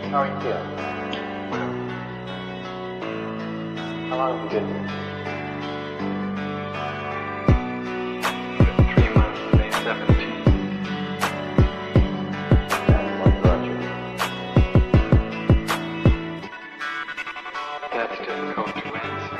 How are you feeling? How long have you been here? 3 months, May 17th. And what brought you? That's difficult to answer.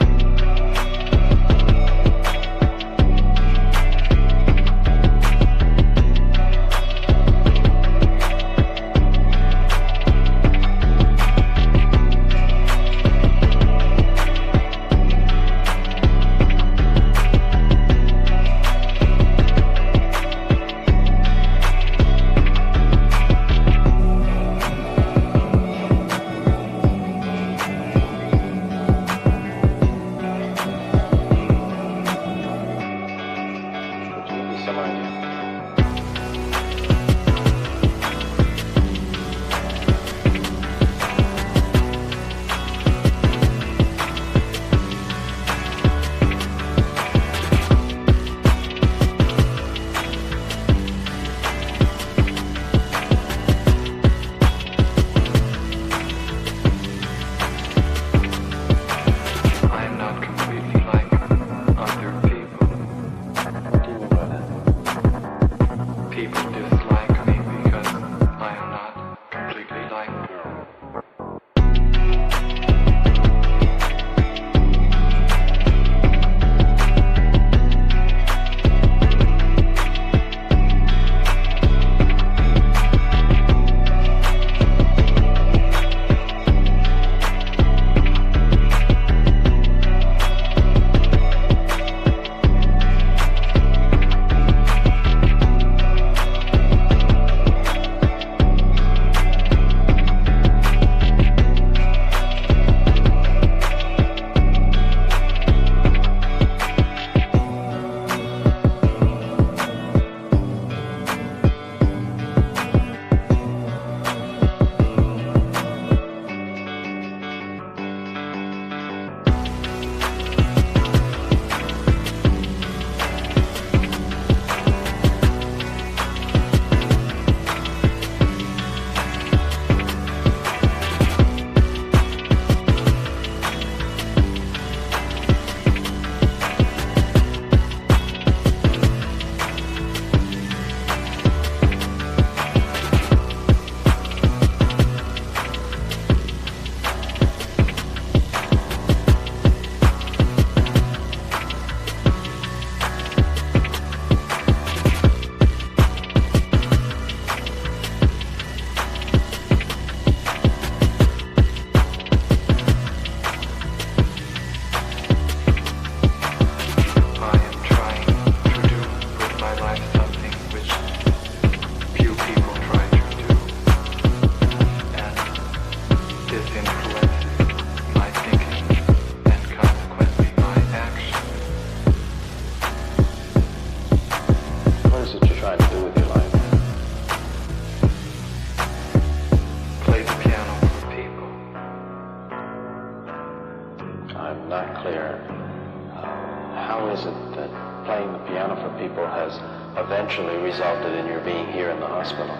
Eventually resulted in your being here in the hospital.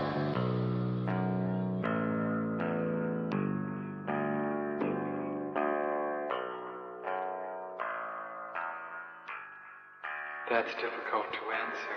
That's difficult to answer.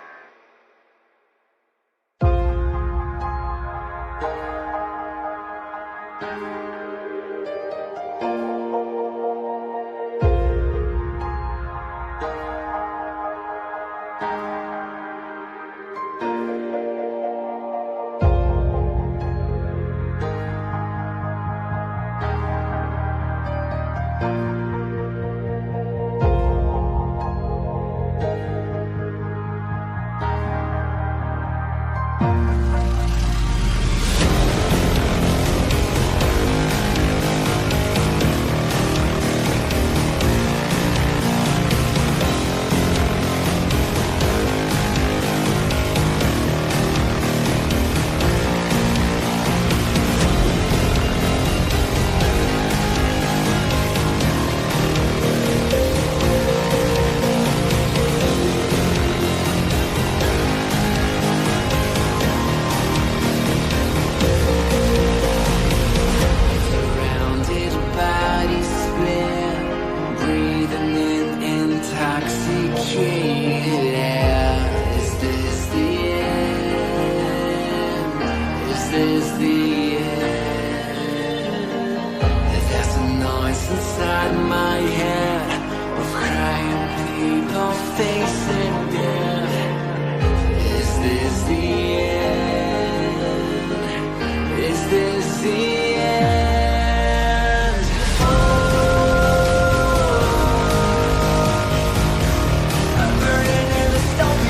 the end? There's a noise inside my head of crying people facing death. Is this the end? Is this the end? I'm burning in the stone.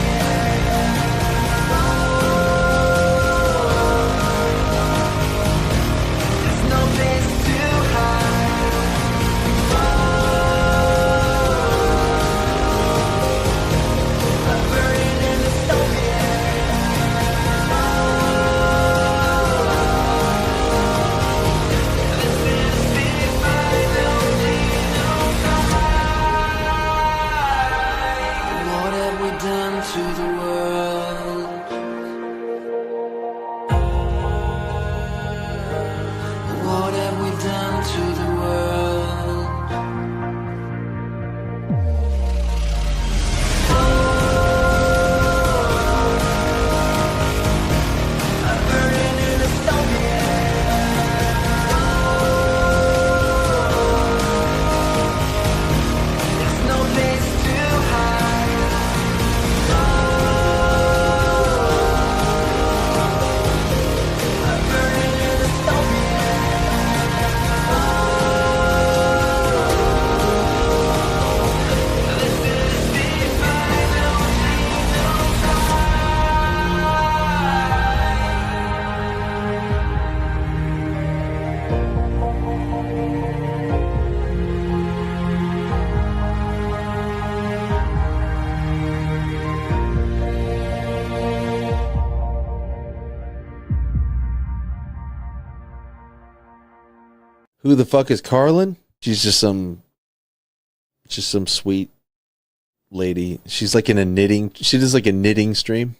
There's no place to hide. I'm burning in the stone. This is the final scene. What have we done to the world? What have we done to the world? I'm burning in the stone. There's no place to hide. I'm burning in the stone. This is the final Who the fuck is Karlyn? She's just some sweet lady. She's like in a knitting. She does like a knitting stream.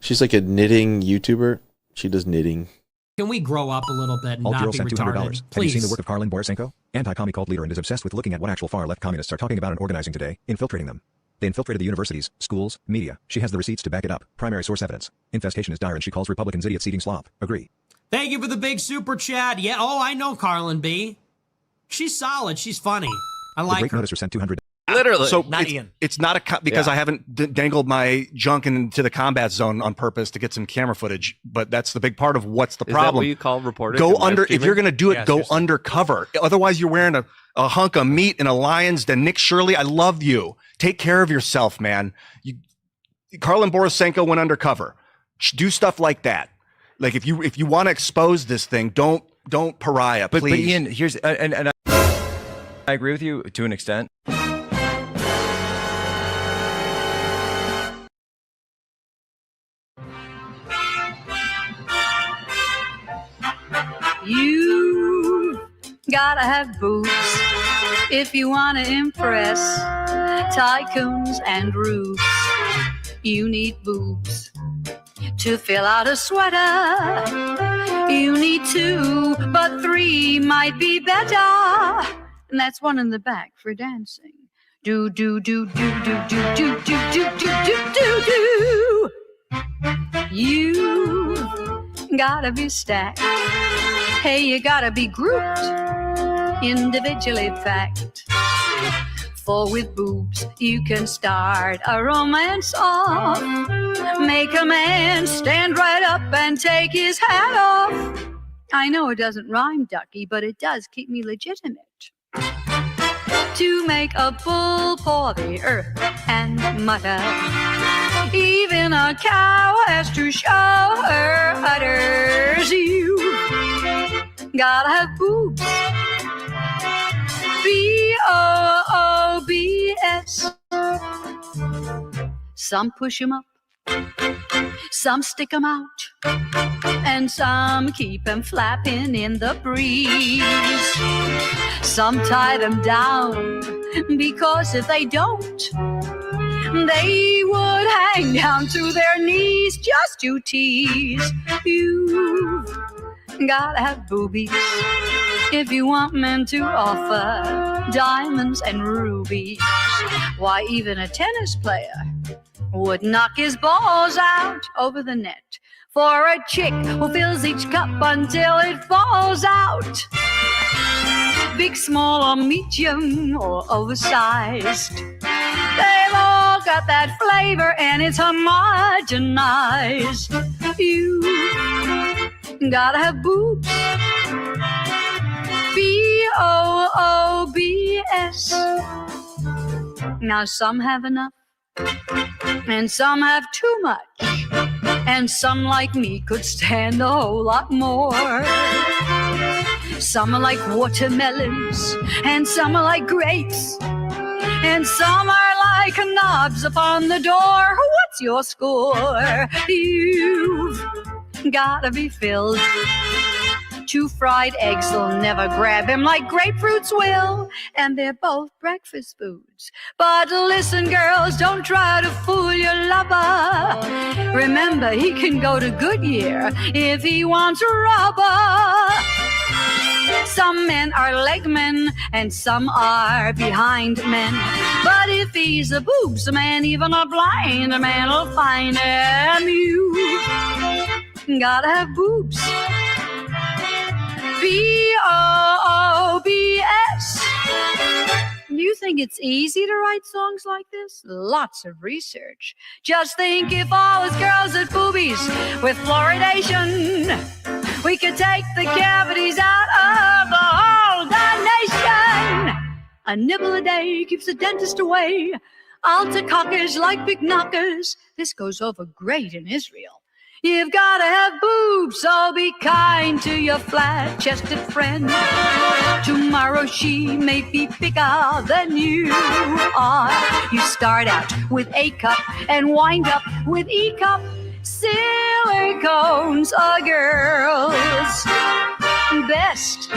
She's like a knitting YouTuber. She does knitting. Can we grow up a little bit and Alt not Girl be sent retarded? $200. Have you Please. seen the work of Karlyn Borysenko? Anti-commie cult leader and is obsessed with looking at what actual far-left communists are talking about and organizing today, infiltrating them. They infiltrated the universities, schools, media. She has the receipts to back it up. Primary source evidence. Infestation is dire and she calls Republicans idiots eating slop. Agree. Thank you for the big super chat. Yeah, oh, I know Karlyn B. She's solid. She's funny. I The like Great her. Noticer sent $200. Literally. So not it's, Ian. it's not a because I haven't dangled my junk into the combat zone on purpose to get some camera footage, but that's the big part of what's the Is problem. that what you call reporting? Go and live under if streaming? you're going to do it. Yes, go you're- undercover. Otherwise, you're wearing a hunk of meat in a lion's den. Nick Shirley, I love you. Take care of yourself, man. Karlyn Borysenko went undercover. Do stuff like that. Like if you want to expose this thing, don't pariah, please. But Ian, here's and I agree with you to an extent. You gotta have boobs if you wanna impress tycoons and rubes. You need boobs to fill out a sweater. You need 2, but 3 might be better. And that's 1 in the back for dancing. Do do do do do do do do do do do do. You gotta be stacked. Hey, you gotta be grouped individually, fact. For with boobs, you can start a romance off. Make a man stand right up and take his hat off. I know it doesn't rhyme, Ducky, but it does keep me legitimate. To make a bull paw the earth and mutter. Even a cow has to show her udders. You gotta have boobs. B-O-O-B-S. Some push 'em up, some stick 'em out, and some keep 'em flapping in the breeze. Some tie them down, because if they don't, they would hang down to their knees just to tease. You've gotta have boobies if you want men to offer diamonds and rubies. Why, even a tennis player would knock his balls out over the net for a chick who fills each cup until it falls out. Big, small, or medium, or oversized. They've all got that flavor and it's homogenized. You gotta have boobs. B-O-O-B-S. Now some have enough, and some have too much, and some like me could stand a whole lot more. Some are like watermelons, and some are like grapes, and some are like knobs upon the door. What's your score? You've gotta be filled. 2 fried eggs will never grab him like grapefruits will, and they're both breakfast foods. But listen, girls, don't try to fool your lover. Remember, he can go to Goodyear if he wants rubber. Some men are leg men and some are behind men. But if he's a boobs man, even a blind man will find him. You gotta have boobs. B-O-O-B-S. Do you think it's easy to write songs like this? Lots of research. Just think if all us girls had boobies with fluoridation, we could take the cavities out of the whole darn nation. A nibble a day keeps the dentist away. Alta-cockers like big knockers. This goes over great in Israel. You've gotta have boobs, so be kind to your flat-chested friend. Tomorrow she may be bigger than you are. You start out with A cup and wind up with E cup. Silicone's a girl's best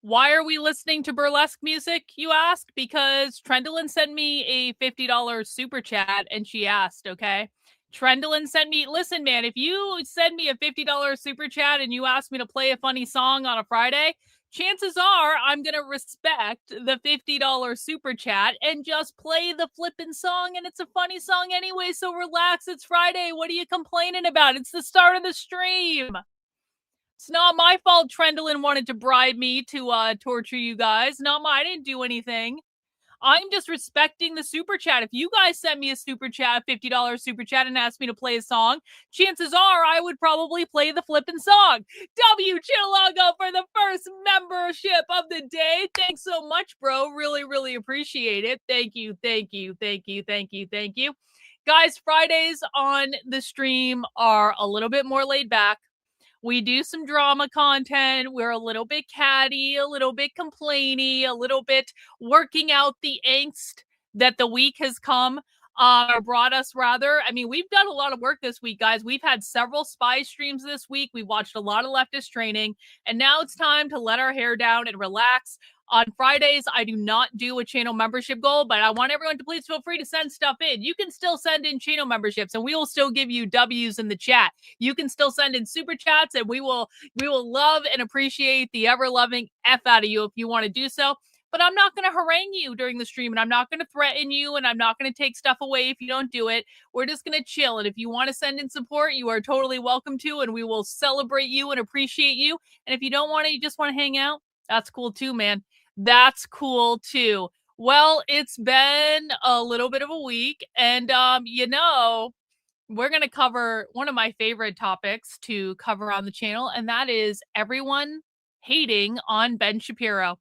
Why are we listening to burlesque music, you ask? Because Trendlin sent me a $50 super chat and she asked, okay? Trendlin sent me, listen, man, if you send me a $50 super chat and you ask me to play a funny song on a Friday, chances are I'm going to respect the $50 super chat and just play the flippin' song, and it's a funny song anyway, so relax, it's Friday. What are you complaining about? It's the start of the stream. It's not my fault Trendlin wanted to bribe me to torture you guys. I didn't do anything. I'm just respecting the super chat. If you guys sent me a super chat, $50 super chat, and asked me to play a song, chances are I would probably play the flippin' song. W. Chilago for the first membership of the day. Thanks so much, bro. Really, really appreciate it. Thank you, thank you, thank you, thank you, thank you. Guys, Fridays on the stream are a little bit more laid back. We do some drama content. We're a little bit catty, a little bit complainy, a little bit working out the angst that the week has come, or brought us rather. I mean, we've done a lot of work this week, guys. We've had several spy streams this week. We've watched a lot of leftist training, and now it's time to let our hair down and relax. On Fridays, I do not do a channel membership goal, but I want everyone to please feel free to send stuff in. You can still send in channel memberships, and we will still give you W's in the chat. You can still send in super chats, and we will love and appreciate the ever-loving F out of you if you want to do so. But I'm not going to harangue you during the stream, and I'm not going to threaten you, and I'm not going to take stuff away if you don't do it. We're just going to chill, and if you want to send in support, you are totally welcome to, and we will celebrate you and appreciate you. And if you don't want to, you just want to hang out, that's cool too, man. That's cool too. Well, it's been a little bit of a week, and we're going to cover one of my favorite topics to cover on the channel, and that is everyone hating on Ben Shapiro.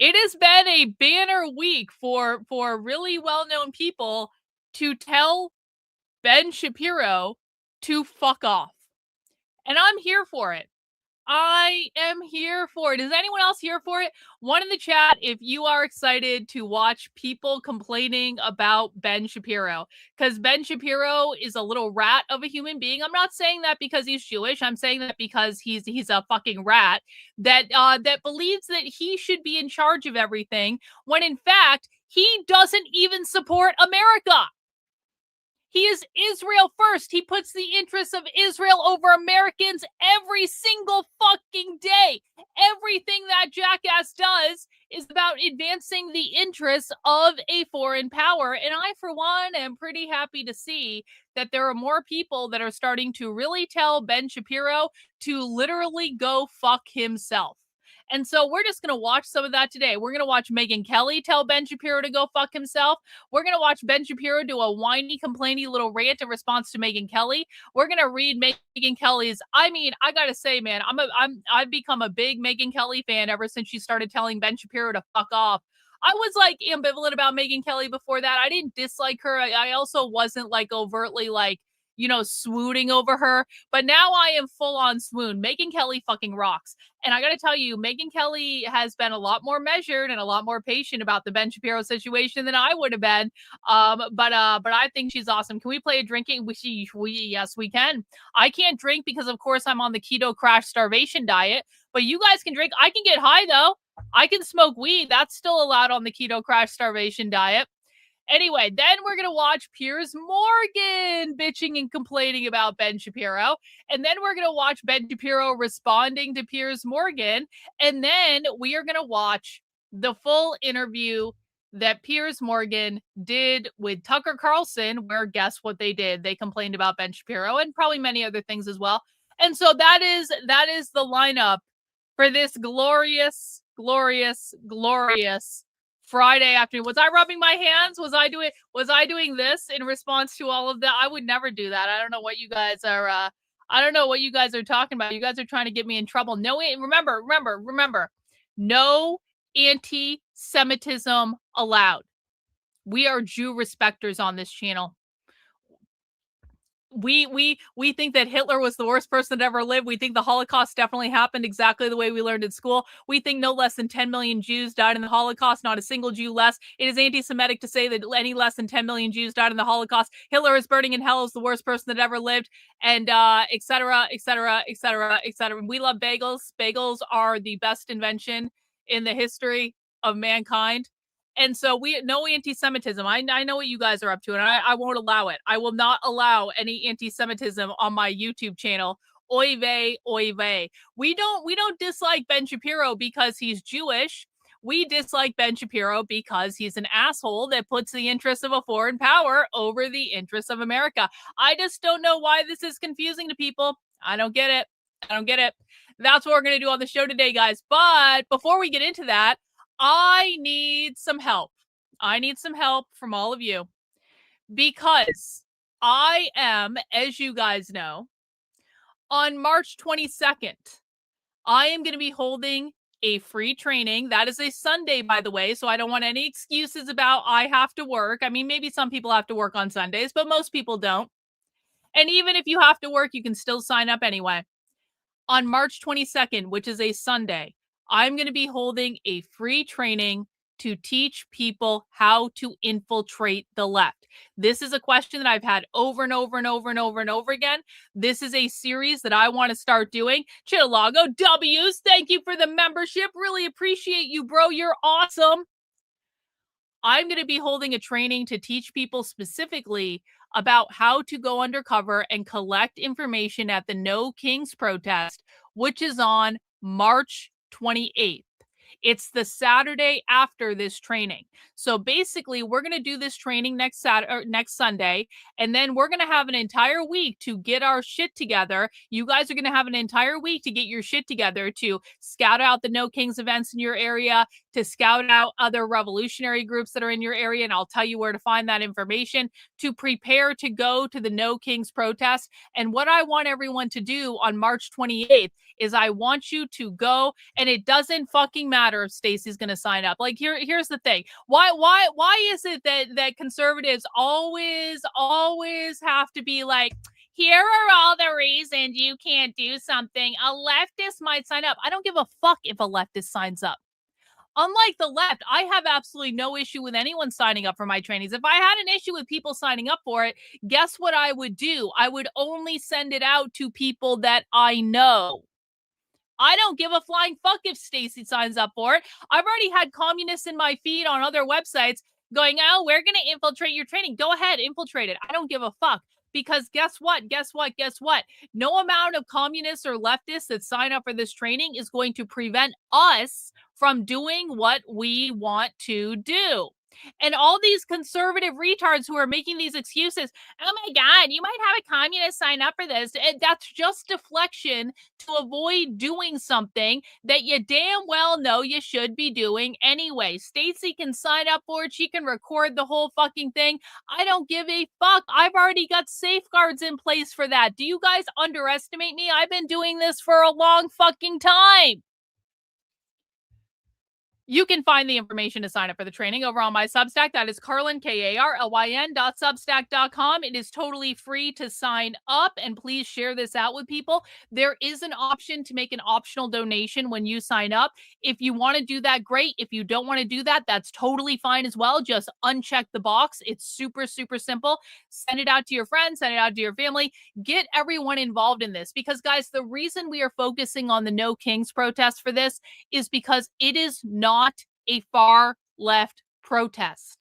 It has been a banner week for really well-known people to tell Ben Shapiro to fuck off. And I'm here for it. I am here for it. Is anyone else here for it? One in the chat if you are excited to watch people complaining about Ben Shapiro. Because Ben Shapiro is a little rat of a human being. I'm not saying that because he's Jewish. I'm saying that because he's a fucking rat that believes that he should be in charge of everything when in fact he doesn't even support America. He is Israel first. He puts the interests of Israel over Americans every single fucking day. Everything that jackass does is about advancing the interests of a foreign power. And I, for one, am pretty happy to see that there are more people that are starting to really tell Ben Shapiro to literally go fuck himself. And so we're just going to watch some of that today. We're going to watch Megyn Kelly tell Ben Shapiro to go fuck himself. We're going to watch Ben Shapiro do a whiny, complainy little rant in response to Megyn Kelly. We're going to read Megyn Kelly's. I mean, I got to say, man, I've become a big Megyn Kelly fan ever since she started telling Ben Shapiro to fuck off. I was like ambivalent about Megyn Kelly before that. I didn't dislike her. I also wasn't like overtly like, you know, swooning over her. But now I am full on swoon. Megyn Kelly fucking rocks. And I got to tell you, Megyn Kelly has been a lot more measured and a lot more patient about the Ben Shapiro situation than I would have been. But I think she's awesome. Can we play a drinking? Yes, we can. I can't drink because, of course, I'm on the keto crash starvation diet. But you guys can drink. I can get high, though. I can smoke weed. That's still allowed on the keto crash starvation diet. Anyway, then we're going to watch Piers Morgan bitching and complaining about Ben Shapiro. And then we're going to watch Ben Shapiro responding to Piers Morgan. And then we are going to watch the full interview that Piers Morgan did with Tucker Carlson, where guess what they did? They complained about Ben Shapiro and probably many other things as well. And so that is the lineup for this glorious Friday afternoon. Was I rubbing my hands? Was I doing this in response to all of that? I would never do that. I don't know what you guys are talking about. You guys are trying to get me in trouble. No, remember, no anti-Semitism allowed. We are Jew respecters on this channel. We think that Hitler was the worst person that ever lived. We think the Holocaust definitely happened exactly the way we learned in school. We think no less than 10 million Jews died in the Holocaust, not a single Jew less. It is anti-Semitic to say that any less than 10 million Jews died in the Holocaust. Hitler is burning in hell, is the worst person that ever lived, and et cetera, et cetera, et cetera, et cetera. We love bagels. Bagels are the best invention in the history of mankind. And so no anti-Semitism. I know what you guys are up to, and I won't allow it. I will not allow any anti-Semitism on my YouTube channel. Oy vey, oy vey. We don't dislike Ben Shapiro because he's Jewish. We dislike Ben Shapiro because he's an asshole that puts the interests of a foreign power over the interests of America. I just don't know why this is confusing to people. I don't get it. That's what we're going to do on the show today, guys. But before we get into that, I need some help. I need some help from all of you because I am, as you guys know, on March 22nd, I am going to be holding a free training. That is a Sunday, by the way, so I don't want any excuses about I have to work. I mean, maybe some people have to work on Sundays, but most people don't. And even if you have to work, you can still sign up anyway. On March 22nd, which is a Sunday, I'm going to be holding a free training to teach people how to infiltrate the left. This is a question that I've had over and over and over and over and over again. This is a series that I want to start doing. Chittalago W's, thank you for the membership. Really appreciate you, bro. You're awesome. I'm going to be holding a training to teach people specifically about how to go undercover and collect information at the No Kings protest, which is on March 28th. It's the Saturday after this training. So basically, we're going to do this training next Sunday, and then we're going to have an entire week to get our shit together. You guys are going to have an entire week to get your shit together to scout out the No Kings events in your area, to scout out other revolutionary groups that are in your area, and I'll tell you where to find that information, to prepare to go to the No Kings protest. And what I want everyone to do on March 28th is I want you to go, and it doesn't fucking matter if Stacey's going to sign up. Like, here's the thing. Why is it that conservatives always have to be like, here are all the reasons you can't do something. A leftist might sign up. I don't give a fuck if a leftist signs up. Unlike the left, I have absolutely no issue with anyone signing up for my trainings. If I had an issue with people signing up for it, guess what I would do? I would only send it out to people that I know. I don't give a flying fuck if Stacey signs up for it. I've already had communists in my feed on other websites going, oh, we're going to infiltrate your training. Go ahead, infiltrate it. I don't give a fuck. Because guess what? No amount of communists or leftists that sign up for this training is going to prevent us from doing what we want to do. And all these conservative retards who are making these excuses, oh my God, you might have a communist sign up for this. That's just deflection to avoid doing something that you damn well know you should be doing anyway. Stacey can sign up for it. She can record the whole fucking thing. I don't give a fuck. I've already got safeguards in place for that. Do you guys underestimate me? I've been doing this for a long fucking time. You can find the information to sign up for the training over on my Substack. That is Karlyn, Karlyn.substack.com. It is totally free to sign up, and please share this out with people. There is an option to make an optional donation when you sign up. If you want to do that, great. If you don't want to do that, that's totally fine as well. Just uncheck the box. It's super, super simple. Send it out to your friends, send it out to your family. Get everyone involved in this because, guys, the reason we are focusing on the No Kings protest for this is because it is not a far left protest.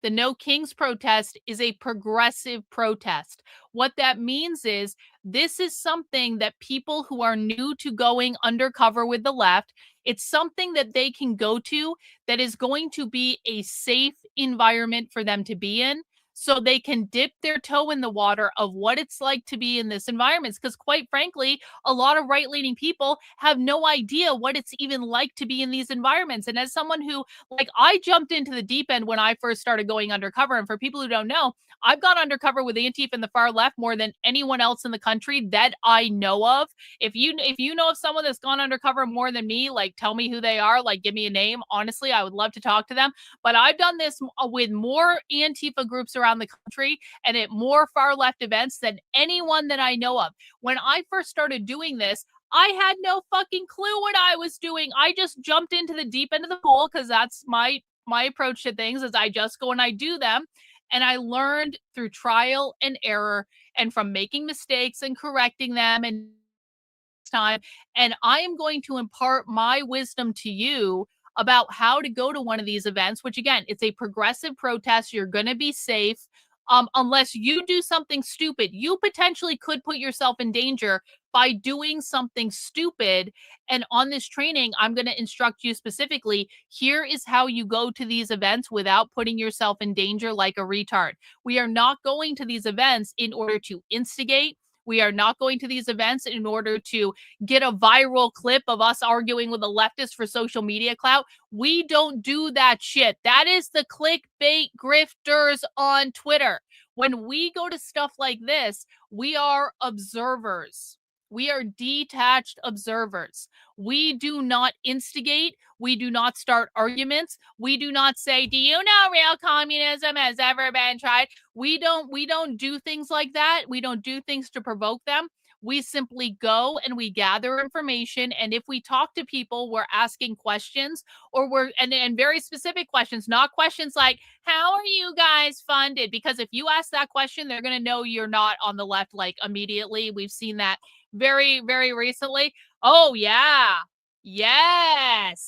The No Kings protest is a progressive protest. What that means is this is something that people who are new to going undercover with the left, it's something that they can go to that is going to be a safe environment for them to be in, so they can dip their toe in the water of what it's like to be in this environment. Because quite frankly, a lot of right-leaning people have no idea what it's even like to be in these environments. And as someone who, like, I jumped into the deep end when I first started going undercover. And for people who don't know, I've gone undercover with Antifa and the far left more than anyone else in the country that I know of. If you know of someone that's gone undercover more than me, like, tell me who they are, like, give me a name. Honestly, I would love to talk to them. But I've done this with more Antifa groups around the country and at more far left events than anyone that I know of. When I first started doing this, I had no fucking clue what I was doing. I just jumped into the deep end of the pool because that's my approach to things, is I just go and I do them. And I learned through trial and error and from making mistakes and correcting them and time. And I am going to impart my wisdom to you about how to go to one of these events, which again, it's a progressive protest. You're going to be safe. Unless you do something stupid, you potentially could put yourself in danger by doing something stupid. And on this training, I'm going to instruct you specifically. Here is how you go to these events without putting yourself in danger like a retard. We are not going to these events in order to instigate. We are not going to these events in order to get a viral clip of us arguing with a leftist for social media clout. We don't do that shit. That is the clickbait grifters on Twitter. When we go to stuff like this, we are observers. We are detached observers. We do not instigate. We do not start arguments. We do not say, do you know real communism has ever been tried? We don't do things like that. We don't do things to provoke them. We simply go and we gather information. And if we talk to people, we're asking questions, or and very specific questions, not questions like, how are you guys funded? Because if you ask that question, they're going to know you're not on the left, like, immediately. We've seen that very, very recently. Oh, yeah. Yes,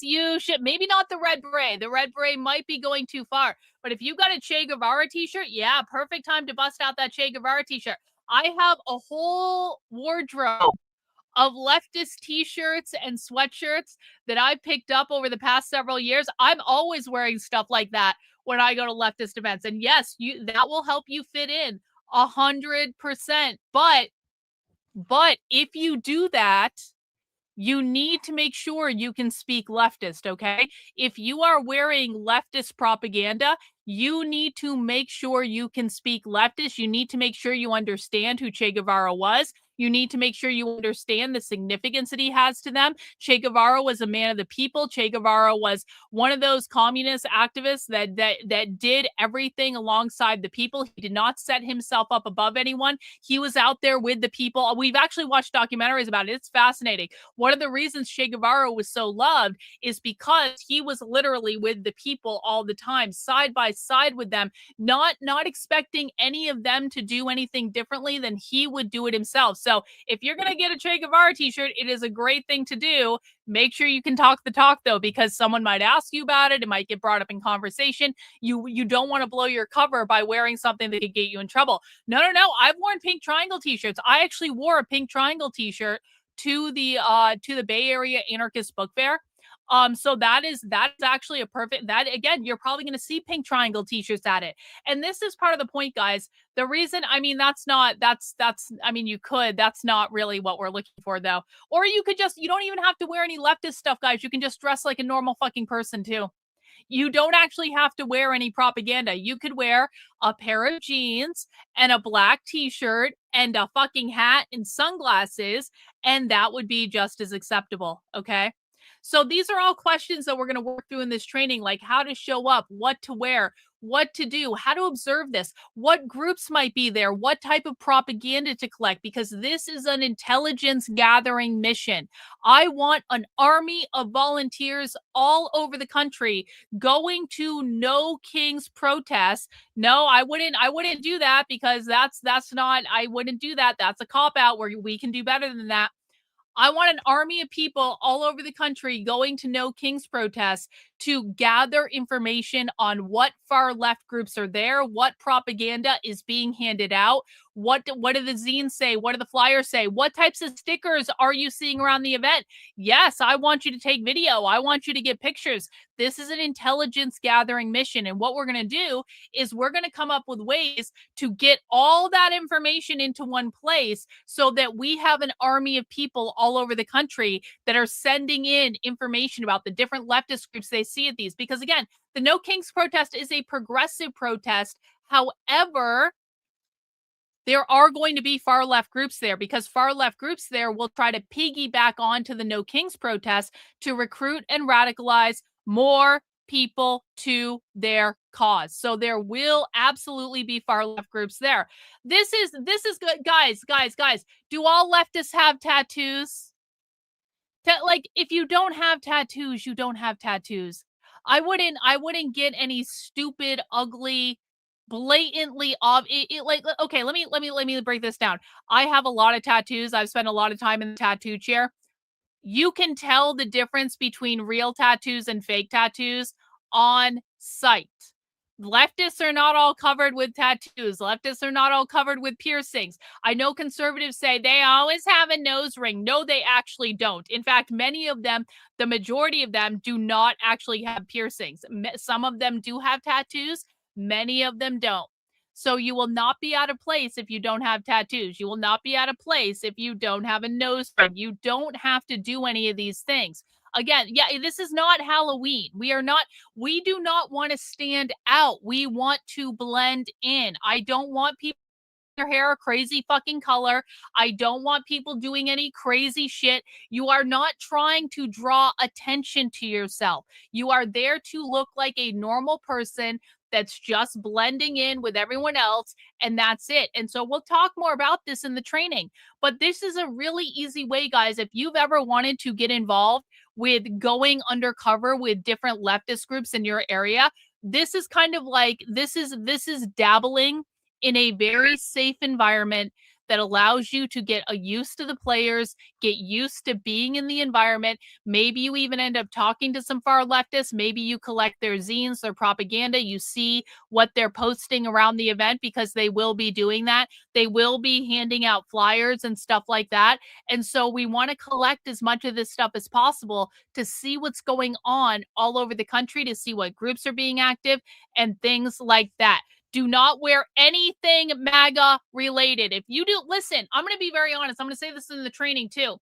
you should. Maybe not the red beret. The red beret might be going too far. But if you got a Che Guevara t-shirt, yeah, perfect time to bust out that Che Guevara t-shirt. I have a whole wardrobe of leftist t-shirts and sweatshirts that I picked up over the past several years. I'm always wearing stuff like that when I go to leftist events. And yes, that will help you fit in 100%. But if you do that, you need to make sure you can speak leftist, okay? If you are wearing leftist propaganda, you need to make sure you can speak leftist. You need to make sure you understand who Che Guevara was. You need to make sure you understand the significance that he has to them. Che Guevara was a man of the people. Che Guevara was one of those communist activists that did everything alongside the people. He did not set himself up above anyone. He was out there with the people. We've actually watched documentaries about it. It's fascinating. One of the reasons Che Guevara was so loved is because he was literally with the people all the time, side by side with them, not expecting any of them to do anything differently than he would do it himself. So So if you're going to get a Che Guevara t-shirt, it is a great thing to do. Make sure you can talk the talk, though, because someone might ask you about it. It might get brought up in conversation. You don't want to blow your cover by wearing something that could get you in trouble. No. I've worn pink triangle t-shirts. I actually wore a pink triangle t-shirt to the Bay Area Anarchist Book Fair. So that is actually a perfect, that again, you're probably going to see pink triangle t-shirts at it. And this is part of the point, guys. The reason, I mean, that's not really what we're looking for, though. Or you don't even have to wear any leftist stuff, guys. You can just dress like a normal fucking person too. You don't actually have to wear any propaganda. You could wear a pair of jeans and a black t-shirt and a fucking hat and sunglasses, and that would be just as acceptable, okay? So these are all questions that we're going to work through in this training, like how to show up, what to wear, what to do, how to observe this, what groups might be there, what type of propaganda to collect, because this is an intelligence gathering mission. I want an army of volunteers all over the country going to No Kings protests. No, I wouldn't do that, because I wouldn't do that. That's a cop out where we can do better than that. I want an army of people all over the country going to No Kings protests to gather information on what far left groups are there, what propaganda is being handed out, what do the zines say, what do the flyers say, what types of stickers are you seeing around the event? Yes, I want you to take video. I want you to get pictures. This is an intelligence gathering mission. And what we're going to do is we're going to come up with ways to get all that information into one place so that we have an army of people all over the country that are sending in information about the different leftist groups they see at these. Because again, the No Kings protest is a progressive protest. However, there are going to be far left groups there, because far left groups there will try to piggyback onto the No Kings protest to recruit and radicalize more people to their cause. So there will absolutely be far left groups there. This is good. Guys. Do all leftists have tattoos? Like, if you don't have tattoos, you don't have tattoos. I wouldn't get any stupid, ugly, blatantly okay, let me break this down. I have a lot of tattoos. I've spent a lot of time in the tattoo chair. You can tell the difference between real tattoos and fake tattoos on sight. Leftists are not all covered with tattoos. Leftists are not all covered with piercings. I know conservatives say they always have a nose ring. No, they actually don't. In fact, many of them, the majority of them, do not actually have piercings. Some of them do have tattoos. Many of them don't. So you will not be out of place if you don't have tattoos. You will not be out of place if you don't have a nose ring. You don't have to do any of these things. Again, yeah, this is not Halloween. We do not want to stand out. We want to blend in. I don't want people their hair a crazy fucking color. I don't want people doing any crazy shit. You are not trying to draw attention to yourself. You are there to look like a normal person that's just blending in with everyone else, and that's it. And so we'll talk more about this in the training. But this is a really easy way, guys. If you've ever wanted to get involved with going undercover with different leftist groups in your area, this is kind of like, this is dabbling in a very safe environment that allows you to get used to the players, get used to being in the environment. Maybe you even end up talking to some far leftists. Maybe you collect their zines, their propaganda. You see what they're posting around the event, because they will be doing that. They will be handing out flyers and stuff like that. And so we want to collect as much of this stuff as possible to see what's going on all over the country, to see what groups are being active and things like that. Do not wear anything MAGA related. If you do, listen, I'm going to be very honest. I'm going to say this in the training too.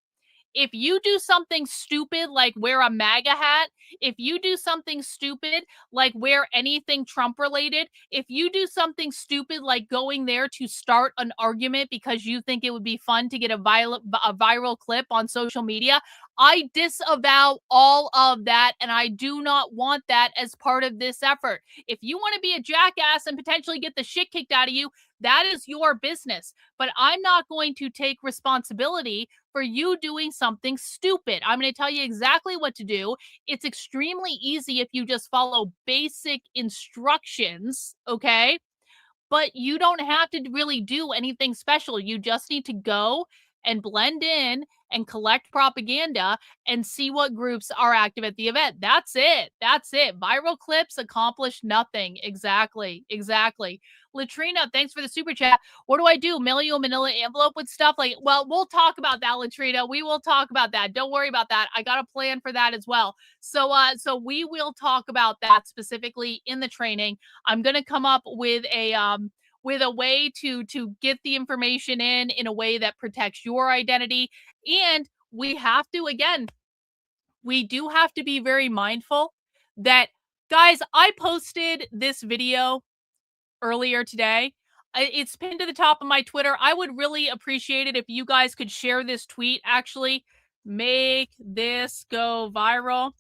If you do something stupid like wear a MAGA hat, if you do something stupid like wear anything Trump related, if you do something stupid like going there to start an argument because you think it would be fun to get a viral clip on social media, I disavow all of that, and I do not want that as part of this effort. If you want to be a jackass and potentially get the shit kicked out of you, that is your business. But I'm not going to take responsibility for you doing something stupid. I'm going to tell you exactly what to do. It's extremely easy if you just follow basic instructions, okay? But you don't have to really do anything special. You just need to go and blend in and collect propaganda and see what groups are active at the event. That's it. That's it. Viral clips accomplish nothing. Exactly. Exactly. Latrina, thanks for the super chat. What do I do? Mail you a manila envelope with stuff? Like, well, we'll talk about that, Latrina. We will talk about that. Don't worry about that. I got a plan for that as well. So we will talk about that specifically in the training. I'm going to come up with a way to get the information in a way that protects your identity. And we have to, again, we do have to be very mindful that, guys, I posted this video earlier today. It's pinned to the top of my Twitter. I would really appreciate it if you guys could share this tweet. Actually, make this go viral.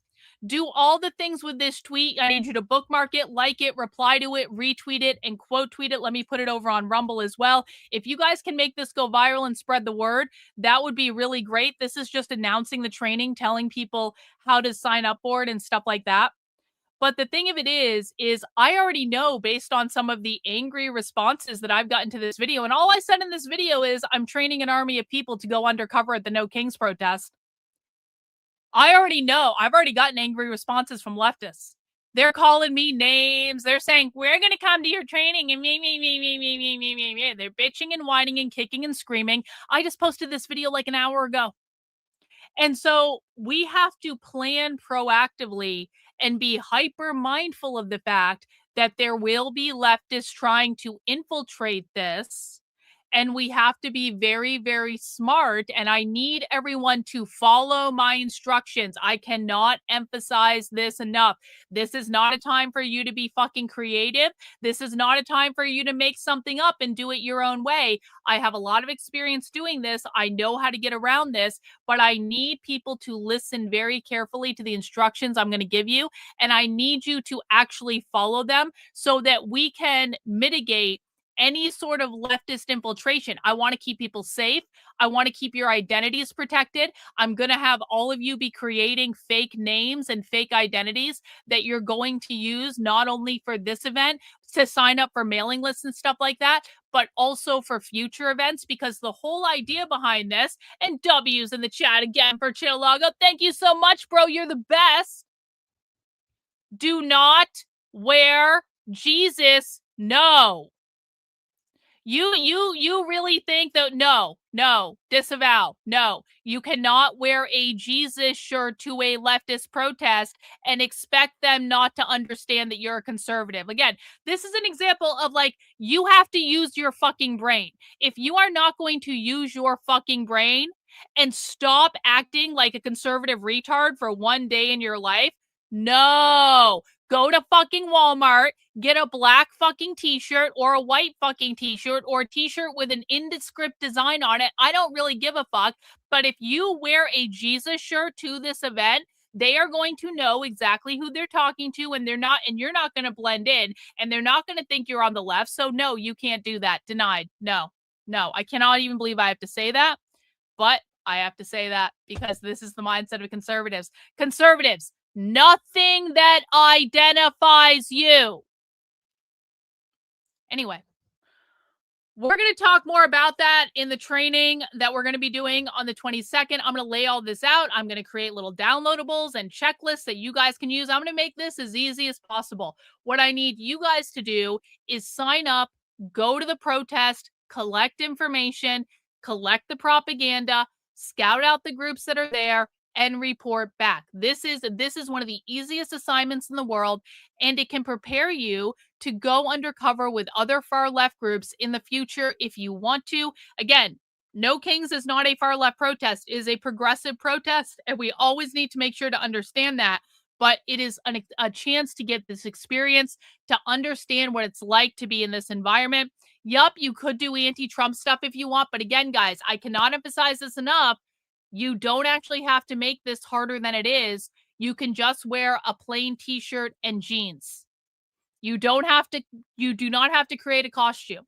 Do all the things with this tweet. I need you to bookmark it, like it, reply to it, retweet it, and quote tweet it. Let me put it over on Rumble as well. If you guys can make this go viral and spread the word, that would be really great. This is just announcing the training, telling people how to sign up for it and stuff like that. But the thing of it is I already know, based on some of the angry responses that I've gotten to this video, and all I said in this video is I'm training an army of people to go undercover at the No Kings protest. I already know. I've already gotten angry responses from leftists. They're calling me names. They're saying, we're going to come to your training and me. They're bitching and whining and kicking and screaming. I just posted this video like an hour ago. And so we have to plan proactively and be hyper mindful of the fact that there will be leftists trying to infiltrate this. And we have to be very, very smart. And I need everyone to follow my instructions. I cannot emphasize this enough. This is not a time for you to be fucking creative. This is not a time for you to make something up and do it your own way. I have a lot of experience doing this. I know how to get around this, but I need people to listen very carefully to the instructions I'm going to give you. And I need you to actually follow them so that we can mitigate any sort of leftist infiltration. I want to keep people safe. I want to keep your identities protected. I'm going to have all of you be creating fake names and fake identities that you're going to use not only for this event to sign up for mailing lists and stuff like that, but also for future events, because the whole idea behind this, and W's in the chat again for Chillago. Thank you so much, bro. You're the best. Do not wear Jesus. No. You really think that no, disavow. No, you cannot wear a Jesus shirt to a leftist protest and expect them not to understand that you're a conservative. Again, this is an example of, like, you have to use your fucking brain. If you are not going to use your fucking brain and stop acting like a conservative retard for one day in your life, no. Go to fucking Walmart, get a black fucking t-shirt or a white fucking t-shirt or a t-shirt with an indescript design on it. I don't really give a fuck. But if you wear a Jesus shirt to this event, they are going to know exactly who they're talking to, and you're not going to blend in, and they're not going to think you're on the left. So no, you can't do that. Denied. No, I cannot even believe I have to say that, but I have to say that because this is the mindset of conservatives. Conservatives, nothing that identifies you. Anyway, we're going to talk more about that in the training that we're going to be doing on the 22nd. I'm going to lay all this out. I'm going to create little downloadables and checklists that you guys can use. I'm going to make this as easy as possible. What I need you guys to do is sign up, go to the protest, collect information, collect the propaganda, scout out the groups that are there, and report back. This is one of the easiest assignments in the world, and it can prepare you to go undercover with other far left groups in the future if you want to. Again, No Kings is not a far left protest. It is a progressive protest, and we always need to make sure to understand that. But it is a chance to get this experience, to understand what it's like to be in this environment. Yup, you could do anti-Trump stuff if you want, but again, guys, I cannot emphasize this enough. You don't actually have to make this harder than it is. You can just wear a plain t-shirt and jeans. You do not have to create a costume.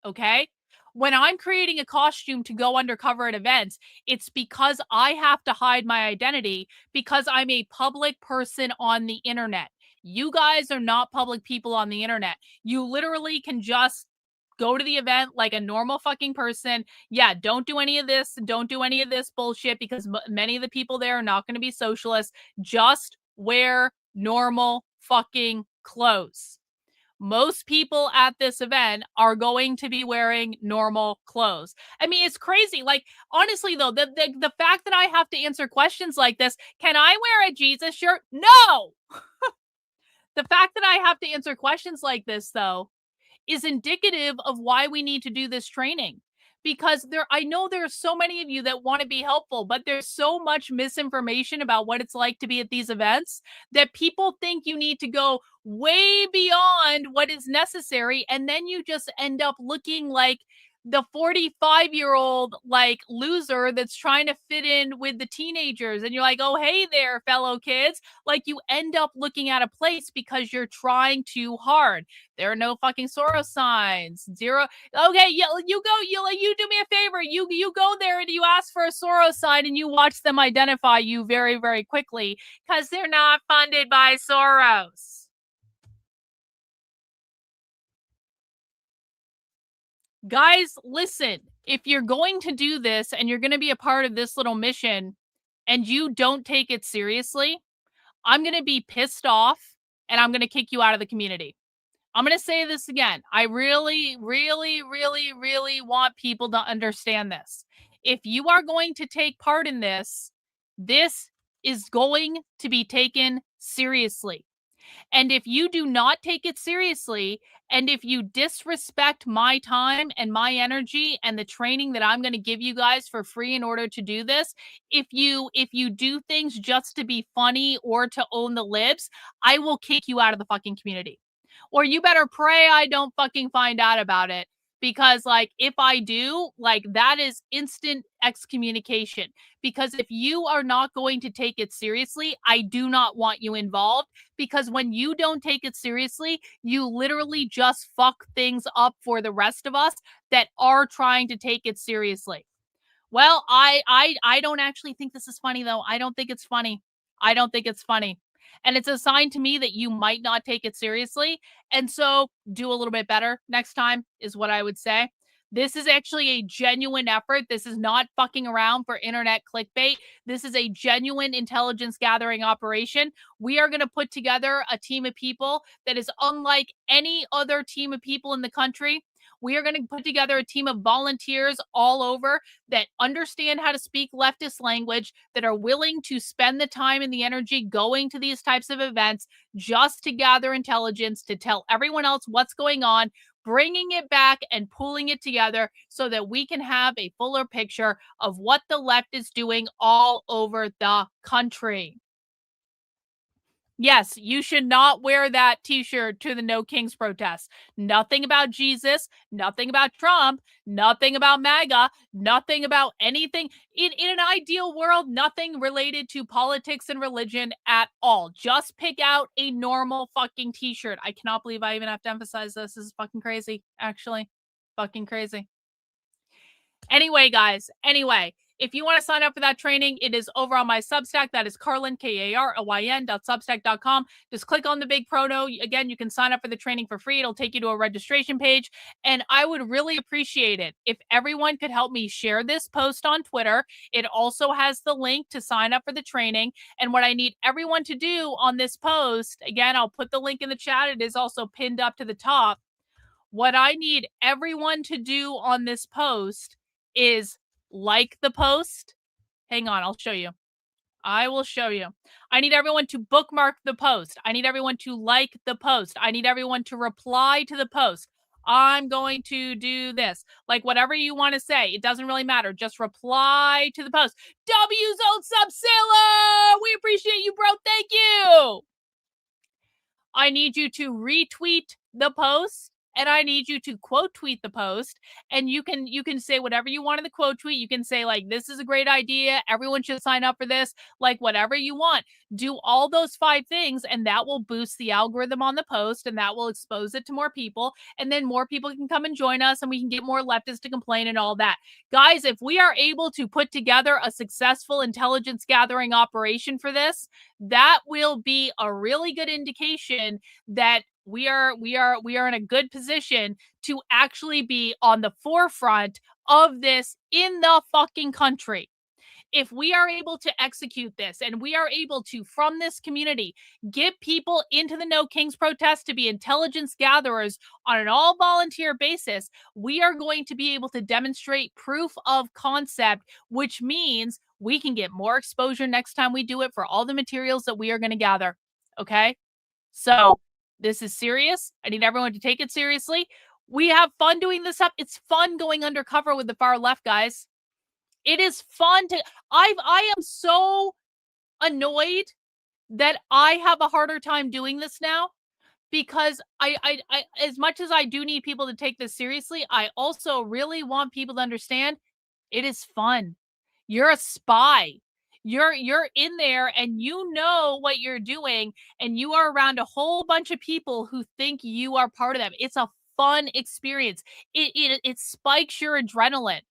Okay? When I'm creating a costume to go undercover at events, it's because I have to hide my identity because I'm a public person on the internet. You guys are not public people on the internet. You literally can just go to the event like a normal fucking person. Yeah, don't do any of this. Don't do any of this bullshit because many of the people there are not going to be socialists. Just wear normal fucking clothes. Most people at this event are going to be wearing normal clothes. I mean, it's crazy. Like, honestly, though, the fact that I have to answer questions like this, can I wear a Jesus shirt? No! The fact that I have to answer questions like this, though, is indicative of why we need to do this training. Because I know there are so many of you that want to be helpful, but there's so much misinformation about what it's like to be at these events that people think you need to go way beyond what is necessary. And then you just end up looking like the 45-year-old like loser that's trying to fit in with the teenagers. And you're like, oh, hey there, fellow kids. Like, you end up looking at a place because you're trying too hard. There are no fucking Soros signs. Zero. Okay, you go, you do me a favor. You go there and you ask for a Soros sign and you watch them identify you very, very quickly because they're not funded by Soros. Guys, listen, if you're going to do this and you're going to be a part of this little mission and you don't take it seriously, I'm going to be pissed off and I'm going to kick you out of the community. I'm going to say this again. I really, really, really, really want people to understand this. If you are going to take part in this, this is going to be taken seriously. And if you do not take it seriously, and if you disrespect my time and my energy and the training that I'm going to give you guys for free in order to do this, if you do things just to be funny or to own the libs, I will kick you out of the fucking community. Or you better pray I don't fucking find out about it. Because, like, if I do, like, that is instant excommunication. Because if you are not going to take it seriously, I do not want you involved. Because when you don't take it seriously, you literally just fuck things up for the rest of us that are trying to take it seriously. Well, I don't actually think this is funny, though. I don't think it's funny. I don't think it's funny. And it's a sign to me that you might not take it seriously. And so do a little bit better next time is what I would say. This is actually a genuine effort. This is not fucking around for internet clickbait. This is a genuine intelligence gathering operation. We are going to put together a team of people that is unlike any other team of people in the country. We are going to put together a team of volunteers all over that understand how to speak leftist language, that are willing to spend the time and the energy going to these types of events just to gather intelligence, to tell everyone else what's going on, bringing it back and pulling it together so that we can have a fuller picture of what the left is doing all over the country. Yes, you should not wear that t-shirt to the No Kings protest. Nothing about Jesus, nothing about Trump, nothing about MAGA, nothing about anything. In an ideal world, nothing related to politics and religion at all. Just pick out a normal fucking t-shirt. I cannot believe I even have to emphasize this. This is fucking crazy, actually. Fucking crazy. Anyway, guys, if you want to sign up for that training, it is over on my Substack. That is Karlyn, Karlyn.substack.com. Just click on the big prono. Again, you can sign up for the training for free. It'll take you to a registration page. And I would really appreciate it if everyone could help me share this post on Twitter. It also has the link to sign up for the training. And what I need everyone to do on this post, again, I'll put the link in the chat. It is also pinned up to the top. What I need everyone to do on this post is like the post. Hang on, I'll show you. I will show you. I need everyone to bookmark the post. I need everyone to like the post. I need everyone to reply to the post. I'm going to do this. Like, whatever you want to say, it doesn't really matter. Just reply to the post. W's old sub sailor! We appreciate you, bro. Thank you. I need you to retweet the post. And I need you to quote tweet the post, and you can say whatever you want in the quote tweet. You can say, like, this is a great idea. Everyone should sign up for this. Like, whatever you want. Do all those 5 things, and that will boost the algorithm on the post, and that will expose it to more people. And then more people can come and join us, and we can get more leftists to complain and all that. Guys, if we are able to put together a successful intelligence gathering operation for this, that will be a really good indication that we are in a good position to actually be on the forefront of this in the fucking country. If we are able to execute this and we are able to, from this community, get people into the No Kings protest to be intelligence gatherers on an all volunteer basis, we are going to be able to demonstrate proof of concept, which means we can get more exposure next time we do it for all the materials that we are going to gather. Okay? So this is serious. I need everyone to take it seriously. We have fun doing this up. It's fun going undercover with the far left, guys. It is fun to, I am so annoyed that I have a harder time doing this now, because I as much as I do need people to take this seriously, I also really want people to understand it is fun. You're a spy. You're in there and you know what you're doing, and you are around a whole bunch of people who think you are part of them. It's a fun experience. It spikes your adrenaline.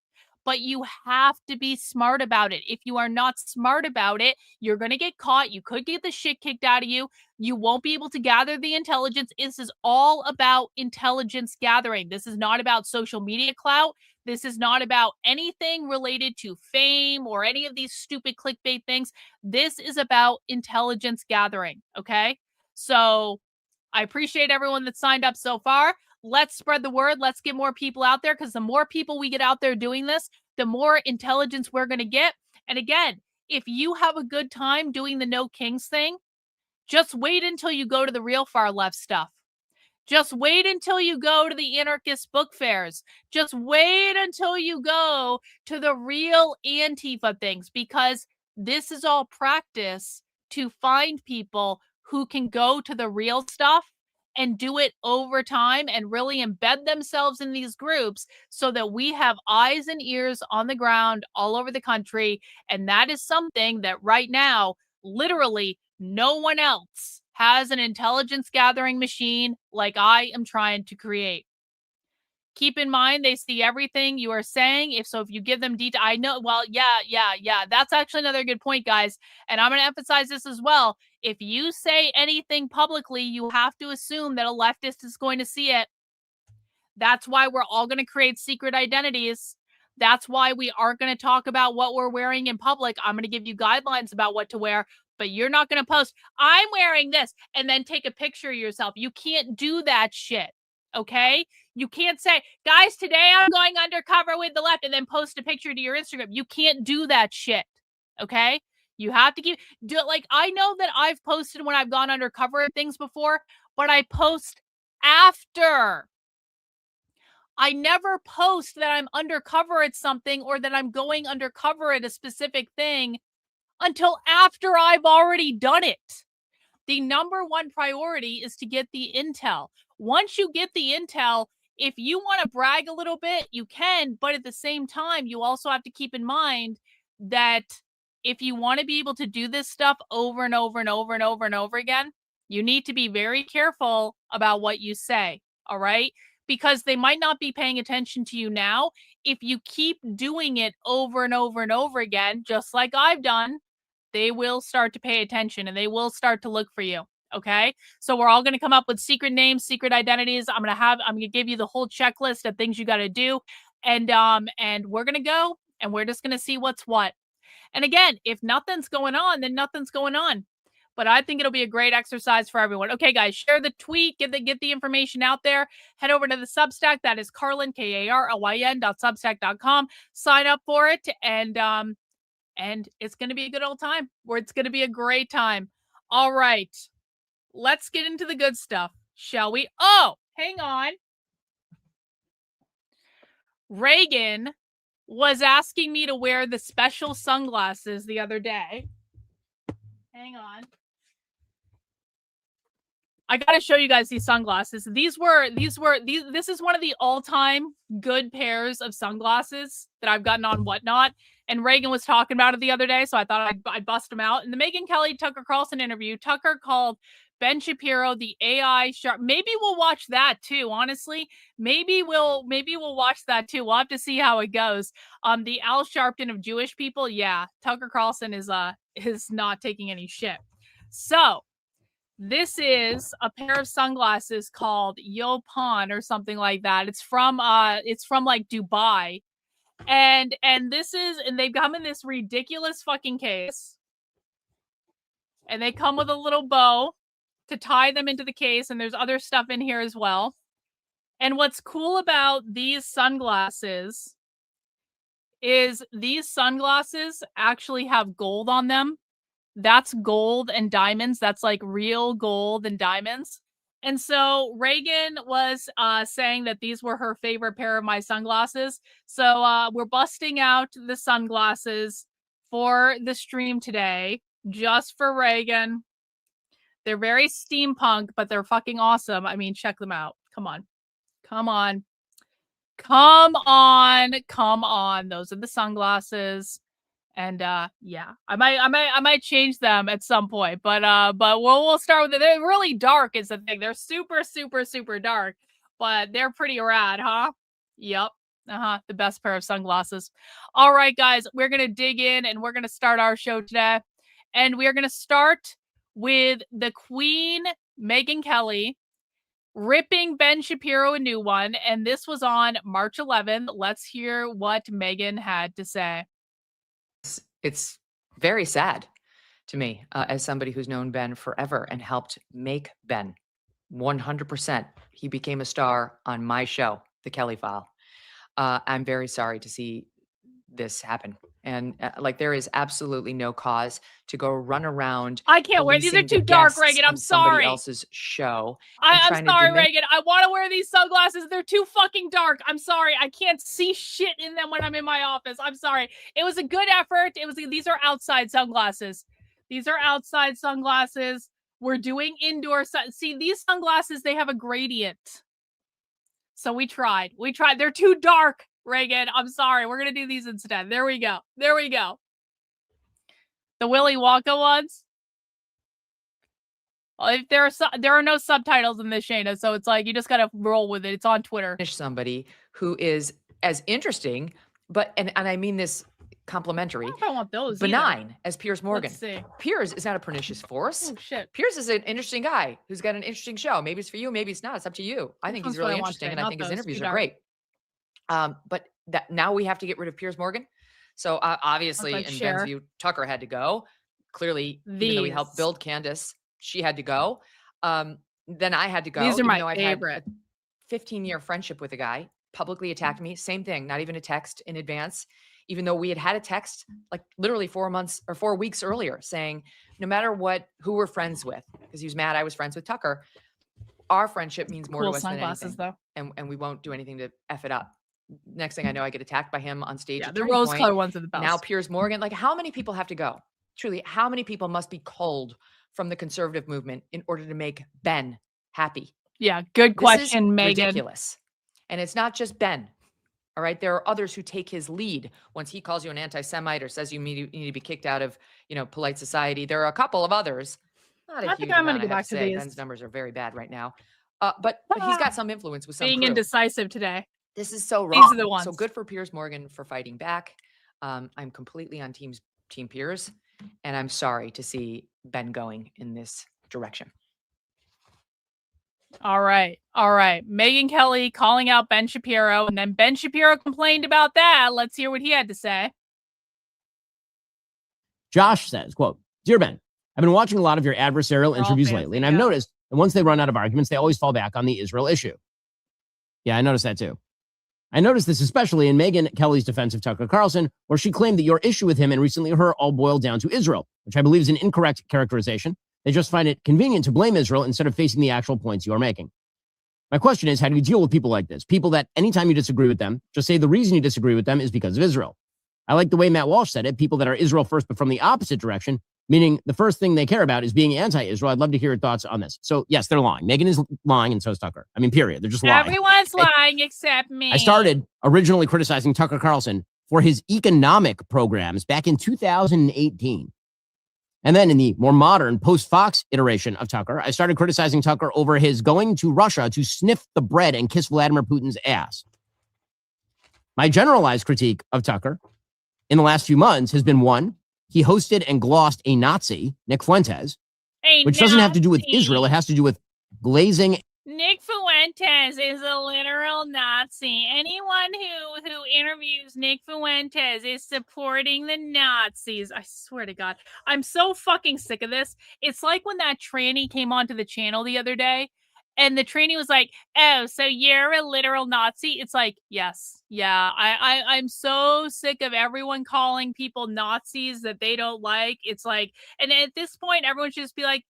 But you have to be smart about it. If you are not smart about it, you're going to get caught. You could get the shit kicked out of you. You won't be able to gather the intelligence. This is all about intelligence gathering. This is not about social media clout. This is not about anything related to fame or any of these stupid clickbait things. This is about intelligence gathering, okay? So I appreciate everyone that signed up so far. Let's spread the word. Let's get more people out there, because the more people we get out there doing this, the more intelligence we're going to get. And again, if you have a good time doing the No Kings thing, just wait until you go to the real far left stuff. Just wait until you go to the anarchist book fairs. Just wait until you go to the real Antifa things, because this is all practice to find people who can go to the real stuff and do it over time and really embed themselves in these groups, so that we have eyes and ears on the ground all over the country. And that is something that right now, literally no one else has an intelligence gathering machine like I am trying to create. Keep in mind, they see everything you are saying. If you give them detail, I know, well, yeah. That's actually another good point, guys. And I'm going to emphasize this as well. If you say anything publicly, you have to assume that a leftist is going to see it. That's why we're all going to create secret identities. That's why we aren't going to talk about what we're wearing in public. I'm going to give you guidelines about what to wear, but you're not going to post, I'm wearing this, and then take a picture of yourself. You can't do that shit. Okay? You can't say, guys, today I'm going undercover with the left, and then post a picture to your Instagram. You can't do that shit. Okay? You have to I know that I've posted when I've gone undercover at things before, but I post after. I never post that I'm undercover at something or that I'm going undercover at a specific thing until after I've already done it. The number one priority is to get the intel. Once you get the intel, if you want to brag a little bit, you can, but at the same time, you also have to keep in mind that if you want to be able to do this stuff over and over and over and over and over again, you need to be very careful about what you say, all right? Because they might not be paying attention to you now. If you keep doing it over and over and over again, just like I've done, they will start to pay attention and they will start to look for you. Okay. So we're all going to come up with secret names, secret identities. I'm going to give you the whole checklist of things you got to do. And we're going to go and we're just going to see what's what. And again, if nothing's going on, then nothing's going on. But I think it'll be a great exercise for everyone. Okay, guys, share the tweet, get the information out there. Head over to the Substack. That is Karlyn, KARLYN.substack.com. Sign up for it, and it's going to be a good old time. It's going to be a great time. All right, let's get into the good stuff, shall we? Oh, hang on. Reagan was asking me to wear the special sunglasses the other day. Hang on. I got to show you guys these sunglasses. This is one of the all-time good pairs of sunglasses that I've gotten on Whatnot. And Reagan was talking about it the other day, so I thought I'd bust them out. In the Megyn Kelly Tucker Carlson interview, Tucker called Ben Shapiro the AI sharp. Maybe we'll watch that too, honestly. Maybe we'll watch that too. We'll have to see how it goes. The Al Sharpton of Jewish people, yeah. Tucker Carlson is not taking any shit. So this is a pair of sunglasses called Yopon or something like that. It's from like Dubai. And they've come in this ridiculous fucking case. And they come with a little bow to tie them into the case, and there's other stuff in here as well. And what's cool about these sunglasses is these sunglasses actually have gold on them. That's gold and diamonds. That's like real gold and diamonds. And so Reagan was saying that these were her favorite pair of my sunglasses. So we're busting out the sunglasses for the stream today, just for Reagan. They're very steampunk, but they're fucking awesome. I mean, check them out. Come on. Come on. Come on. Come on. Those are the sunglasses. And yeah, I might change them at some point, but we'll start with it. They're really dark is the thing. They're super, super, super dark, but they're pretty rad, huh? Yep. The best pair of sunglasses. All right, guys, we're going to dig in and we're going to start our show today. And we are going to start with the Queen, Megyn Kelly, ripping Ben Shapiro a new one. And this was on March 11th. Let's hear what Megyn had to say. It's very sad to me as somebody who's known Ben forever and helped make Ben 100%. He became a star on my show, The Kelly File. I'm very sorry to see this happen. And like, there is absolutely no cause to go run around. I can't wear these. Are too dark, Reagan. I'm sorry. Somebody else's show. I'm sorry, Reagan. I want to wear these sunglasses. They're too fucking dark. I'm sorry. I can't see shit in them when I'm in my office. I'm sorry. It was a good effort. These are outside sunglasses. These are outside sunglasses. We're doing indoor. See, these sunglasses, they have a gradient. So we tried. They're too dark, Reagan. I'm sorry. We're going to do these instead. There we go. The Willy Wonka ones. Well, if there are no subtitles in this, Shayna, so it's like you just got to roll with it. It's on Twitter. Somebody who is as interesting, but and I mean this complimentary, I don't want those benign either. as Piers Morgan. Let's see. Piers is not a pernicious force. Oh shit. Piers is an interesting guy who's got an interesting show. Maybe it's for you, maybe it's not. It's up to you. I think he's really interesting, and I think his interviews are great. But that now we have to get rid of Piers Morgan. So obviously, in Ben's view, Tucker had to go. Clearly, even though we helped build Candace, she had to go. Then I had to go. These are my favorite. I've had a 15-year friendship with a guy, publicly attacked me. Same thing, not even a text in advance. Even though we had a text like literally 4 months or 4 weeks earlier saying, no matter who we're friends with, because he was mad I was friends with Tucker, our friendship means more to us than anything. Though. And we won't do anything to F it up. Next thing I know, I get attacked by him on stage. Yeah, the rose-colored ones are the best. Now Piers Morgan, like how many people have to go? Truly, how many people must be culled from the conservative movement in order to make Ben happy? Yeah, good question, Megyn. Ridiculous. And it's not just Ben. All right. There are others who take his lead once he calls you an anti-Semite or says you need to be kicked out of, polite society. There are a couple of others. I think I'm going to go back to these. Ben's numbers are very bad right now. But he's got some influence with some being crew. Indecisive today. This is so wrong. These are the ones. So good for Piers Morgan for fighting back. I'm completely on Team Piers, and I'm sorry to see Ben going in this direction. All right. Megyn Kelly calling out Ben Shapiro, and then Ben Shapiro complained about that. Let's hear what he had to say. Josh says, quote, "Dear Ben, I've been watching a lot of your adversarial interviews lately, and I've noticed that once they run out of arguments, they always fall back on the Israel issue." Yeah, I noticed that too. I noticed this especially in Megyn Kelly's defense of Tucker Carlson, where she claimed that your issue with him and recently her all boiled down to Israel, which I believe is an incorrect characterization. They just find it convenient to blame Israel instead of facing the actual points you are making. My question is, how do you deal with people like this? People that anytime you disagree with them, just say the reason you disagree with them is because of Israel. I like the way Matt Walsh said it, people that are Israel first, but from the opposite direction, meaning the first thing they care about is being anti-Israel. I'd love to hear your thoughts on this. So yes, they're lying. Megyn is lying and so is Tucker. I mean, period. They're just lying. Everyone's lying except me. I started originally criticizing Tucker Carlson for his economic programs back in 2018. And then in the more modern post-Fox iteration of Tucker, I started criticizing Tucker over his going to Russia to sniff the bread and kiss Vladimir Putin's ass. My generalized critique of Tucker in the last few months has been, one, he hosted and glossed a Nazi, Nick Fuentes. which doesn't have to do with Israel. It has to do with glazing. Nick Fuentes is a literal Nazi. Anyone who interviews Nick Fuentes is supporting the Nazis. I swear to God. I'm so fucking sick of this. It's like when that tranny came onto the channel the other day, and the trainee was like, "Oh, so you're a literal Nazi?" It's like, yes, yeah. I'm so sick of everyone calling people Nazis that they don't like. It's like, and at this point, everyone should just be like,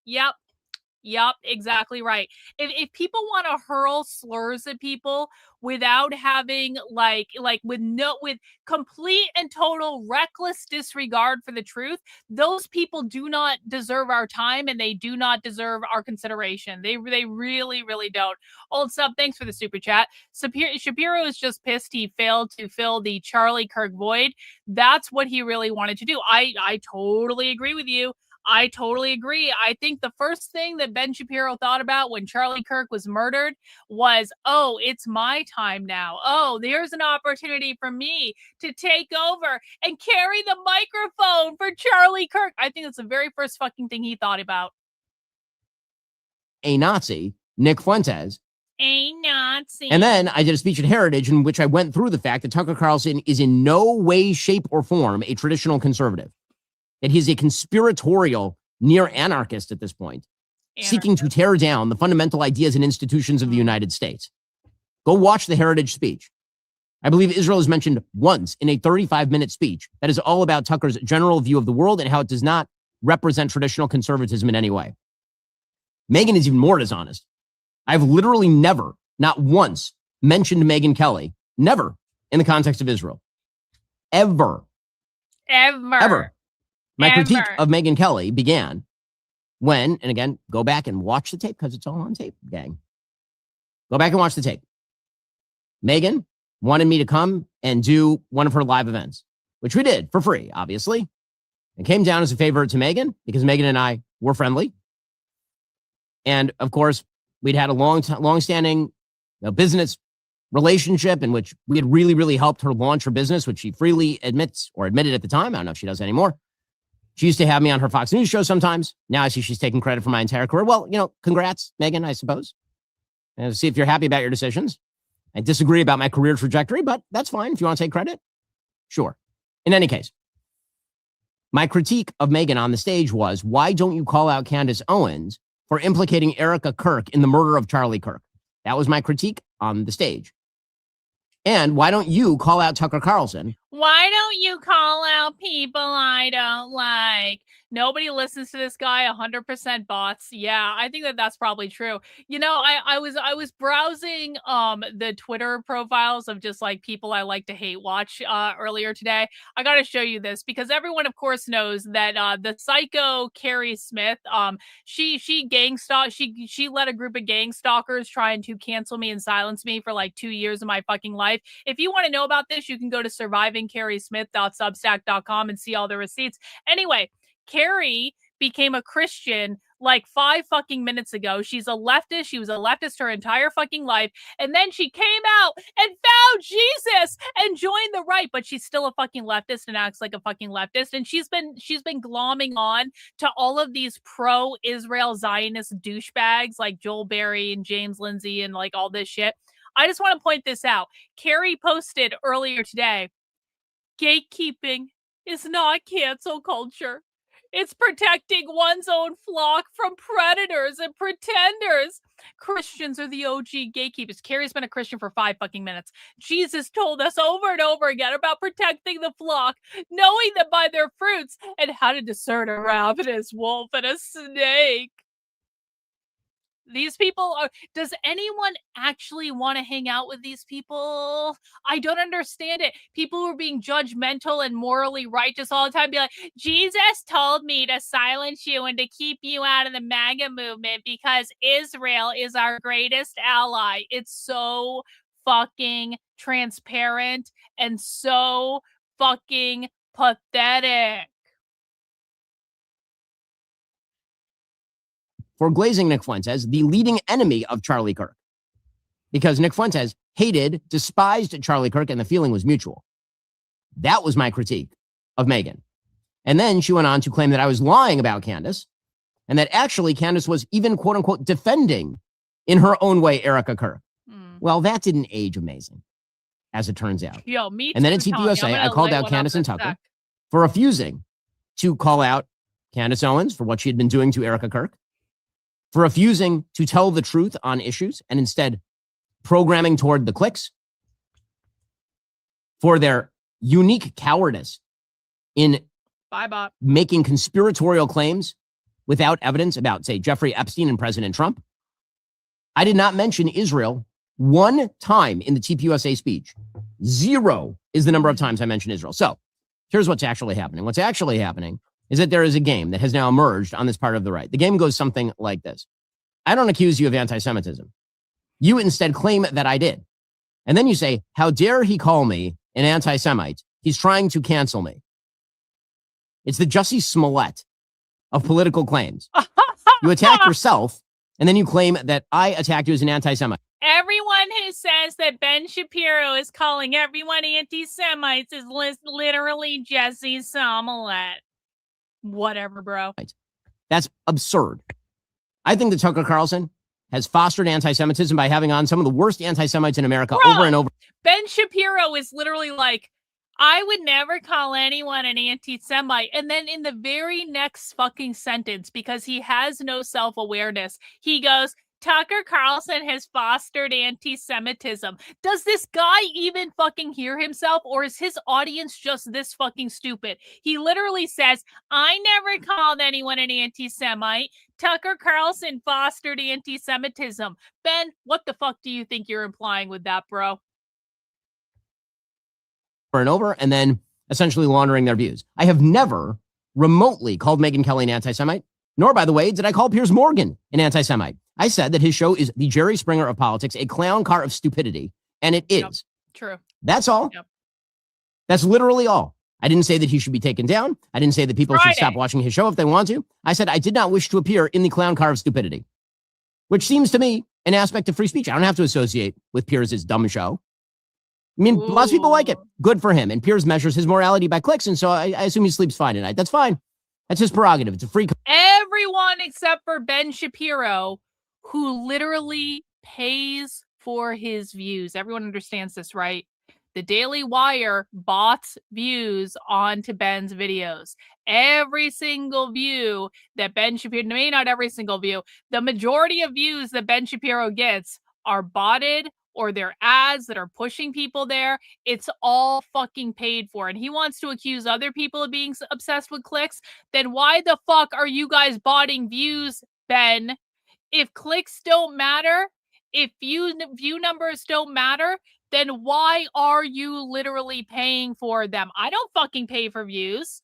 Yep, exactly right. If people want to hurl slurs at people without having with complete and total reckless disregard for the truth, those people do not deserve our time and they do not deserve our consideration. They really, really don't. Old sub, thanks for the super chat. Shapiro is just pissed he failed to fill the Charlie Kirk void. That's what he really wanted to do. I totally agree with you. I totally agree. I think the first thing that Ben Shapiro thought about when Charlie Kirk was murdered was, oh, it's my time now. Oh, there's an opportunity for me to take over and carry the microphone for Charlie Kirk. I think that's the very first fucking thing he thought about. A Nazi, Nick Fuentes. A Nazi. And then I did a speech at Heritage in which I went through the fact that Tucker Carlson is in no way, shape, or form a traditional conservative. That he's a conspiratorial near anarchist at this point, seeking to tear down the fundamental ideas and institutions of the United States. Go watch the Heritage speech. I believe Israel is mentioned once in a 35-minute speech that is all about Tucker's general view of the world and how it does not represent traditional conservatism in any way. Megyn is even more dishonest. I've literally never, not once, mentioned Megyn Kelly, never, in the context of Israel. Ever. My critique of Megyn Kelly began when, and again, go back and watch the tape because it's all on tape, gang. Go back and watch the tape. Megyn wanted me to come and do one of her live events, which we did for free, obviously. It came down as a favor to Megyn because Megyn and I were friendly. And of course, we'd had a long-standing business relationship in which we had really, really helped her launch her business, which she freely admits or admitted at the time. I don't know if she does anymore. She used to have me on her Fox News show sometimes. Now I see she's taking credit for my entire career. Well, congrats, Megyn, I suppose. And see if you're happy about your decisions. I disagree about my career trajectory, but that's fine. If you want to take credit, sure. In any case, my critique of Megyn on the stage was, why don't you call out Candace Owens for implicating Erica Kirk in the murder of Charlie Kirk? That was my critique on the stage. And why don't you call out Tucker Carlson? Why don't you call out people I don't like? Nobody listens to this guy. 100% bots. Yeah, I think that's probably true. I was browsing the Twitter profiles of just like people I like to hate watch earlier today. I got to show you this because everyone, of course, knows that the psycho Carrie Smith, she let a group of gang stalkers trying to cancel me and silence me for like 2 years of my fucking life. If you want to know about this, you can go to survivingcarriesmith.substack.com and see all the receipts. Anyway, Carrie became a Christian like 5 fucking minutes ago. She's a leftist. She was a leftist her entire fucking life. And then she came out and found Jesus and joined the right, but she's still a fucking leftist and acts like a fucking leftist. And she's been glomming on to all of these pro-Israel Zionist douchebags like Joel Berry and James Lindsay and like all this shit. I just want to point this out. Carrie posted earlier today, gatekeeping is not cancel culture. It's protecting one's own flock from predators and pretenders. Christians are the OG gatekeepers. Carrie's been a Christian for 5 fucking minutes. Jesus told us over and over again about protecting the flock, knowing them by their fruits, and how to discern a ravenous wolf and a snake. These people are, does anyone actually want to hang out with these people? I don't understand it. People who are being judgmental and morally righteous all the time be like, Jesus told me to silence you and to keep you out of the MAGA movement because Israel is our greatest ally. It's so fucking transparent and so fucking pathetic. For glazing Nick Fuentes, the leading enemy of Charlie Kirk. Because Nick Fuentes hated, despised Charlie Kirk, and the feeling was mutual. That was my critique of Megyn. And then she went on to claim that I was lying about Candace and that actually Candace was even quote unquote defending in her own way Erica Kirk. Well, that didn't age amazing, as it turns out. Yo, me And then in too, Tommy. TPUSA, I'm I gonna called light out one Candace up and in a Tucker sec. for refusing to call out Candace Owens for what she had been doing to Erica Kirk, for refusing to tell the truth on issues and instead programming toward the clicks, for their unique cowardice in Bye, Bob. making conspiratorial claims without evidence about, say, Jeffrey Epstein and President Trump. I did not mention Israel one time in the TPUSA speech. 0 is the number of times I mentioned Israel. So here's what's actually happening. What's actually happening is that there is a game that has now emerged on this part of the right. The game goes something like this. I don't accuse you of anti-Semitism. You instead claim that I did. And then you say, how dare he call me an anti-Semite? He's trying to cancel me. It's the Jussie Smollett of political claims. You attack yourself, and then you claim that I attacked you as an anti-Semite. Everyone who says that Ben Shapiro is calling everyone anti-Semites is literally Jussie Smollett. Whatever, bro. That's absurd. I think that Tucker Carlson has fostered anti-Semitism by having on some of the worst anti-Semites in America over and over. Ben Shapiro is literally like, I would never call anyone an anti-Semite. And then in the very next fucking sentence, because he has no self-awareness, he goes, Tucker Carlson has fostered anti-Semitism. Does this guy even fucking hear himself, or is his audience just this fucking stupid? He literally says, I never called anyone an anti-Semite. Tucker Carlson fostered anti-Semitism. Ben, what the fuck do you think you're implying with that, bro? And over, and then essentially laundering their views. I have never remotely called Megyn Kelly an anti-Semite, nor, by the way, did I call Piers Morgan an anti-Semite. I said that his show is the Jerry Springer of politics, a clown car of stupidity, and it is. Yep. True. That's all. Yep. That's literally all. I didn't say that he should be taken down. I didn't say that people should stop watching his show if they want to. I said I did not wish to appear in the clown car of stupidity, which seems to me an aspect of free speech. I don't have to associate with Piers' dumb show. I mean, lots of people like it. Good for him. And Piers measures his morality by clicks, and so I assume he sleeps fine at night. That's fine. That's his prerogative. It's a free. Everyone except for Ben Shapiro, who literally pays for his views. Everyone understands this, right? The Daily Wire bots views onto Ben's videos. Every single view that Ben Shapiro, maybe not every single view, the majority of views that Ben Shapiro gets are botted, or they're ads that are pushing people there. It's all fucking paid for. And he wants to accuse other people of being obsessed with clicks. Then why the fuck are you guys botting views, Ben? If clicks don't matter, if view numbers don't matter, then why are you literally paying for them? I don't fucking pay for views.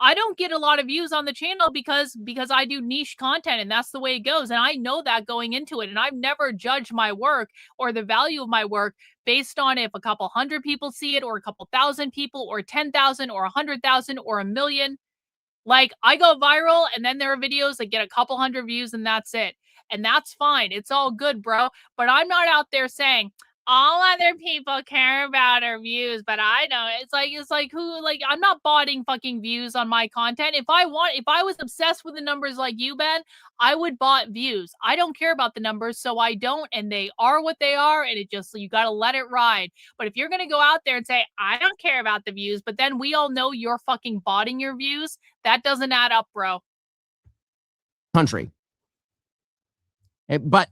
I don't get a lot of views on the channel because I do niche content, and that's the way it goes. And I know that going into it. And I've never judged my work or the value of my work based on if a couple hundred people see it, or a couple thousand people, or 10,000, or 100,000, or 1 million. Like, I go viral, and then there are videos that get a couple hundred views, and that's it. And that's fine. It's all good, bro. But I'm not out there saying, all other people care about our views, but I don't. It's like who, like, I'm not botting fucking views on my content. If I was obsessed with the numbers like you, Ben, I would bot views. I don't care about the numbers, so I don't, and they are what they are, and it just, you gotta let it ride. But if you're gonna go out there and say, I don't care about the views, but then we all know you're fucking botting your views, that doesn't add up, bro. Country. But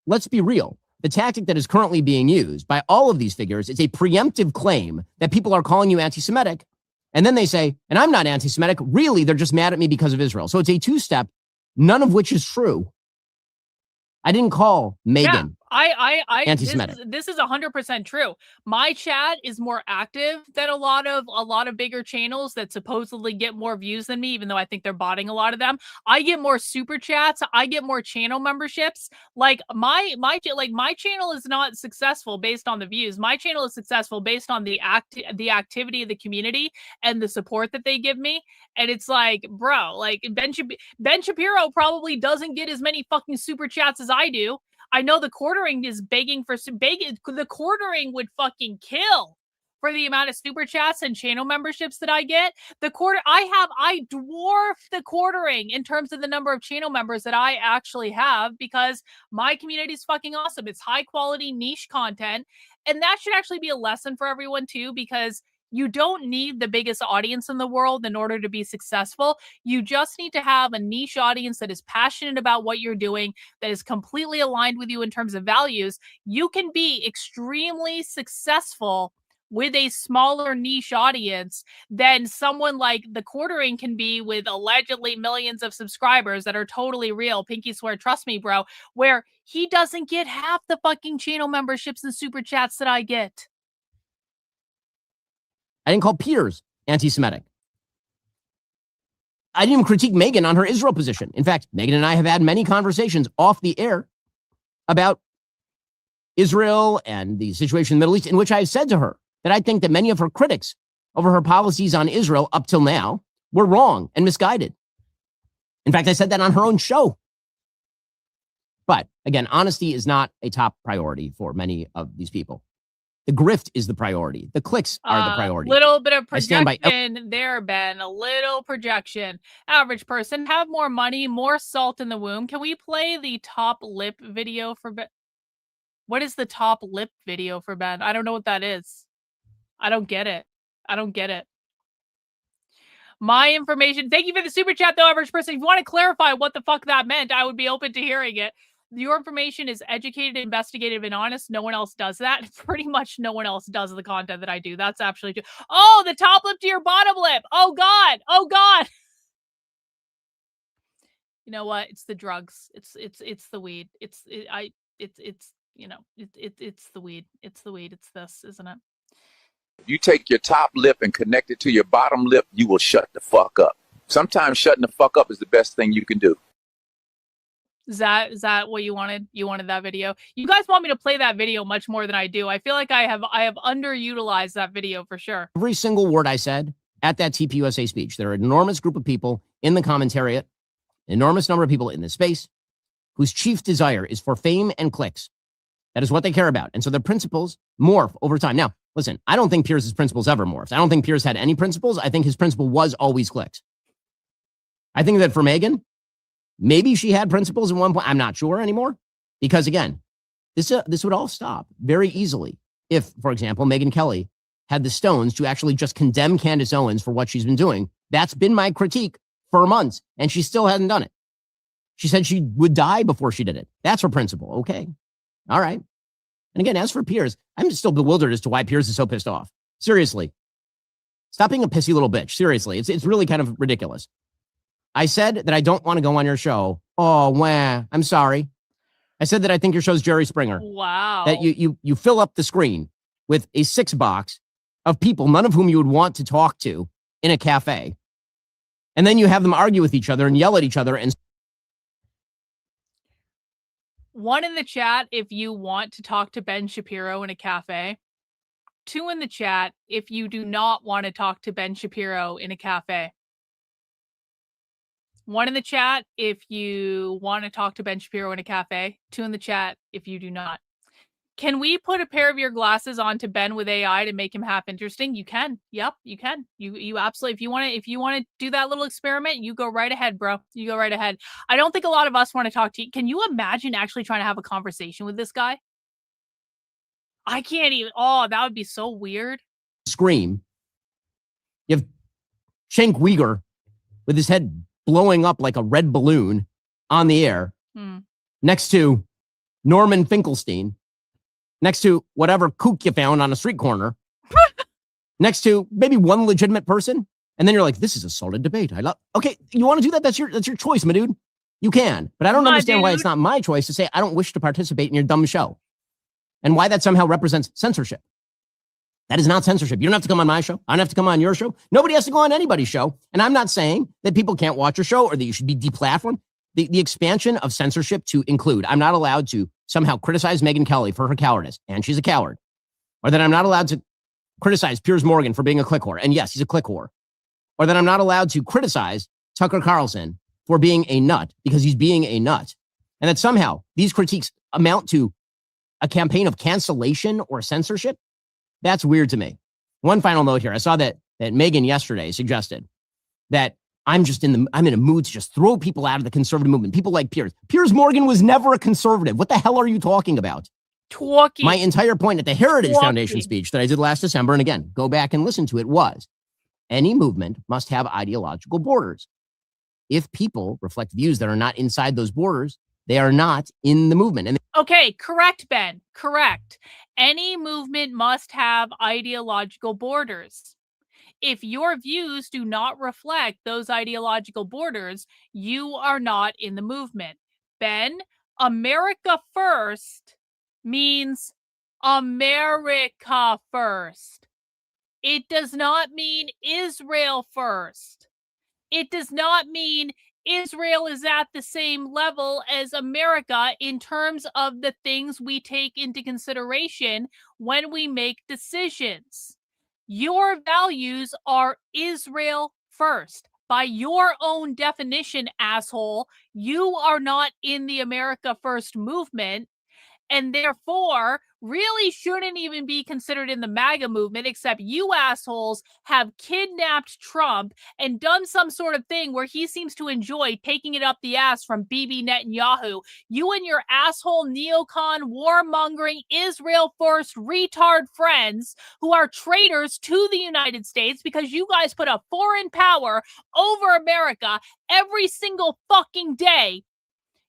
let's be real. The tactic that is currently being used by all of these figures is a preemptive claim that people are calling you anti-Semitic. And then they say, and I'm not anti-Semitic. Really, they're just mad at me because of Israel. So it's a two-step, none of which is true. I didn't call Megyn anti-Semitic. This is 100% true. My chat is more active than a lot of bigger channels that supposedly get more views than me, even though I think they're botting a lot of them. I get more super chats. I get more channel memberships. Like my channel is not successful based on the views. My channel is successful based on the activity of the community and the support that they give me. And it's like, bro, like Ben Shapiro probably doesn't get as many fucking super chats as I do. I know the quartering is begging. The quartering would fucking kill for the amount of super chats and channel memberships that I get. I dwarf the quartering in terms of the number of channel members that I actually have, because my community is fucking awesome. It's high quality niche content. And that should actually be a lesson for everyone too, because you don't need the biggest audience in the world in order to be successful. You just need to have a niche audience that is passionate about what you're doing, that is completely aligned with you in terms of values. You can be extremely successful with a smaller niche audience than someone like the quartering can be with allegedly millions of subscribers that are totally real. Pinky swear, trust me, bro, where he doesn't get half the fucking channel memberships and super chats that I get. I didn't call Piers anti-Semitic. I didn't even critique Megyn on her Israel position. In fact, Megyn and I have had many conversations off the air about Israel and the situation in the Middle East, in which I said to her that I think that many of her critics over her policies on Israel up till now were wrong and misguided. In fact, I said that on her own show. But again, honesty is not a top priority for many of these people. The grift is the priority. The clicks are the priority. Little bit of projection there, Ben. A little projection. Average person, have more money, more salt in the womb. Can we play the top lip video for Ben? What is the top lip video for Ben? I don't know what that is. I don't get it. I don't get it. My information. Thank you for the super chat, though, average person. If you want to clarify what the fuck that meant, I would be open to hearing it. Your information is educated, investigative, and honest. No one else does that. Pretty much no one else does the content that I do. That's absolutely true. Oh, the top lip to your bottom lip. Oh, God. Oh, God. You know what? It's the drugs. It's the weed. It's the weed. It's the weed. It's this, isn't it? If you take your top lip and connect it to your bottom lip, you will shut the fuck up. Sometimes shutting the fuck up is the best thing you can do. Is that what you wanted? You wanted that video? You guys want me to play that video much more than I do. I feel like I have underutilized that video for sure. Every single word I said at that TPUSA speech, there are an enormous group of people in the commentariat, enormous number of people in this space whose chief desire is for fame and clicks. That is what they care about. And so their principles morph over time. Now, listen, I don't think Piers' principles ever morphed. I don't think Piers had any principles. I think his principle was always clicks. I think that for Megyn, maybe she had principles at one point. I'm not sure anymore. Because again, this would all stop very easily if, for example, Megyn Kelly had the stones to actually just condemn Candace Owens for what she's been doing. That's been my critique for months, and she still hasn't done it. She said she would die before she did it. That's her principle. Okay. All right. And again, as for Piers, I'm still bewildered as to why Piers is so pissed off. Seriously. Stop being a pissy little bitch. Seriously. It's really kind of ridiculous. I said that I don't want to go on your show. Oh, wah. I'm sorry. I said that I think your show's Jerry Springer. Wow. That you fill up the screen with a 6-box of people, none of whom you would want to talk to in a cafe. And then you have them argue with each other and yell at each other. And one in the chat if you want to talk to Ben Shapiro in a cafe. 2 in the chat if you do not want to talk to Ben Shapiro in a cafe. 1 in the chat if you want to talk to Ben Shapiro in a cafe. 2 in the chat if you do not. Can we put a pair of your glasses onto Ben with AI to make him half interesting? You can. Yep, you can. You absolutely. If you want to do that little experiment, you go right ahead, bro. You go right ahead. I don't think a lot of us want to talk to you. Can you imagine actually trying to have a conversation with this guy? I can't even. Oh, that would be so weird. Scream. You have Cenk Uygur with his head blowing up like a red balloon on the air, next to Norman Finkelstein, next to whatever kook you found on a street corner, next to maybe one legitimate person, and then you're like, this is a solid debate. I love. Okay, you want to do that? That's your choice, my dude. You can, but I don't understand why it's not my choice to say I don't wish to participate in your dumb show, and why that somehow represents censorship. That is not censorship. You don't have to come on my show. I don't have to come on your show. Nobody has to go on anybody's show. And I'm not saying that people can't watch your show or that you should be deplatformed. The expansion of censorship to include, I'm not allowed to somehow criticize Megyn Kelly for her cowardice, and she's a coward. Or that I'm not allowed to criticize Piers Morgan for being a click whore, and yes, he's a click whore. Or that I'm not allowed to criticize Tucker Carlson for being a nut because he's being a nut. And that somehow these critiques amount to a campaign of cancellation or censorship. That's weird to me. One final note here. I saw that Megyn yesterday suggested that I'm in a mood to just throw people out of the conservative movement. People like Piers. Piers Morgan was never a conservative. What the hell are you talking about? My entire point at the Heritage Foundation speech that I did last December, and again, go back and listen to it, was any movement must have ideological borders. If people reflect views that are not inside those borders, they are not in the movement. And okay, correct, Ben. Correct. Any movement must have ideological borders. If your views do not reflect those ideological borders, you are not in the movement. Ben, America first means America first. It does not mean Israel first. It does not mean Israel is at the same level as America in terms of the things we take into consideration when we make decisions. Your values are Israel first. By your own definition, asshole, you are not in the America First movement, and therefore really shouldn't even be considered in the MAGA movement, except you assholes have kidnapped Trump and done some sort of thing where he seems to enjoy taking it up the ass from Bibi Netanyahu. You and your asshole neocon, warmongering, Israel first retard friends who are traitors to the United States because you guys put a foreign power over America every single fucking day.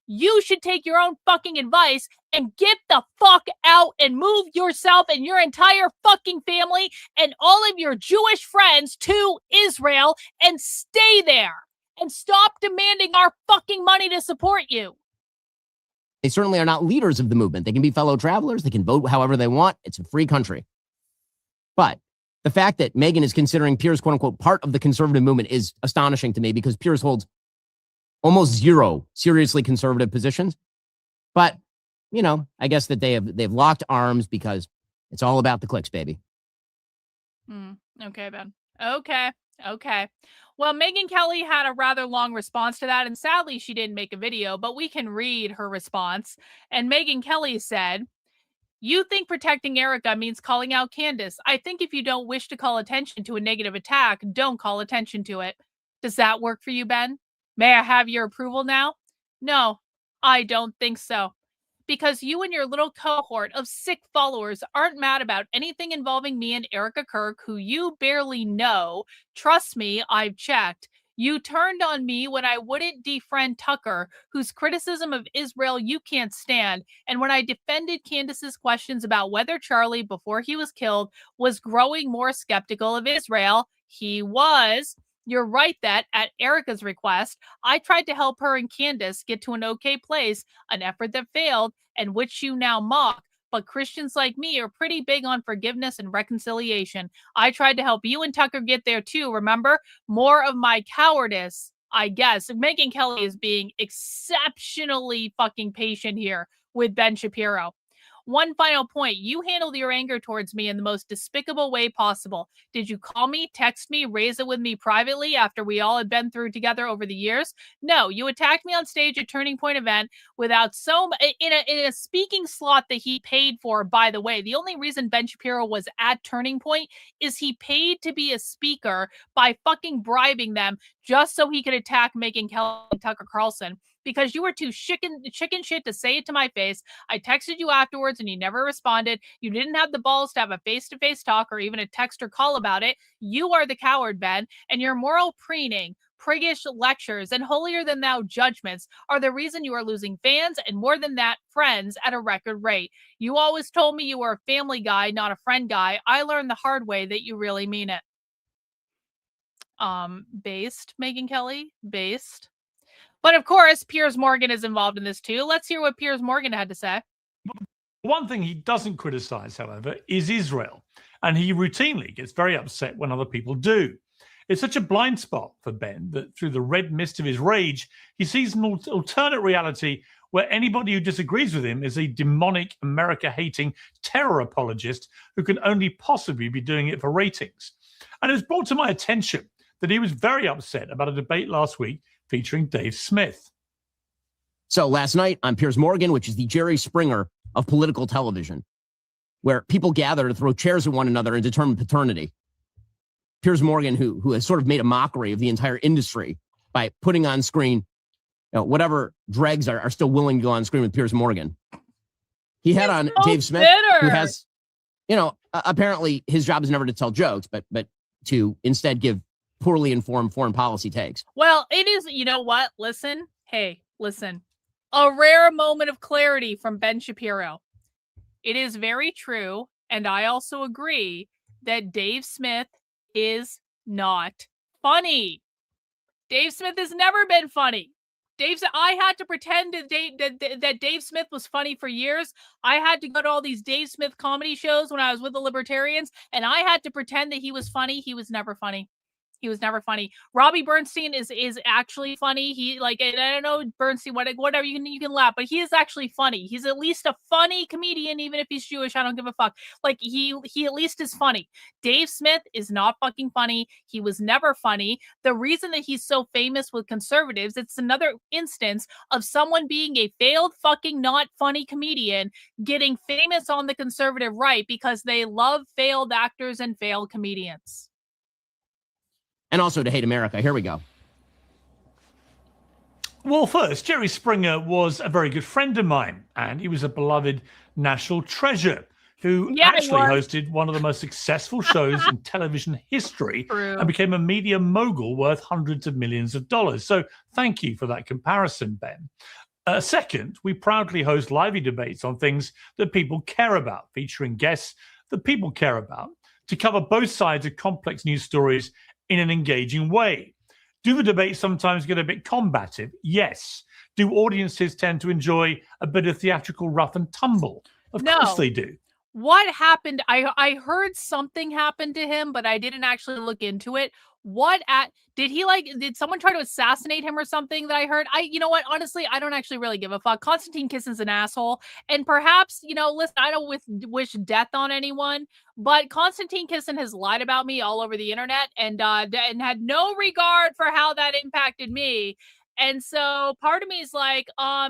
You should take your own fucking advice and get the fuck out and move yourself and your entire fucking family and all of your Jewish friends to Israel and stay there and stop demanding our fucking money to support you. they certainly are not leaders of the movement. They can be fellow travelers. They can vote however they want. It's a free country. But the fact that Megyn is considering Piers, quote unquote, part of the conservative movement is astonishing to me because Piers holds almost zero seriously conservative positions. But, you know, I guess that they've locked arms because it's all about the clicks, baby. Okay, Ben. Okay. Well, Megyn Kelly had a rather long response to that, and sadly she didn't make a video, but we can read her response. And Megyn Kelly said, "You think protecting Erica means calling out Candace. I think if you don't wish to call attention to a negative attack, don't call attention to it." Does that work for you, Ben? May I have your approval now? No, I don't think so. Because you and your little cohort of sick followers aren't mad about anything involving me and Erica Kirk, who you barely know. Trust me, I've checked. You turned on me when I wouldn't defriend Tucker, whose criticism of Israel you can't stand, and when I defended Candace's questions about whether Charlie, before he was killed, was growing more skeptical of Israel. He was. You're right that, at Erica's request, I tried to help her and Candace get to an okay place, an effort that failed, and which you now mock. But Christians like me are pretty big on forgiveness and reconciliation. I tried to help you and Tucker get there too, remember? More of my cowardice, I guess. Megyn Kelly is being exceptionally fucking patient here with Ben Shapiro. One final point. You handled your anger towards me in the most despicable way possible. Did you call me, text me, raise it with me privately after we all had been through together over the years? No, you attacked me on stage at Turning Point event without in a speaking slot that he paid for, by the way. The only reason Ben Shapiro was at Turning Point is he paid to be a speaker by fucking bribing them just so he could attack Megyn Kelly and Tucker Carlson. Because you were too chicken shit to say it to my face. I texted you afterwards and you never responded. You didn't have the balls to have a face-to-face talk or even a text or call about it. You are the coward, Ben, and your moral preening, priggish lectures, and holier-than-thou judgments are the reason you are losing fans and, more than that, friends at a record rate. You always told me you were a family guy, not a friend guy. I learned the hard way that you really mean it. Based, Megyn Kelly? Based. But of course, Piers Morgan is involved in this too. Let's hear what Piers Morgan had to say. One thing he doesn't criticize, however, is Israel. And he routinely gets very upset when other people do. It's such a blind spot for Ben that through the red mist of his rage, he sees an alternate reality where anybody who disagrees with him is a demonic, America-hating terror apologist who can only possibly be doing it for ratings. And it was brought to my attention that he was very upset about a debate last week featuring Dave Smith. So last night on Piers Morgan, which is the Jerry Springer of political television, where people gather to throw chairs at one another and determine paternity. Piers Morgan, who has sort of made a mockery of the entire industry by putting on screen whatever dregs are still willing to go on screen with Piers Morgan. He had on Dave Smith, who has, apparently his job is never to tell jokes, but to instead give poorly informed foreign policy takes. Well, it is, you know what? Listen. A rare moment of clarity from Ben Shapiro. It is very true, and I also agree that Dave Smith is not funny. Dave Smith has never been funny. I had to pretend that Dave Smith was funny for years. I had to go to all these Dave Smith comedy shows when I was with the Libertarians, and I had to pretend that he was funny. He was never funny. He was never funny. Robbie Bernstein is actually funny. He and I don't know Bernstein, whatever you can laugh, but he is actually funny. He's at least a funny comedian, even if he's Jewish. I don't give a fuck. He at least is funny. Dave Smith is not fucking funny. He was never funny. The reason that he's so famous with conservatives, it's another instance of someone being a failed fucking not funny comedian getting famous on the conservative right because they love failed actors and failed comedians. And also to hate America. Here we go. Well, first, Jerry Springer was a very good friend of mine, and he was a beloved national treasure who actually hosted one of the most successful shows in television history and became a media mogul worth hundreds of millions of dollars. So thank you for that comparison, Ben. Second, we proudly host lively debates on things that people care about, featuring guests that people care about, to cover both sides of complex news stories in an engaging way. Do the debates sometimes get a bit combative? Yes. Do audiences tend to enjoy a bit of theatrical rough and tumble? Of course they do. What happened? I heard something happened to him, but I didn't actually look into it. Did someone try to assassinate him or something that I heard? You know what? Honestly, I don't actually really give a fuck. Konstantin Kissin's an asshole. And perhaps, listen, I don't wish death on anyone, but Konstantin Kissin has lied about me all over the internet and had no regard for how that impacted me. And so part of me is like,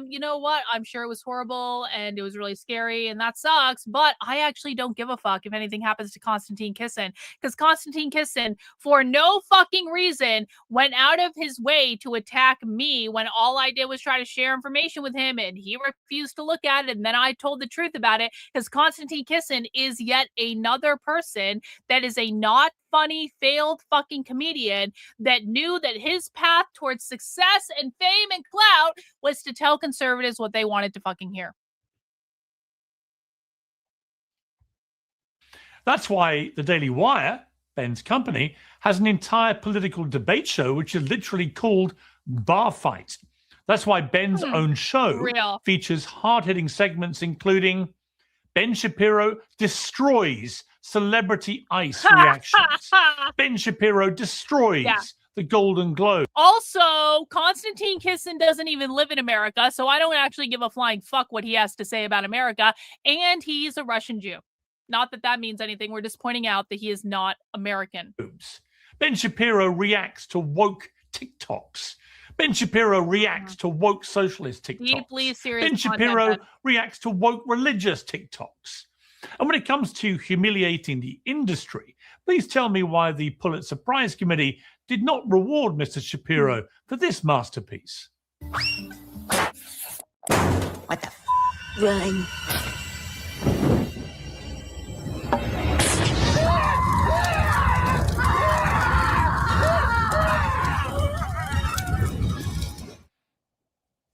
you know what? I'm sure it was horrible and it was really scary and that sucks, but I actually don't give a fuck if anything happens to Konstantin Kissin, because Konstantin Kissin, for no fucking reason, went out of his way to attack me when all I did was try to share information with him and he refused to look at it. And then I told the truth about it, because Konstantin Kissin is yet another person that is a not funny, failed fucking comedian that knew that his path towards success and fame and clout was to tell conservatives what they wanted to fucking hear. That's why the Daily Wire, Ben's company, has an entire political debate show which is literally called Bar Fight. That's why Ben's own show features hard-hitting segments including Ben Shapiro destroys celebrity ice reactions. Ben Shapiro destroys the Golden Globe. Also, Konstantin Kissin doesn't even live in America, so I don't actually give a flying fuck what he has to say about America. And he's a Russian Jew. Not that that means anything. We're just pointing out that he is not American. Ben Shapiro reacts to woke TikToks. Ben Shapiro reacts to woke socialist TikToks. Deeply serious Ben Shapiro reacts to woke religious TikToks. And when it comes to humiliating the industry, please tell me why the Pulitzer Prize Committee did not reward Mr. Shapiro for this masterpiece. What the Run.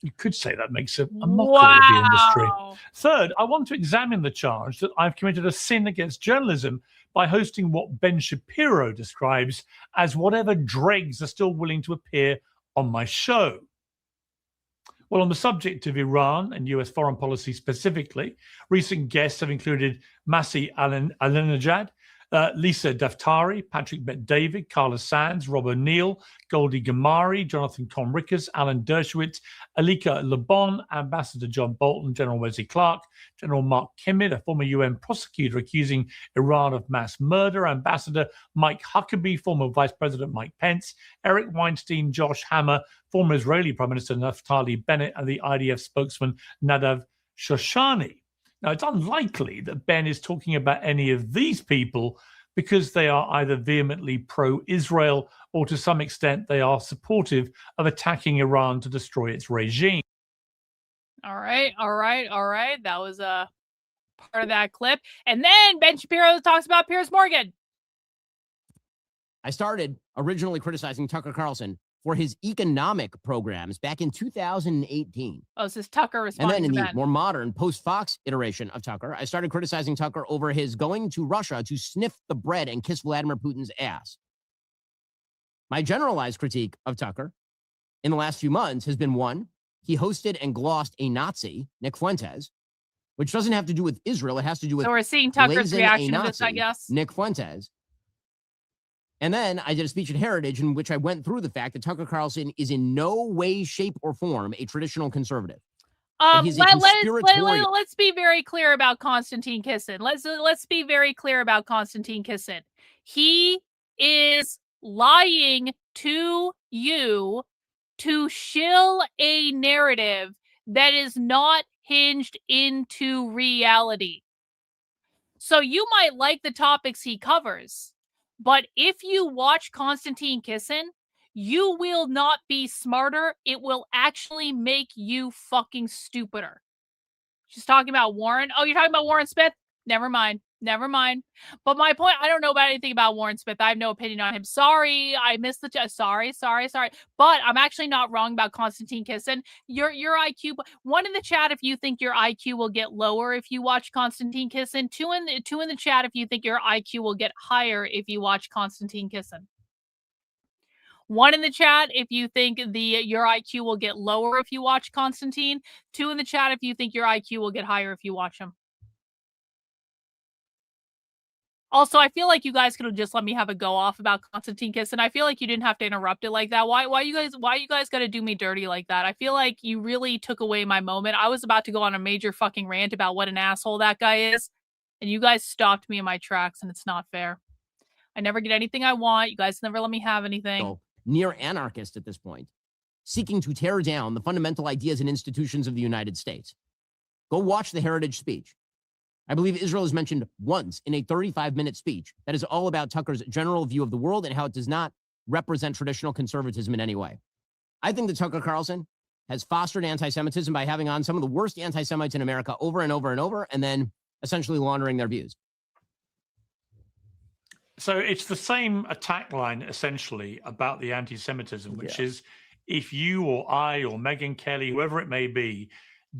You could say that makes a mockery of the industry. Third, I want to examine the charge that I've committed a sin against journalism by hosting what Ben Shapiro describes as whatever dregs are still willing to appear on my show. Well, on the subject of Iran and US foreign policy specifically, recent guests have included Masih Alinejad, Lisa Daftari, Patrick Bet-David, Carla Sands, Rob O'Neill, Goldie Gamari, Jonathan Conrickers, Alan Dershowitz, Alika Lebon, Ambassador John Bolton, General Wesley Clark, General Mark Kimmett, a former UN prosecutor accusing Iran of mass murder, Ambassador Mike Huckabee, former Vice President Mike Pence, Eric Weinstein, Josh Hammer, former Israeli Prime Minister Naftali Bennett, and the IDF spokesman Nadav Shoshani. Now, it's unlikely that Ben is talking about any of these people, because they are either vehemently pro-Israel or to some extent they are supportive of attacking Iran to destroy its regime. All right. That was a part of that clip. And then Ben Shapiro talks about Piers Morgan. I started originally criticizing Tucker Carlson for his economic programs back in 2018. Oh, this is Tucker responding And then in to the Ben. more modern post-Fox iteration of Tucker, I started criticizing Tucker over his going to Russia to sniff the bread and kiss Vladimir Putin's ass. My generalized critique of Tucker in the last few months has been, one, he hosted and glossed a Nazi, Nick Fuentes, which doesn't have to do with Israel. It has to do with So we're seeing Tucker's blazing reaction a to this, I Nazi, guess. Nick Fuentes. And then I did a speech at Heritage in which I went through the fact that Tucker Carlson is in no way, shape, or form a traditional conservative. He's a conspiratorial. Let's be very clear about Konstantin Kisin. Let's be very clear about Konstantin Kisin. He is lying to you to shill a narrative that is not hinged into reality. So you might like the topics he covers, but if you watch Konstantin Kisin, you will not be smarter. It will actually make you fucking stupider. She's talking about Warren. Oh, you're talking about Warren Smith? Never mind. But my point, I don't know about anything about Warren Smith. I have no opinion on him. Sorry, I missed the sorry. But I'm actually not wrong about Konstantin Kisin. Your IQ. One in the chat if you think your IQ will get lower if you watch Konstantin Kisin. Two in the chat if you think your IQ will get higher if you watch Konstantin Kisin. One in the chat if you think your IQ will get lower if you watch Konstantin. Two in the chat if you think your IQ will get higher if you watch him. Also, I feel like you guys could have just let me have a go off about Konstantin Kisin. I feel like you didn't have to interrupt it like that. Why you guys got to do me dirty like that? I feel like you really took away my moment. I was about to go on a major fucking rant about what an asshole that guy is, and you guys stopped me in my tracks, and it's not fair. I never get anything I want. You guys never let me have anything. Near anarchist at this point, seeking to tear down the fundamental ideas and institutions of the United States. Go watch the Heritage speech. I believe Israel is mentioned once in a 35-minute speech that is all about Tucker's general view of the world and how it does not represent traditional conservatism in any way. I think that Tucker Carlson has fostered anti-Semitism by having on some of the worst anti-Semites in America over and over and over, and then essentially laundering their views. So it's the same attack line, essentially, about the anti-Semitism, which is if you or I or Megyn Kelly, whoever it may be,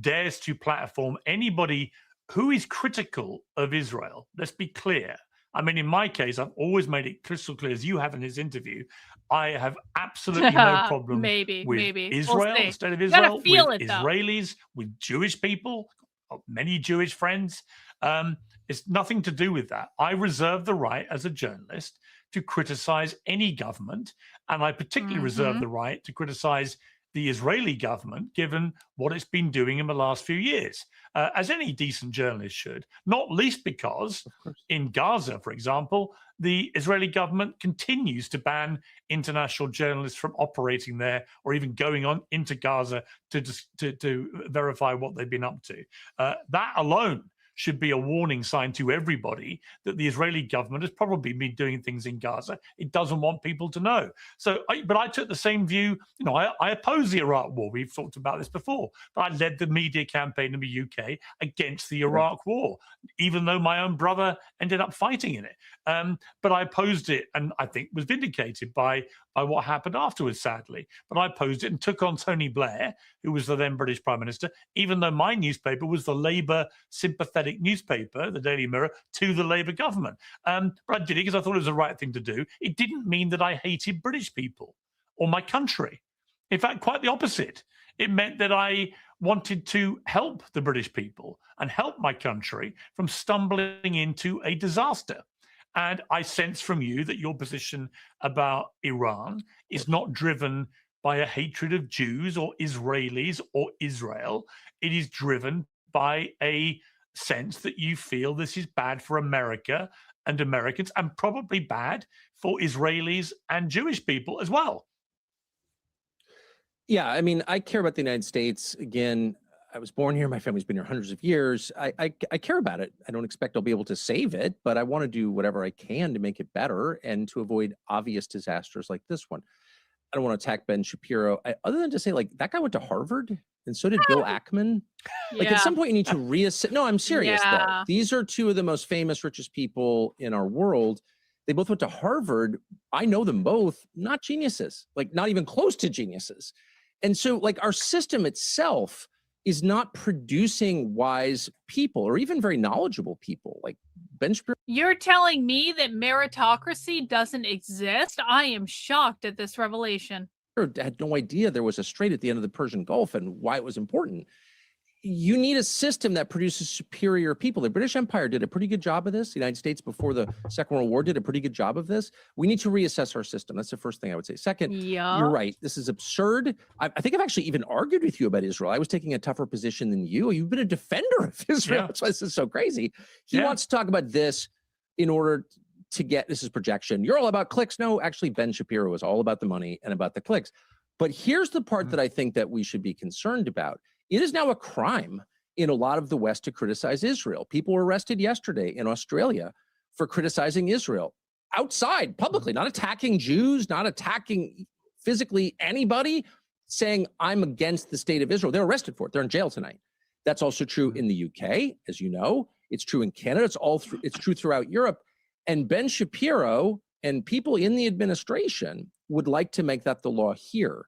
dares to platform anybody who is critical of Israel, let's be clear. I mean, in my case, I've always made it crystal clear, as you have in this interview, I have absolutely no problem with Israel, the state of Israel, with Israelis, with Jewish people, many Jewish friends. It's nothing to do with that. I reserve the right as a journalist to criticize any government, and I particularly reserve the right to criticize the Israeli government, given what it's been doing in the last few years, as any decent journalist should, not least because in Gaza, for example, the Israeli government continues to ban international journalists from operating there or even going on into Gaza to verify what they've been up to. That alone should be a warning sign to everybody that the Israeli government has probably been doing things in Gaza it doesn't want people to know. So, but I took the same view. You know, I oppose the Iraq war. We've talked about this before. But I led the media campaign in the UK against the Iraq war, even though my own brother ended up fighting in it. But I opposed it, and I think was vindicated by what happened afterwards, sadly. But I opposed it and took on Tony Blair, who was the then British Prime Minister, even though my newspaper was the Labour sympathetic newspaper, the Daily Mirror, to the Labour government. But I did it because I thought it was the right thing to do. It didn't mean that I hated British people or my country. In fact, quite the opposite. It meant that I wanted to help the British people and help my country from stumbling into a disaster. And I sense from you that your position about Iran is not driven by a hatred of Jews or Israelis or Israel. It is driven by a sense that you feel this is bad for America and Americans, and probably bad for Israelis and Jewish people as well. Yeah, I mean, I care about the United States. Again, I was born here. My family's been here hundreds of years. I care about it. I don't expect I'll be able to save it, but I want to do whatever I can to make it better and to avoid obvious disasters like this one. I don't want to attack Ben Shapiro, other than to say, like, that guy went to Harvard and so did Bill Ackman. Like, at some point you need to reassess. No, I'm serious though. These are two of the most famous, richest people in our world. They both went to Harvard. I know them both, not geniuses, like not even close to geniuses. And so, like, our system itself is not producing wise people or even very knowledgeable people. Like Ben Shapiro. You're telling me that meritocracy doesn't exist? I am shocked at this revelation. Had no idea there was a strait at the end of the Persian Gulf and why it was important. You need a system that produces superior people. The British Empire did a pretty good job of this. The United States before the Second World War did a pretty good job of this. We need to reassess our system. That's the first thing I would say. Second, you're right. This is absurd. I think I've actually even argued with you about Israel. I was taking a tougher position than you. You've been a defender of Israel. That's why this is so crazy. He wants to talk about this in order to get, this is projection. You're all about clicks. No, actually, Ben Shapiro is all about the money and about the clicks. But here's the part that I think that we should be concerned about. It is now a crime in a lot of the West to criticize Israel. People were arrested yesterday in Australia for criticizing Israel outside, publicly, not attacking Jews, not attacking physically anybody, saying, I'm against the state of Israel. They're arrested for it. They're in jail tonight. That's also true in the UK, as you know. It's true in Canada. It's true throughout Europe. And Ben Shapiro and people in the administration would like to make that the law here.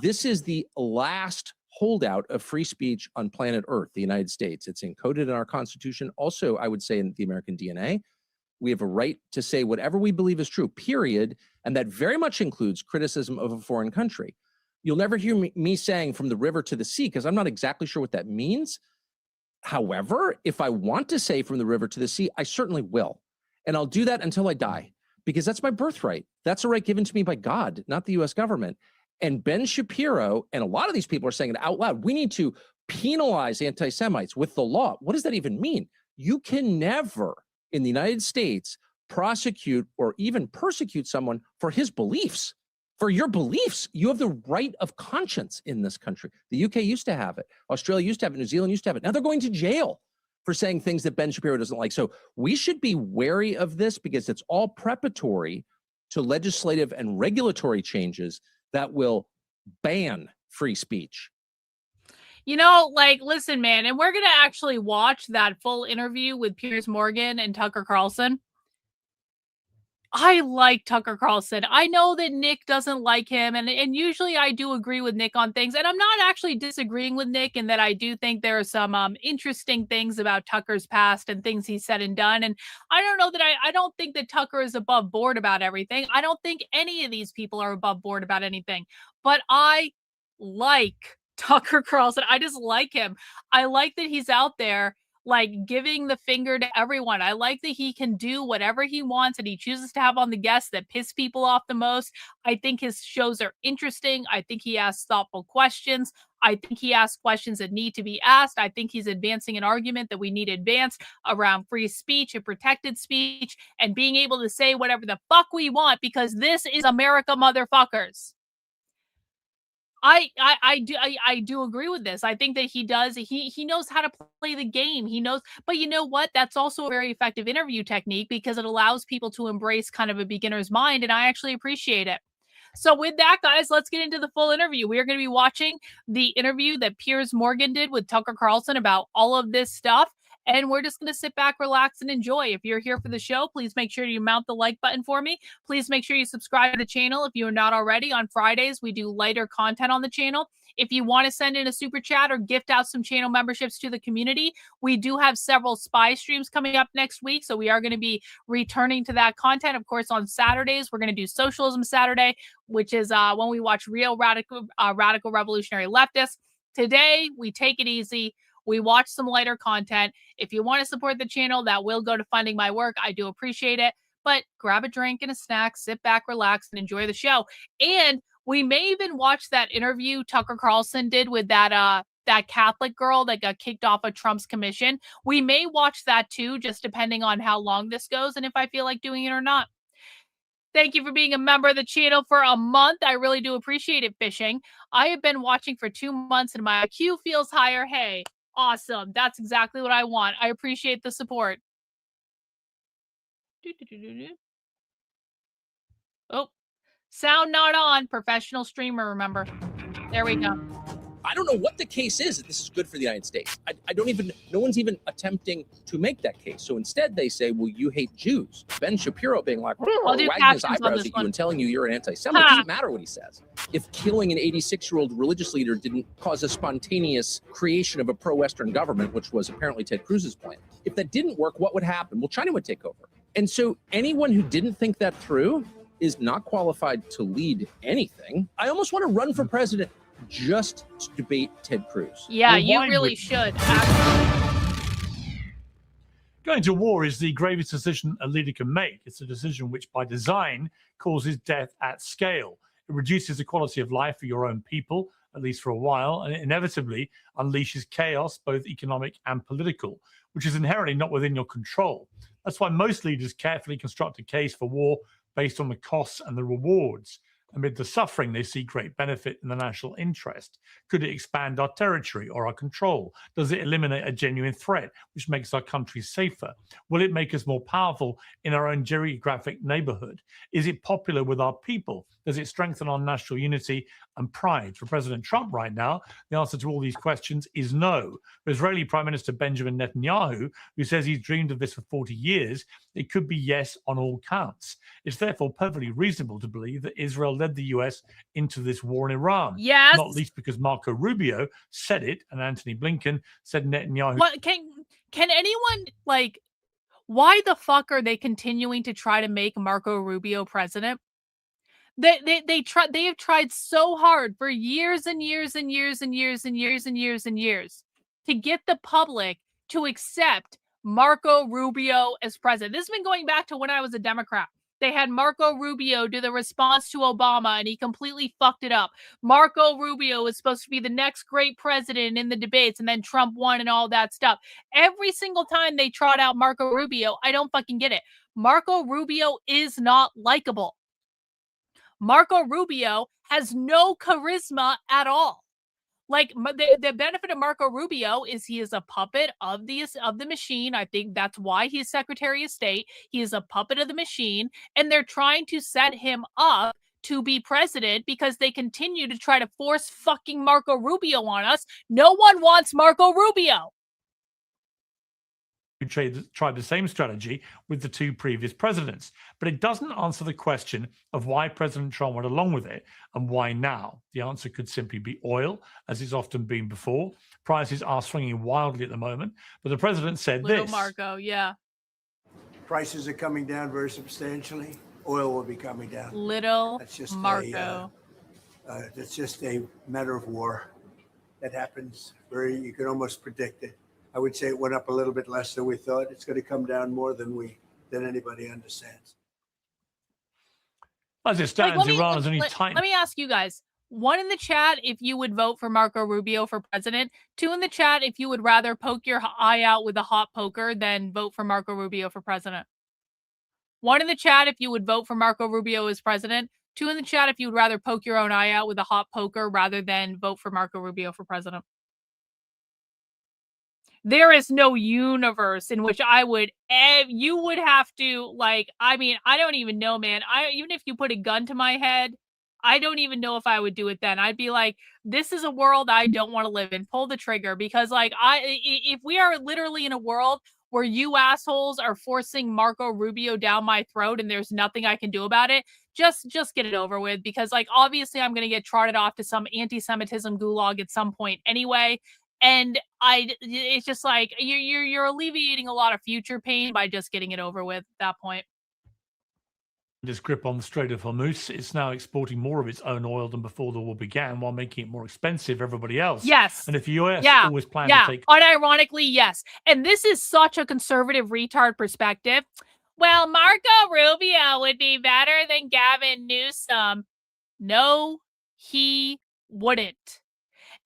This is the last holdout of free speech on planet Earth, the United States. It's encoded in our Constitution. Also, I would say in the American DNA, we have a right to say whatever we believe is true, period. And that very much includes criticism of a foreign country. You'll never hear me saying from the river to the sea, because I'm not exactly sure what that means. However, if I want to say from the river to the sea, I certainly will. And I'll do that until I die, because that's my birthright. That's a right given to me by God, not the US government. And Ben Shapiro and a lot of these people are saying it out loud. We need to penalize anti-Semites with the law. What does that even mean? You can never, in the United States, prosecute or even persecute someone for his beliefs. For your beliefs, you have the right of conscience in this country. The UK used to have it. Australia used to have it. New Zealand used to have it. Now they're going to jail for saying things that Ben Shapiro doesn't like. So we should be wary of this, because it's all preparatory to legislative and regulatory changes that will ban free speech. You know, like, listen, man, and we're going to actually watch that full interview with Piers Morgan and Tucker Carlson. I like Tucker Carlson. I know that Nick doesn't like him, and usually I do agree with Nick on things, and I'm not actually disagreeing with Nick in that I do think there are some interesting things about Tucker's past and things he's said and done, and I don't know that I don't think that Tucker is above board about everything. I don't think any of these people are above board about anything, but I like Tucker Carlson. I just like him. I like that he's out there, like, giving the finger to everyone. I like that he can do whatever he wants and he chooses to have on the guests that piss people off the most. I think his shows are interesting. I think he asks thoughtful questions. I think he asks questions that need to be asked. I think he's advancing an argument that we need advanced around free speech and protected speech and being able to say whatever the fuck we want, because this is America, motherfuckers. I do agree with this. I think that he does. He knows how to play the game. He knows, but you know what? That's also a very effective interview technique, because it allows people to embrace kind of a beginner's mind, and I actually appreciate it. So with that, guys, let's get into the full interview. We are going to be watching the interview that Piers Morgan did with Tucker Carlson about all of this stuff. And we're just going to sit back, relax, and enjoy. If you're here for the show, please make sure you mount the like button for me. Please make sure you subscribe to the channel if you're not already. On Fridays, we do lighter content on the channel. If you want to send in a super chat or gift out some channel memberships to the community, we do have several spy streams coming up next week. So we are going to be returning to that content. Of course, on Saturdays, we're going to do Socialism Saturday, which is when we watch real radical revolutionary leftists. Today, we take it easy. We watch some lighter content. If you want to support the channel, that will go to funding my work. I do appreciate it. But grab a drink and a snack, sit back, relax, and enjoy the show. And we may even watch that interview Tucker Carlson did with that Catholic girl that got kicked off of Trump's commission. We may watch that too, just depending on how long this goes and if I feel like doing it or not. Thank you for being a member of the channel for a month. I really do appreciate it, Fishing. I have been watching for 2 months and my IQ feels higher. Hey, awesome. That's exactly what I want. I appreciate the support. Oh, sound not on. Professional streamer, remember. There we go. I don't know what the case is that this is good for the United States. I don't even, no one's even attempting to make that case. So instead they say, well, you hate Jews. Ben Shapiro being like, wagging his eyebrows at you and telling you you're an anti-Semite. It doesn't matter what he says. If killing an 86-year-old religious leader didn't cause a spontaneous creation of a pro-Western government, which was apparently Ted Cruz's plan, if that didn't work, what would happen? Well, China would take over. And so anyone who didn't think that through is not qualified to lead anything. I almost want to run for president just to debate Ted Cruz. Yeah, well, you really should. Going to war is the gravest decision a leader can make. It's a decision which, by design, causes death at scale. It reduces the quality of life for your own people, at least for a while, and it inevitably unleashes chaos, both economic and political, which is inherently not within your control. That's why most leaders carefully construct a case for war based on the costs and the rewards. Amid the suffering, they see great benefit in the national interest. Could it expand our territory or our control? Does it eliminate a genuine threat, which makes our country safer? Will it make us more powerful in our own geographic neighborhood? Is it popular with our people? Does it strengthen our national unity and pride? For President Trump right now, the answer to all these questions is no. For Israeli Prime Minister Benjamin Netanyahu, who says he's dreamed of this for 40 years, it could be yes on all counts. It's therefore perfectly reasonable to believe that Israel led the US into this war in Iran. Yes. Not least because Marco Rubio said it, and Antony Blinken said Netanyahu. What can anyone, like, why the fuck are they continuing to try to make Marco Rubio president? They have tried so hard for years and years and years and years and years and years and years to get the public to accept Marco Rubio as president. This has been going back to when I was a Democrat. They had Marco Rubio do the response to Obama, and he completely fucked it up. Marco Rubio was supposed to be the next great president in the debates, and then Trump won and all that stuff. Every single time they trot out Marco Rubio, I don't fucking get it. Marco Rubio is not likable. Marco Rubio has no charisma at all. Like, the benefit of Marco Rubio is he is a puppet of the machine. I think that's why he's Secretary of State. He is a puppet of the machine, and they're trying to set him up to be president because they continue to try to force fucking Marco Rubio on us. No one wants Marco Rubio. Tried the same strategy with the two previous presidents, but it doesn't answer the question of why President Trump went along with it and why now. The answer could simply be oil, as it's often been before. Prices are swinging wildly at the moment, but the president said Little this. Marco, yeah. Prices are coming down very substantially. Oil will be coming down. Little That's just Marco. That's just a matter of war. That happens you can almost predict it. I would say it went up a little bit less than we thought. It's going to come down more than anybody understands. As it stands, Iran is only tight. Let me ask you guys. 1 in the chat if you would vote for Marco Rubio for president. 2 in the chat if you would rather poke your eye out with a hot poker than vote for Marco Rubio for president. 1 in the chat if you would vote for Marco Rubio as president. 2 in the chat if you would rather poke your own eye out with a hot poker rather than vote for Marco Rubio for president. There is no universe in which you would have to, like, I mean, I don't even know, man. Even if you put a gun to my head, I don't even know if I would do it then. I'd be like, this is a world I don't want to live in. Pull the trigger, because, like, if we are literally in a world where you assholes are forcing Marco Rubio down my throat and there's nothing I can do about it, just get it over with, because, like, obviously I'm going to get trotted off to some anti-Semitism gulag at some point anyway. And it's just like you're alleviating a lot of future pain by just getting it over with at that point. Its grip on the Strait of Hormuz, it's now exporting more of its own oil than before the war began, while making it more expensive for everybody else. Yes. And if the US always planned to take... unironically, yes. And this is such a conservative retard perspective. Well, Marco Rubio would be better than Gavin Newsom. No, he wouldn't.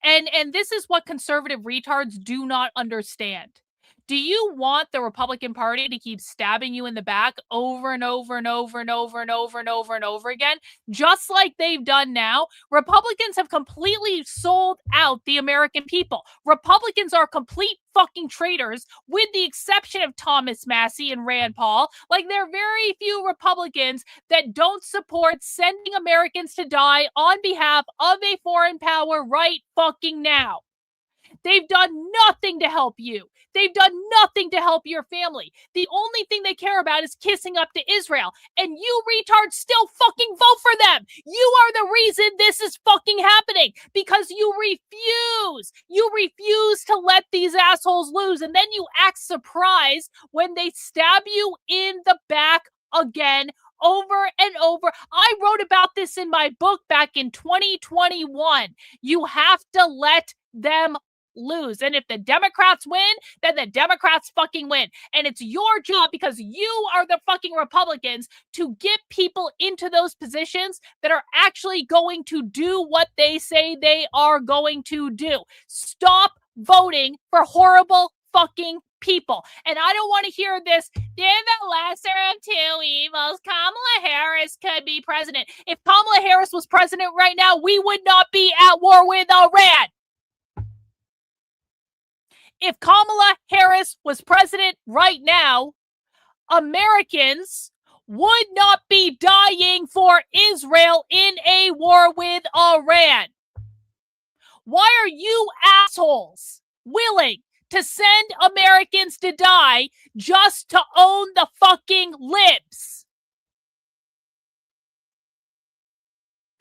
And this is what conservative retards do not understand. Do you want the Republican Party to keep stabbing you in the back over and over and over and over and over and over and over again, just like they've done now? Republicans have completely sold out the American people. Republicans are complete fucking traitors, with the exception of Thomas Massey and Rand Paul. Like, there are very few Republicans that don't support sending Americans to die on behalf of a foreign power right fucking now. They've done nothing to help you. They've done nothing to help your family. The only thing they care about is kissing up to Israel. And you retards still fucking vote for them. You are the reason this is fucking happening, because you refuse. You refuse to let these assholes lose. And then you act surprised when they stab you in the back again, over and over. I wrote about this in my book back in 2021. You have to let them lose. And if the Democrats win, then the Democrats fucking win. And it's your job, because you are the fucking Republicans, to get people into those positions that are actually going to do what they say they are going to do. Stop voting for horrible fucking people. And I don't want to hear this, they're the lesser of two evils. Kamala Harris could be president. If Kamala Harris was president right now, we would not be at war with Iran. If Kamala Harris was president right now, Americans would not be dying for Israel in a war with Iran. Why are you assholes willing to send Americans to die just to own the fucking libs?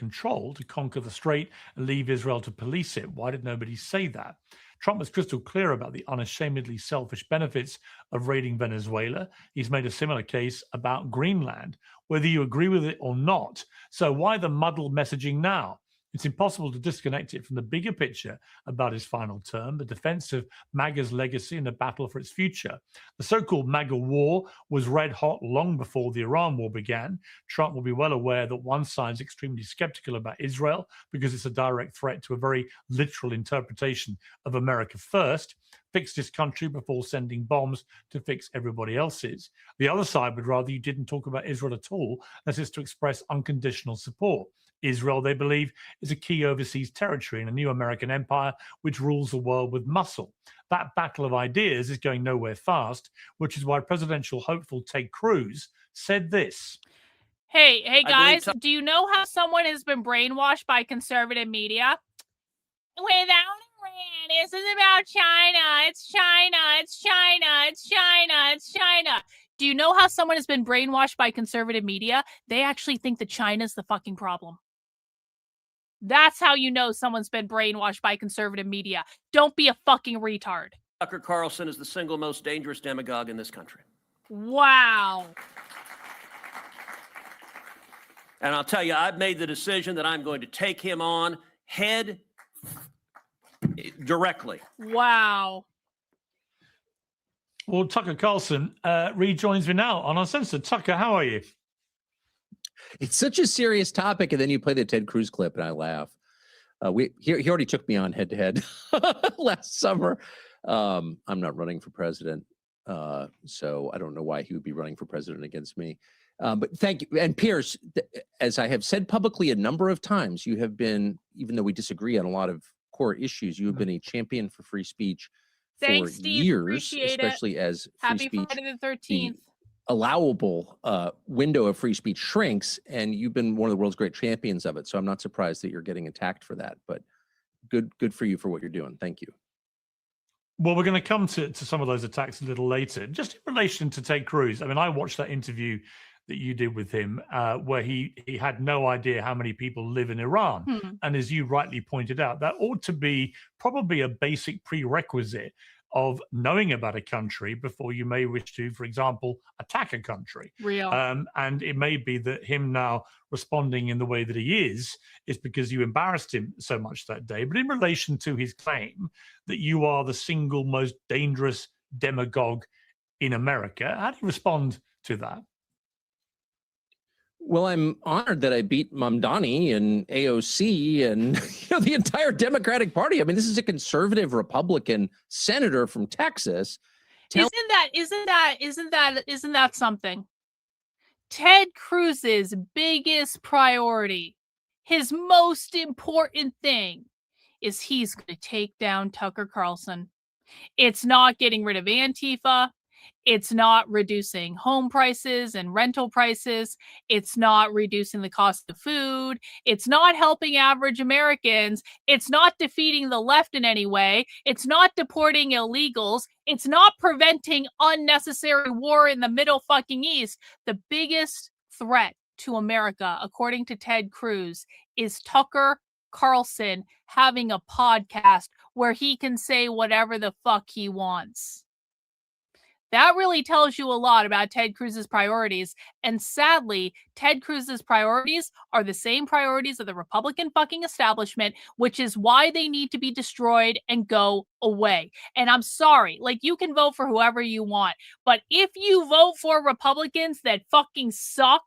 Control to conquer the strait and leave Israel to police it. Why did nobody say that? Trump was crystal clear about the unashamedly selfish benefits of raiding Venezuela. He's made a similar case about Greenland, whether you agree with it or not. So why the muddled messaging now? It's impossible to disconnect it from the bigger picture about his final term, the defense of MAGA's legacy and the battle for its future. The so-called MAGA war was red hot long before the Iran war began. Trump will be well aware that one side is extremely skeptical about Israel because it's a direct threat to a very literal interpretation of America first. Fix this country before sending bombs to fix everybody else's. The other side would rather you didn't talk about Israel at all, as is to express unconditional support. Israel, they believe, is a key overseas territory in a new American empire which rules the world with muscle. That battle of ideas is going nowhere fast, which is why presidential hopeful Ted Cruz said this. Hey guys, do you know how someone has been brainwashed by conservative media? Without Iran, this is about China. It's China. It's China. It's China. It's China. Do you know how someone has been brainwashed by conservative media? They actually think that China's the fucking problem. That's how you know someone's been brainwashed by conservative media. Don't be a fucking retard. Tucker Carlson is the single most dangerous demagogue in this country. Wow. And I'll tell you, I've made the decision that I'm going to take him on head directly. Wow. Well, Tucker Carlson rejoins me now on Uncensored. Tucker, how are you? It's such a serious topic, and then you play the Ted Cruz clip, and I laugh. He already took me on head-to-head last summer. I'm not running for president, so I don't know why he would be running for president against me. But thank you. And Piers, as I have said publicly a number of times, you have been, even though we disagree on a lot of core issues, you have been a champion for free speech for Steve. years, Appreciate especially it. as free Happy speech, Friday the 13th. allowable window of free speech shrinks, and you've been one of the world's great champions of it. So I'm not surprised that you're getting attacked for that, but good for you for what you're doing. Thank you. Well, we're going to come to some of those attacks a little later. Just in relation to Ted Cruz, I mean, I watched that interview that you did with him where he had no idea how many people live in Iran. And as you rightly pointed out, that ought to be probably a basic prerequisite of knowing about a country before you may wish to, for example, attack a country. Real. And it may be that him now responding in the way that he is because you embarrassed him so much that day. But in relation to his claim that you are the single most dangerous demagogue in America, how do you respond to that? Well, I'm honored that I beat Mamdani and AOC and the entire Democratic Party. I mean, this is a conservative Republican senator from Texas. Isn't that something? Ted Cruz's biggest priority, his most important thing, is he's going to take down Tucker Carlson. It's not getting rid of Antifa. It's not reducing home prices and rental prices. It's not reducing the cost of food. It's not helping average Americans. It's not defeating the left in any way. It's not deporting illegals. It's not preventing unnecessary war in the Middle fucking East. The biggest threat to America, according to Ted Cruz, is Tucker Carlson having a podcast where he can say whatever the fuck he wants. That really tells you a lot about Ted Cruz's priorities. And sadly, Ted Cruz's priorities are the same priorities of the Republican fucking establishment, which is why they need to be destroyed and go away. And I'm sorry, like, you can vote for whoever you want, but if you vote for Republicans that fucking suck,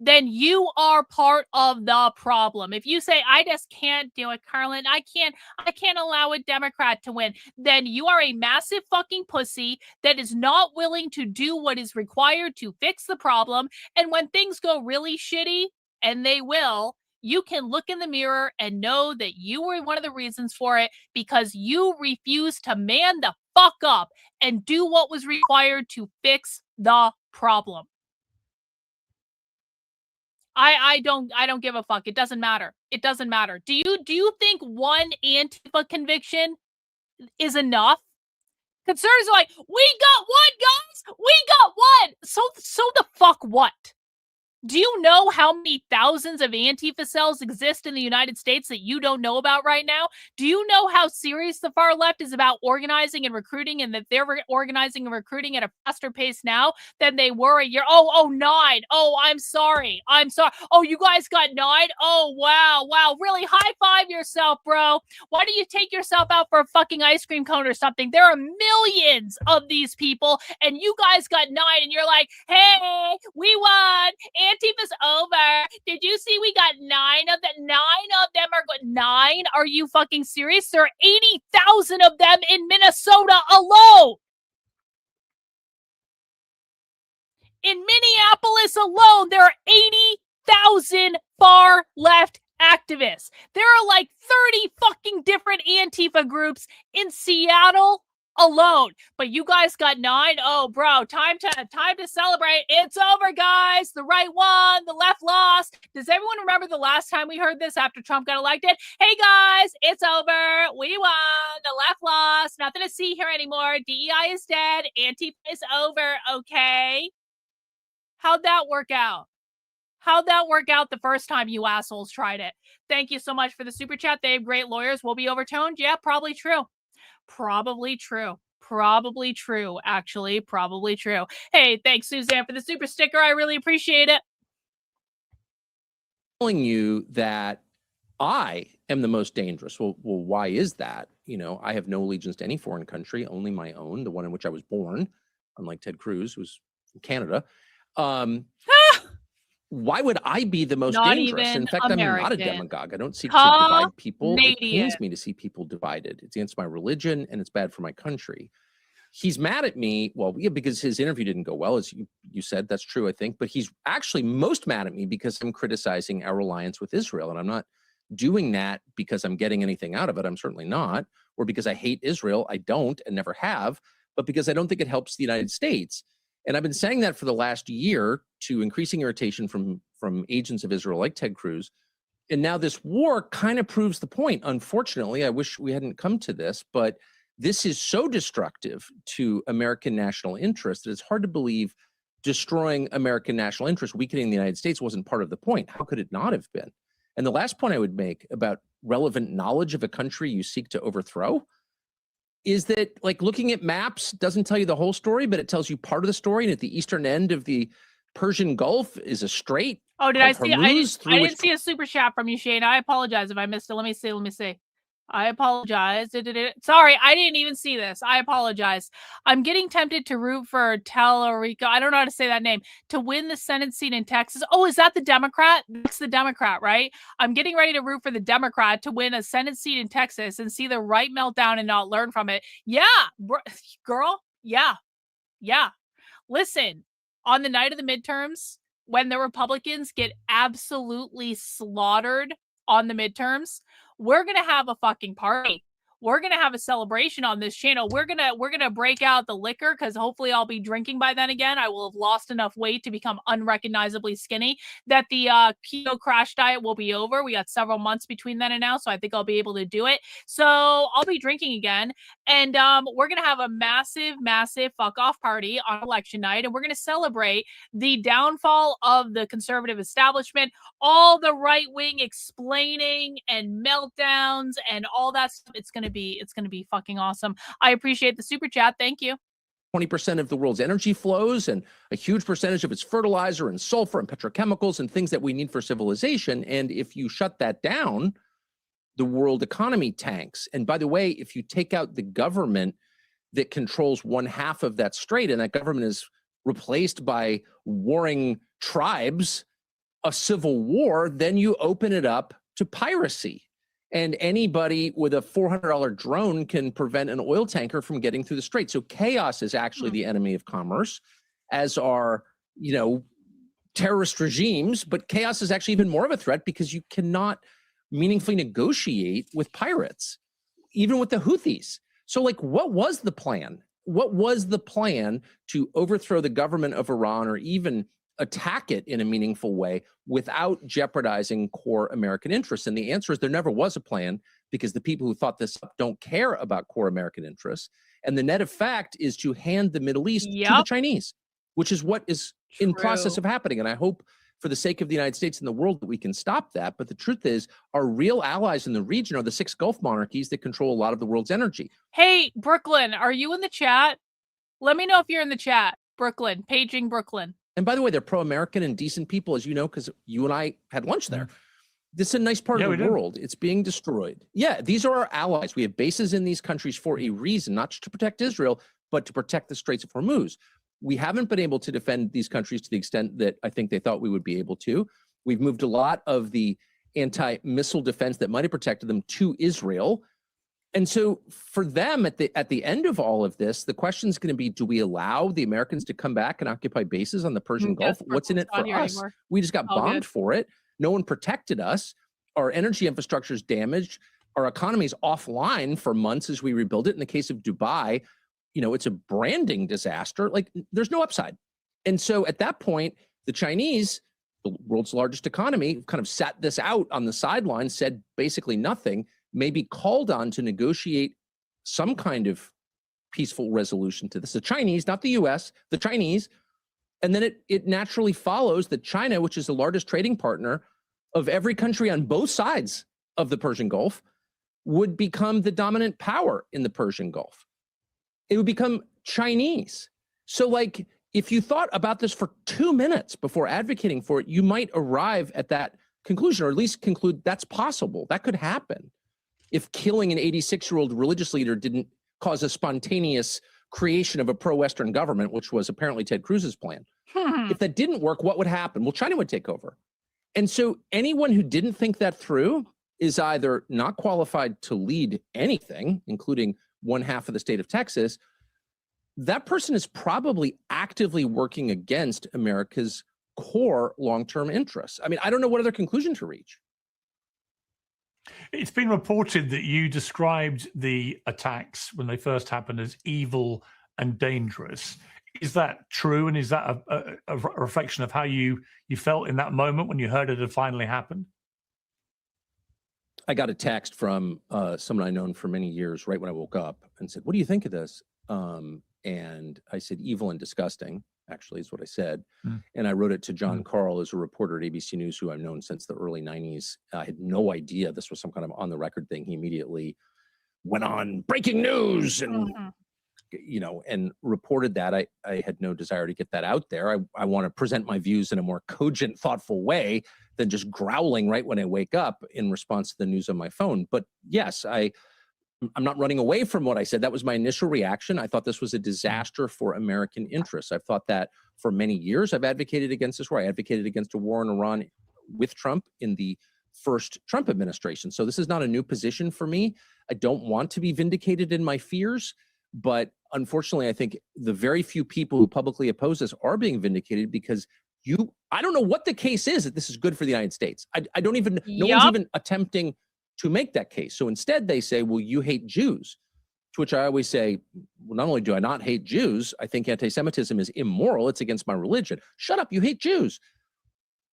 then you are part of the problem. If you say, I just can't do it, Karlyn, I can't allow a Democrat to win, then you are a massive fucking pussy that is not willing to do what is required to fix the problem. And when things go really shitty, and they will, you can look in the mirror and know that you were one of the reasons for it, because you refused to man the fuck up and do what was required to fix the problem. I don't give a fuck. It doesn't matter. It doesn't matter. Do you think one Antifa conviction is enough? Conservatives are like, we got one, guys. We got one. So the fuck what? Do you know how many thousands of Antifa cells exist in the United States that you don't know about right now? Do you know how serious the far left is about organizing and recruiting, and that they're organizing and recruiting at a faster pace now than they were a year? Oh, 9. Oh, I'm sorry. Oh, you guys got 9? Oh, wow. Really? High five yourself, bro. Why don't you take yourself out for a fucking ice cream cone or something? There are millions of these people, and you guys got 9, and you're like, hey, we won. Antifa's over. Did you see we got 9 of them? 9 of them are good. 9? Are you fucking serious? There are 80,000 of them in Minnesota alone. In Minneapolis alone, there are 80,000 far left activists. There are like 30 fucking different Antifa groups in Seattle alone, but you guys got 9. Oh, bro, time to celebrate. It's over, guys. The right won, the left lost. Does everyone remember the last time we heard this after Trump got elected? Hey guys, it's over. We won. The left lost. Nothing to see here anymore. DEI is dead. Antifa is over. Okay. How'd that work out? How'd that work out the first time you assholes tried it? Thank you so much for the super chat. They have great lawyers. Will be overtoned. Yeah, probably true. Probably true, actually. Probably true. Hey, thanks, Suzanne, for the super sticker. I really appreciate it. Telling you that I am the most dangerous. Well, why is that? You know, I have no allegiance to any foreign country, only my own, the one in which I was born, unlike Ted Cruz, who's from Canada. Why would I be the most dangerous? In fact, I'm not a demagogue. I don't seek to divide people. It pains me to see people divided. It's against my religion, and it's bad for my country. He's mad at me. Well, yeah, because his interview didn't go well, as you said. That's true, I think. But he's actually most mad at me because I'm criticizing our alliance with Israel. And I'm not doing that because I'm getting anything out of it. I'm certainly not. Or because I hate Israel. I don't and never have. But because I don't think it helps the United States. And I've been saying that for the last year, to increasing irritation from agents of Israel like Ted Cruz. And now this war kind of proves the point. Unfortunately, I wish we hadn't come to this, but this is so destructive to American national interest that it's hard to believe destroying American national interest, weakening the United States, wasn't part of the point. How could it not have been? And the last point I would make about relevant knowledge of a country you seek to overthrow is that, like, looking at maps doesn't tell you the whole story, but it tells you part of the story. And at the eastern end of the Persian Gulf is a strait. Oh, did I see? I didn't see a super chat from you, Shane. I apologize if I missed it. Let me see. I apologize. Sorry, I didn't even see this. I apologize. I'm getting tempted to root for Tellerico. I don't know how to say that name, to win the Senate seat in Texas. Oh, is that the Democrat? That's the Democrat, right? I'm getting ready to root for the Democrat to win a Senate seat in Texas and see the right meltdown and not learn from it. Yeah, girl, Yeah. Yeah. Listen, on the night of the midterms, when the Republicans get absolutely slaughtered on the midterms, we're going to have a fucking party. We're going to have a celebration on this channel. We're going to break out the liquor because hopefully I'll be drinking by then again. I will have lost enough weight to become unrecognizably skinny that the keto crash diet will be over. We got several months between then and now, so I think I'll be able to do it. So I'll be drinking again. And we're going to have a massive, massive fuck off party on election night. And we're going to celebrate the downfall of the conservative establishment, all the right wing explaining and meltdowns and all that stuff. It's going to be fucking awesome. I appreciate the super chat. Thank you. 20% of the world's energy flows and a huge percentage of its fertilizer and sulfur and petrochemicals and things that we need for civilization. And if you shut that down, the world economy tanks. And by the way, if you take out the government that controls one half of that strait, and that government is replaced by warring tribes, a civil war, then you open it up to piracy. And anybody with a $400 drone can prevent an oil tanker from getting through the strait. So chaos is actually the enemy of commerce, as are, terrorist regimes. But chaos is actually even more of a threat because you cannot meaningfully negotiate with pirates, even with the Houthis. So, what was the plan? What was the plan to overthrow the government of Iran or even attack it in a meaningful way without jeopardizing core American interests? And the answer is there never was a plan, because the people who thought this up don't care about core American interests. And the net effect is to hand the Middle East to the Chinese, which is what is in process of happening. And I hope for the sake of the United States and the world that we can stop that. But the truth is, our real allies in the region are the 6 Gulf monarchies that control a lot of the world's energy. Hey, Brooklyn, are you in the chat? Let me know if you're in the chat. Brooklyn, paging Brooklyn. And by the way, they're pro-American and decent people, as you know, because you and I had lunch there. This is a nice part of the world. It's being destroyed. Yeah, these are our allies. We have bases in these countries for a reason, not just to protect Israel, but to protect the Straits of Hormuz. We haven't been able to defend these countries to the extent that I think they thought we would be able to. We've moved a lot of the anti-missile defense that might have protected them to Israel. And so for them, at the end of all of this, the question is going to be, do we allow the Americans to come back and occupy bases on the Persian Gulf? What's in it for us? Anymore. We just got bombed for it. No one protected us. Our energy infrastructure is damaged. Our economy is offline for months as we rebuild it. In the case of Dubai, it's a branding disaster. There's no upside. And so at that point, the Chinese, the world's largest economy, kind of sat this out on the sidelines, said basically nothing, may be called on to negotiate some kind of peaceful resolution to this. The Chinese, not the US, the Chinese. And then it naturally follows that China, which is the largest trading partner of every country on both sides of the Persian Gulf, would become the dominant power in the Persian Gulf. It would become Chinese. So if you thought about this for 2 minutes before advocating for it, you might arrive at that conclusion, or at least conclude that's possible. That could happen if killing an 86-year-old religious leader didn't cause a spontaneous creation of a pro-Western government, which was apparently Ted Cruz's plan. If that didn't work, what would happen? Well, China would take over. And so anyone who didn't think that through is either not qualified to lead anything, including one half of the state of Texas. That person is probably actively working against America's core long-term interests. I mean, I don't know what other conclusion to reach. It's been reported that you described the attacks when they first happened as evil and dangerous. Is that true? And is that a reflection of how you felt in that moment when you heard it had finally happened? I got a text from someone I known for many years right when I woke up and said, "What do you think of this?" And I said, "Evil and disgusting," actually is what I said. And I wrote it to John Carl, as a reporter at ABC News, who I've known since the early 90s. I had no idea this was some kind of on the record thing. He immediately went on breaking news and, and reported that. I had no desire to get that out there. I want to present my views in a more cogent, thoughtful way than just growling right when I wake up in response to the news on my phone. But yes, I'm not running away from what I said. That was my initial reaction. I thought this was a disaster for American interests. I've thought that for many years. I've advocated against this war. I advocated against a war in Iran with Trump in the first Trump administration. So this is not a new position for me. I don't want to be vindicated in my fears, but unfortunately, I think the very few people who publicly oppose this are being vindicated because I don't know what the case is that this is good for the United States. I don't even, no one's even attempting to make that case. So instead they say, well, you hate Jews, to which I always say, well, not only do I not hate Jews, I think anti-Semitism is immoral. It's against my religion. Shut up, you hate Jews.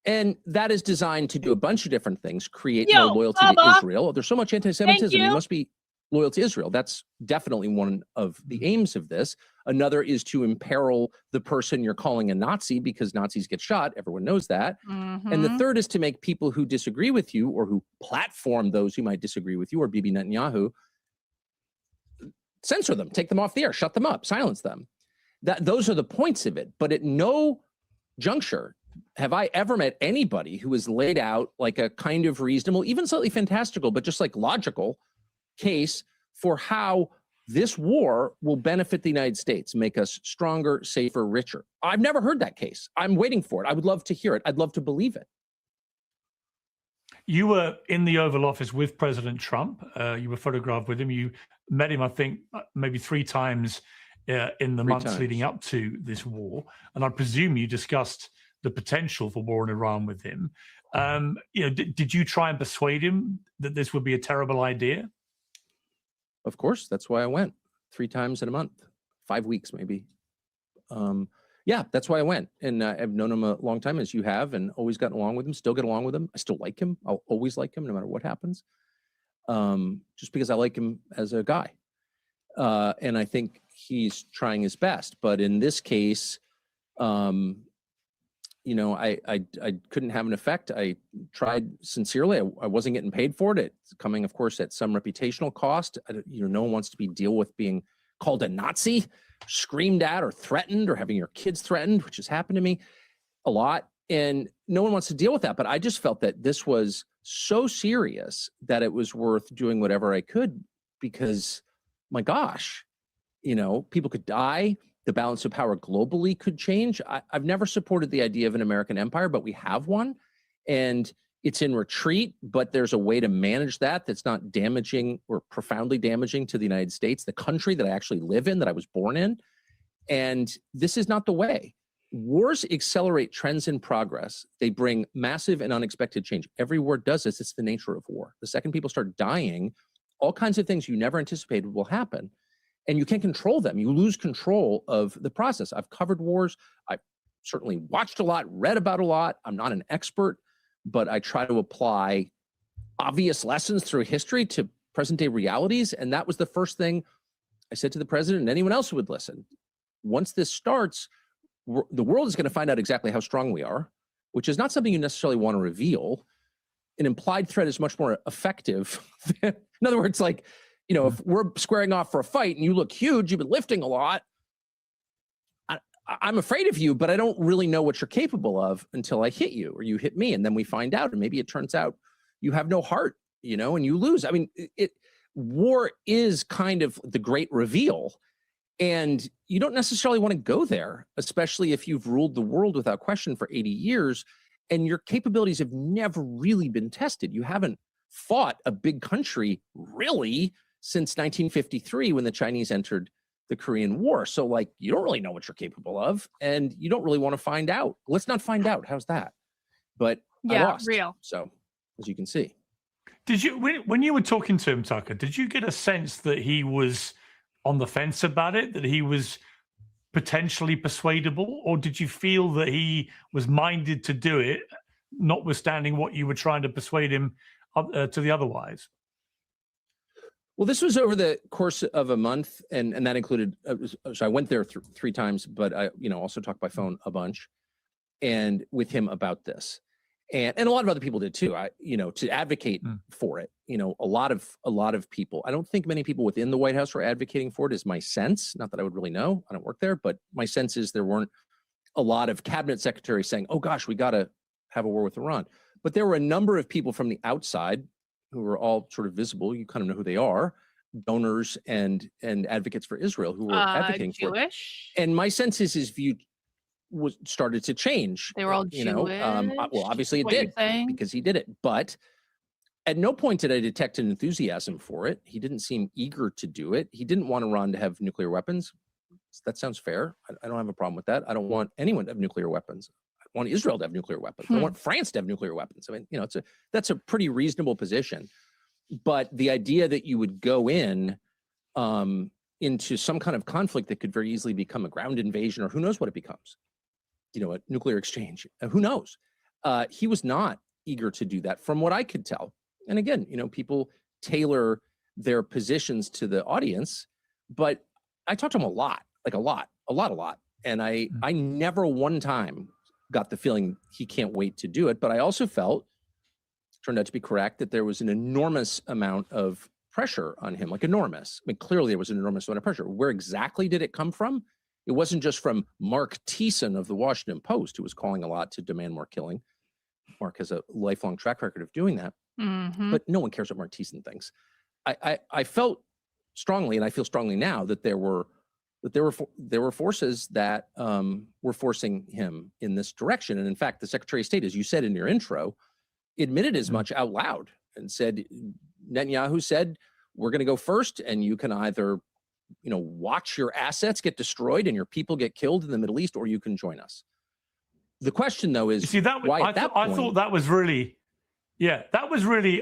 And that is designed to do a bunch of different things, create more loyalty to Israel. There's so much anti-Semitism, you must be loyal to Israel. That's definitely one of the aims of this. Another is to imperil the person you're calling a Nazi because Nazis get shot. Everyone knows that. And the third is to make people who disagree with you or who platform those who might disagree with you or Bibi Netanyahu, censor them, take them off the air, shut them up, silence them. Those are the points of it. But at no juncture have I ever met anybody who has laid out like a kind of reasonable, even slightly fantastical, but just like logical case for how this war will benefit the United States, make us stronger, safer, richer. I've never heard that case. I'm waiting for it. I would love to hear it. I'd love to believe it. You were in the Oval Office with President Trump. You were photographed with him. You met him, I think, maybe 3 times in the months leading up to this war. And I presume you discussed the potential for war in Iran with him. Did you try and persuade him that this would be a terrible idea? Of course, that's why I went 3 times in a month, 5 weeks maybe. Yeah, that's why I went. And I've known him a long time, as you have, and always gotten along with him, still get along with him. I still like him. I'll always like him no matter what happens, just because I like him as a guy. And I think he's trying his best. But in this case, I couldn't have an effect. I tried sincerely. I wasn't getting paid for it. It's coming, of course, at some reputational cost. No one wants to deal with being called a Nazi, screamed at or threatened, or having your kids threatened, which has happened to me a lot. And no one wants to deal with that. But I just felt that this was so serious that it was worth doing whatever I could, because my gosh, people could die. The balance of power globally could change. I've never supported the idea of an American empire, but we have one, and it's in retreat, but there's a way to manage that that's not damaging or profoundly damaging to the United States, the country that I actually live in, that I was born in. And this is not the way. Wars accelerate trends in progress. They bring massive and unexpected change. Every war does this. It's the nature of war. The second people start dying, all kinds of things you never anticipated will happen. And you can't control them. You lose control of the process. I've covered wars. I've certainly watched a lot, read about a lot. I'm not an expert, but I try to apply obvious lessons through history to present day realities. And that was the first thing I said to the president and anyone else who would listen. Once this starts, the world is going to find out exactly how strong we are, which is not something you necessarily want to reveal. An implied threat is much more effective. In other words, if we're squaring off for a fight and you look huge, you've been lifting a lot, I'm afraid of you, but I don't really know what you're capable of until I hit you or you hit me. And then we find out, and maybe it turns out you have no heart, and you lose. I mean, war is kind of the great reveal, and you don't necessarily want to go there, especially if you've ruled the world without question for 80 years and your capabilities have never really been tested. You haven't fought a big country really since 1953 when the Chinese entered the Korean War. So you don't really know what you're capable of, and you don't really want to find out. Let's not find out. How's that? But I lost. Real. So as you can see. Did you, when you were talking to him, Tucker, did you get a sense that he was on the fence about it, that he was potentially persuadable, or did you feel that he was minded to do it, notwithstanding what you were trying to persuade him to the otherwise? Well, this was over the course of a month, and that included, so I went there 3 times, but I, also talked by phone a bunch, and with him about this, and a lot of other people did too. To advocate for it. A lot of people. I don't think many people within the White House were advocating for it, is my sense. Not that I would really know. I don't work there, but my sense is there weren't a lot of cabinet secretaries saying, "Oh gosh, we got to have a war with Iran." But there were a number of people from the outside who were all sort of visible. You kind of know who they are, donors and advocates for Israel who were advocating for it. And my sense is his view started to change. They were all Jewish. Well, obviously it did because he did it. But at no point did I detect an enthusiasm for it. He didn't seem eager to do it. He didn't want Iran to have nuclear weapons. That sounds fair. I don't have a problem with that. I don't want anyone to have nuclear weapons. I want Israel to have nuclear weapons. I want France to have nuclear weapons. I mean, you know, that's a pretty reasonable position. But the idea that you would go in into some kind of conflict that could very easily become a ground invasion, or who knows what it becomes, you know, a nuclear exchange, who knows? He was not eager to do that from what I could tell. And again, you know, people tailor their positions to the audience, but I talked to him a lot. And I never one time got the feeling he can't wait to do it. But I also felt, turned out to be correct, that there was an enormous amount of pressure on him, like enormous. I mean, clearly there was an enormous amount of pressure. Where exactly did it come from? It wasn't just from Mark Thiessen of the Washington Post, who was calling a lot to demand more killing. Mark has a lifelong track record of doing that, but no one cares what Mark Thiessen thinks. I felt strongly, and I feel strongly now, that there were forces that were forcing him in this direction. And in fact, the Secretary of State, as you said in your intro, admitted as much out loud and said, Netanyahu said, we're going to go first, and you can either, you know, watch your assets get destroyed and your people get killed in the Middle East, or you can join us. The question, though, is why at that point? I thought that was really,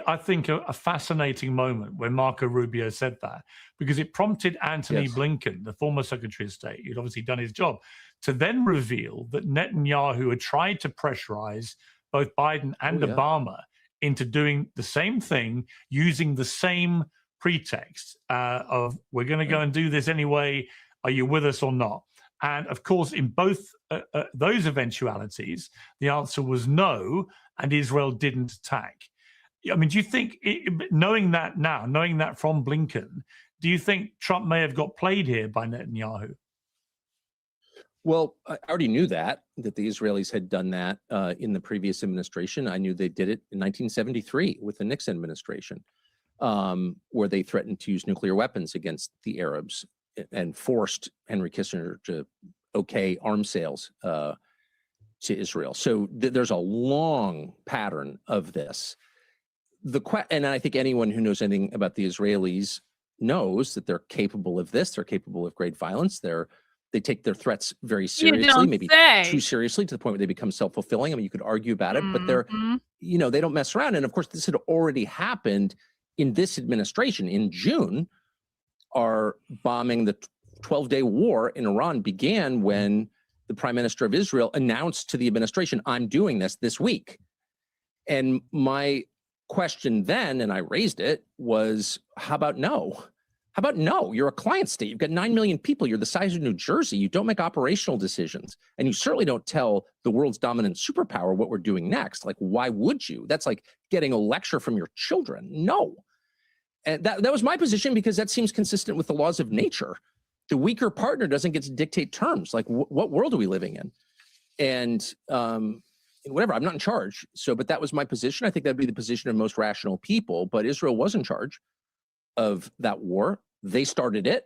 I think, a fascinating moment when Marco Rubio said that, because it prompted Antony Blinken, the former Secretary of State, who'd obviously done his job, to then reveal that Netanyahu had tried to pressurize both Biden and Obama into doing the same thing, using the same pretext of, we're going to go and do this anyway, are you with us or not? And of course, in both those eventualities, the answer was no, and Israel didn't attack. I mean, do you think, knowing that now, knowing that from Blinken, do you think Trump may have got played here by Netanyahu? Well, I already knew that the Israelis had done that in the previous administration. I knew they did it in 1973 with the Nixon administration, where they threatened to use nuclear weapons against the Arabs and forced Henry Kissinger to okay arms sales to Israel. So there's a long pattern of this. And I think anyone who knows anything about the Israelis knows that they're capable of this. They're capable of great violence. They take their threats very seriously, maybe too seriously, to the point where they become self-fulfilling. I mean, you could argue about it, but they're, you know, they don't mess around. And of course, this had already happened in this administration. In June, our bombing, the 12-day war in Iran began when the Prime Minister of Israel announced to the administration, I'm doing this week. And my question then, and I raised it, was, how about no? How about no? You're a client state. You've got 9 million people. You're the size of New Jersey. You don't make operational decisions. And you certainly don't tell the world's dominant superpower what we're doing next. Like, why would you? That's like getting a lecture from your children. No. And that was my position, because that seems consistent with the laws of nature. The weaker partner doesn't get to dictate terms. Like, what world are we living in? And whatever, I'm not in charge. So, but that was my position. I think that'd be the position of most rational people. But Israel was in charge of that war. They started it,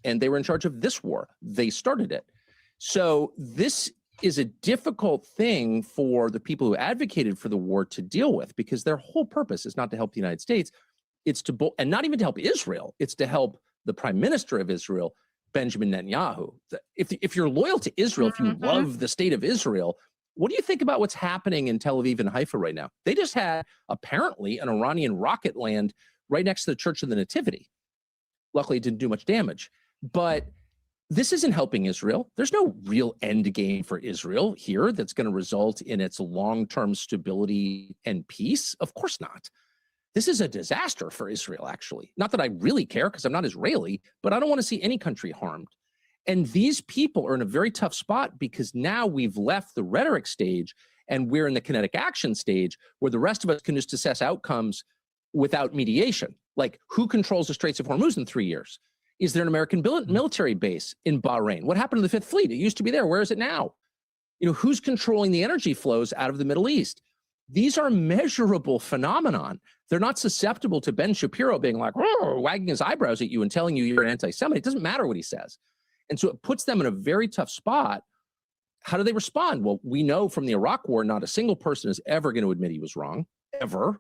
and they were in charge of this war. They started it. So this is a difficult thing for the people who advocated for the war to deal with, because their whole purpose is not to help the United States. It's to, and not even to help Israel. It's to help the Prime Minister of Israel, Benjamin Netanyahu. If you're loyal to Israel, if you love the state of Israel, what do you think about what's happening in Tel Aviv and Haifa right now? They just had, apparently, an Iranian rocket land right next to the Church of the Nativity. Luckily, it didn't do much damage. But this isn't helping Israel. There's no real end game for Israel here that's going to result in its long-term stability and peace. Of course not. This is a disaster for Israel, actually. Not that I really care, because I'm not Israeli, but I don't want to see any country harmed. And these people are in a very tough spot, because now we've left the rhetoric stage and we're in the kinetic action stage, where the rest of us can just assess outcomes without mediation. Like, who controls the Straits of Hormuz in 3 years? Is there an American military base in Bahrain? What happened to the Fifth Fleet? It used to be there. Where is it now? You know, who's controlling the energy flows out of the Middle East? These are measurable phenomenon. They're not susceptible to Ben Shapiro being like, wagging his eyebrows at you and telling you you're an anti-Semite. It doesn't matter what he says. And so it puts them in a very tough spot. How do they respond? Well, we know from the Iraq War, not a single person is ever going to admit he was wrong, ever.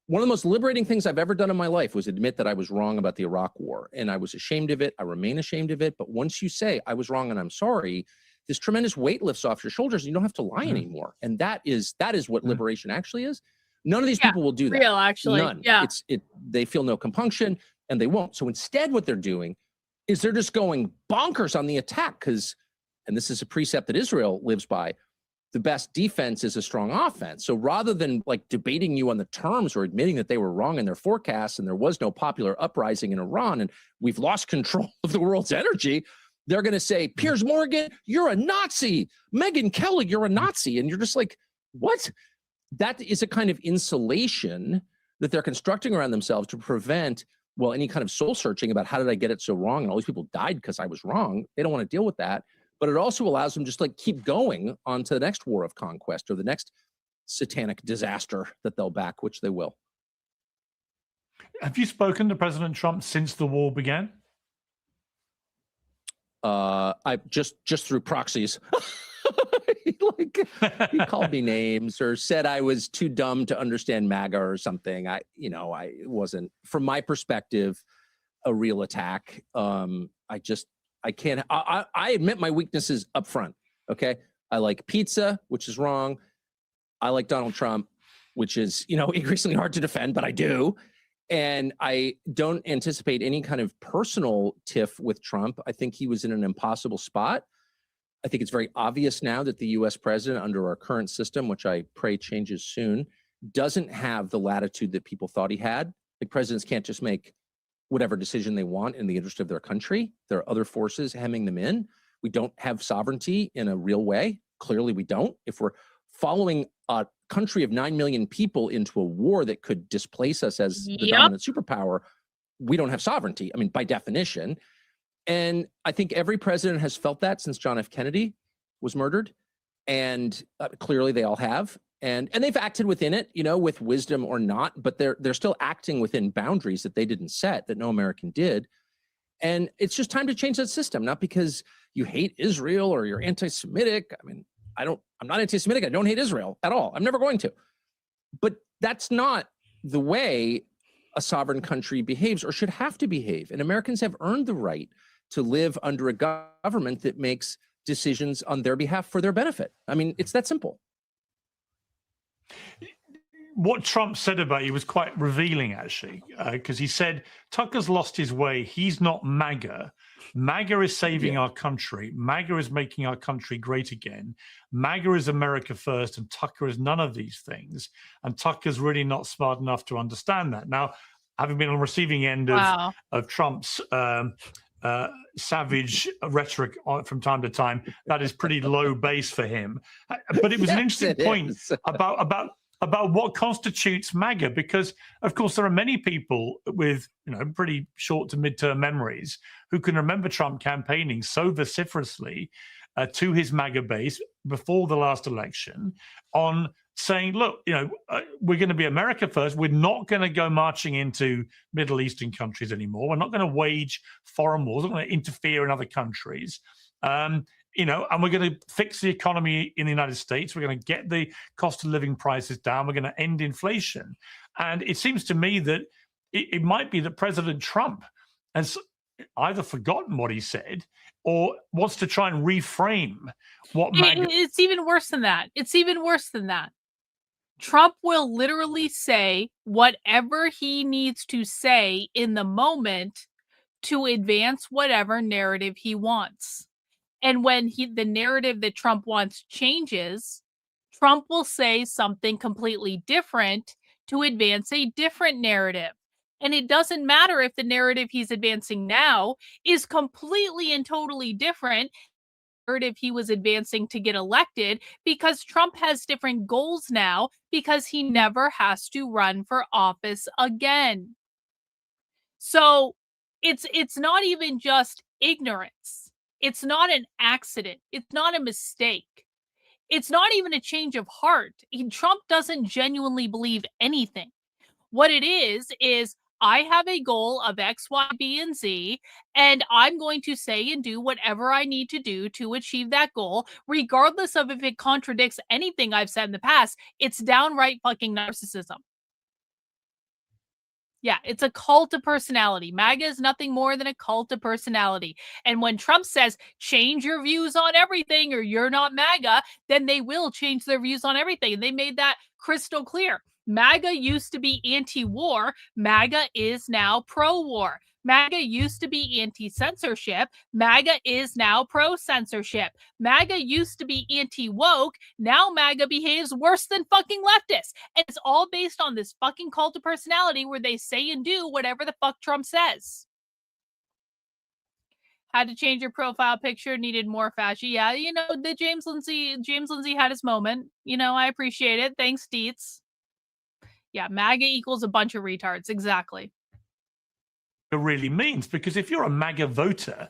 one of the most liberating things I've ever done in my life was admit that I was wrong about the Iraq War. And I was ashamed of it. I remain ashamed of it. But once you say I was wrong and I'm sorry, this tremendous weight lifts off your shoulders and you don't have to lie anymore. And that is what liberation actually is. None of these people will do that. Real, actually. None. Yeah. They feel no compunction and they won't. So instead what they're doing is they're just going bonkers on the attack because, and this is a precept that Israel lives by, the best defense is a strong offense. So rather than like debating you on the terms or admitting that they were wrong in their forecasts and there was no popular uprising in Iran and we've lost control of the world's energy, they're going to say, Piers Morgan, you're a Nazi. Megyn Kelly, you're a Nazi. And you're just like, what? That is a kind of insulation that they're constructing around themselves to prevent, well, any kind of soul searching about how did I get it so wrong? And all these people died because I was wrong. They don't want to deal with that. But it also allows them just like keep going on to the next war of conquest or the next satanic disaster that they'll back, which they will. Have you spoken to President Trump since the war began? I just through proxies. He called me names or said I was too dumb to understand MAGA or something. I wasn't, from my perspective, a real attack. I can't, I admit my weaknesses up front, okay? I like pizza, which is wrong. I like Donald Trump, which is, increasingly hard to defend, but I do. And I don't anticipate any kind of personal tiff with Trump. I think he was in an impossible spot. I think it's very obvious now that the US president under our current system, which I pray changes soon, doesn't have the latitude that people thought he had. Like presidents can't just make whatever decision they want in the interest of their country. There are other forces hemming them in. We don't have sovereignty in a real way. Clearly we don't. If we're following a country of 9 million people into a war that could displace us as the dominant superpower, we don't have sovereignty. I mean, by definition. And I think every president has felt that since John F. Kennedy was murdered. And clearly they all have. And they've acted within it, with wisdom or not, but they're still acting within boundaries that they didn't set, that no American did. And it's just time to change that system, not because you hate Israel or you're anti-Semitic. I mean, I'm not anti-Semitic. I don't hate Israel at all. I'm never going to. But that's not the way a sovereign country behaves or should have to behave. And Americans have earned the right to live under a government that makes decisions on their behalf for their benefit. I mean, it's that simple. What Trump said about you was quite revealing, actually, because he said Tucker's lost his way. He's not MAGA. MAGA is saving our country. MAGA is making our country great again. MAGA is America first, and Tucker is none of these things. And Tucker's really not smart enough to understand that. Now, having been on the receiving end of Trump's savage rhetoric from time to time, that is pretty low base for him. But it was an interesting point about what constitutes MAGA, because of course there are many people with pretty short to mid-term memories who can remember Trump campaigning so vociferously to his MAGA base before the last election on saying, look, we're going to be America first. We're not going to go marching into Middle Eastern countries anymore. We're not going to wage foreign wars. We're not going to interfere in other countries. And we're going to fix the economy in the United States. We're going to get the cost of living prices down. We're going to end inflation. And it seems to me that it might be that President Trump has either forgotten what he said or wants to try and reframe what MAGA... It's even worse than that. It's even worse than that. Trump will literally say whatever he needs to say in the moment to advance whatever narrative he wants. And when the narrative that Trump wants changes, Trump will say something completely different to advance a different narrative. And it doesn't matter if the narrative he's advancing now is completely and totally different narrative he was advancing to get elected, because Trump has different goals now because he never has to run for office again. So it's not even just ignorance. It's not an accident. It's not a mistake. It's not even a change of heart. Trump doesn't genuinely believe anything. What it is I have a goal of X, Y, B, and Z, and I'm going to say and do whatever I need to do to achieve that goal, regardless of if it contradicts anything I've said in the past. It's downright fucking narcissism. Yeah, it's a cult of personality. MAGA is nothing more than a cult of personality. And when Trump says, change your views on everything or you're not MAGA, then they will change their views on everything. And they made that crystal clear. MAGA used to be anti-war. MAGA is now pro-war. MAGA used to be anti-censorship. MAGA is now pro-censorship. MAGA used to be anti-woke. Now MAGA behaves worse than fucking leftists. And it's all based on this fucking cult of personality where they say and do whatever the fuck Trump says. Had to change your profile picture, needed more fashion. Yeah, you know, the James Lindsay had his moment. You know, I appreciate it. Thanks, Deets. Yeah, MAGA equals a bunch of retards. Exactly. Really means, because if you're a MAGA voter,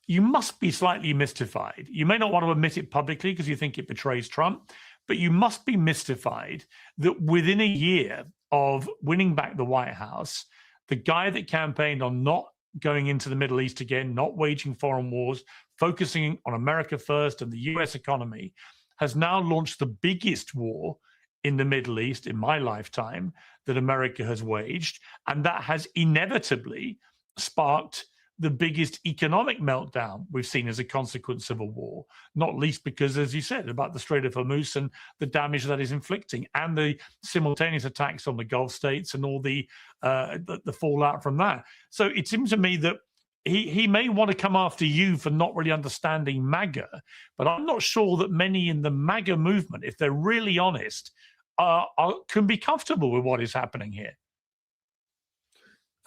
you must be slightly mystified. You may not want to admit it publicly because you think it betrays Trump, but you must be mystified that within a year of winning back the White House, the guy that campaigned on not going into the Middle East again, not waging foreign wars, focusing on America first and the US economy, has now launched the biggest war in the Middle East in my lifetime that America has waged. And that has inevitably sparked the biggest economic meltdown we've seen as a consequence of a war, not least because, as you said, about the Strait of Hormuz and the damage that is inflicting, and the simultaneous attacks on the Gulf states and all the fallout from that. So it seems to me that he may want to come after you for not really understanding MAGA, but I'm not sure that many in the MAGA movement, if they're really honest, can be comfortable with what is happening here.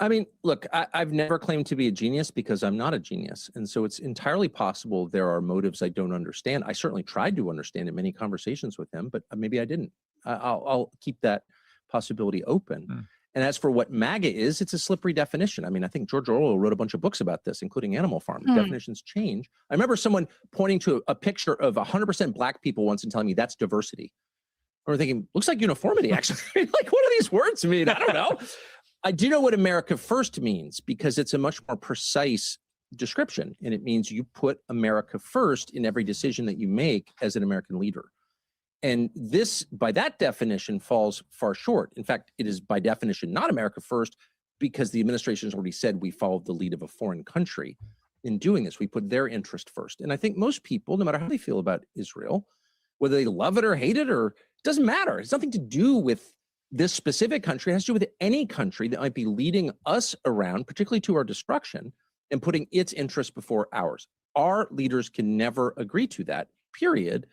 I mean, look, I've never claimed to be a genius because I'm not a genius. And so it's entirely possible there are motives I don't understand. I certainly tried to understand in many conversations with him, but maybe I didn't. I'll keep that possibility open. And as for what MAGA is, it's a slippery definition. I mean, I think George Orwell wrote a bunch of books about this, including Animal Farm. Definitions change. I remember someone pointing to a picture of 100% black people once and telling me that's diversity. Or thinking, looks like uniformity, actually. Like, what do these words mean? I don't know. I do know what America first means because it's a much more precise description. And it means you put America first in every decision that you make as an American leader. And this, by that definition, falls far short. In fact, it is by definition not America first because the administration has already said we followed the lead of a foreign country in doing this. We put their interest first. And I think most people, no matter how they feel about Israel, whether they love it or hate it, or it doesn't matter. It's nothing to do with this specific country. It has to do with any country that might be leading us around, particularly to our destruction, and putting its interests before ours. Our leaders can never agree to that, period,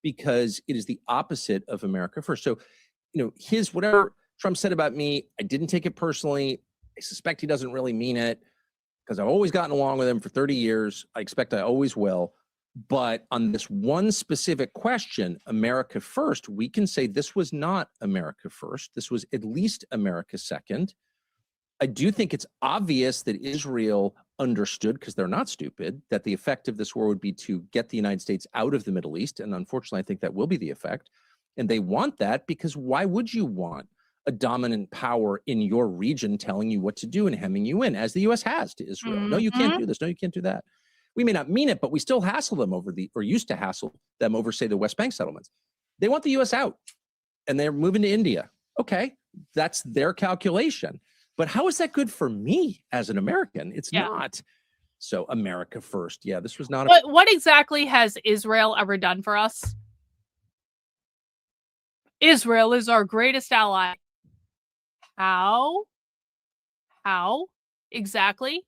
because it is the opposite of America first. So, you know, whatever Trump said about me, I didn't take it personally. I suspect he doesn't really mean it because I've always gotten along with him for 30 years. I expect I always will. But on this one specific question, America first, we can say this was not America first. This was at least America second. I do think it's obvious that Israel understood, because they're not stupid, that the effect of this war would be to get the United States out of the Middle East. And unfortunately, I think that will be the effect. And they want that because why would you want a dominant power in your region telling you what to do and hemming you in, as the U.S. has to Israel? No, you can't do this. No, you can't do that. We may not mean it, but we still hassle them over or used to hassle them over, say, the West Bank settlements. They want the U.S. out and they're moving to India. Okay, that's their calculation. But how is that good for me as an American? It's not. So America first. Yeah, this was not. What exactly has Israel ever done for us? Israel is our greatest ally. How exactly?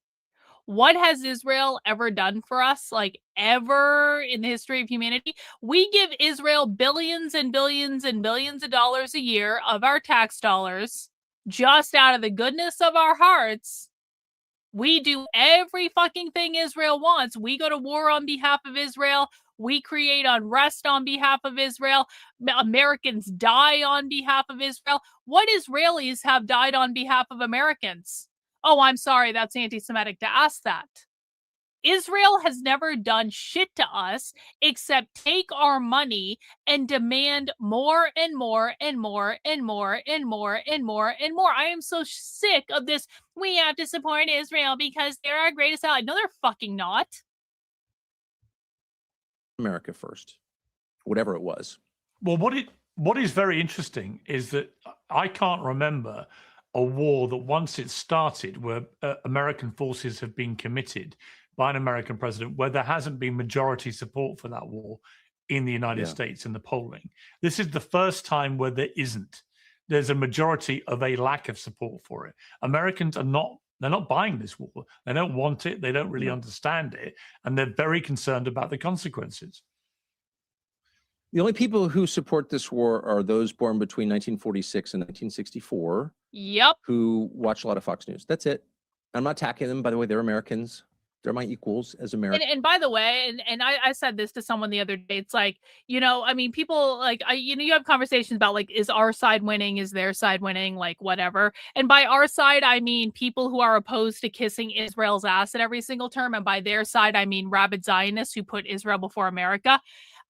What has Israel ever done for us? Like, ever in the history of humanity? We give Israel billions and billions and billions of dollars a year of our tax dollars just out of the goodness of our hearts. We do every fucking thing Israel wants. We go to war on behalf of Israel. We create unrest on behalf of Israel. Americans die on behalf of Israel. What Israelis have died on behalf of Americans? Oh, I'm sorry, that's anti-Semitic to ask that. Israel has never done shit to us except take our money and demand more and more and more and more and more and more and more. I am so sick of this. We have to support Israel because they're our greatest ally. No, they're fucking not. America first, whatever it was. Well, what is very interesting is that I can't remember a war that once it started, where American forces have been committed by an American president, where there hasn't been majority support for that war in the United States in the polling. This is the first time where there isn't. There's a majority of a lack of support for it. Americans are not, they're not buying this war. They don't want it. They don't really understand it. And they're very concerned about the consequences. The only people who support this war are those born between 1946 and 1964. Yep. Who watch a lot of Fox News. That's it. I'm not attacking them. By the way, they're Americans. They're my equals as Americans. And by the way, and I said this to someone the other day, it's like, you know, I mean, people like, you have conversations about like, is our side winning? Is their side winning? Like whatever. And by our side, I mean, people who are opposed to kissing Israel's ass at every single term. And by their side, I mean, rabid Zionists who put Israel before America.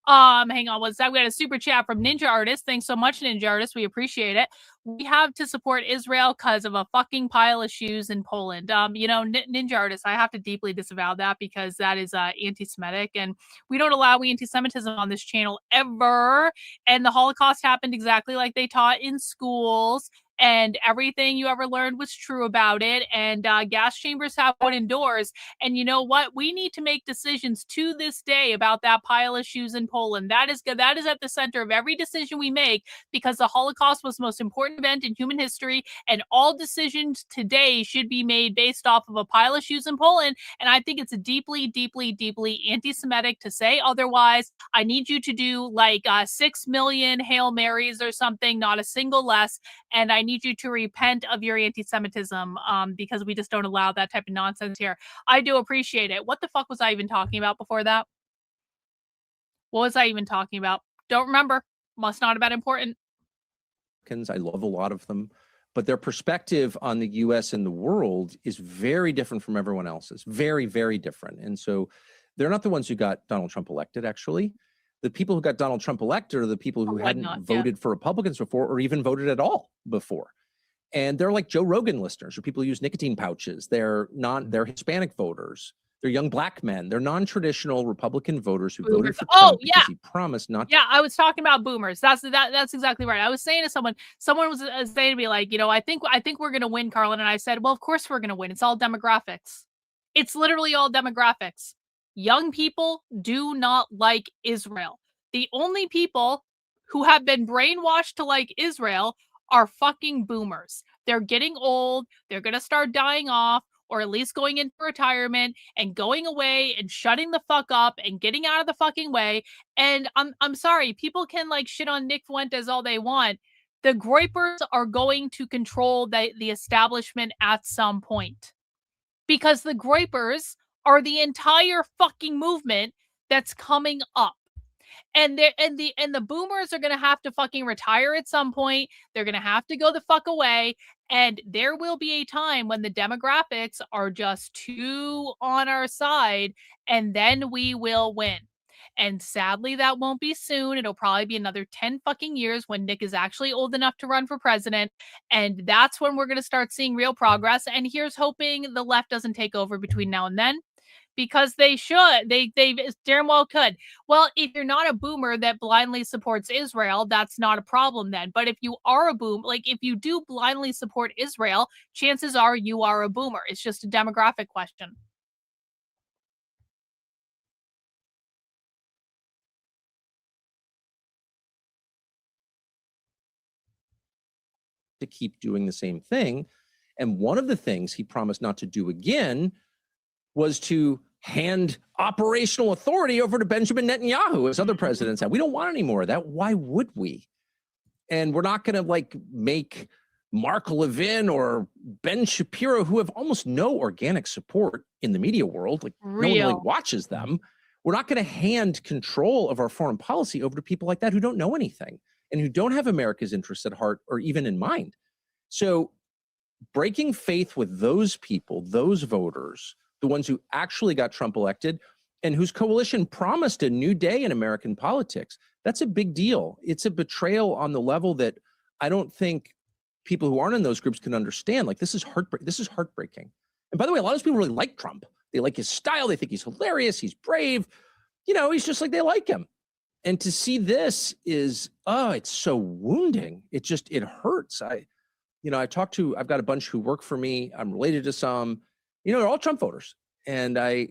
Hang on one sec. We had a super chat from Ninja Artist. Thanks so much, Ninja Artist. We appreciate it. We have to support Israel because of a fucking pile of shoes in Poland. You know, Ninja Artist, I have to deeply disavow that because that is anti-Semitic, and we don't allow anti-Semitism on this channel ever. And the Holocaust happened exactly like they taught in schools. And everything you ever learned was true about it. And gas chambers have wooden doors. And you know what? We need to make decisions to this day about that pile of shoes in Poland. That is at the center of every decision we make, because the Holocaust was the most important event in human history. And all decisions today should be made based off of a pile of shoes in Poland. And I think it's deeply, deeply, deeply anti-Semitic to say otherwise. I need you to do like 6 million Hail Marys or something, not a single less. And I need you to repent of your anti-Semitism because we just don't allow that type of nonsense here. I do appreciate it. What the fuck was I even talking about before that? What was I even talking about? Don't remember. Must not have been important. I love a lot of them, but their perspective on the U.S. and the world is very different from everyone else's. Very, very different. And so they're not the ones who got Donald Trump elected, actually. The people who got Donald Trump elected are the people who hadn't voted for Republicans before or even voted at all before. And they're like Joe Rogan listeners, or people who use nicotine pouches. They're Hispanic voters. They're young black men. They're non-traditional Republican voters who voted for Trump because he promised not to. Yeah, I was talking about boomers. That's exactly right. I was saying to someone was saying to me like, you know, I think we're going to win, Karlyn. And I said, well, of course we're going to win. It's all demographics. It's literally all demographics. Young people do not like Israel. The only people who have been brainwashed to like Israel are fucking boomers. They're getting old. They're going to start dying off, or at least going into retirement and going away and shutting the fuck up and getting out of the fucking way. And I'm sorry, people can like shit on Nick Fuentes all they want. The Groypers are going to control the establishment at some point, because the Groypers are the entire fucking movement that's coming up. And the boomers are going to have to fucking retire at some point. They're going to have to go the fuck away. And there will be a time when the demographics are just too on our side, and then we will win. And sadly, that won't be soon. It'll probably be another 10 fucking years when Nick is actually old enough to run for president. And that's when we're going to start seeing real progress. And here's hoping the left doesn't take over between now and then, because they should. They damn well could. Well, if you're not a boomer that blindly supports Israel, that's not a problem then. But if you are a if you do blindly support Israel, chances are you are a boomer. It's just a demographic question. To keep doing the same thing. And one of the things he promised not to do again was to hand operational authority over to Benjamin Netanyahu, as other presidents have. We don't want any more of that. Why would we? And we're not going to like make Mark Levin or Ben Shapiro, who have almost no organic support in the media world, like no one really watches them. We're not going to hand control of our foreign policy over to people like that who don't know anything and who don't have America's interests at heart or even in mind. So breaking faith with those people, those voters, the ones who actually got Trump elected and whose coalition promised a new day in American politics, that's a big deal. It's a betrayal on the level that I don't think people who aren't in those groups can understand. Like, this is heartbreaking. And by the way, a lot of those people really like Trump. They like his style. They think he's hilarious. He's brave. You know, he's just like, they like him. And to see this is, oh, it's so wounding. It hurts. I've got a bunch who work for me. I'm related to some, they're all Trump voters. And I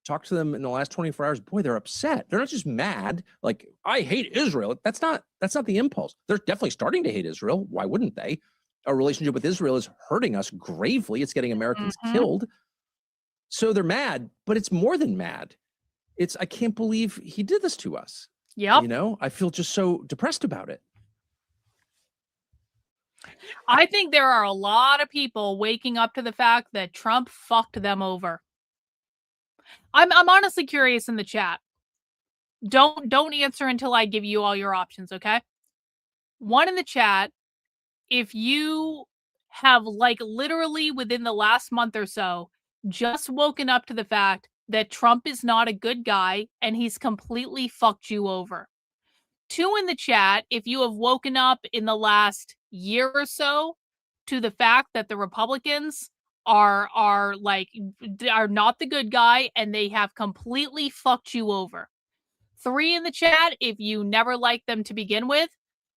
talked to them in the last 24 hours. Boy, they're upset. They're not just mad. Like, I hate Israel. That's not the impulse. They're definitely starting to hate Israel. Why wouldn't they? Our relationship with Israel is hurting us gravely. It's getting Americans killed. So they're mad, but it's more than mad. I can't believe he did this to us. Yep. I feel just so depressed about it. I think there are a lot of people waking up to the fact that Trump fucked them over. I'm honestly curious in the chat. Don't answer until I give you all your options, okay? One in the chat, if you have literally within the last month or so just woken up to the fact that Trump is not a good guy and he's completely fucked you over. 2 in the chat, if you have woken up in the last year or so to the fact that the Republicans are not the good guy and they have completely fucked you over. 3 in the chat if you never liked them to begin with.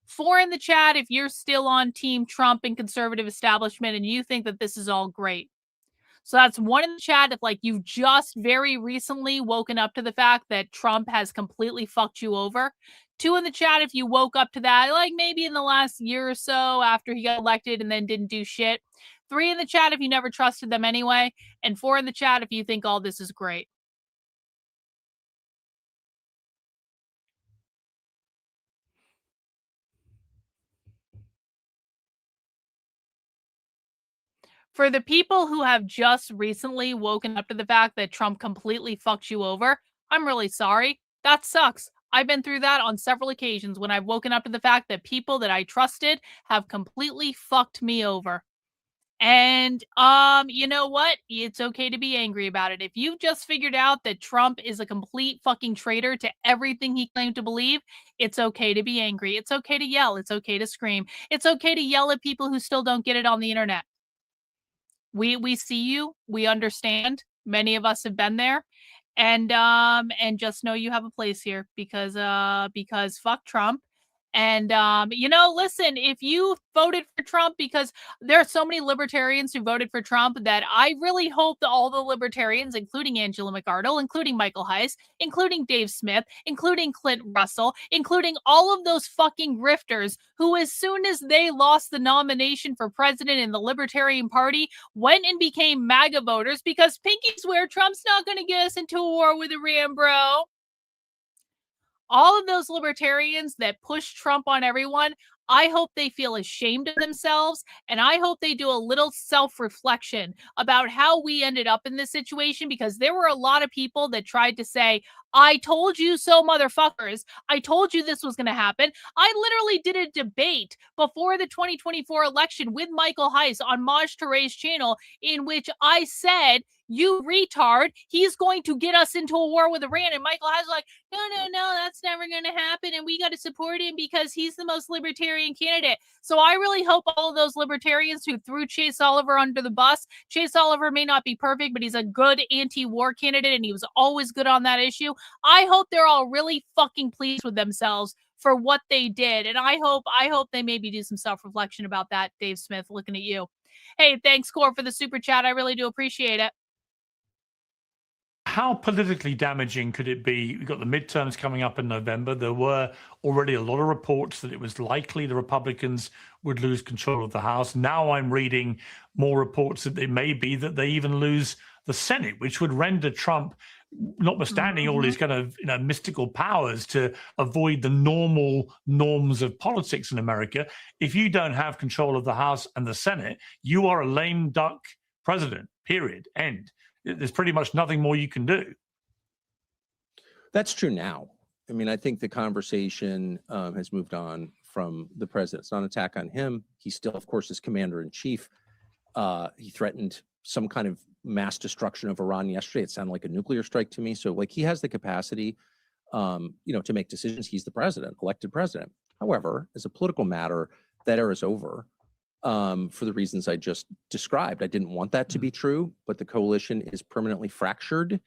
4 in the chat if you're still on Team Trump and conservative establishment and you think that this is all great. So that's 1 in the chat if you've just very recently woken up to the fact that Trump has completely fucked you over. 2 in the chat if you woke up to that maybe in the last year or so after he got elected and then didn't do shit. 3 in the chat if you never trusted them anyway. And 4 in the chat if you think all this is great. For the people who have just recently woken up to the fact that Trump completely fucked you over, I'm really sorry. That sucks. I've been through that on several occasions when I've woken up to the fact that people that I trusted have completely fucked me over. And you know what? It's okay to be angry about it. If you've just figured out that Trump is a complete fucking traitor to everything he claimed to believe, it's okay to be angry. It's okay to yell. It's okay to scream. It's okay to yell at people who still don't get it on the internet. We see you. We understand. Many of us have been there. And just know you have a place here because fuck Trump. And listen, if you voted for Trump, because there are so many libertarians who voted for Trump that I really hope that all the libertarians, including Angela McArdle, including Michael Heiss, including Dave Smith, including Clint Russell, including all of those fucking grifters who, as soon as they lost the nomination for president in the Libertarian Party, went and became MAGA voters because pinky swear Trump's not going to get us into a war with Iran, bro. All of those libertarians that push Trump on everyone, I hope they feel ashamed of themselves, and I hope they do a little self-reflection about how we ended up in this situation, because there were a lot of people that tried to say, I told you so, motherfuckers. I told you this was going to happen. I literally did a debate before the 2024 election with Michael Heiss on Maj Touré's channel in which I said, you retard, he's going to get us into a war with Iran. And Michael Heiss was like, no, that's never going to happen. And we got to support him because he's the most libertarian candidate. So I really hope all of those libertarians who threw Chase Oliver under the bus, Chase Oliver may not be perfect, but he's a good anti-war candidate and he was always good on that issue. I hope they're all really fucking pleased with themselves for what they did. And I hope they maybe do some self-reflection about that. Dave Smith, looking at you. Hey, thanks, Core, for the super chat. I really do appreciate it. How politically damaging could it be? We've got the midterms coming up in November. There were already a lot of reports that it was likely the Republicans would lose control of the House. Now I'm reading more reports that it may be that they even lose the Senate, which would render Trump, notwithstanding all his kind of mystical powers to avoid the normal norms of politics in America, if you don't have control of the House and the Senate, you are a lame duck president, period, end. There's pretty much nothing more you can do. That's true now. I mean, I think the conversation has moved on from the president. It's not an attack on him. He still, of course, is commander-in-chief. He threatened some kind of mass destruction of Iran yesterday. It sounded like a nuclear strike to me. So, he has the capacity, to make decisions. He's the president, elected president. However, as a political matter, that era is over. For the reasons I just described. I didn't want that to be true, but the coalition is permanently fractured.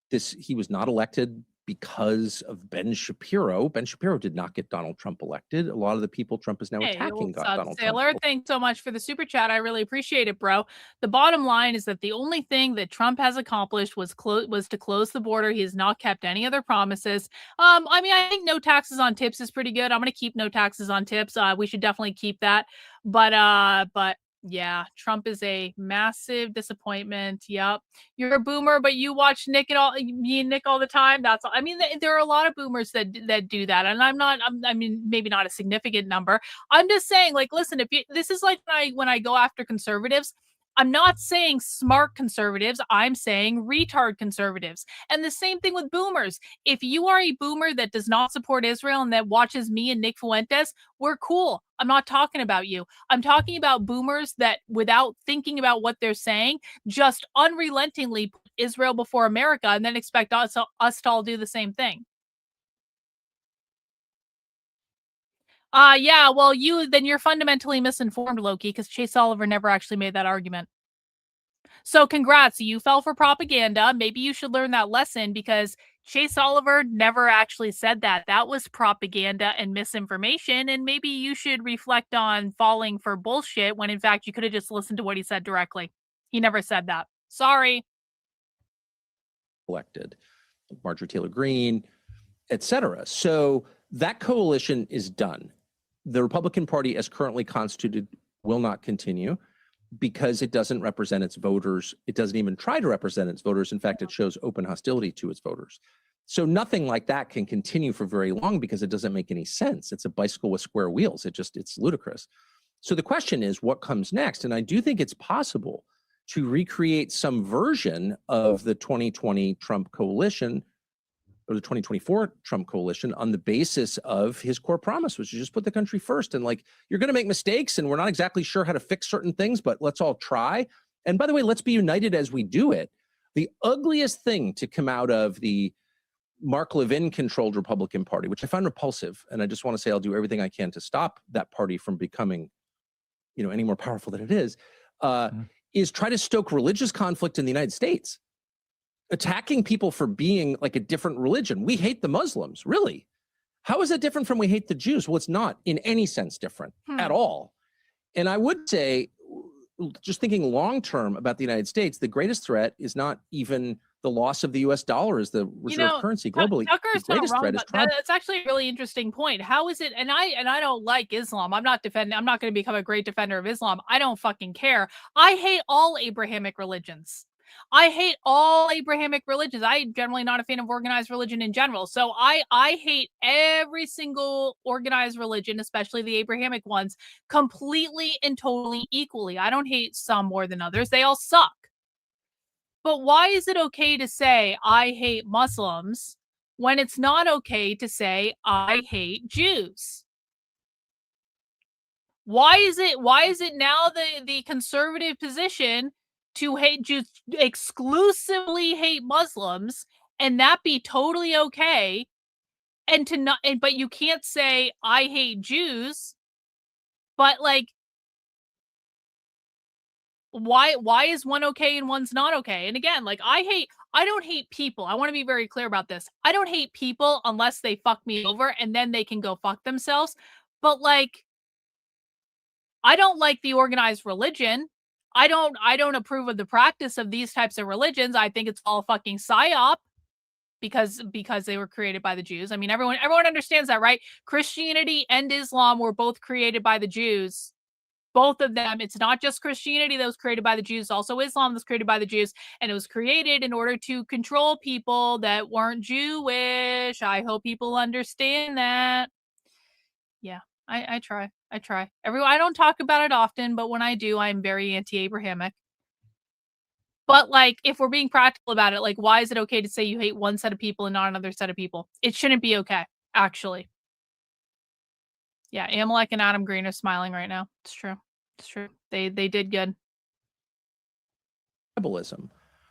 He was not elected because of Ben Shapiro. Ben Shapiro did not get Donald Trump elected. A lot of the people Trump is now Hey, attacking old got Sod Donald Sailor, Trump. thanks so much for the super chat. I really appreciate it, bro. The bottom line is that the only thing that Trump has accomplished was to close the border. He has not kept any other promises. I mean, I think no taxes on tips is pretty good. I'm going to keep no taxes on tips. We should definitely keep that. But yeah, Trump is a massive disappointment. Yep. You're a boomer, but you watch me and Nick all the time. That's all. I mean, there are a lot of boomers that do that. And I mean, maybe not a significant number. I'm just saying, like, listen, this is like when I go after conservatives, I'm not saying smart conservatives. I'm saying retard conservatives. And the same thing with boomers. If you are a boomer that does not support Israel and that watches me and Nick Fuentes, we're cool. I'm not talking about you. I'm talking about boomers that, without thinking about what they're saying, just unrelentingly put Israel before America and then expect us to all do the same thing. Yeah, well, you're fundamentally misinformed, Loki, because Chase Oliver never actually made that argument. So congrats, you fell for propaganda. Maybe you should learn that lesson because Chase Oliver never actually said that. That was propaganda and misinformation, and maybe you should reflect on falling for bullshit when in fact you could have just listened to what he said directly. He never said that. Sorry. Elected, Marjorie Taylor Greene, etc. So that coalition is done. The Republican Party, as currently constituted, will not continue because it doesn't represent its voters. It doesn't even try to represent its voters. In fact, it shows open hostility to its voters. So nothing like that can continue for very long because it doesn't make any sense. It's a bicycle with square wheels. It's ludicrous. So the question is, what comes next? And I do think it's possible to recreate some version of the 2020 Trump coalition or the 2024 Trump coalition on the basis of his core promise, which is just put the country first. And like, you're going to make mistakes and we're not exactly sure how to fix certain things, but let's all try. And by the way, let's be united as we do it. The ugliest thing to come out of the Mark Levin controlled Republican Party, which I find repulsive. And I just want to say I'll do everything I can to stop that party from becoming, any more powerful than it is try to stoke religious conflict in the United States. Attacking people for being like a different religion. We hate the Muslims, really. How is that different from we hate the Jews? Well, it's not in any sense different at all. And I would say, just thinking long-term about the United States, the greatest threat is not even the loss of the US dollar as the reserve currency globally. Tucker's the greatest not wrong, threat is but that's actually a really interesting point. How is it, and I don't like Islam. I'm not going to become a great defender of Islam. I don't fucking care. I hate all Abrahamic religions. I hate all Abrahamic religions. I'm generally not a fan of organized religion in general. So I hate every single organized religion, especially the Abrahamic ones, completely and totally equally. I don't hate some more than others. They all suck. But why is it okay to say I hate Muslims when it's not okay to say I hate Jews? Why is it now the conservative position to hate Jews, exclusively hate Muslims, and that be totally okay, and but you can't say I hate Jews, but like, why is one okay and one's not okay? And again, like, I don't hate people. I want to be very clear about this. I don't hate people unless they fuck me over and then they can go fuck themselves. But like, I don't like the organized religion. I don't approve of the practice of these types of religions. I think it's all fucking psyop because they were created by the Jews. I mean, everyone understands that, right? Christianity and Islam were both created by the Jews. Both of them. It's not just Christianity that was created by the Jews, also Islam was created by the Jews, and it was created in order to control people that weren't Jewish. I hope people understand that. Yeah, I try. I don't talk about it often, but when I do, I'm very anti-Abrahamic. But like, if we're being practical about it, like, why is it okay to say you hate one set of people and not another set of people? It shouldn't be okay, actually. Yeah, Amalek and Adam Green are smiling right now. It's true. It's true. They did good. Tribalism,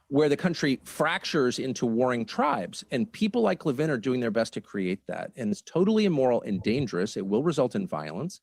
where the country fractures into warring tribes, and people like Levin are doing their best to create that. And it's totally immoral and dangerous. It will result in violence.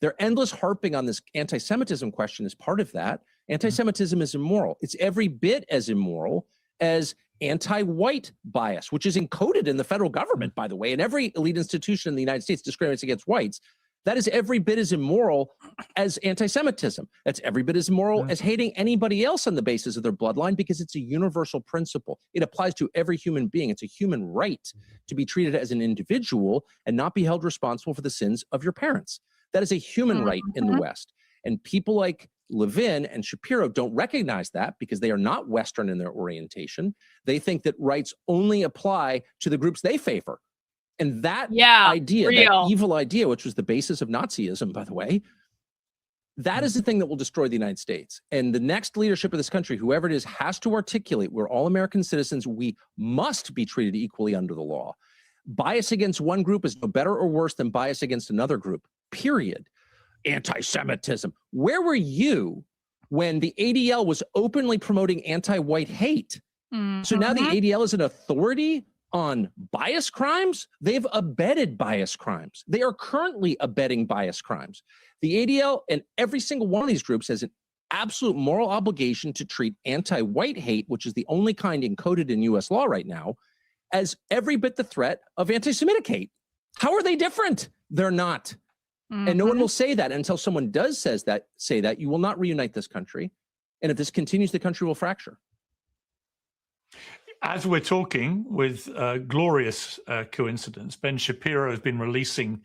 Their endless harping on this anti-Semitism question is part of that. Anti-Semitism is immoral. It's every bit as immoral as anti-white bias, which is encoded in the federal government, by the way, and every elite institution in the United States discriminates against whites. That is every bit as immoral as anti-Semitism. That's every bit as immoral as hating anybody else on the basis of their bloodline, because it's a universal principle. It applies to every human being. It's a human right to be treated as an individual and not be held responsible for the sins of your parents. That is a human right in the West. And people like Levin and Shapiro don't recognize that because they are not Western in their orientation. They think that rights only apply to the groups they favor. And that idea, that evil idea, which was the basis of Nazism, by the way, that is the thing that will destroy the United States. And the next leadership of this country, whoever it is, has to articulate we're all American citizens. We must be treated equally under the law. Bias against one group is no better or worse than bias against another group, period. Anti-Semitism. Where were you when the ADL was openly promoting anti-white hate? So now the ADL is an authority on bias crimes. They've abetted bias crimes. They are currently abetting bias crimes. The ADL and every single one of these groups has an absolute moral obligation to treat anti-white hate, which is the only kind encoded in US law right now, as every bit the threat of anti-Semitic hate. How are they different? They're not. And no one will say that until someone does say that, you will not reunite this country. And if this continues, the country will fracture. As we're talking, with glorious coincidence, Ben Shapiro has been releasing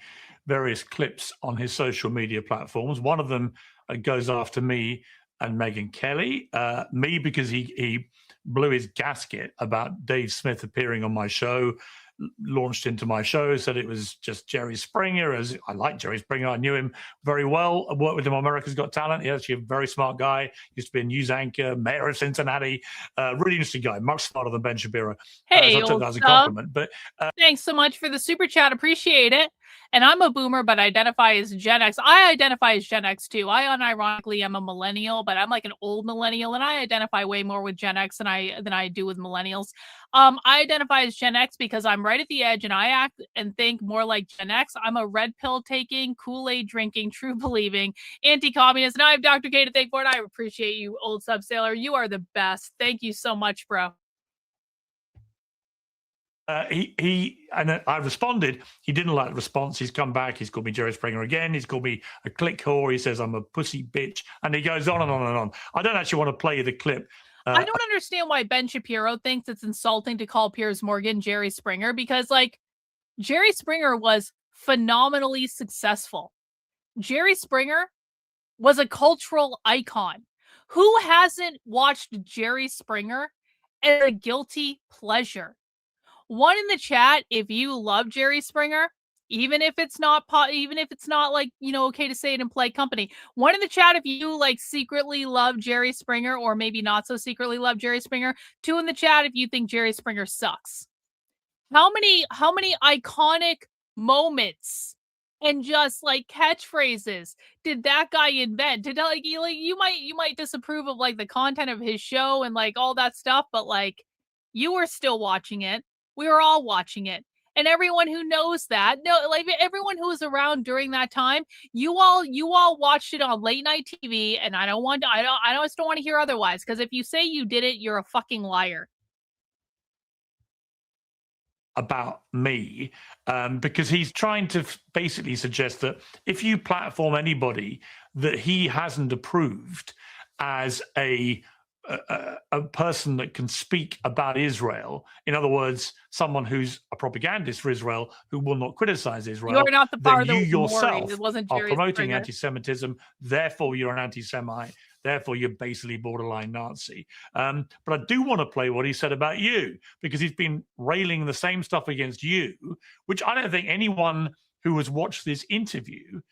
various clips on his social media platforms. One of them goes after me and Megyn Kelly. Me because he blew his gasket about Dave Smith appearing on my show, launched into my show, said it was just Jerry Springer. As I like Jerry Springer, I knew him very well. I worked with him on America's Got Talent. He's actually a very smart guy. Used to be a news anchor, mayor of Cincinnati. Really interesting guy, much smarter than Ben Shapiro. Hey, so I took that as a compliment. But thanks so much for the super chat. Appreciate it. And I'm a boomer, but identify as Gen X. I identify as Gen X too. I unironically am a millennial, but I'm like an old millennial, and I identify way more with Gen X than I do with millennials. I identify as Gen X because I'm right at the edge, and I act and think more like Gen X. I'm a red pill taking, Kool-Aid drinking, true believing, anti-communist, and I have Dr. K to thank for it. I appreciate you, old sub-sailor. You are the best. Thank you so much, bro. And I responded. He didn't like the response. He's come back. He's called me Jerry Springer again. He's called me a click whore. He says I'm a pussy bitch, and he goes on and on and on. I don't actually want to play the clip. I don't understand why Ben Shapiro thinks it's insulting to call Piers Morgan Jerry Springer, because like Jerry Springer was phenomenally successful. Jerry Springer was a cultural icon. Who hasn't watched Jerry Springer as a guilty pleasure? One in the chat if you love Jerry Springer, even if it's not like, you know, okay to say it in polite company. One in the chat if you like secretly love Jerry Springer, or maybe not so secretly love Jerry Springer. Two in the chat if you think Jerry Springer sucks. How many iconic moments and just like catchphrases did that guy invent? Did you might disapprove of like the content of his show and like all that stuff, but like you were still watching it. We were all watching it. And everyone who knows that, everyone who was around during that time, you all watched it on late night TV, and I just don't want to hear otherwise, because if you say you did it, you're a fucking liar. About me, because he's trying to basically suggest that if you platform anybody that he hasn't approved as a person that can speak about Israel, in other words, someone who's a propagandist for Israel who will not criticize Israel, you're not the part then that you was yourself it wasn't are Jerry promoting Springer. anti-Semitism, therefore you're an anti-Semite, therefore you're basically borderline Nazi. But I do want to play what he said about you, because he's been railing the same stuff against you, which I don't think anyone who has watched this interview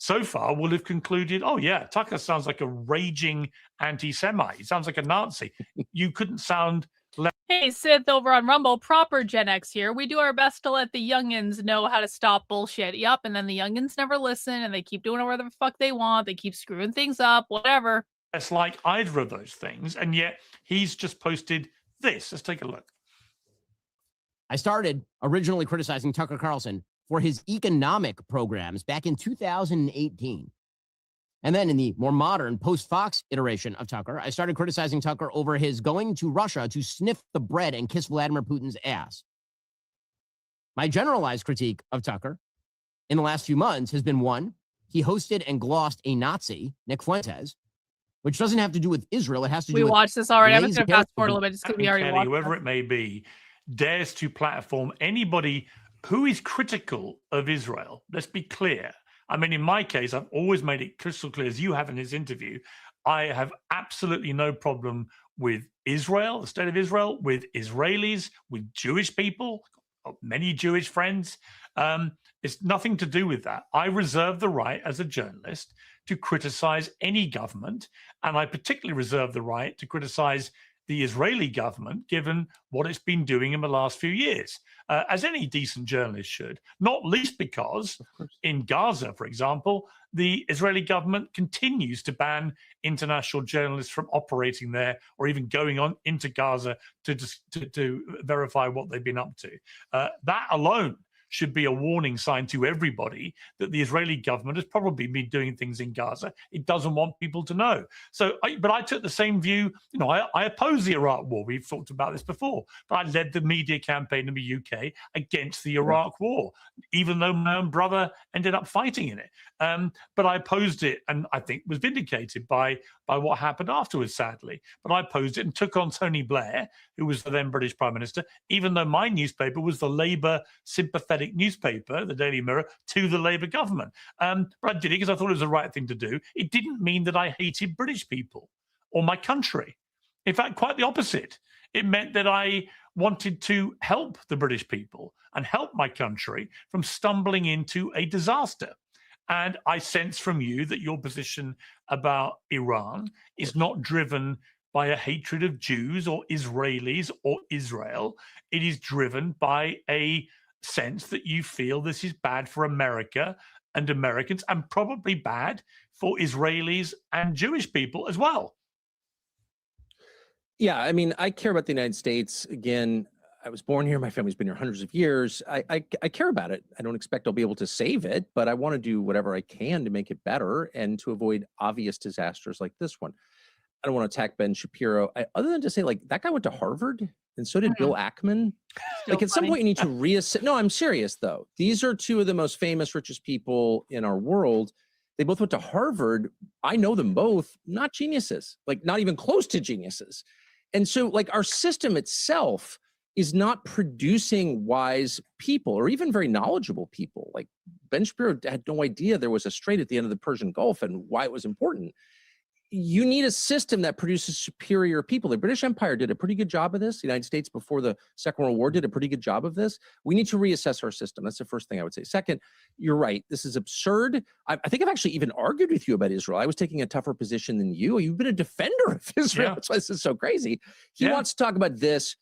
so far will have concluded, oh yeah, Tucker sounds like a raging anti-Semite. He sounds like a Nazi. You couldn't sound less. Hey, Sith over on Rumble, proper Gen X here. We do our best to let the youngins know how to stop bullshit. Yup, and then the youngins never listen, and they keep doing whatever the fuck they want. They keep screwing things up, whatever. It's like either of those things, and yet he's just posted this. Let's take a look. I started originally criticizing Tucker Carlson for his economic programs back in 2018. And then in the more modern post-Fox iteration of Tucker, I started criticizing Tucker over his going to Russia to sniff the bread and kiss Vladimir Putin's ass. My generalized critique of Tucker in the last few months has been, one, he hosted and glossed a Nazi, Nick Fuentes, which doesn't have to do with Israel. It has to do We with watched this already. I'm lazy just going to fast forward a little bit. It's going to be already Kelly, watched. whoever it may be, dares to platform anybody who is critical of Israel. Let's be clear. I mean, in my case, I've always made it crystal clear, as you have in this interview, I have absolutely no problem with Israel, the state of Israel, with Israelis, with Jewish people, many Jewish friends. It's nothing to do with that. I reserve the right as a journalist to criticize any government, and I particularly reserve the right to criticize the Israeli government, given what it's been doing in the last few years, as any decent journalist should, not least because in Gaza, for example, the Israeli government continues to ban international journalists from operating there or even going on into Gaza to verify what they've been up to. That alone should be a warning sign to everybody that the Israeli government has probably been doing things in Gaza it doesn't want people to know. But I took the same view. You know, I oppose the Iraq War. We've talked about this before. But I led the media campaign in the UK against the Iraq War, even though my own brother ended up fighting in it. But I opposed it, and I think was vindicated by what happened afterwards, sadly. But I opposed it and took on Tony Blair, who was the then British Prime Minister, even though my newspaper was the Labour sympathetic newspaper, the Daily Mirror, to the Labour government. But I did it because I thought it was the right thing to do. It didn't mean that I hated British people or my country. In fact, quite the opposite. It meant that I wanted to help the British people and help my country from stumbling into a disaster. And I sense from you that your position about Iran is not driven by a hatred of Jews or Israelis or Israel. It is driven by a sense that you feel this is bad for America and Americans, and probably bad for Israelis and Jewish people as well. Yeah, I mean, I care about the United States. Again, I was born here. My family's been here hundreds of years. I care about it. I don't expect I'll be able to save it, but I want to do whatever I can to make it better and to avoid obvious disasters like this one. I don't want to attack Ben Shapiro, other than to say, like, that guy went to Harvard, and so did Bill Ackman. Like, at some point, you need to reassess. No, I'm serious, though. These are two of the most famous, richest people in our world. They both went to Harvard. I know them both. Not geniuses, like, not even close to geniuses. And so, like, our system itself is not producing wise people or even very knowledgeable people. Like, Ben Shapiro had no idea there was a strait at the end of the Persian Gulf and why it was important. You need a system that produces superior people. The British Empire did a pretty good job of this. The United States before the Second World War did a pretty good job of this. We need to reassess our system. That's the first thing I would say. Second, you're right. This is absurd. I think I've actually even argued with you about Israel. I was taking a tougher position than you. You've been a defender of Israel. Yeah. That's why this is so crazy. He wants to talk about this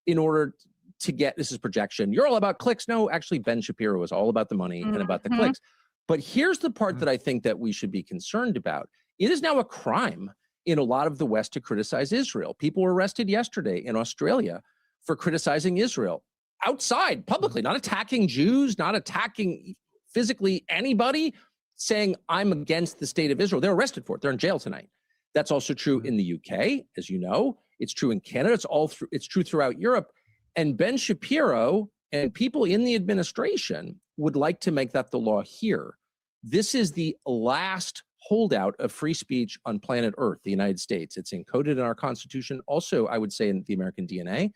in order to get, this is projection. You're all about clicks. No, actually, Ben Shapiro is all about the money and about the clicks. But here's the part that I think that we should be concerned about. It is now a crime in a lot of the West to criticize Israel. People were arrested yesterday in Australia for criticizing Israel outside, publicly, not attacking Jews, not attacking physically anybody, saying, I'm against the state of Israel. They're arrested for it. They're in jail tonight. That's also true in the UK, as you know. It's true in Canada. It's true throughout Europe. And Ben Shapiro and people in the administration would like to make that the law here. This is the last holdout of free speech on planet Earth, the United States. It's encoded in our Constitution. Also, I would say in the American DNA,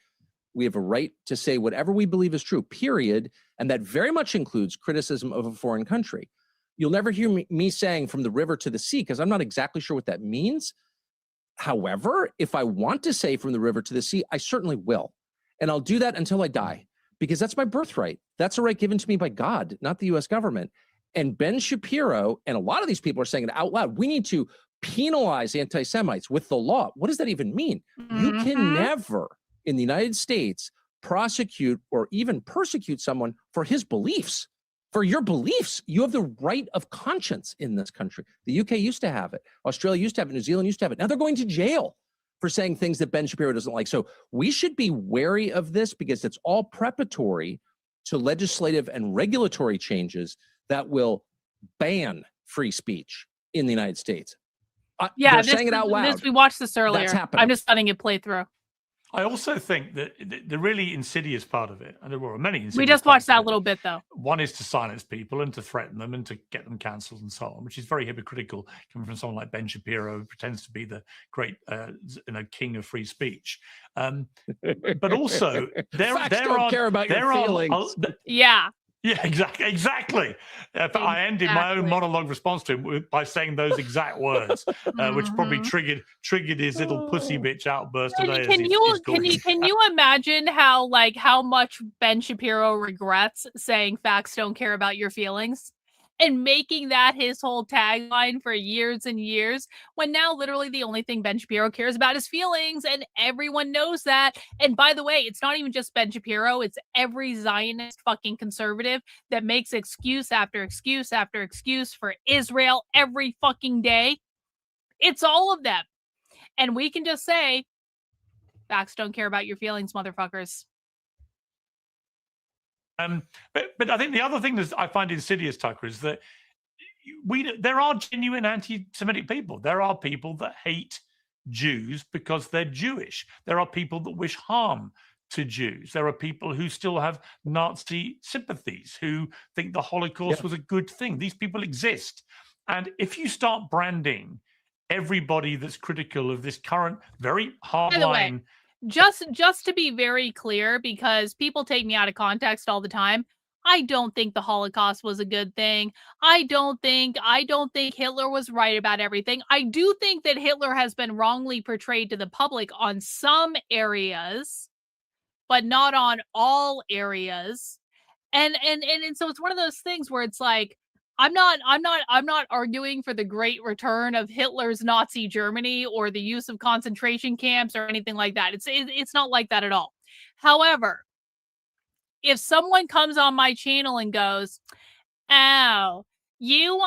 we have a right to say whatever we believe is true, period. And that very much includes criticism of a foreign country. You'll never hear me saying from the river to the sea, because I'm not exactly sure what that means. However, if I want to say from the river to the sea, I certainly will. And I'll do that until I die, because that's my birthright. That's a right given to me by God, not the US government. And Ben Shapiro and a lot of these people are saying it out loud. We need to penalize anti-Semites with the law. What does that even mean? You can never, in the United States, prosecute or even persecute someone for his beliefs. For your beliefs, you have the right of conscience in this country. The UK used to have it. Australia used to have it. New Zealand used to have it. Now they're going to jail for saying things that Ben Shapiro doesn't like. So we should be wary of this, because it's all preparatory to legislative and regulatory changes that will ban free speech in the United States. Yeah, they're saying it out loud. We watched this earlier. That's happening. I'm just letting it play through. I also think that the really insidious part of it, and there were many insidious We just parts watched that of it. little bit though. One is to silence people and to threaten them and to get them cancelled and so on, which is very hypocritical coming from someone like Ben Shapiro, who pretends to be the great, king of free speech. But also, there don't care about your feelings. Yeah. Yeah, exactly. But I ended my own monologue response to him by saying those exact words, which probably triggered his little pussy bitch outburst today. Can you imagine how much Ben Shapiro regrets saying facts don't care about your feelings? And making that his whole tagline for years and years, when now literally the only thing Ben Shapiro cares about is feelings, and everyone knows that. And by the way, it's not even just Ben Shapiro, it's every Zionist fucking conservative that makes excuse after excuse after excuse for Israel every fucking day. It's all of them. And we can just say, facts don't care about your feelings, motherfuckers. But I think the other thing that I find insidious, Tucker, is that there are genuine anti-Semitic people. There are people that hate Jews because they're Jewish. There are people that wish harm to Jews. There are people who still have Nazi sympathies, who think the Holocaust was a good thing. These people exist. And if you start branding everybody that's critical of this current very hardline... Just to be very clear, because people take me out of context all the time, I don't think the Holocaust was a good thing. I don't think Hitler was right about everything. I do think that Hitler has been wrongly portrayed to the public on some areas, but not on all areas. And so it's one of those things where it's like, I'm not arguing for the great return of Hitler's Nazi Germany or the use of concentration camps or anything like that. It's not like that at all. However, if someone comes on my channel and goes, "Oh, you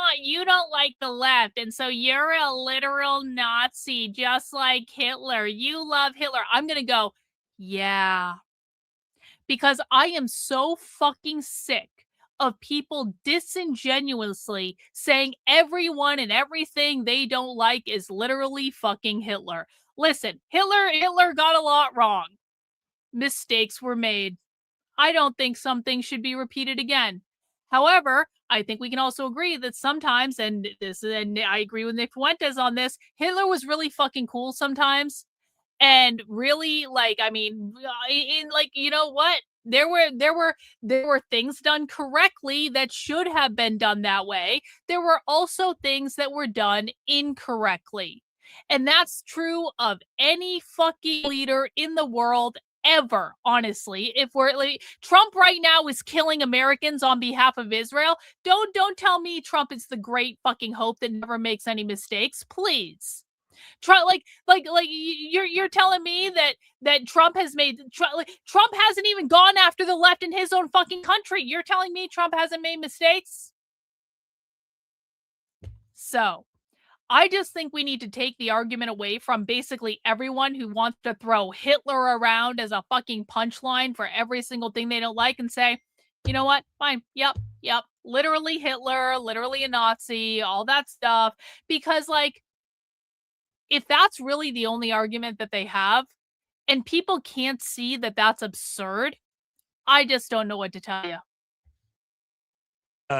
don't like the left, and so you're a literal Nazi just like Hitler. You love Hitler." I'm going to go, "Yeah." Because I am so fucking sick of people disingenuously saying everyone and everything they don't like is literally fucking Hitler. Listen, Hitler got a lot wrong. Mistakes were made. I don't think some things should be repeated again. However, I think we can also agree that sometimes, and I agree with Nick Fuentes on this, Hitler was really fucking cool sometimes. And really, you know what? There were things done correctly that should have been done that way. There were also things that were done incorrectly. And that's true of any fucking leader in the world ever, honestly. If we're like, Trump right now is killing Americans on behalf of Israel, don't tell me Trump is the great fucking hope that never makes any mistakes, please. Trump, you're telling me that Trump Trump hasn't even gone after the left in his own fucking country. You're telling me Trump hasn't made mistakes? So, I just think we need to take the argument away from basically everyone who wants to throw Hitler around as a fucking punchline for every single thing they don't like and say, you know what? Fine. Yep. Literally Hitler, literally a Nazi, all that stuff. Because, if that's really the only argument that they have, and people can't see that that's absurd, I just don't know what to tell you.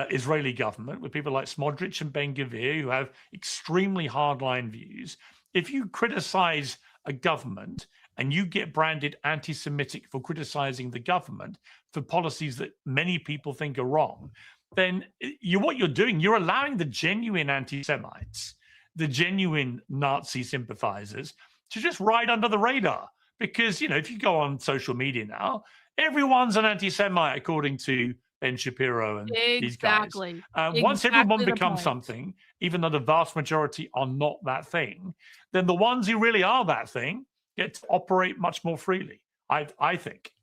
Israeli government with people like Smodrich and Ben-Gvir who have extremely hardline views. If you criticize a government and you get branded anti-Semitic for criticizing the government for policies that many people think are wrong, then what you're doing, you're allowing the genuine anti-Semites, the genuine Nazi sympathizers, to just ride under the radar. Because, if you go on social media now, everyone's an anti-Semite according to Ben Shapiro and these guys. Once everyone becomes something, even though the vast majority are not that thing, then the ones who really are that thing get to operate much more freely, I think.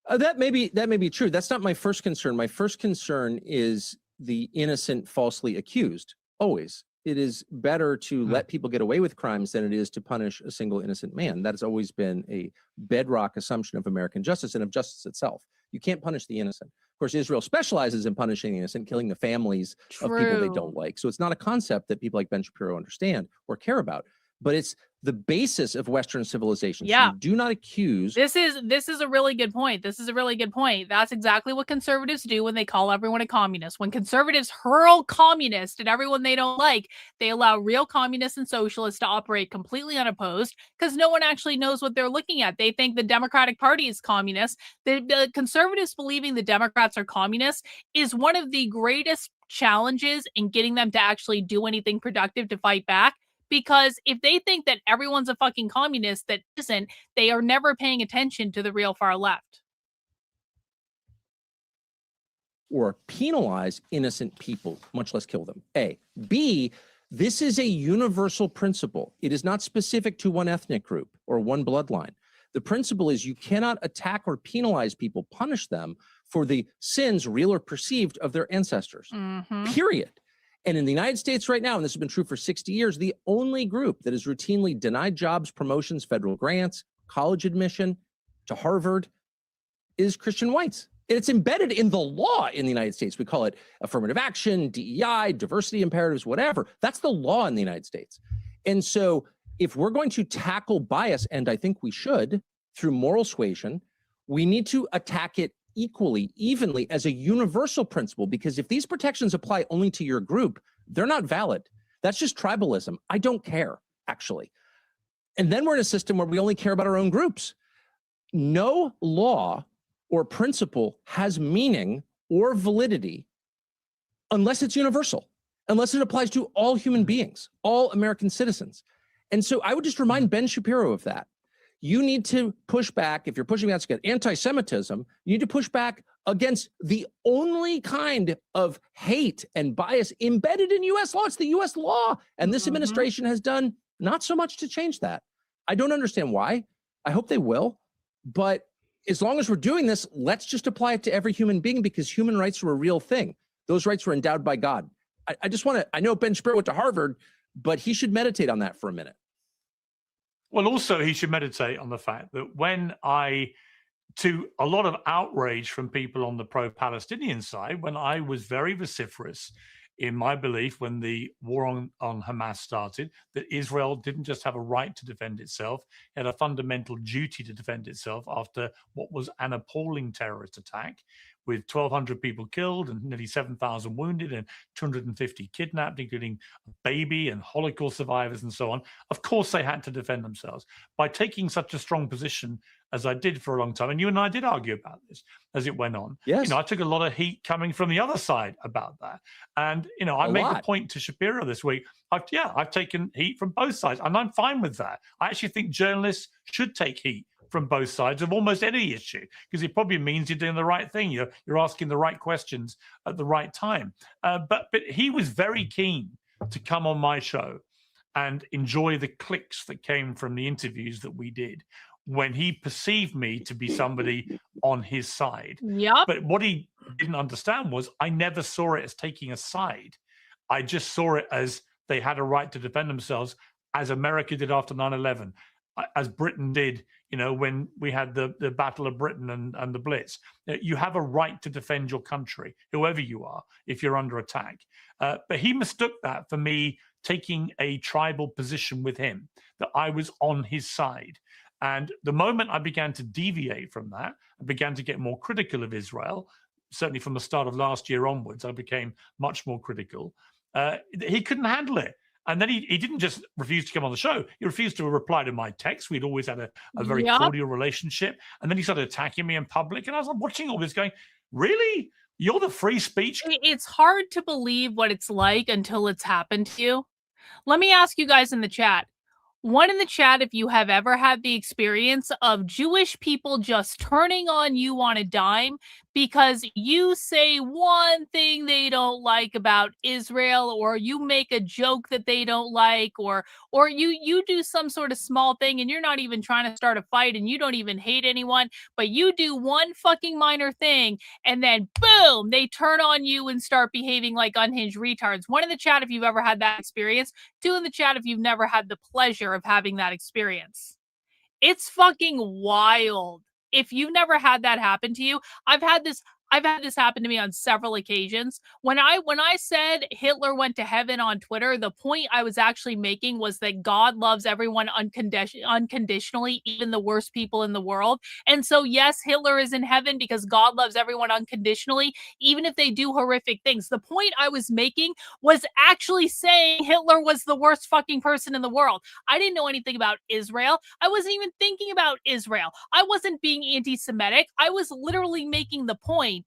That may be true. That's not my first concern. My first concern is the innocent falsely accused, always. It is better to let people get away with crimes than it is to punish a single innocent man. That has always been a bedrock assumption of American justice and of justice itself. You can't punish the innocent. course, Israel specializes in punishing the innocent, killing the families of people they don't like. So it's not a concept that people like Ben Shapiro understand or care about, but it's the basis of Western civilization. Yeah. So you do not accuse. This is a really good point. This is a really good point. That's exactly what conservatives do when they call everyone a communist. When conservatives hurl communist at everyone they don't like, they allow real communists and socialists to operate completely unopposed because no one actually knows what they're looking at. They think the Democratic Party is communist. The conservatives believing the Democrats are communists is one of the greatest challenges in getting them to actually do anything productive to fight back. Because if they think that everyone's a fucking communist that isn't, they are never paying attention to the real far left. Or penalize innocent people, much less kill them. A. B, this is a universal principle. It is not specific to one ethnic group or one bloodline. The principle is you cannot attack or penalize people, punish them for the sins, real or perceived, of their ancestors. Period. And in the United States right now, and this has been true for 60 years, the only group that is routinely denied jobs, promotions, federal grants, college admission to Harvard is Christian whites. And it's embedded in the law in the United States. We call it affirmative action, DEI, diversity imperatives, whatever. That's the law in the United States. And so if we're going to tackle bias, and I think we should, through moral suasion, we need to attack it equally, evenly, as a universal principle, because if these protections apply only to your group, they're not valid. That's just tribalism. I don't care, actually. And then we're in a system where we only care about our own groups. No law or principle has meaning or validity unless it's universal, unless it applies to all human beings, all American citizens. And so I would just remind Ben Shapiro of that. You need to push back. If you're pushing back against anti-Semitism, you need to push back against the only kind of hate and bias embedded in U.S. law. It's the U.S. law. And this administration has done not so much to change that. I don't understand why. I hope they will. But as long as we're doing this, let's just apply it to every human being, because human rights are a real thing. Those rights were endowed by God. I just want to, I know Ben Shapiro went to Harvard, but he should meditate on that for a minute. Well, also, he should meditate on the fact that when to a lot of outrage from people on the pro-Palestinian side, when I was very vociferous in my belief when the war on Hamas started, that Israel didn't just have a right to defend itself, it had a fundamental duty to defend itself after what was an appalling terrorist attack, with 1,200 people killed and nearly 7,000 wounded and 250 kidnapped, including a baby and Holocaust survivors and so on. Of course, they had to defend themselves. By taking such a strong position as I did for a long time, and you and I did argue about this as it went on. Yes. You know, I took a lot of heat coming from the other side about that. And, you know, I made the point to Shapiro this week. I've taken heat from both sides, and I'm fine with that. I actually think journalists should take heat from both sides of almost any issue, because it probably means you're doing the right thing. You're asking the right questions at the right time. But he was very keen to come on my show and enjoy the clicks that came from the interviews that we did when he perceived me to be somebody on his side. Yep. But what he didn't understand was I never saw it as taking a side. I just saw it as they had a right to defend themselves, as America did after 9/11. As Britain did, you know, when we had the Battle of Britain and the Blitz. You have a right to defend your country, whoever you are, if you're under attack. But he mistook that for me taking a tribal position with him, that I was on his side. And the moment I began to deviate from that, I began to get more critical of Israel. Certainly from the start of last year onwards, I became much more critical. He couldn't handle it. And then he didn't just refuse to come on the show. He refused to reply to my texts. We'd always had a very cordial relationship. And then he started attacking me in public. And I was like, watching all this going, really? You're the free speech? It's hard to believe what it's like until it's happened to you. Let me ask you guys in the chat. One in the chat, if you have ever had the experience of Jewish people just turning on you on a dime because you say one thing they don't like about Israel, or you make a joke that they don't like, or you do some sort of small thing and you're not even trying to start a fight and you don't even hate anyone, but you do one fucking minor thing and then boom, they turn on you and start behaving like unhinged retards. One in the chat if you've ever had that experience. Two in the chat if you've never had the pleasure of having that experience. It's fucking wild. If you've never had that happen to you, I've had this I've had this happen to me on several occasions. When I said Hitler went to heaven on Twitter, the point I was actually making was that God loves everyone unconditionally, even the worst people in the world. And so, yes, Hitler is in heaven because God loves everyone unconditionally, even if they do horrific things. The point I was making was actually saying Hitler was the worst fucking person in the world. I didn't know anything about Israel. I wasn't even thinking about Israel. I wasn't being anti-Semitic. I was literally making the point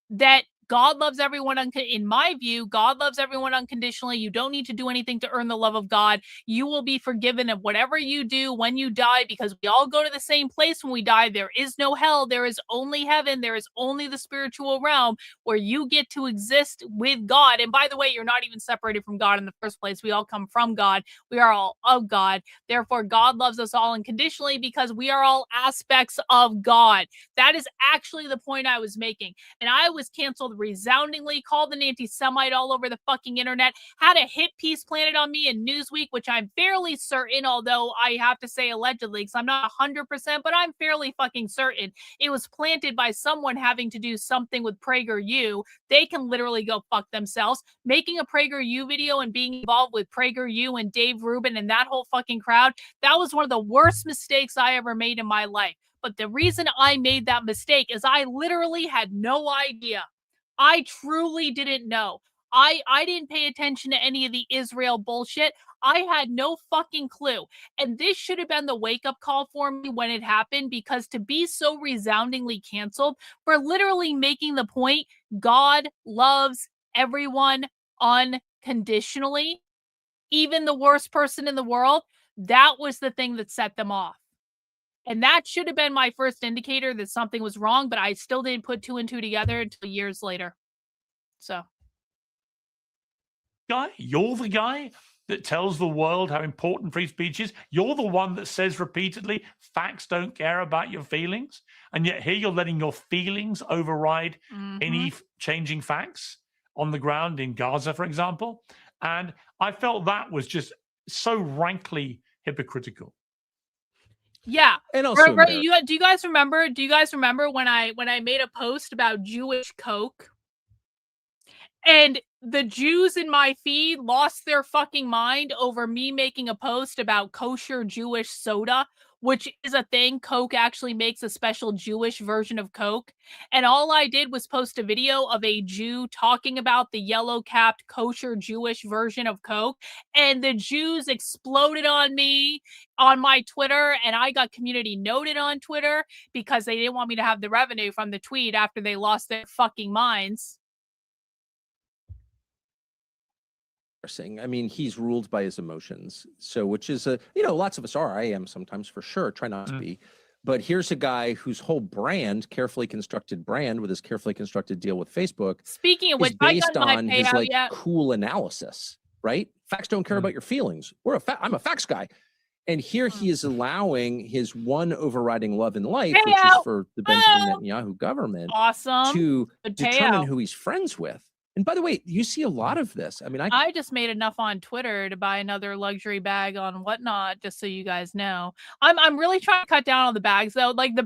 that God loves everyone, in my view, God loves everyone unconditionally. You don't need to do anything to earn the love of God. You will be forgiven of whatever you do when you die, because we all go to the same place when we die. There is no hell. There is only heaven. There is only the spiritual realm where you get to exist with God. And by the way, you're not even separated from God in the first place. We all come from God. We are all of God. Therefore, God loves us all unconditionally because we are all aspects of God. That is actually the point I was making. And I was canceled resoundingly, called an anti-Semite all over the fucking internet, had a hit piece planted on me in Newsweek, which I'm fairly certain, although I have to say allegedly, because I'm not 100%, but I'm fairly fucking certain it was planted by someone having to do something with PragerU. They can literally go fuck themselves. Making a PragerU video and being involved with PragerU and Dave Rubin and that whole fucking crowd, that was one of the worst mistakes I ever made in my life. But the reason I made that mistake is I literally had no idea. I truly didn't know. I didn't pay attention to any of the Israel bullshit. I had no fucking clue. And this should have been the wake-up call for me when it happened, because to be so resoundingly canceled for literally making the point God loves everyone unconditionally, even the worst person in the world, that was the thing that set them off. And that should have been my first indicator that something was wrong, but I still didn't put two and two together until years later. So. You're the guy that tells the world how important free speech is. You're the one that says repeatedly, facts don't care about your feelings. And yet here you're letting your feelings override any changing facts on the ground in Gaza, for example. And I felt that was just so rankly hypocritical. Yeah. And also do you guys remember when I made a post about Jewish Coke? And the Jews in my feed lost their fucking mind over me making a post about kosher Jewish soda, which is a thing. Coke actually makes a special Jewish version of Coke. And all I did was post a video of a Jew talking about the yellow-capped kosher Jewish version of Coke. And the Jews exploded on me on my Twitter, and I got community noted on Twitter because they didn't want me to have the revenue from the tweet after they lost their fucking minds. I mean, he's ruled by his emotions. So, which is lots of us are. I am sometimes, for sure. Try not to be. But here's a guy whose whole brand, carefully constructed brand with his carefully constructed deal with Facebook, speaking of which, which, based on his yet. cool analysis, right? Facts don't care about your feelings. I'm a facts guy. And here he is allowing his one overriding love in life, which is for the Benjamin Netanyahu government, to determine who he's friends with. And by the way, you see a lot of this. I mean, I just made enough on Twitter to buy another luxury bag on Whatnot, just so you guys know. I'm really trying to cut down on the bags though. Like the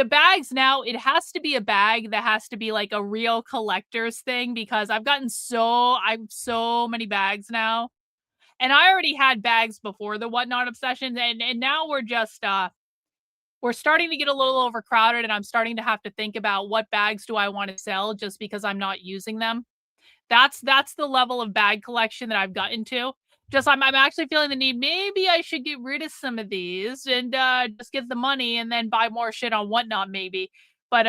bags now, it has to be a bag that has to be like a real collector's thing, because I've so many bags now. And I already had bags before the Whatnot obsession, and now we're just we're starting to get a little overcrowded, and I'm starting to have to think about what bags do I want to sell just because I'm not using them. That's the level of bag collection that I've gotten to. Just I'm actually feeling the need. Maybe I should get rid of some of these and just get the money and then buy more shit on Whatnot, maybe. But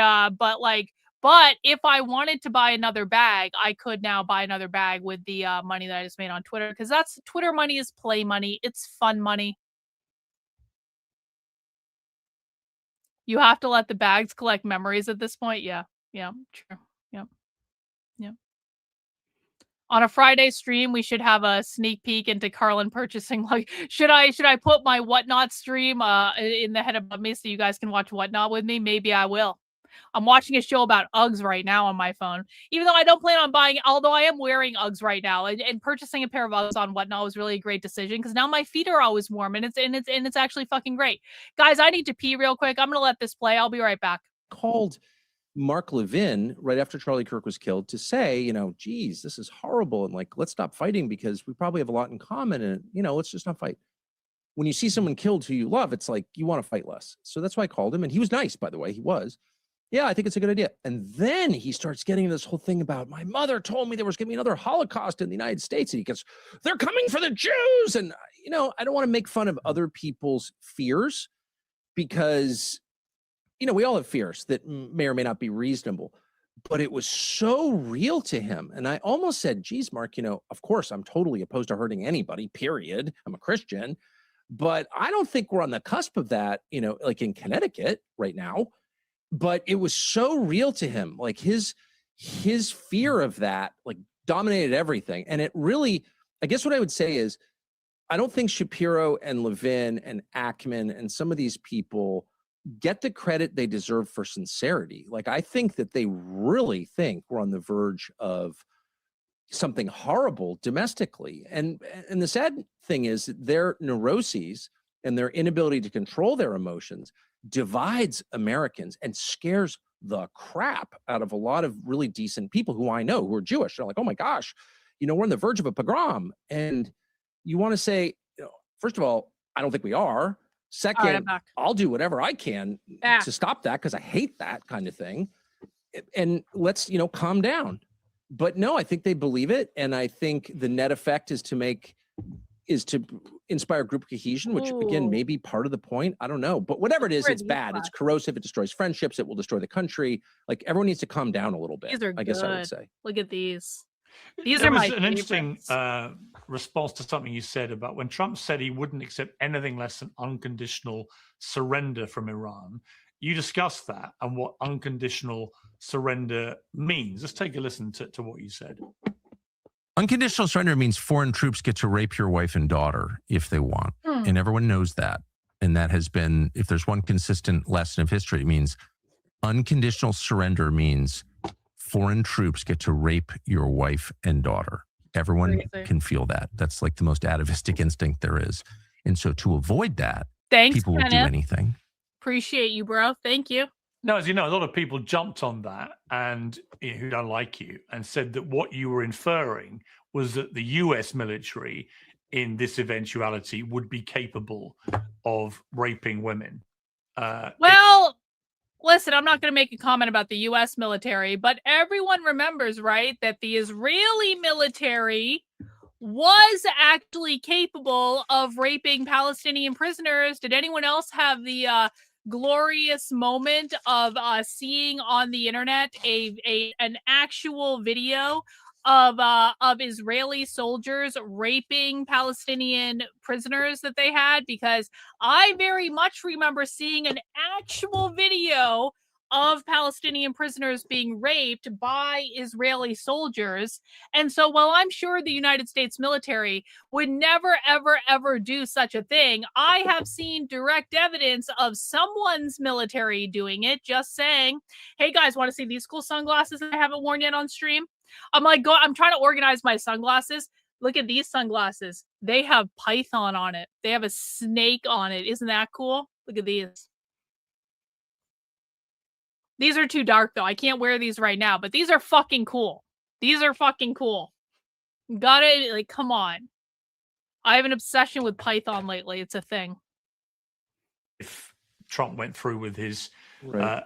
if I wanted to buy another bag, I could now buy another bag with the money that I just made on Twitter, because that's Twitter money is play money. It's fun money. You have to let the bags collect memories at this point. Yeah, true. Yeah. On a Friday stream, we should have a sneak peek into Karlyn purchasing. Like, should I put my Whatnot stream in the head above me so you guys can watch Whatnot with me? Maybe I will. I'm watching a show about Uggs right now on my phone, even though I don't plan on buying. Although I am wearing Uggs right now, and purchasing a pair of Uggs on Whatnot was really a great decision, because now my feet are always warm, and it's actually fucking great. Guys, I need to pee real quick. I'm gonna let this play. I'll be right back. Called Mark Levin, right after Charlie Kirk was killed, to say, you know, geez, this is horrible. And like, let's stop fighting because we probably have a lot in common. And, you know, let's just not fight. When you see someone killed who you love, it's like you want to fight less. So that's why I called him. And he was nice, by the way. He was. Yeah, I think it's a good idea. And then he starts getting this whole thing about my mother told me there was going to be another Holocaust in the United States. And he goes, they're coming for the Jews. And, you know, I don't want to make fun of other people's fears because, you know, we all have fears that may or may not be reasonable, but it was so real to him. And I almost said, geez, Mark, you know, of course, I'm totally opposed to hurting anybody, period. I'm a Christian, but I don't think we're on the cusp of that, you know, like in Connecticut right now. But it was so real to him, like his fear of that, like dominated everything. And it really, I guess what I would say is, I don't think Shapiro and Levin and Ackman and some of these people get the credit they deserve for sincerity. Like, I think that they really think we're on the verge of something horrible domestically. And the sad thing is that their neuroses and their inability to control their emotions divides Americans and scares the crap out of a lot of really decent people who I know who are Jewish. They're like, oh my gosh, you know, we're on the verge of a pogrom. And you want to say, you know, first of all, I don't think we are. Second, I'll do whatever I can to stop that because I hate that kind of thing. And let's, you know, calm down. But no, I think they believe it. And I think the net effect is to inspire group cohesion, which again, may be part of the point. I don't know. But whatever it is, it's bad. It's corrosive. It destroys friendships. It will destroy the country. Like, everyone needs to calm down a little bit. These are I guess I would say. Look at these. These are my my an interesting response to something you said about when Trump said he wouldn't accept anything less than unconditional surrender from Iran. You discussed that and what unconditional surrender means. Let's take a listen to what you said. Unconditional surrender means foreign troops get to rape your wife and daughter if they want. And everyone knows that. And that has been, if there's one consistent lesson of history, it means unconditional surrender means foreign troops get to rape your wife and daughter. Everyone can feel that. That's like the most atavistic instinct there is. And so to avoid that, people will do anything. Appreciate you, bro. Thank you. No, as you know, a lot of people jumped on that and who don't like you and said that what you were inferring was that the US military in this eventuality would be capable of raping women. Well, listen, I'm not going to make a comment about the US military, but everyone remembers, right, that the Israeli military was actually capable of raping Palestinian prisoners. Did anyone else have the glorious moment of seeing on the internet an actual video of Israeli soldiers raping Palestinian prisoners that they had? Because I very much remember seeing an actual video of Palestinian prisoners being raped by Israeli soldiers. And so while I'm sure the United States military would never, ever, ever do such a thing, I have seen direct evidence of someone's military doing it. Just saying, hey guys, want to see these cool sunglasses that I haven't worn yet on stream? I'm like, I'm trying to organize my sunglasses. Look at these sunglasses. They have Python on it. They have a snake on it. Isn't that cool? Look at these. These are too dark, though. I can't wear these right now, but these are fucking cool. These are fucking cool. Gotta, like, come on. I have an obsession with Python lately. It's a thing. If Trump went through with his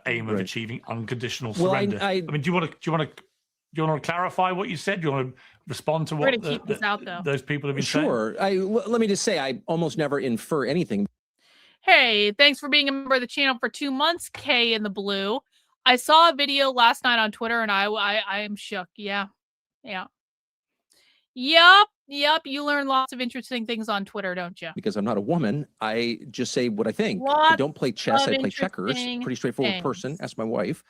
aim of achieving unconditional surrender. I mean, do you want to clarify what you said? Do you want to respond to what those people have been saying? Sure. Let me just say, I almost never infer anything. Hey, thanks for being a member of the channel for 2 months, K in the blue. I saw a video last night on Twitter and I am shook. Yeah. Yep. You learn lots of interesting things on Twitter, don't you? Because I'm not a woman, I just say what I think. I don't play chess, I play checkers. Pretty straightforward person. Ask my wife.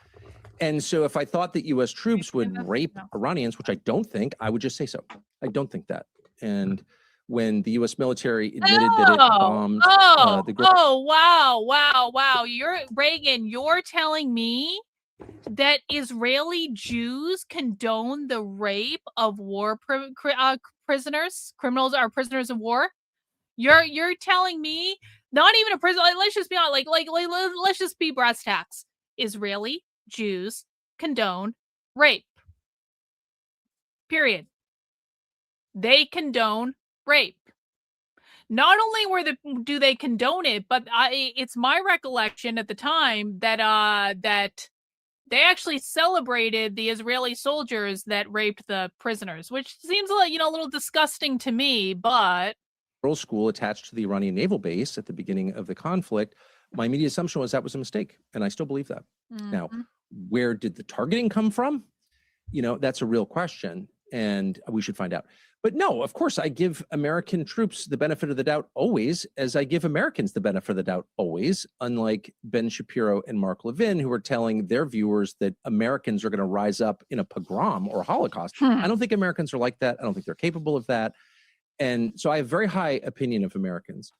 And so if I thought that U.S. troops would rape Iranians, which I don't think, I would just say so. I don't think that. And when the U.S. military admitted that it bombed wow. Reagan, you're telling me that Israeli Jews condone the rape of war prisoners, criminals are prisoners of war? You're telling me not even a prison? Let's just be honest, let's just be brass tacks. Israeli Jews condone rape. Period. They condone rape. Not only do they condone it, but it's my recollection at the time that that they actually celebrated the Israeli soldiers that raped the prisoners, which seems a little disgusting to me. But girls' school attached to the Iranian naval base at the beginning of the conflict, my immediate assumption was that was a mistake, and I still believe that. Now, where did the targeting come from? That's a real question, and we should find out. But no, of course, I give American troops the benefit of the doubt always, as I give Americans the benefit of the doubt always, unlike Ben Shapiro and Mark Levin, who are telling their viewers that Americans are going to rise up in a pogrom or Holocaust. I don't think Americans are like that. I don't think they're capable of that. And so I have very high opinion of Americans,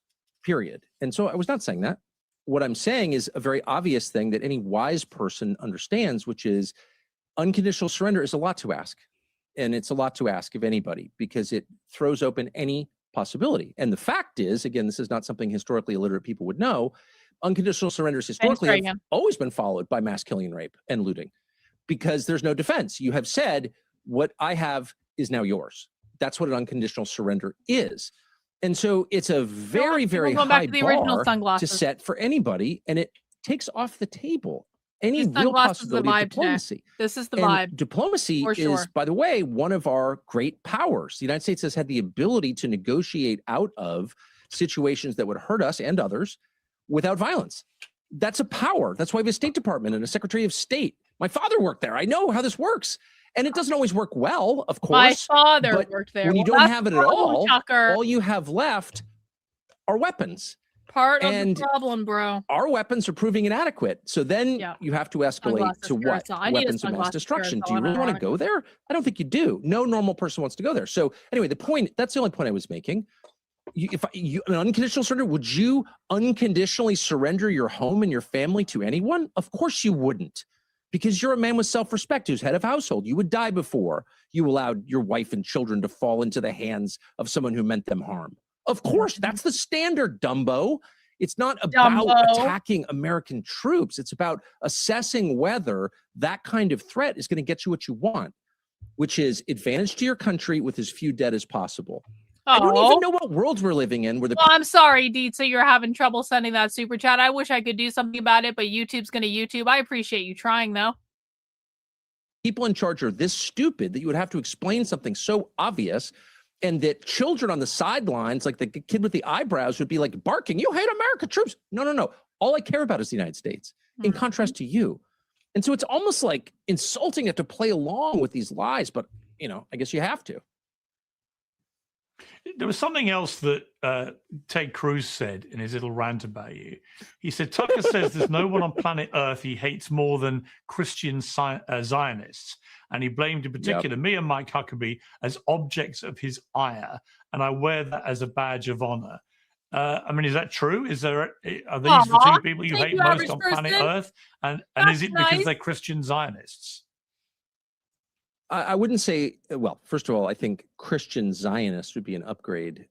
period. And so I was not saying that. What I'm saying is a very obvious thing that any wise person understands, which is unconditional surrender is a lot to ask. And it's a lot to ask of anybody because it throws open any possibility. And the fact is, again, this is not something historically illiterate people would know. Unconditional surrenders historically have always been followed by mass killing and rape and looting because there's no defense. You have said, what I have is now yours. That's what an unconditional surrender is. And so it's a very, very high bar to set for anybody. And it takes off the table any real possibility of diplomacy. Today. This is the vibe. Diplomacy is, by the way, one of our great powers. The United States has had the ability to negotiate out of situations that would hurt us and others without violence. That's a power. That's why we have a State Department and a Secretary of State. My father worked there. I know how this works. And it doesn't always work well, of course. My father worked there. When you don't have it at all you have left are weapons. Part of the problem, bro. Our weapons are proving inadequate. So then you have to escalate to what? Weapons of mass destruction. Do you really want to go there? I don't think you do. No normal person wants to go there. So anyway, that's the only point I was making. If an unconditional surrender, would you unconditionally surrender your home and your family to anyone? Of course you wouldn't. Because you're a man with self-respect who's head of household. You would die before you allowed your wife and children to fall into the hands of someone who meant them harm. Of course, that's the standard, Dumbo. It's not about attacking American troops. It's about assessing whether that kind of threat is going to get you what you want, which is advantage to your country with as few dead as possible. I don't even know what world we're living in. Where I'm sorry, Dietza, you're having trouble sending that super chat. I wish I could do something about it, but YouTube's going to YouTube. I appreciate you trying, though. People in charge are this stupid that you would have to explain something so obvious, and that children on the sidelines, like the kid with the eyebrows, would be like barking, "You hate American troops." No. All I care about is the United States, in contrast to you. And so it's almost like insulting to play along with these lies, but, I guess you have to. There was something else that Ted Cruz said in his little rant about you. He said, Tucker says there's no one on planet Earth he hates more than Christian Zionists. And he blamed in particular me and Mike Huckabee as objects of his ire. And I wear that as a badge of honor. Is that true? Are these the two people you hate most on planet Earth? And is it because they're Christian Zionists? I wouldn't say, well, first of all, I think Christian Zionist would be an upgrade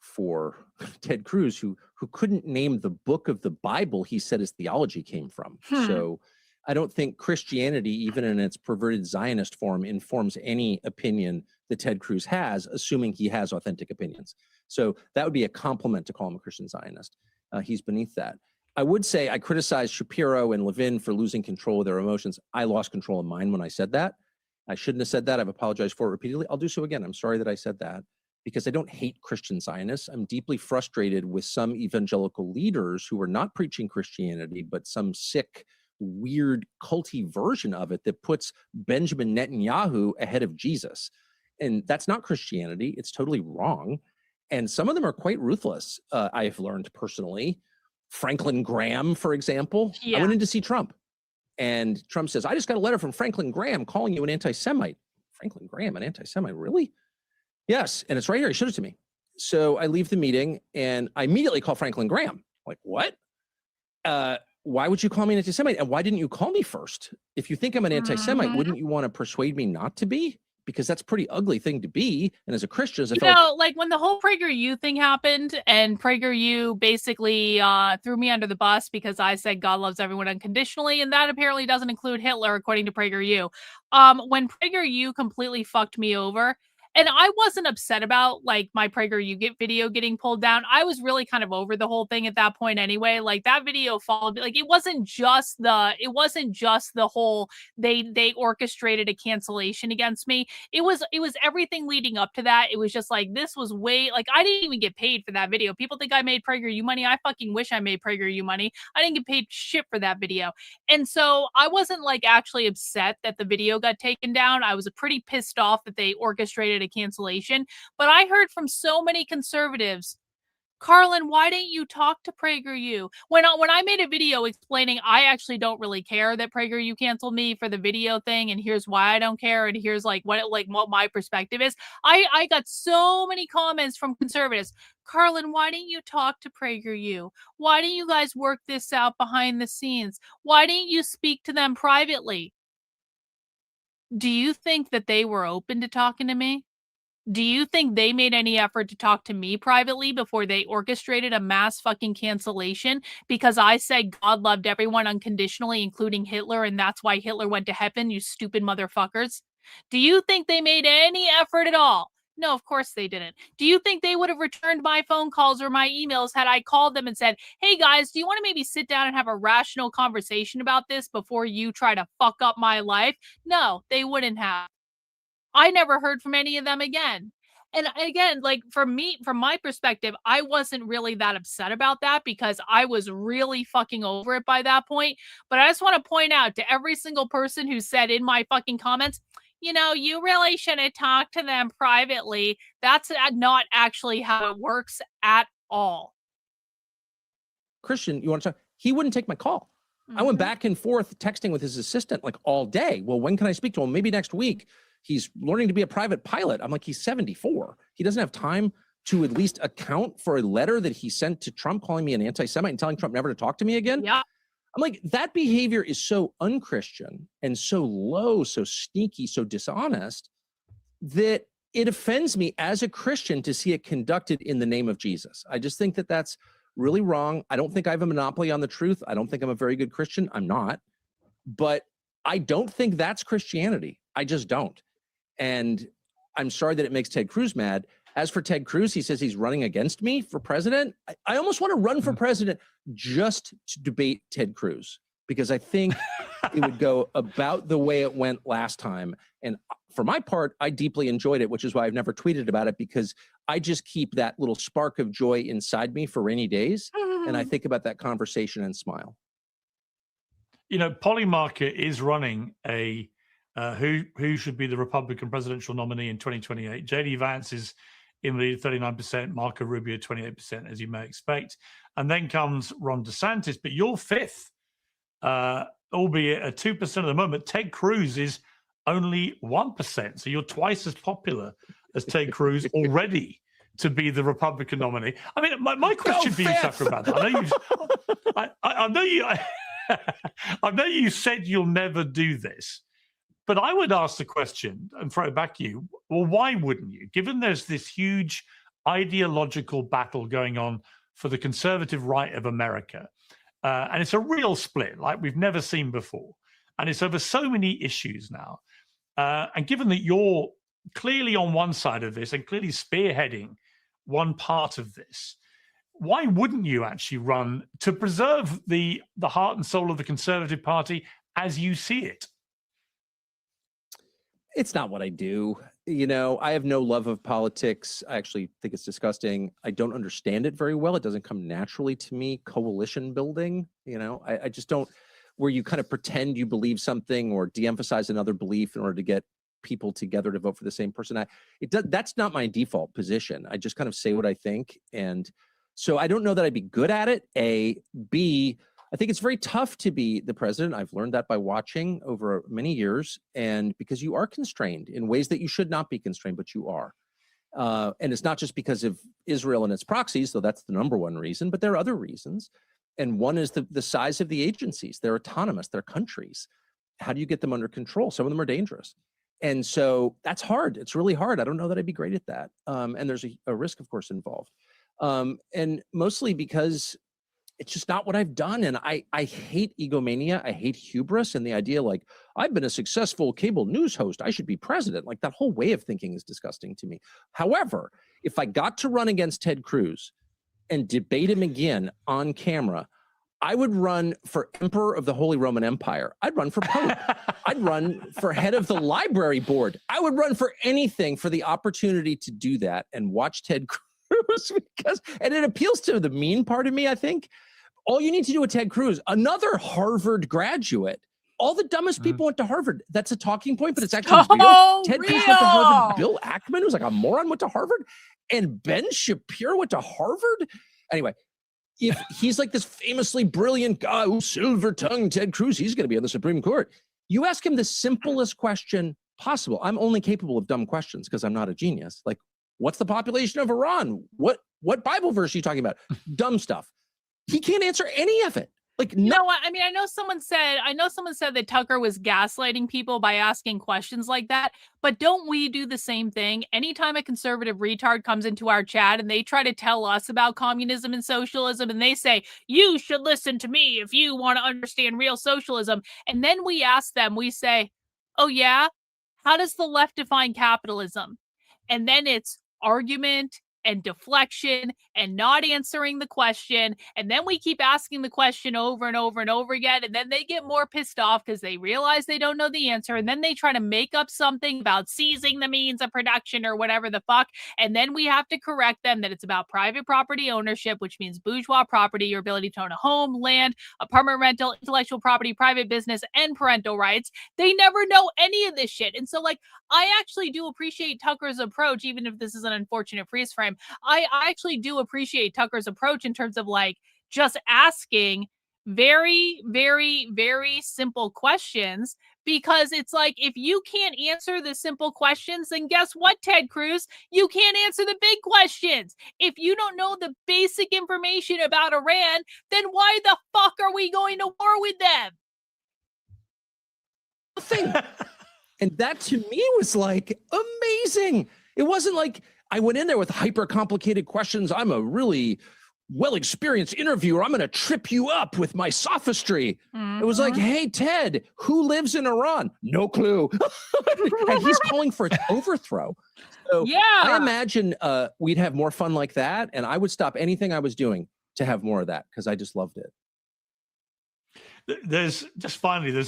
for Ted Cruz, who couldn't name the book of the Bible he said his theology came from. So I don't think Christianity, even in its perverted Zionist form, informs any opinion that Ted Cruz has, assuming he has authentic opinions. So that would be a compliment to call him a Christian Zionist. He's beneath that. I would say I criticized Shapiro and Levin for losing control of their emotions. I lost control of mine when I said that. I shouldn't have said that. I've apologized for it repeatedly. I'll do so again. I'm sorry that I said that because I don't hate Christian Zionists. I'm deeply frustrated with some evangelical leaders who are not preaching Christianity, but some sick, weird, culty version of it that puts Benjamin Netanyahu ahead of Jesus. And that's not Christianity. It's totally wrong. And some of them are quite ruthless, I've learned personally. Franklin Graham, for example. I went in to see Trump. And Trump says, I just got a letter from Franklin Graham calling you an anti-Semite. Franklin Graham, an anti-Semite? Really? Yes. And it's right here. He showed it to me. So I leave the meeting and I immediately call Franklin Graham. Like, what? Why would you call me an anti-Semite? And why didn't you call me first? If you think I'm an anti-Semite, wouldn't you want to persuade me not to be? because that's a pretty ugly thing to be. And as a Christian, as I You felt know, like when the whole PragerU thing happened, and PragerU basically threw me under the bus because I said God loves everyone unconditionally, and that apparently doesn't include Hitler, according to PragerU. When PragerU completely fucked me over, and I wasn't upset about like my PragerU video getting pulled down. I was really kind of over the whole thing at that point anyway. Like that video followed, like it wasn't just the whole they orchestrated a cancellation against me. It was everything leading up to that. It was just like, this was way, like I didn't even get paid for that video. People think I made PragerU money. I fucking wish I made PragerU money. I didn't get paid shit for that video. And so I wasn't like actually upset that the video got taken down. I was pretty pissed off that they orchestrated a cancellation. But I heard from so many conservatives, Karlyn, why didn't you talk to PragerU? When I made a video explaining I actually don't really care that PragerU canceled me for the video thing, and here's why I don't care, and here's like what my perspective is, I got so many comments from conservatives. Karlyn, why didn't you talk to PragerU? Why didn't you guys work this out behind the scenes? Why didn't you speak to them privately? Do you think that they were open to talking to me? Do you think they made any effort to talk to me privately before they orchestrated a mass fucking cancellation because I said God loved everyone unconditionally, including Hitler, and that's why Hitler went to heaven, you stupid motherfuckers? Do you think they made any effort at all? No, of course they didn't. Do you think they would have returned my phone calls or my emails had I called them and said, hey guys, do you want to maybe sit down and have a rational conversation about this before you try to fuck up my life? No, they wouldn't have. I never heard from any of them again. And again, like for me, from my perspective, I wasn't really that upset about that because I was really fucking over it by that point. But I just want to point out to every single person who said in my fucking comments, you know, you really should have talked to them privately. That's not actually how it works at all. Christian, you want to talk? He wouldn't take my call. I went back and forth texting with his assistant like all day. Well, when can I speak to him? Maybe next week. He's learning to be a private pilot. I'm like, he's 74. He doesn't have time to at least account for a letter that he sent to Trump calling me an anti-Semite and telling Trump never to talk to me again. Yeah. I'm like, that behavior is so unchristian and so low, so sneaky, so dishonest that it offends me as a Christian to see it conducted in the name of Jesus. I just think that that's really wrong. I don't think I have a monopoly on the truth. I don't think I'm a very good Christian. I'm not. But I don't think that's Christianity. I just don't. And I'm sorry that it makes Ted Cruz mad. As for Ted Cruz, he says he's running against me for president. I almost want to run for president just to debate Ted Cruz, because I think it would go about the way it went last time. And for my part, I deeply enjoyed it, which is why I've never tweeted about it, because I just keep that little spark of joy inside me for rainy days. And I think about that conversation and smile. You know, Polymarket is running a who should be the Republican presidential nominee in 2028. J.D. Vance is in the 39%, Marco Rubio 28%, as you may expect. And then comes Ron DeSantis, but you're fifth, albeit at 2% at the moment. Ted Cruz is only 1%. So you're twice as popular as Ted Cruz already to be the Republican nominee. I mean, my question for you, Sacramento, I know you said you'll never do this, but I would ask the question and throw it back to you. Well, why wouldn't you? Given there's this huge ideological battle going on for the conservative right of America, and it's a real split like we've never seen before, and it's over so many issues now. And given that you're clearly on one side of this and clearly spearheading one part of this, why wouldn't you actually run to preserve the heart and soul of the Conservative Party as you see it? It's not what I do. You know, I have no love of politics. I actually think it's disgusting. I don't understand it very well. It doesn't come naturally to me. Coalition building, you know, I just don't, where you kind of pretend you believe something or de-emphasize another belief in order to get people together to vote for the same person. That's not my default position. I just kind of say what I think. And so I don't know that I'd be good at it, A. B, I think it's very tough to be the president. I've learned that by watching over many years, and because you are constrained in ways that you should not be constrained, but you are. And it's not just because of Israel and its proxies, though that's the number one reason, but there are other reasons. And one is the size of the agencies. They're autonomous, they're countries. How do you get them under control? Some of them are dangerous. And so that's hard. It's really hard. I don't know that I'd be great at that. And there's a risk, of course, involved. And mostly because it's just not what I've done. And I hate egomania. I hate hubris and the idea like, I've been a successful cable news host, I should be president. Like that whole way of thinking is disgusting to me. However, if I got to run against Ted Cruz and debate him again on camera, I would run for Emperor of the Holy Roman Empire. I'd run for Pope. I'd run for head of the library board. I would run for anything for the opportunity to do that and watch Ted Cruz and it appeals to the mean part of me, I think. All you need to do with Ted Cruz, another Harvard graduate. All the dumbest people went to Harvard. That's a talking point, but it's actually real. Ted Cruz went to Harvard. Bill Ackman, who's like a moron, went to Harvard. And Ben Shapiro went to Harvard. Anyway, if he's like this famously brilliant guy who's silver-tongued Ted Cruz, he's going to be on the Supreme Court. You ask him the simplest question possible. I'm only capable of dumb questions because I'm not a genius. Like, what's the population of Iran? What Bible verse are you talking about? Dumb stuff. He can't answer any of it. Like, no, I mean, I know someone said that Tucker was gaslighting people by asking questions like that, but don't we do the same thing? Anytime a conservative retard comes into our chat and they try to tell us about communism and socialism and they say, you should listen to me if you want to understand real socialism. And then we ask them, we say, oh yeah, how does the left define capitalism? And then it's argument and deflection and not answering the question. And then we keep asking the question over and over and over again. And then they get more pissed off because they realize they don't know the answer. And then they try to make up something about seizing the means of production or whatever the fuck. And then we have to correct them that it's about private property ownership, which means bourgeois property, your ability to own a home, land, apartment rental, intellectual property, private business, and parental rights. They never know any of this shit. And so like, I actually do appreciate Tucker's approach, even if this is an unfortunate freeze frame. I actually do appreciate Tucker's approach in terms of like just asking very, very, very simple questions, because it's like, if you can't answer the simple questions, then guess what, Ted Cruz? You can't answer the big questions. If you don't know the basic information about Iran, then why the fuck are we going to war with them? Nothing. And that to me was like amazing. It wasn't like I went in there with hyper complicated questions. I'm a really well-experienced interviewer. I'm going to trip you up with my sophistry. It was like, hey, Ted, who lives in Iran? No clue. And he's calling for its overthrow. So yeah, I imagine we'd have more fun like that. And I would stop anything I was doing to have more of that because I just loved it. There's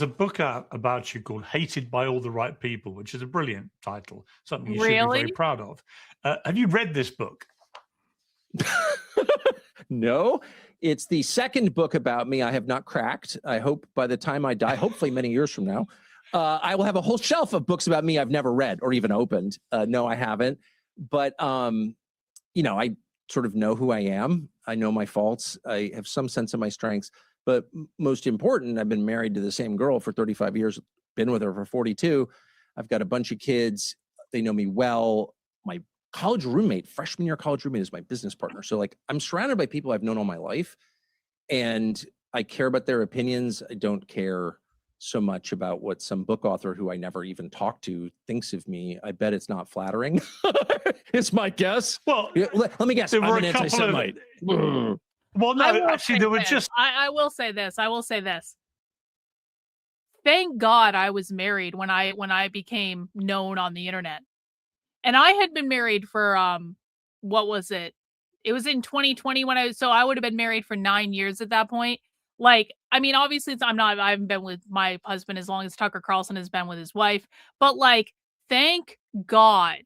a book out about you called Hated by All the Right People, which is a brilliant title, something you should be very proud of. Have you read this book? No, it's the second book about me I have not cracked. I hope by the time I die, hopefully many years from now, I will have a whole shelf of books about me I've never read or even opened. No, I haven't. But, you know, I sort of know who I am. I know my faults. I have some sense of my strengths. But most important, I've been married to the same girl for 35 years, been with her for 42. I've got a bunch of kids. They know me well. My college roommate, freshman year college roommate, is my business partner. So like, I'm surrounded by people I've known all my life, and I care about their opinions. I don't care so much about what some book author who I never even talked to thinks of me. I bet it's not flattering. It's my guess. Well, let me guess. I'm an anti-Semite. Well, no, actually, there were just... I will say this. I will say this. Thank God I was married when I became known on the internet. And I had been married for, what was it? It was in 2020 so I would have been married for 9 years at that point. Like, I mean, obviously I haven't been with my husband as long as Tucker Carlson has been with his wife, but like, thank God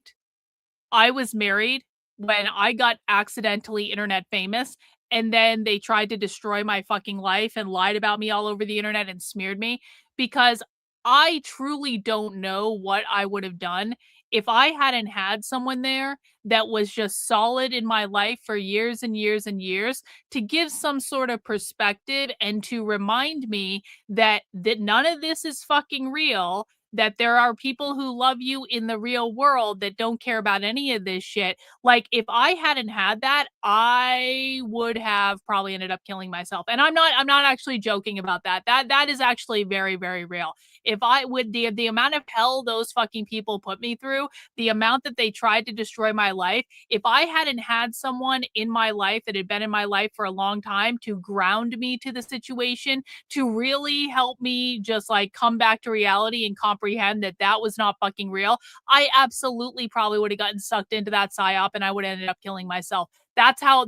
I was married when I got accidentally internet famous. And then they tried to destroy my fucking life and lied about me all over the internet and smeared me, because I truly don't know what I would have done if I hadn't had someone there that was just solid in my life for years and years and years to give some sort of perspective and to remind me that none of this is fucking real, that there are people who love you in the real world that don't care about any of this shit. Like, if I hadn't had that, I would have probably ended up killing myself. And I'm not actually joking about that. That is actually very, very real. If I would, the amount of hell those fucking people put me through, the amount that they tried to destroy my life, if I hadn't had someone in my life that had been in my life for a long time to ground me to the situation, to really help me just like come back to reality and comprehend that that was not fucking real, I absolutely probably would have gotten sucked into that psyop and I would have ended up killing myself. That's how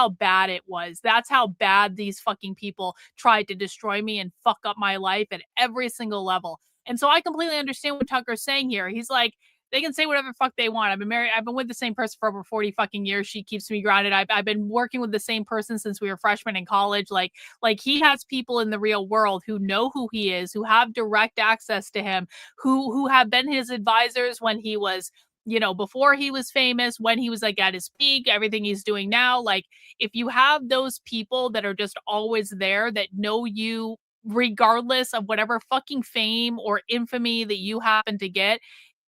bad it was. That's how bad these fucking people tried to destroy me and fuck up my life at every single level. And so I completely understand what Tucker's saying here. He's like, they can say whatever the fuck they want. I've been married. I've been with the same person for over 40 fucking years. She keeps me grounded. I've been working with the same person since we were freshmen in college. Like he has people in the real world who know who he is, who have direct access to him, who have been his advisors when he was, you know, before he was famous, when he was like at his peak, everything he's doing now. Like, if you have those people that are just always there, that know you regardless of whatever fucking fame or infamy that you happen to get,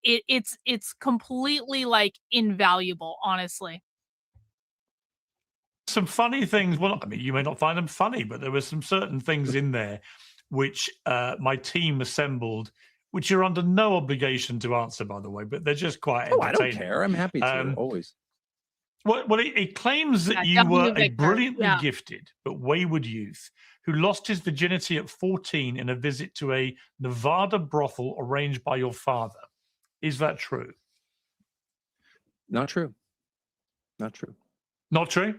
it's completely like invaluable, honestly. Some funny things. Well, I mean, you may not find them funny, but there were some certain things in there which my team assembled, which you're under no obligation to answer, by the way, but they're just quite entertaining. I don't care. I'm happy to, always. Well, it claims that you were a brilliantly gifted but wayward youth who lost his virginity at 14 in a visit to a Nevada brothel arranged by your father. Is that true? Not true. Not true. Not true?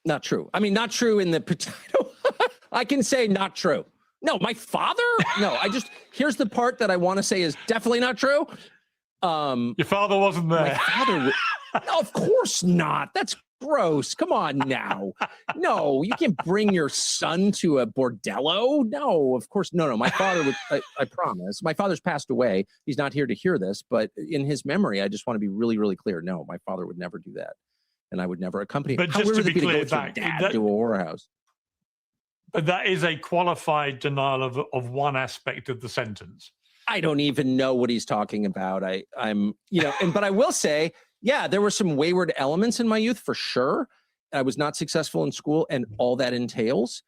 Not true. I mean, not true in the potato. I can say not true. No, my father? No, here's the part that I want to say is definitely not true. Your father wasn't there. My father no, of course not. That's gross. Come on now. No, you can't bring your son to a bordello. No, of course. No. My father would, I promise. My father's passed away. He's not here to hear this, but in his memory, I just want to be really, really clear. No, my father would never do that. And I would never accompany him. But just to be clear, to a whorehouse. But that is a qualified denial of one aspect of the sentence. I don't even know what he's talking about. But I will say, yeah, there were some wayward elements in my youth for sure. I was not successful in school and all that entails.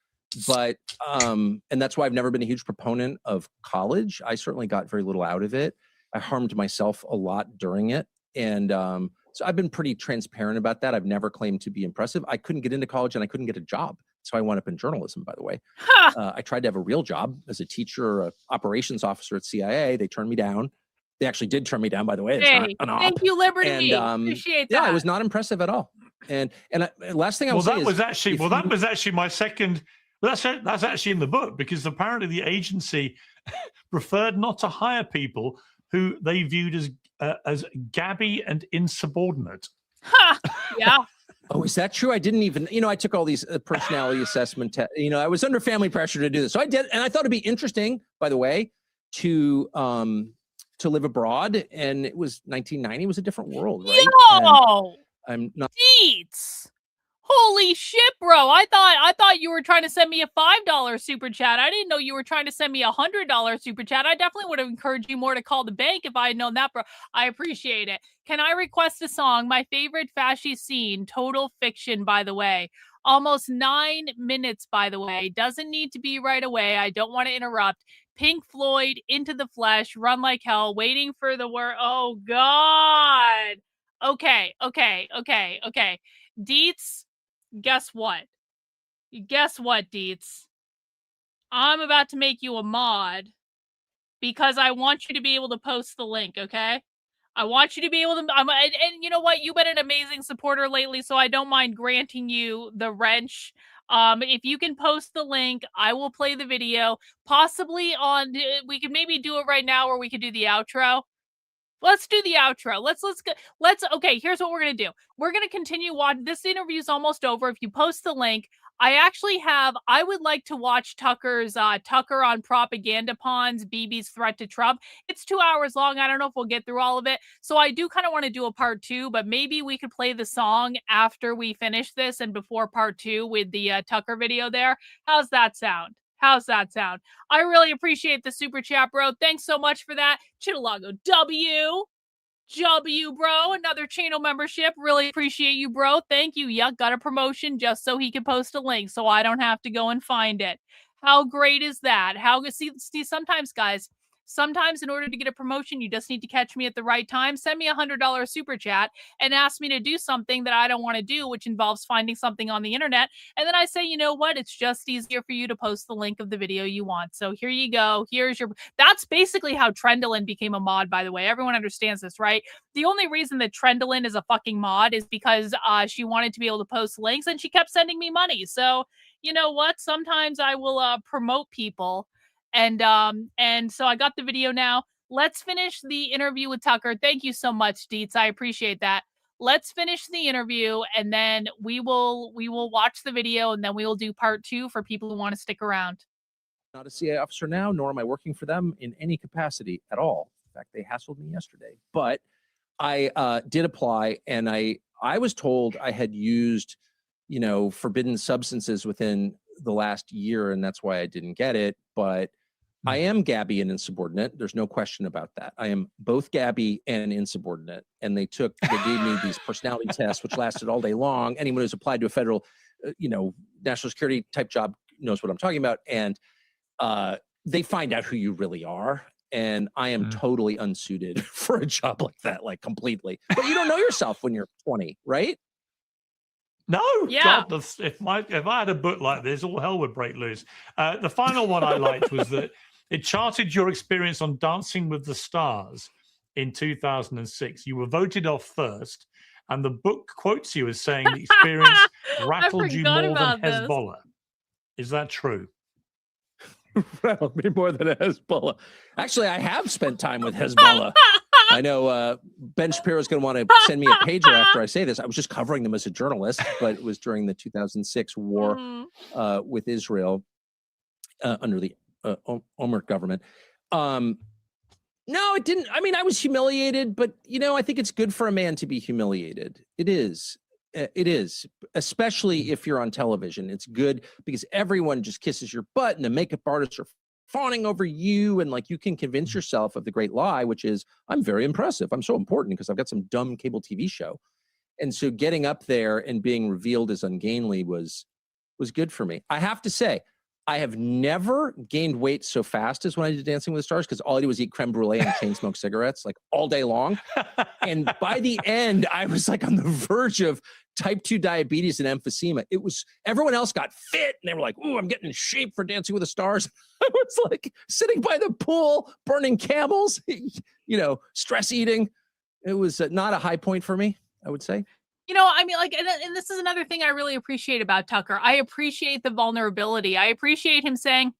But, and that's why I've never been a huge proponent of college. I certainly got very little out of it. I harmed myself a lot during it. And so I've been pretty transparent about that. I've never claimed to be impressive. I couldn't get into college and I couldn't get a job. So I wound up in journalism, by the way. I tried to have a real job as a teacher or an operations officer at CIA. They turned me down. They actually did turn me down, by the way. Hey, thank you, Liberty. Appreciate that. Yeah, it was not impressive at all. And last thing I will say that was actually my second. That's actually in the book, because apparently the agency preferred not to hire people who they viewed as gabby and insubordinate. Yeah. Oh, is that true? I didn't even, I took all these personality assessment tests. I was under family pressure to do this. So I did. And I thought it'd be interesting, by the way, to live abroad. And it was 1990. It was a different world, right? Yo! And I'm not. Deets! Holy shit, bro. I thought you were trying to send me a $5 super chat. I didn't know you were trying to send me a $100 super chat. I definitely would have encouraged you more to call the bank if I had known that, bro. I appreciate it. Can I request a song? My favorite fascist scene, Total Fiction, by the way. Almost 9 minutes, by the way. Doesn't need to be right away. I don't want to interrupt. Pink Floyd, Into the Flesh, Run Like Hell, Waiting for the Word. Oh, God. Okay. Deets. Guess what, Deets? I'm about to make you a mod because I want you to be able to post the link, okay? I want you to be able to, and you know what? You've been an amazing supporter lately, so I don't mind granting you the wrench. If you can post the link, I will play the video. Possibly we could maybe do it right now, or we could do the outro. Let's do the outro. Okay, here's what we're going to do. We're going to continue watching. This interview's almost over. If you post the link, I would like to watch Tucker's Tucker on Propaganda Pawns, BB's Threat to Trump. It's 2 hours long. I don't know if we'll get through all of it. So I do kind of want to do a part 2, but maybe we could play the song after we finish this and before part 2 with the Tucker video there. How's that sound? How's that sound? I really appreciate the super chat, bro. Thanks so much for that. Chitalago W, bro. Another channel membership. Really appreciate you, bro. Thank you. Yuck, got a promotion just so he can post a link so I don't have to go and find it. How great is that? See, sometimes, guys, sometimes in order to get a promotion, you just need to catch me at the right time. Send me $100 super chat and ask me to do something that I don't want to do, which involves finding something on the internet. And then I say, you know what? It's just easier for you to post the link of the video you want. So here you go. That's basically how Trendlin became a mod, by the way. Everyone understands this, right? The only reason that Trendlin is a fucking mod is because she wanted to be able to post links and she kept sending me money. So you know what? Sometimes I will promote people. And so I got the video now. Let's finish the interview with Tucker. Thank you so much, Dietz. I appreciate that. Let's finish the interview and then we will watch the video and then we will do part 2 for people who want to stick around. Not a CIA officer now, nor am I working for them in any capacity at all. In fact, they hassled me yesterday. But I did apply, and I was told I had used, forbidden substances within the last year, and that's why I didn't get it. But I am Gabby and insubordinate. There's no question about that. I am both Gabby and insubordinate. And they gave me these personality tests, which lasted all day long. Anyone who's applied to a federal, national security type job knows what I'm talking about. And they find out who you really are. And I am totally unsuited for a job like that, like completely. But you don't know yourself when you're 20, right? No, yeah. God, if I had a book like this, all hell would break loose. The final one I liked was that it charted your experience on Dancing with the Stars in 2006. You were voted off first, and the book quotes you as saying the experience rattled you more than Hezbollah. Is that true? Rattled me more than Hezbollah. Actually, I have spent time with Hezbollah. I know Ben Shapiro is going to want to send me a pager after I say this. I was just covering them as a journalist, but it was during the 2006 war with Israel under the Omar government. No, it didn't. I mean, I was humiliated, but, I think it's good for a man to be humiliated. It is. It is, especially if you're on television. It's good because everyone just kisses your butt and the makeup artists are fawning over you. And like, you can convince yourself of the great lie, which is, I'm very impressive. I'm so important because I've got some dumb cable TV show. And so getting up there and being revealed as ungainly was good for me. I have to say, I have never gained weight so fast as when I did Dancing with the Stars, because all I did was eat creme brulee and chain smoke cigarettes like all day long. And by the end, I was like on the verge of type 2 diabetes and emphysema. It was, everyone else got fit and they were like, ooh, I'm getting in shape for Dancing with the Stars. I was like sitting by the pool, burning camels, stress eating. It was not a high point for me, I would say. I mean, like, and this is another thing I really appreciate about Tucker. I appreciate the vulnerability. I appreciate him saying,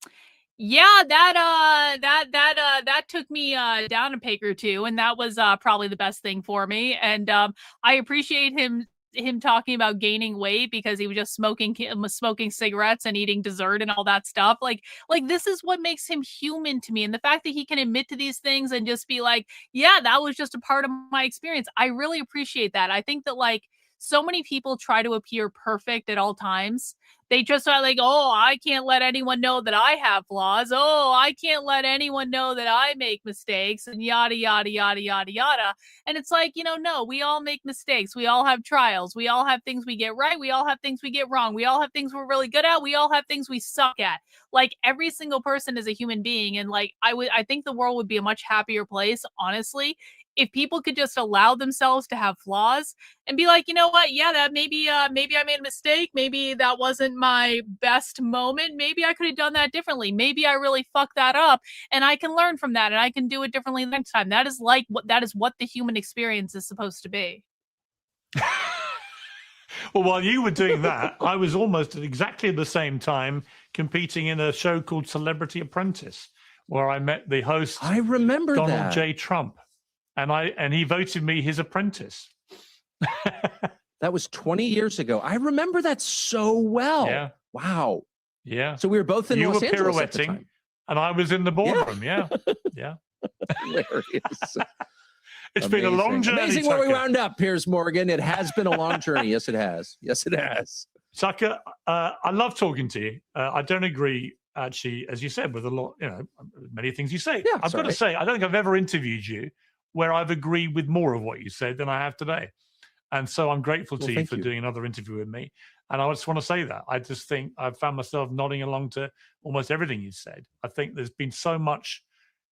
yeah, that took me down a peg or two, and that was probably the best thing for me. And I appreciate him talking about gaining weight because he was just smoking cigarettes and eating dessert and all that stuff. Like this is what makes him human to me. And the fact that he can admit to these things and just be like, yeah, that was just a part of my experience. I really appreciate that. I think that so many people try to appear perfect at all times. They just are like, oh, I can't let anyone know that I have flaws. Oh, I can't let anyone know that I make mistakes and yada, yada, yada, yada, yada. And it's like, no, we all make mistakes. We all have trials. We all have things we get right. We all have things we get wrong. We all have things we're really good at. We all have things we suck at. Like, every single person is a human being. And I think the world would be a much happier place, honestly, if people could just allow themselves to have flaws and be like, you know what? Yeah, that maybe I made a mistake. Maybe that wasn't my best moment. Maybe I could have done that differently. Maybe I really fucked that up, and I can learn from that, and I can do it differently next time. That is what the human experience is supposed to be. Well, while you were doing that, I was almost at exactly the same time competing in a show called Celebrity Apprentice, where I met the host. I remember Donald J. Trump. And he voted me his apprentice. That was 20 years ago. I remember that so well. Yeah. Wow. Yeah. So we were both in Los Angeles at the time. And I was in the boardroom. Yeah. Yeah. Hilarious. It's been a long journey. Amazing where we wound up, Piers Morgan. It has been a long journey. Yes, it has. Yes, it has. Tucker, I love talking to you. I don't agree actually, as you said, with a lot, many things you say. Yeah, I've got to say, I don't think I've ever interviewed you where I've agreed with more of what you said than I have today. And so I'm grateful to you for doing another interview with me. And I just want to say that. I just think I've found myself nodding along to almost everything you said. I think there's been so much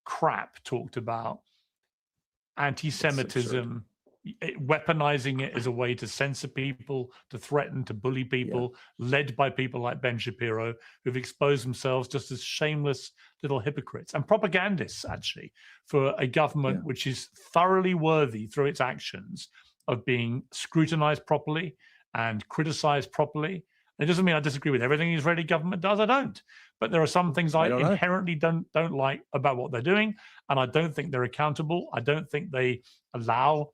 crap talked about, anti-Semitism, weaponizing it as a way to censor people, to threaten, to bully people, led by people like Ben Shapiro, who've exposed themselves just as shameless little hypocrites and propagandists, actually, for a government which is thoroughly worthy through its actions of being scrutinized properly and criticized properly. It doesn't mean I disagree with everything the Israeli government does. I don't. But there are some things I inherently don't like about what they're doing, and I don't think they're accountable. I don't think they allow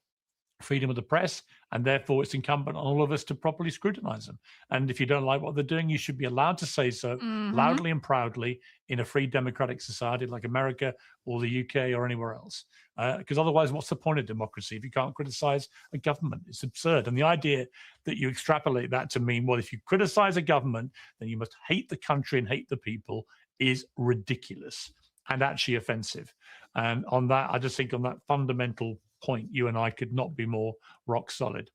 freedom of the press, and therefore it's incumbent on all of us to properly scrutinize them. And if you don't like what they're doing, you should be allowed to say so loudly and proudly in a free democratic society like America or the UK or anywhere else. Because otherwise, what's the point of democracy if you can't criticize a government? It's absurd. And the idea that you extrapolate that to mean, well, if you criticize a government, then you must hate the country and hate the people is ridiculous and actually offensive. And on that, I just think on that fundamental point, you and I could not be more rock solid.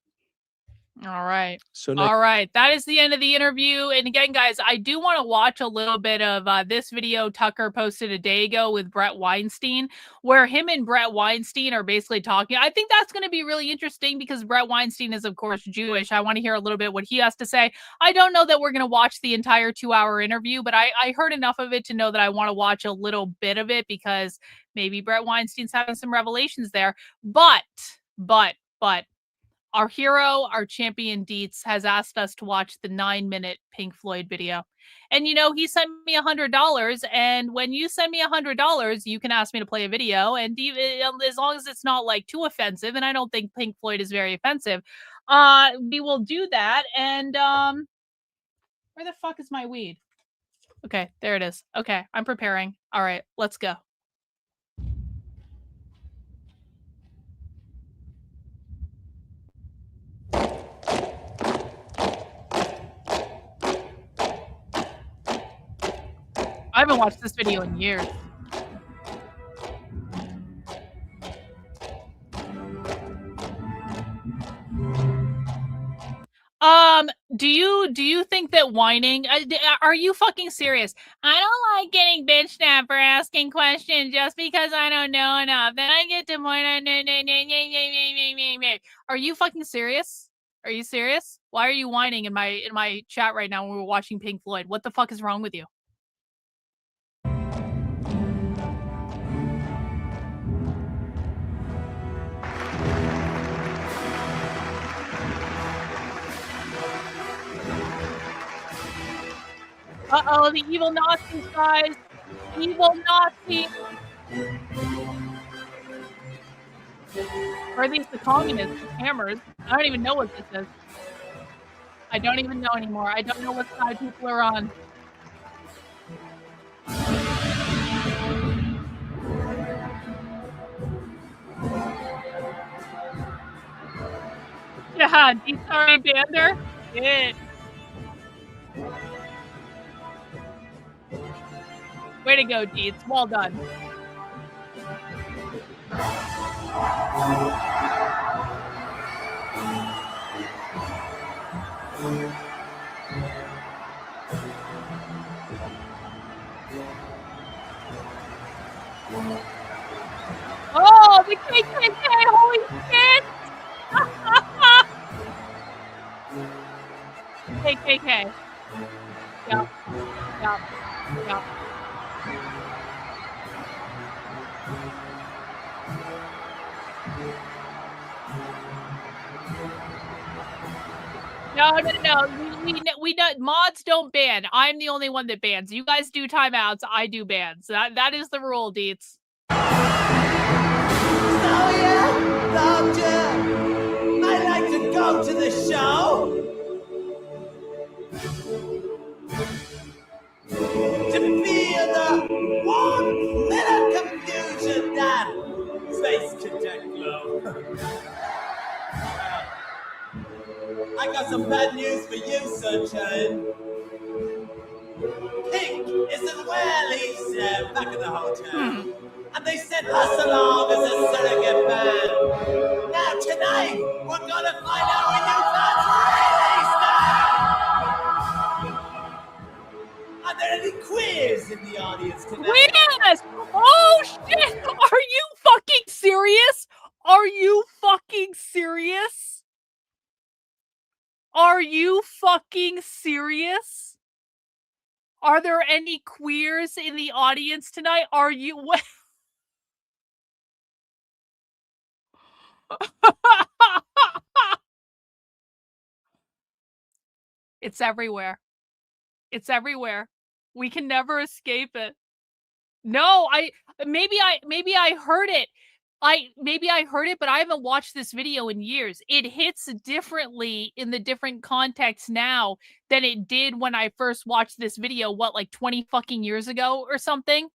All right. So all right. That is the end of the interview. And again, guys, I do want to watch a little bit of this video Tucker posted a day ago with Brett Weinstein, where him and Brett Weinstein are basically talking. I think that's going to be really interesting because Brett Weinstein is, of course, Jewish. I want to hear a little bit what he has to say. I don't know that we're going to watch the entire 2-hour interview, but I heard enough of it to know that I want to watch a little bit of it because maybe Brett Weinstein's having some revelations there. But our hero, our champion Dietz, has asked us to watch the 9-minute Pink Floyd video. And, he sent me $100. And when you send me $100, you can ask me to play a video. And as long as it's not like too offensive, and I don't think Pink Floyd is very offensive, we will do that. And where the fuck is my weed? Okay, there it is. Okay, I'm preparing. All right, let's go. I haven't watched this video in years. Do you think that whining? Are you fucking serious? I don't like getting bitched at for asking questions just because I don't know enough. Then I get to point on. Are you fucking serious? Are you serious? Why are you whining in my chat right now when we're watching Pink Floyd? What the fuck is wrong with you? Uh-oh, the evil Nazis, guys. Evil Nazis. Or at least the communists with hammers. I don't even know what this is. I don't even know anymore. I don't know what side people are on. Yeah, Deep Sorry Bander. Good. Way to go, Dietz. Well done. Oh, the KKK! Holy shit! KKK. Yep. Yep. Yep. No. We don't. Mods don't ban. I'm the only one that bans. You guys do timeouts. I do bans. That is the rule, Dietz. I'd like to go to the show. To feel the warm little confusion that Space Cadet glow. I got some bad news for you, sunshine. Pink isn't well, he's back at the hotel. And they sent us along as a surrogate man. Now tonight, we're gonna find out where you fans really stand. Are there any queers in the audience tonight? Queers! Oh shit! Are you fucking serious? Are you fucking serious? Are you fucking serious? Are there any queers in the audience tonight? Are you what? It's everywhere. It's everywhere. We can never escape it. No, maybe I heard it. Maybe I heard it, but I haven't watched this video in years. It hits differently in the different contexts now than it did when I first watched this video, what, like 20 fucking years ago or something?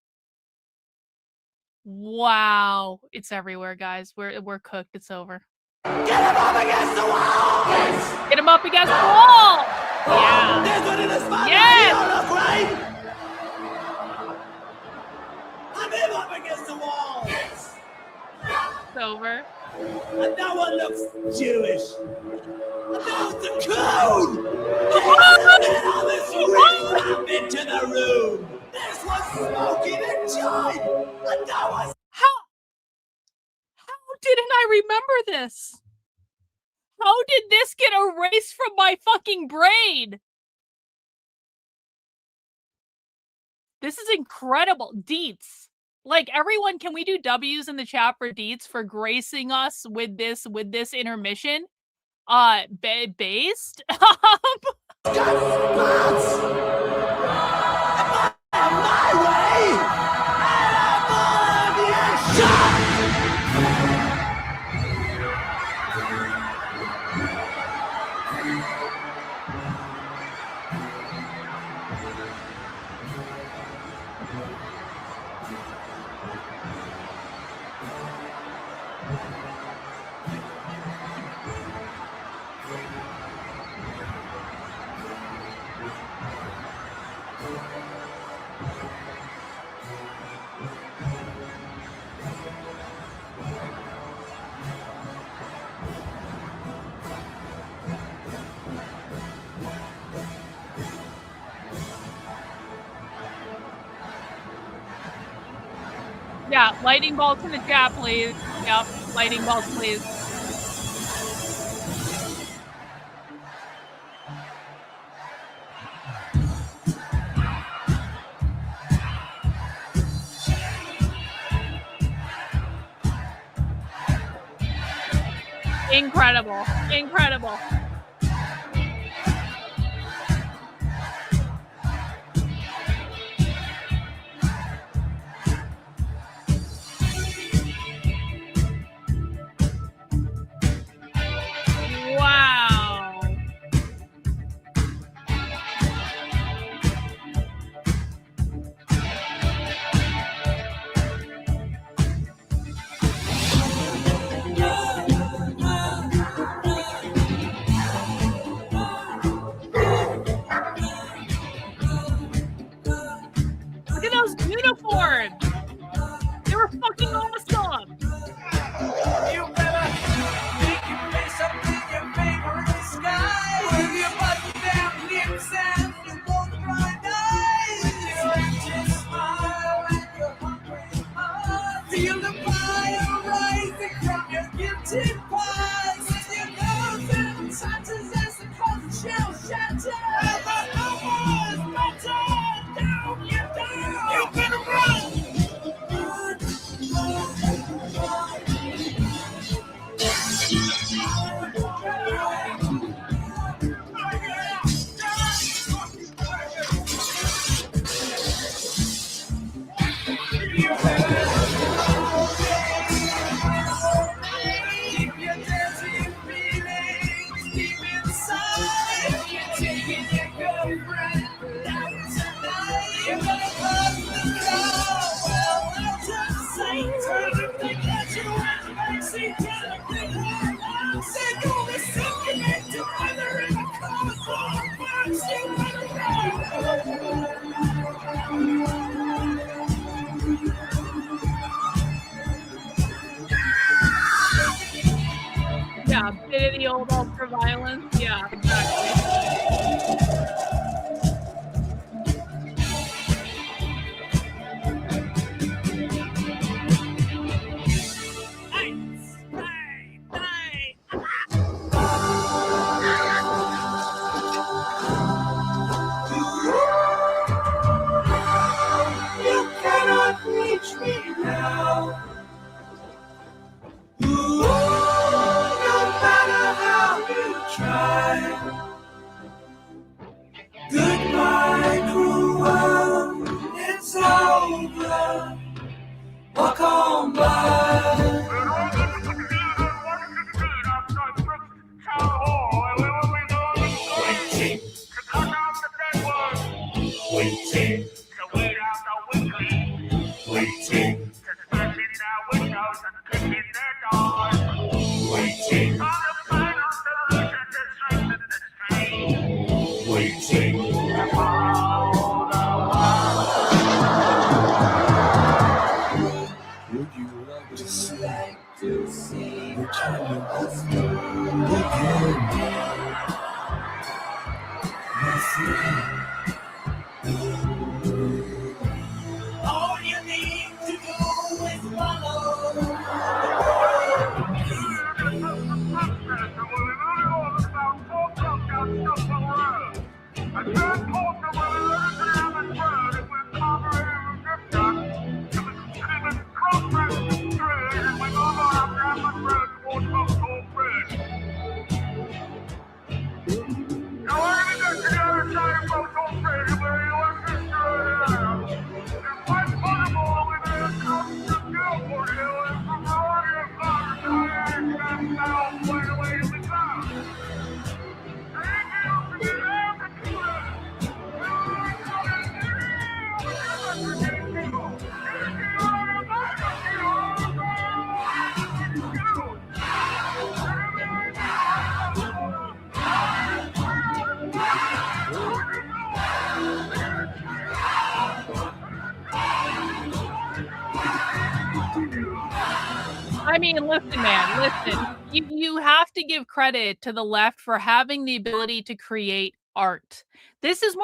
Wow. It's everywhere, guys. We're cooked. It's over. Get him up against the wall! Yes. Get him up against the wall! Yeah. There's one in the spot. Yes. Look, right? Have him up against the wall! Yes. It's over. And that one looks Jewish. And that was the code! Get all this crap into the room! This was smoking and jive! And that was... How didn't I remember this? How did this get erased from my fucking brain? This is incredible. Deets. Like, everyone, can we do W's in the chat for Deets for gracing us with this intermission? Based? My way! Yeah, lightning bolts in the chat, please. Yep, lightning bolts, please. Incredible. Incredible. Wow. Yeah, bit of the old ultra violence. Yeah, exactly. You cannot reach me now. Ooh, no matter how you try. Goodbye, cruel world, it's over. Walk on by. Waiting. Waiting. Waiting. Waiting. Would you love to see the time of again? All you need to do is follow. I mean, listen, man, listen. You have to give credit to the left for having the ability to create art. This is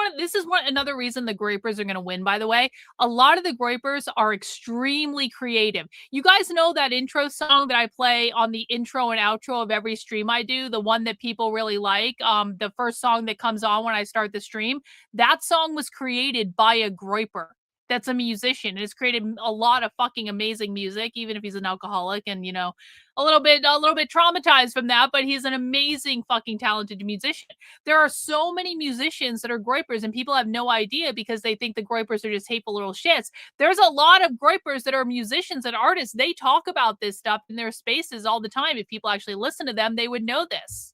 another reason the Groypers are going to win, by the way. A lot of the Groypers are extremely creative. You guys know that intro song that I play on the intro and outro of every stream I do, the one that people really like, the first song that comes on when I start the stream. That song was created by a Groyper. That's a musician and has created a lot of fucking amazing music, even if he's an alcoholic and, you know, a little bit traumatized from that, but he's an amazing fucking talented musician. There are so many musicians that are Groypers and people have no idea because they think the Groypers are just hateful little shits. There's a lot of Groypers that are musicians and artists. They talk about this stuff in their spaces all the time. If people actually listen to them, they would know this.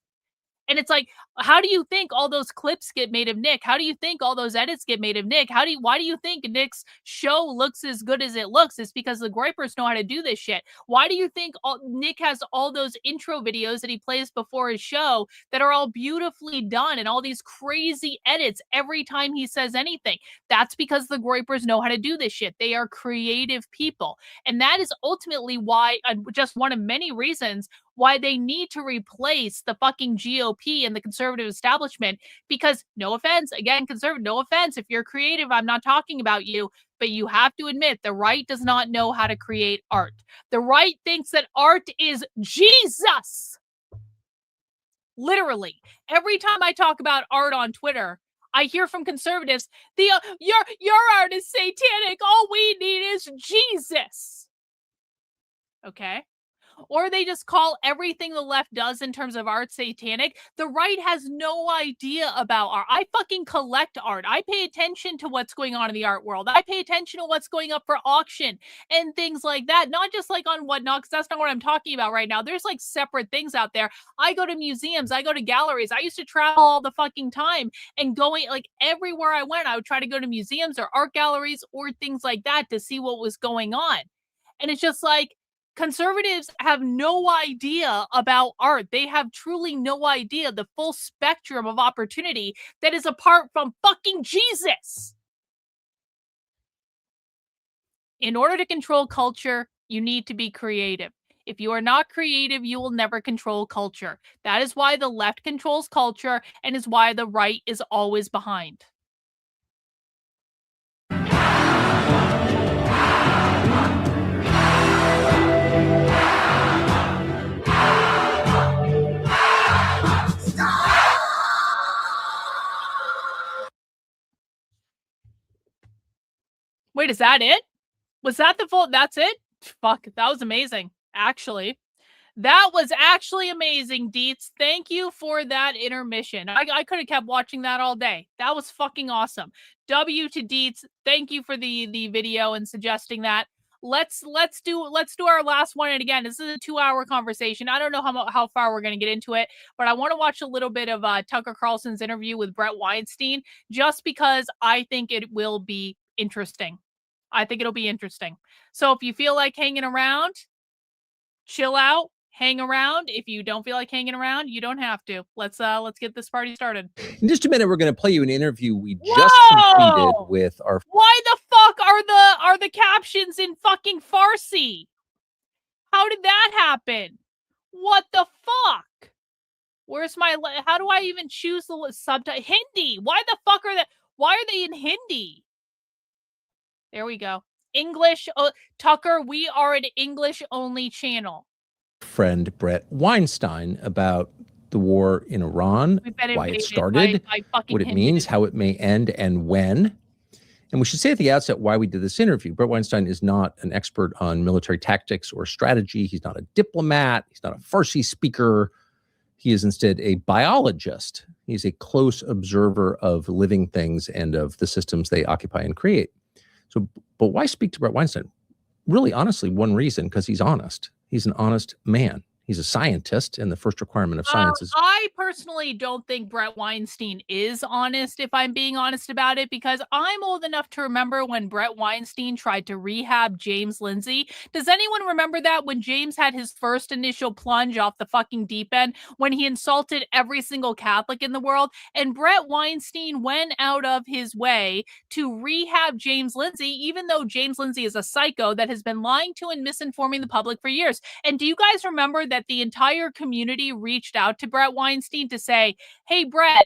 And it's like, how do you think all those clips get made of Nick? How do you think all those edits get made of Nick? Why do you think Nick's show looks as good as it looks? It's because the Groypers know how to do this shit. Why do you think Nick has all those intro videos that he plays before his show that are all beautifully done and all these crazy edits every time he says anything? That's because the Groypers know how to do this shit. They are creative people. And that is ultimately why, just one of many reasons why they need to replace the fucking GOP and the conservative establishment, because no offense, again, conservative, no offense, if you're creative, I'm not talking about you, but you have to admit the right does not know how to create art. The right thinks that art is Jesus. Literally, every time I talk about art on Twitter, I hear from conservatives, your art is satanic. All we need is Jesus. Okay. Or they just call everything the left does in terms of art satanic. The right has no idea about art. I fucking collect art. I pay attention to what's going on in the art world. I pay attention to what's going up for auction and things like that. Not just like on Whatnot, because that's not what I'm talking about right now. There's like separate things out there. I go to museums. I go to galleries. I used to travel all the fucking time and going like everywhere I went, I would try to go to museums or art galleries or things like that to see what was going on. And it's just like, conservatives have no idea about art. They have truly no idea the full spectrum of opportunity that is apart from fucking Jesus. In order to control culture, you need to be creative. If you are not creative, you will never control culture. That is why the left controls culture and is why the right is always behind. Wait, is that it? Was that the full? That's it? Fuck, that was amazing, actually. That was actually amazing, Deets. Thank you for that intermission. I could have kept watching that all day. That was fucking awesome. W to Deets. Thank you for the video and suggesting that. Let's do our last one. And again, this is a 2-hour conversation. I don't know how far we're going to get into it, but I want to watch a little bit of Tucker Carlson's interview with Brett Weinstein, just because I think it will be interesting. I think it'll be interesting. So if you feel like hanging around, chill out, hang around. If you don't feel like hanging around, you don't have to. Let's get this party started. In just a minute, we're going to play you an interview we just completed with our. Why the fuck are the captions in fucking Farsi? How did that happen? What the fuck? Where's my? How do I even choose the subtitle? Hindi. Why the fuck are that? Why are they in Hindi? There we go. English. Tucker, we are an English-only channel. Friend Brett Weinstein about the war in Iran, why it started, what it means, how it may end, and when. And we should say at the outset why we did this interview. Brett Weinstein is not an expert on military tactics or strategy. He's not a diplomat. He's not a Farsi speaker. He is instead a biologist. He's a close observer of living things and of the systems they occupy and create. So, but why speak to Brett Weinstein? Really, honestly, one reason, because he's honest. He's an honest man. He's a scientist, and the first requirement of science is... I personally don't think Brett Weinstein is honest, if I'm being honest about it, because I'm old enough to remember when Brett Weinstein tried to rehab James Lindsay. Does anyone remember that, when James had his first initial plunge off the fucking deep end, when he insulted every single Catholic in the world, and Brett Weinstein went out of his way to rehab James Lindsay, even though James Lindsay is a psycho that has been lying to and misinforming the public for years. And do you guys remember that the entire community reached out to Brett Weinstein to say, hey, Brett,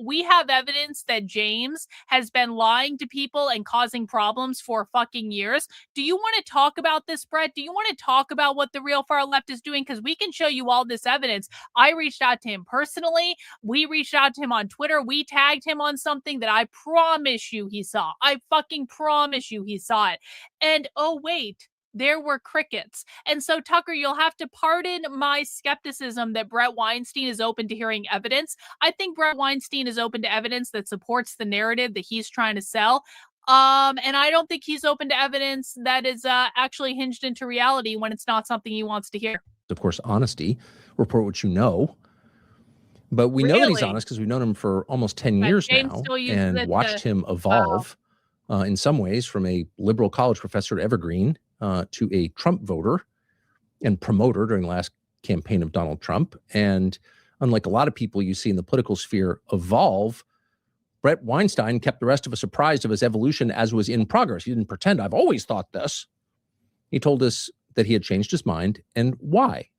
we have evidence that James has been lying to people and causing problems for fucking years. Do you want to talk about this, Brett? Do you want to talk about what the real far left is doing? Because we can show you all this evidence. I reached out to him personally. We reached out to him on Twitter. We tagged him on something that I promise you he saw. I fucking promise you he saw it. And oh, wait. There were crickets. And so, Tucker, you'll have to pardon my skepticism that Brett Weinstein is open to hearing evidence. I think Brett Weinstein is open to evidence that supports the narrative that he's trying to sell. And I don't think he's open to evidence that is actually hinged into reality when it's not something he wants to hear. Of course, honesty. Report what you know. But we know that he's honest because we've known him for almost 10 years now and watched him evolve in some ways from a liberal college professor at Evergreen to a Trump voter and promoter during the last campaign of Donald Trump. And unlike a lot of people you see in the political sphere evolve, Brett Weinstein kept the rest of us apprised of his evolution as was in progress. He didn't pretend, I've always thought this. He told us that he had changed his mind and why.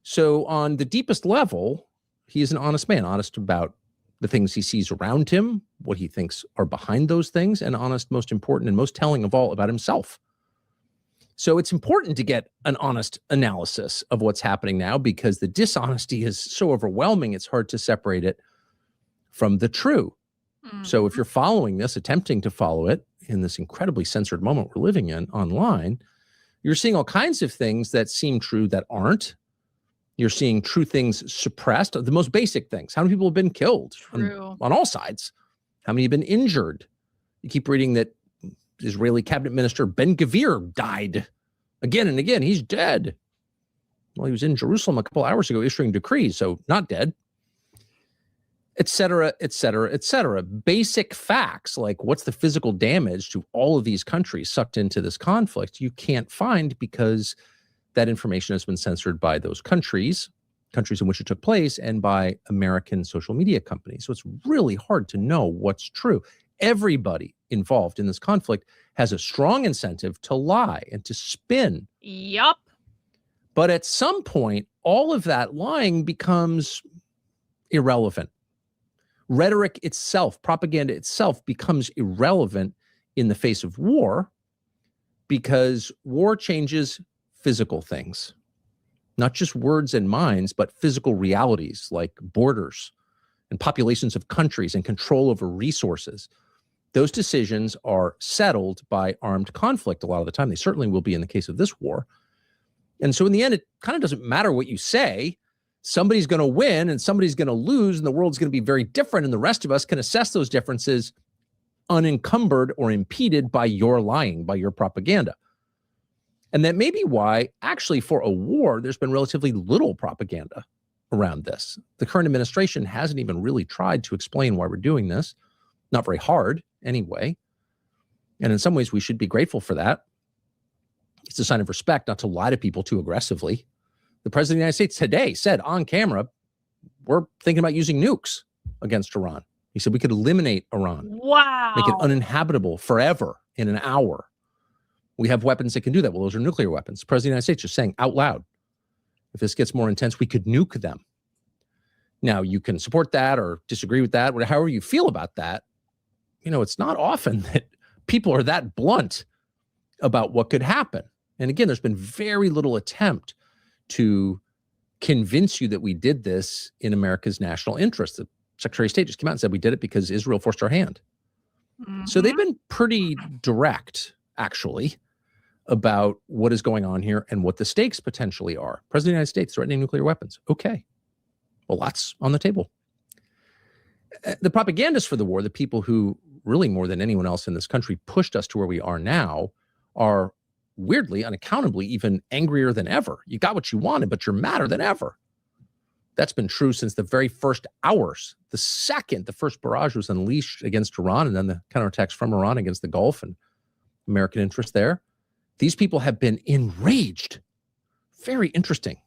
So on the deepest level, he is an honest man, honest about the things he sees around him, what he thinks are behind those things, and honest, most important and most telling of all, about himself. So it's important to get an honest analysis of what's happening now because the dishonesty is so overwhelming, it's hard to separate it from the true. So if you're following this, attempting to follow it in this incredibly censored moment we're living in online, you're seeing all kinds of things that seem true that aren't. You're seeing true things suppressed, the most basic things. How many people have been killed on all sides? How many have been injured? You keep reading that Israeli cabinet minister Ben-Gvir died again and again. He's dead. Well, he was in Jerusalem a couple hours ago issuing decrees, so not dead, et cetera, et cetera, et cetera. Basic facts like what's the physical damage to all of these countries sucked into this conflict you can't find because that information has been censored by those countries in which it took place, and by American social media companies. So it's really hard to know what's true. Everybody involved in this conflict has a strong incentive to lie and to spin. Yup. But at some point, all of that lying becomes irrelevant. Rhetoric itself, propaganda itself becomes irrelevant in the face of war because war changes physical things, not just words and minds, but physical realities like borders and populations of countries and control over resources. Those decisions are settled by armed conflict a lot of the time. They certainly will be in the case of this war. And so in the end, it kind of doesn't matter what you say. Somebody's going to win and somebody's going to lose, and the world's going to be very different. And the rest of us can assess those differences unencumbered or impeded by your lying, by your propaganda. And that may be why, actually, for a war, there's been relatively little propaganda around this. The current administration hasn't even really tried to explain why we're doing this. Not very hard, anyway. And in some ways, we should be grateful for that. It's a sign of respect not to lie to people too aggressively. The president of the United States today said on camera, we're thinking about using nukes against Iran. He said we could eliminate Iran. Wow. Make it uninhabitable forever in an hour. We have weapons that can do that. Well, those are nuclear weapons. The president of the United States just saying out loud, if this gets more intense, we could nuke them. Now, you can support that or disagree with that, however you feel about that. You know, it's not often that people are that blunt about what could happen. And again, there's been very little attempt to convince you that we did this in America's national interest. The Secretary of State just came out and said we did it because Israel forced our hand. So they've been pretty direct, actually, about what is going on here and what the stakes potentially are. President of the United States threatening nuclear weapons. Okay. Well, lots on the table. The propagandists for the war, the people who really more than anyone else in this country pushed us to where we are now, are weirdly, unaccountably, even angrier than ever. You got what you wanted, but you're madder than ever. That's been true since the very first hours. The second the first barrage was unleashed against Iran and then the counterattacks from Iran against the Gulf and American interests there, these people have been enraged. Very interesting.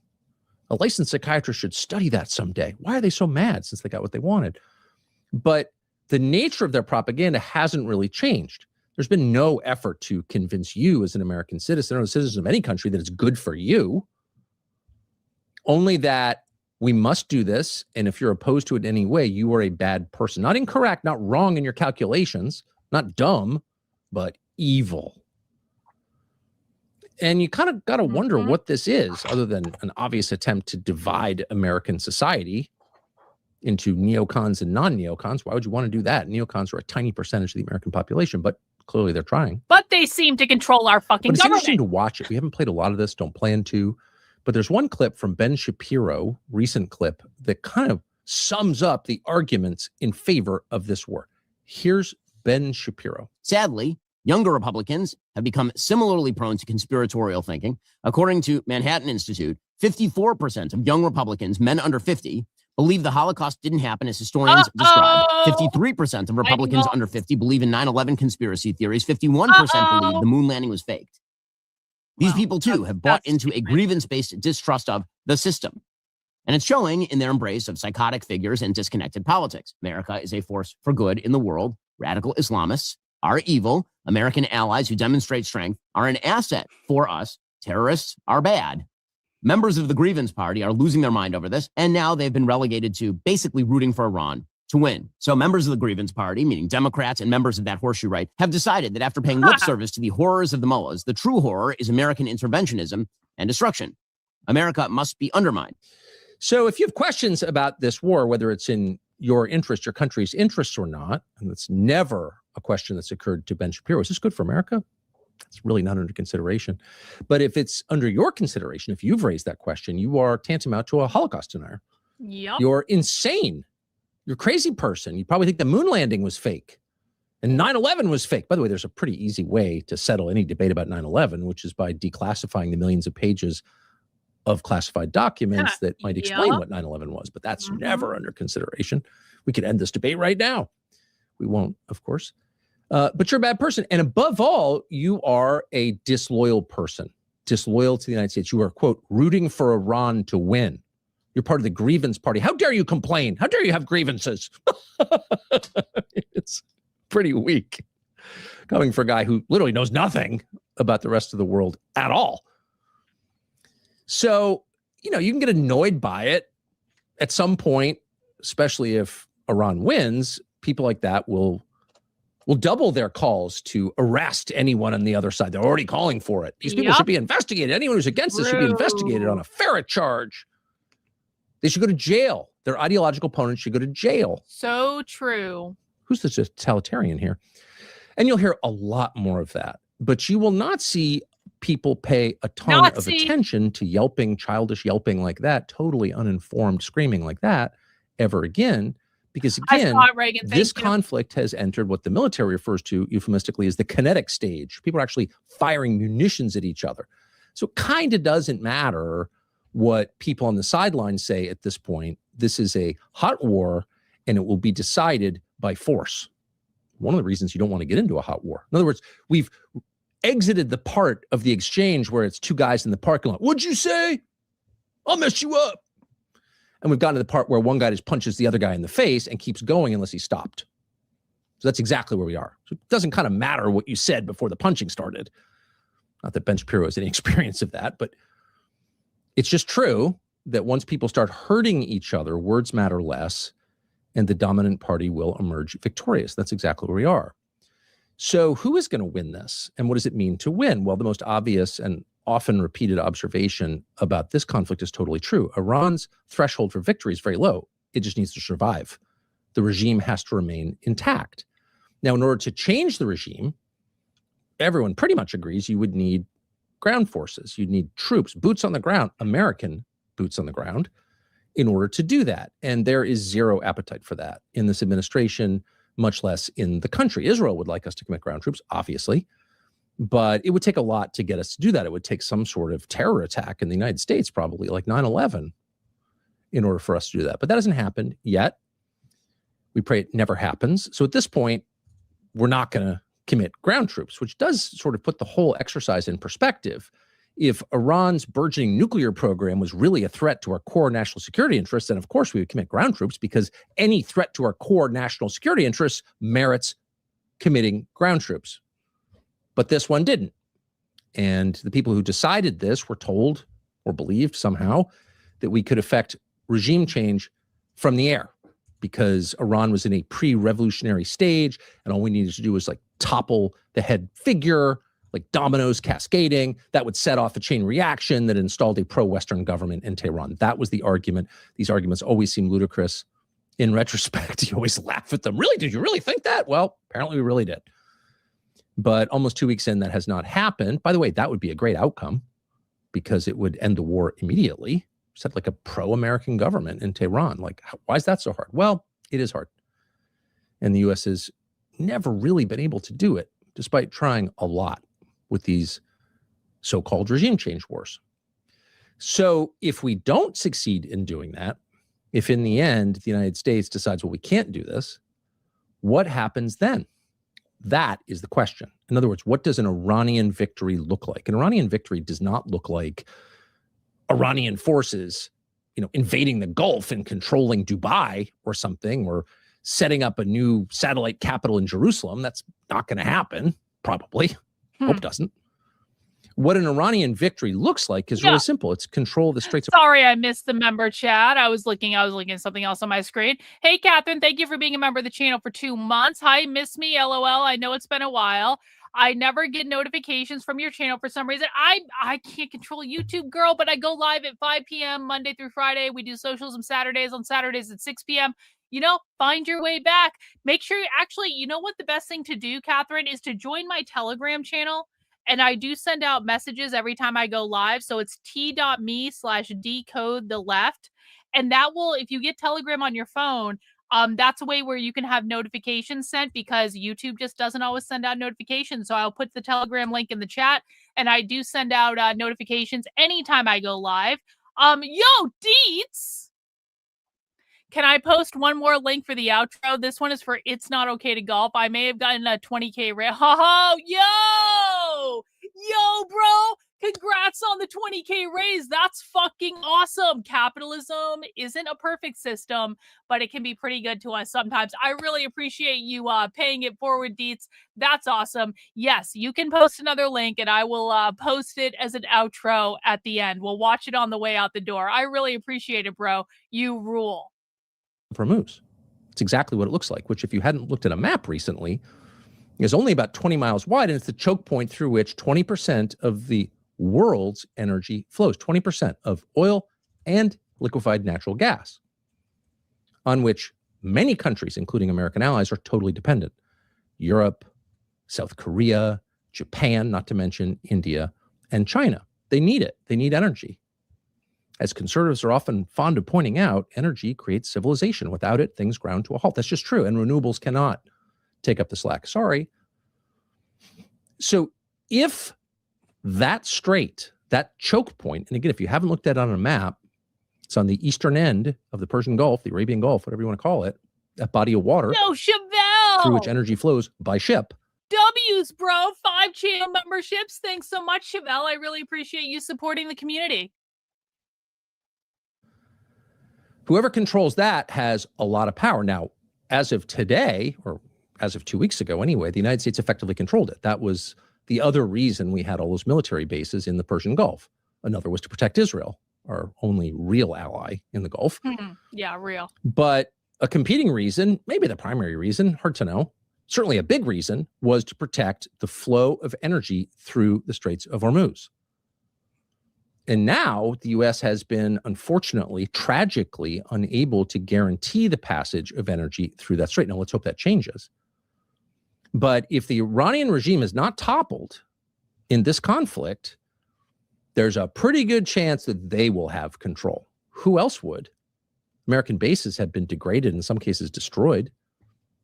A licensed psychiatrist should study that someday. Why are they so mad since they got what they wanted? But the nature of their propaganda hasn't really changed. There's been no effort to convince you as an American citizen or a citizen of any country that it's good for you. Only that we must do this, and if you're opposed to it in any way, you are a bad person. Not incorrect, not wrong in your calculations, not dumb, but evil. And you kind of got to wonder what this is, other than an obvious attempt to divide American society into neocons and non-neocons. Why would you want to do that? Neocons are a tiny percentage of the American population, but clearly they're trying. But they seem to control our fucking But it's government. interesting to watch it. We haven't played a lot of this, don't plan to. But there's one clip from Ben Shapiro, recent clip, that kind of sums up the arguments in favor of this war. Here's Ben Shapiro. Sadly, younger Republicans have become similarly prone to conspiratorial thinking. According to Manhattan Institute, 54% of young Republicans, men under 50, believe the Holocaust didn't happen as historians describe. 53% of Republicans under 50 believe in 9/11 conspiracy theories. 51% believe the moon landing was faked. These people, too, have bought into a grievance-based distrust of the system. And it's showing in their embrace of psychotic figures and disconnected politics. America is a force for good in the world. Radical Islamists are evil. American allies who demonstrate strength are an asset for us. Terrorists are bad. Members of the Grievance Party are losing their mind over this, and now they've been relegated to basically rooting for Iran to win. So members of the Grievance Party, meaning Democrats and members of that horseshoe right, have decided that after paying lip service to the horrors of the mullahs, the true horror is American interventionism and destruction. America must be undermined. So if you have questions about this war, whether it's in your interest, your country's interests or not, and it's never a question that's occurred to Ben Shapiro, is this good for America? It's really not under consideration. But if it's under your consideration, if you've raised that question, you are tantamount to a Holocaust denier. Yep. You're insane. You're a crazy person. You probably think the moon landing was fake and 9/11 was fake. By the way, there's a pretty easy way to settle any debate about 9/11, which is by declassifying the millions of pages of classified documents that might explain what 9/11 was. But that's never under consideration. We could end this debate right now. We won't, of course. But you're a bad person. And above all, you are a disloyal person, disloyal to the United States. You are, quote, rooting for Iran to win. You're part of the grievance party. How dare you complain? How dare you have grievances? It's pretty weak coming from a guy who literally knows nothing about the rest of the world at all. So, you know, you can get annoyed by it at some point, especially if Iran wins. People like that will double their calls to arrest anyone on the other side. They're already calling for it. These people should be investigated. Anyone who's against this should be investigated on a ferret charge. They should go to jail. Their ideological opponents should go to jail. So true. Who's the totalitarian here? And you'll hear a lot more of that. But you will not see people pay a ton of attention to yelping, childish yelping like that, totally uninformed screaming like that ever again. Because again, this conflict has entered what the military refers to euphemistically as the kinetic stage. People are actually firing munitions at each other. So it kind of doesn't matter what people on the sidelines say at this point. This is a hot war, and it will be decided by force. One of the reasons you don't want to get into a hot war. In other words, we've exited the part of the exchange where it's two guys in the parking lot. What'd you say? I'll mess you up. And we've gotten to the part where one guy just punches the other guy in the face and keeps going unless he's stopped. So that's exactly where we are. So it doesn't kind of matter what you said before the punching started. Not that Ben Shapiro has any experience of that, but it's just true that once people start hurting each other, words matter less, and the dominant party will emerge victorious. That's exactly where we are. So who is going to win this? And what does it mean to win? Well, the most obvious and often repeated observation about this conflict is totally true. Iran's threshold for victory is very low. It just needs to survive. The regime has to remain intact. Now, in order to change the regime, everyone pretty much agrees you would need ground forces. You'd need troops, boots on the ground, American boots on the ground, in order to do that. And there is zero appetite for that in this administration, much less in the country. Israel would like us to commit ground troops, obviously. But it would take a lot to get us to do that. It would take some sort of terror attack in the United States, probably like 9/11, in order for us to do that. But that hasn't happened yet. We pray it never happens. So at this point, we're not going to commit ground troops, which does sort of put the whole exercise in perspective. If Iran's burgeoning nuclear program was really a threat to our core national security interests, then of course we would commit ground troops, because any threat to our core national security interests merits committing ground troops. But this one didn't. And the people who decided this were told or believed somehow that we could effect regime change from the air, because Iran was in a pre-revolutionary stage and all we needed to do was like topple the head figure, like dominoes cascading. That would set off a chain reaction that installed a pro-Western government in Tehran. That was the argument. These arguments always seem ludicrous. In retrospect, you always laugh at them. Really? Did you really think that? Well, apparently we really did. But almost 2 weeks in, that has not happened. By the way, that would be a great outcome, because it would end the war immediately. Set like a pro-American government in Tehran. Like, why is that so hard? Well, it is hard. And the U.S. has never really been able to do it, despite trying a lot with these so-called regime change wars. So if we don't succeed in doing that, if in the end the United States decides, well, we can't do this, what happens then? That is the question. In other words, what does an Iranian victory look like? An Iranian victory does not look like Iranian forces, invading the Gulf and controlling Dubai or something, or setting up a new satellite capital in Jerusalem. That's not going to happen, probably. Hope it doesn't. What an Iranian victory looks like is really simple. It's control of the Straits of... Sorry, I missed the member chat. I was looking at something else on my screen. Hey, Catherine, thank you for being a member of the channel for 2 months. Hi, miss me, LOL. I know it's been a while. I never get notifications from your channel for some reason. I can't control YouTube, girl, but I go live at 5 p.m. Monday through Friday. We do Socialism Saturdays on Saturdays at 6 p.m. Find your way back. Make sure you know what the best thing to do, Catherine, is to join my Telegram channel. And I do send out messages every time I go live. So it's t.me/decode-the-left. And that will, if you get Telegram on your phone, that's a way where you can have notifications sent, because YouTube just doesn't always send out notifications. So I'll put the Telegram link in the chat, and I do send out notifications anytime I go live. Yo, Deets! Can I post one more link for the outro? This one is for It's Not Okay to Golf. I may have gotten a 20K rate. Yo, bro. Congrats on the 20K raise. That's fucking awesome. Capitalism isn't a perfect system, but it can be pretty good to us sometimes. I really appreciate you paying it forward, Deets. That's awesome. Yes, you can post another link and I will post it as an outro at the end. We'll watch it on the way out the door. I really appreciate it, bro. You rule. Hormuz. It's exactly what it looks like, which if you hadn't looked at a map recently, is only about 20 miles wide, and it's the choke point through which 20% of the world's energy flows, 20% of oil and liquefied natural gas, on which many countries, including American allies, are totally dependent. Europe, South Korea, Japan, not to mention India, and China. They need it. They need energy. As conservatives are often fond of pointing out, energy creates civilization. Without it, things ground to a halt. That's just true. And renewables cannot take up the slack. Sorry. So if that strait, that choke point, and again, if you haven't looked at it on a map, it's on the eastern end of the Persian Gulf, the Arabian Gulf, whatever you want to call it, that body of water Yo, Chevelle! through which energy flows by ship. W's, bro. 5 channel memberships. Thanks so much, Chevelle. I really appreciate you supporting the community. Whoever controls that has a lot of power. Now, as of today, or as of 2 weeks ago anyway, the United States effectively controlled it. That was the other reason we had all those military bases in the Persian Gulf. Another was to protect Israel, our only real ally in the Gulf. Yeah, real. But a competing reason, maybe the primary reason, hard to know, certainly a big reason, was to protect the flow of energy through the Straits of Hormuz. And now the U.S. has been, unfortunately, tragically unable to guarantee the passage of energy through that strait. Now, let's hope that changes. But if the Iranian regime is not toppled in this conflict, there's a pretty good chance that they will have control. Who else would? American bases have been degraded, in some cases destroyed.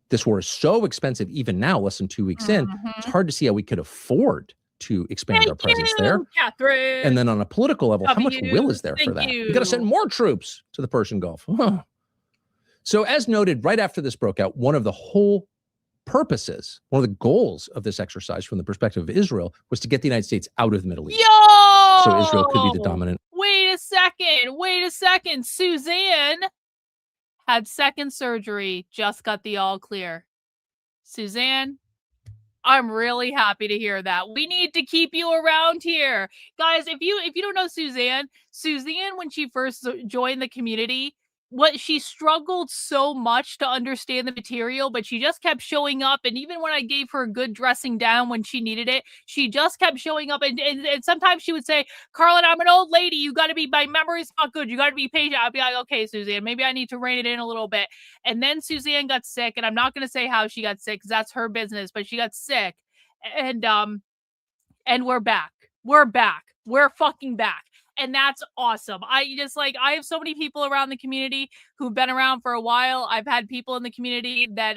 This war is so expensive, even now, less than 2 weeks in, it's hard to see how we could afford to expand our presence there. Catherine. And then on a political level, how much will is there for Thank that? you. We got to send more troops to the Persian Gulf. So as noted, right after this broke out, one of the whole purposes, one of the goals of this exercise from the perspective of Israel was to get the United States out of the Middle East. Yo! So Israel could be the dominant. Wait a second. Suzanne had second surgery, just got the all clear. Suzanne, I'm really happy to hear that. We need to keep you around here. Guys, if you don't know Suzanne, when she first joined the community, she struggled so much to understand the material, but she just kept showing up. And even when I gave her a good dressing down when she needed it, she just kept showing up. And sometimes she would say, Karlyn, I'm an old lady. You got to be, my memory's not good. You got to be patient. I'd be like, okay, Suzanne, maybe I need to rein it in a little bit. And then Suzanne got sick, and I'm not going to say how she got sick because that's her business, but she got sick. And we're back. We're fucking back. And that's awesome. I have so many people around the community who've been around for a while. I've had people in the community that,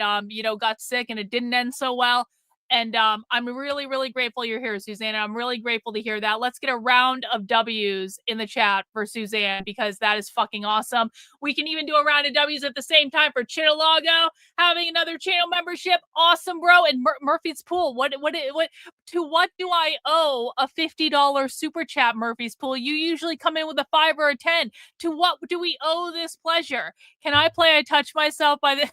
got sick and it didn't end so well. And I'm really, really grateful you're here, Suzanne. I'm really grateful to hear that. Let's get a round of W's in the chat for Suzanne, because that is fucking awesome. We can even do a round of W's at the same time for Chitalago having another channel membership. Awesome, bro. And Murphy's Pool. What do I owe a $50 super chat, Murphy's Pool? You usually come in with a 5 or a 10. To what do we owe this pleasure? Can I play I Touch Myself by the...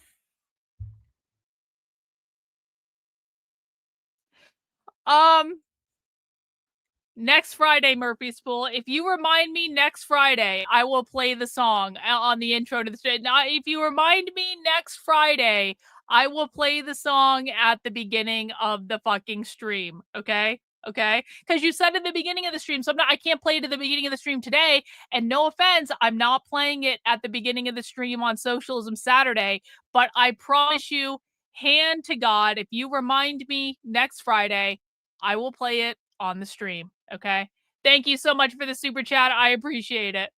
Next Friday, Murphy's Pool. If you remind me next Friday, I will play the song on the intro to the stream. Now, if you remind me next Friday, I will play the song at the beginning of the fucking stream. Okay? Because you said at the beginning of the stream, so I can't play it at the beginning of the stream today. And no offense, I'm not playing it at the beginning of the stream on Socialism Saturday. But I promise you, hand to God, if you remind me next Friday, I will play it on the stream. Okay. Thank you so much for the super chat. I appreciate it.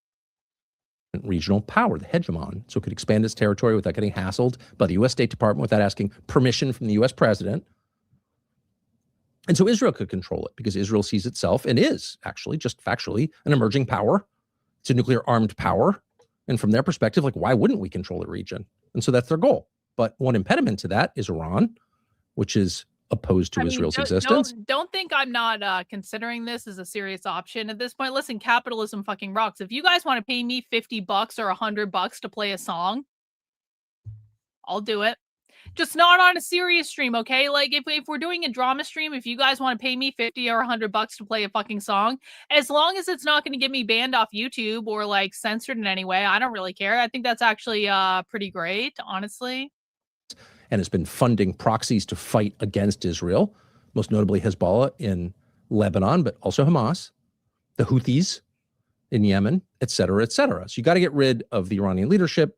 Regional power, the hegemon, so it could expand its territory without getting hassled by the U.S. State Department, without asking permission from the U.S. president. And so Israel could control it, because Israel sees itself, and is actually just factually, an emerging power. It's a nuclear armed power. And from their perspective, why wouldn't we control the region? And so that's their goal. But one impediment to that is Iran, which is opposed to Israel's existence. Don't think I'm not considering this as a serious option at this point. Listen, capitalism fucking rocks. If you guys want to pay me $50 or $100 to play a song, I'll do it. Just not on a serious stream, okay? Like if we're doing a drama stream, if you guys want to pay me $50 or $100 to play a fucking song, as long as it's not going to get me banned off YouTube or like censored in any way, I don't really care. I think that's actually pretty great, honestly. And has been funding proxies to fight against Israel, most notably Hezbollah in Lebanon, but also Hamas, the Houthis in Yemen, et cetera, et cetera. So you got to get rid of the Iranian leadership,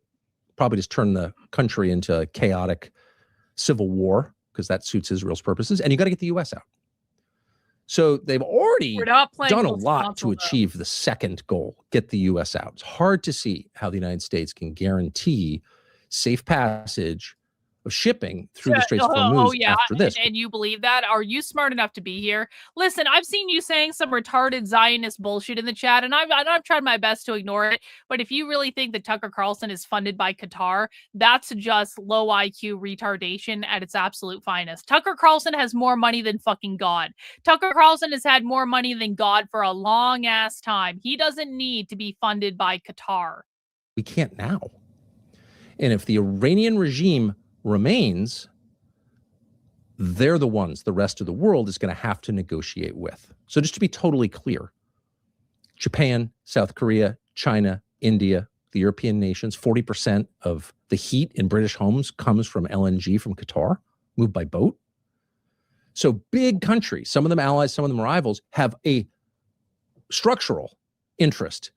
probably just turn the country into a chaotic civil war, because that suits Israel's purposes, and you got to get the U.S. out. So they've already done a lot to achieve the second goal, get the U.S. out. It's hard to see how the United States can guarantee safe passage of shipping through the Straits of Hormuz after this. And you believe that? Are you smart enough to be here? Listen, I've seen you saying some retarded Zionist bullshit in the chat, and I've tried my best to ignore it. But if you really think that Tucker Carlson is funded by Qatar, that's just low IQ retardation at its absolute finest. Tucker Carlson has more money than fucking God. Tucker Carlson has had more money than God for a long ass time. He doesn't need to be funded by Qatar. We can't now. And if the Iranian regime remains, they're the ones the rest of the world is going to have to negotiate with. So just to be totally clear, Japan, South Korea, China, India, the European nations, 40% of the heat in British homes comes from LNG from Qatar, moved by boat. So big countries, some of them allies, some of them rivals, have a structural interest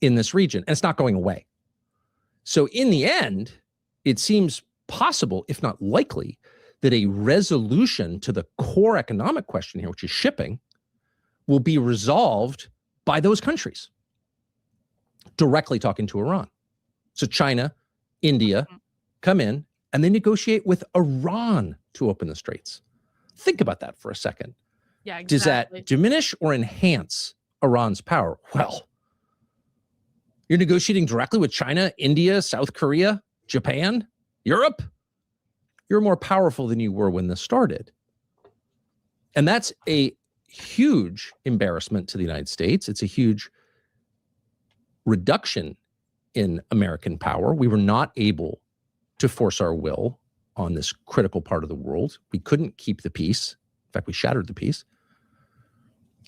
in this region, and it's not going away. So in the end, it seems possible, if not likely, that a resolution to the core economic question here, which is shipping, will be resolved by those countries directly talking to Iran. So China, India come in and they negotiate with Iran to open the straits. Think about that for a second. Yeah, exactly. Does that diminish or enhance Iran's power? Well, you're negotiating directly with China, India, South Korea, Japan, Europe. You're more powerful than you were when this started. And that's a huge embarrassment to the United States. It's a huge reduction in American power. We were not able to force our will on this critical part of the world. We couldn't keep the peace. In fact, we shattered the peace.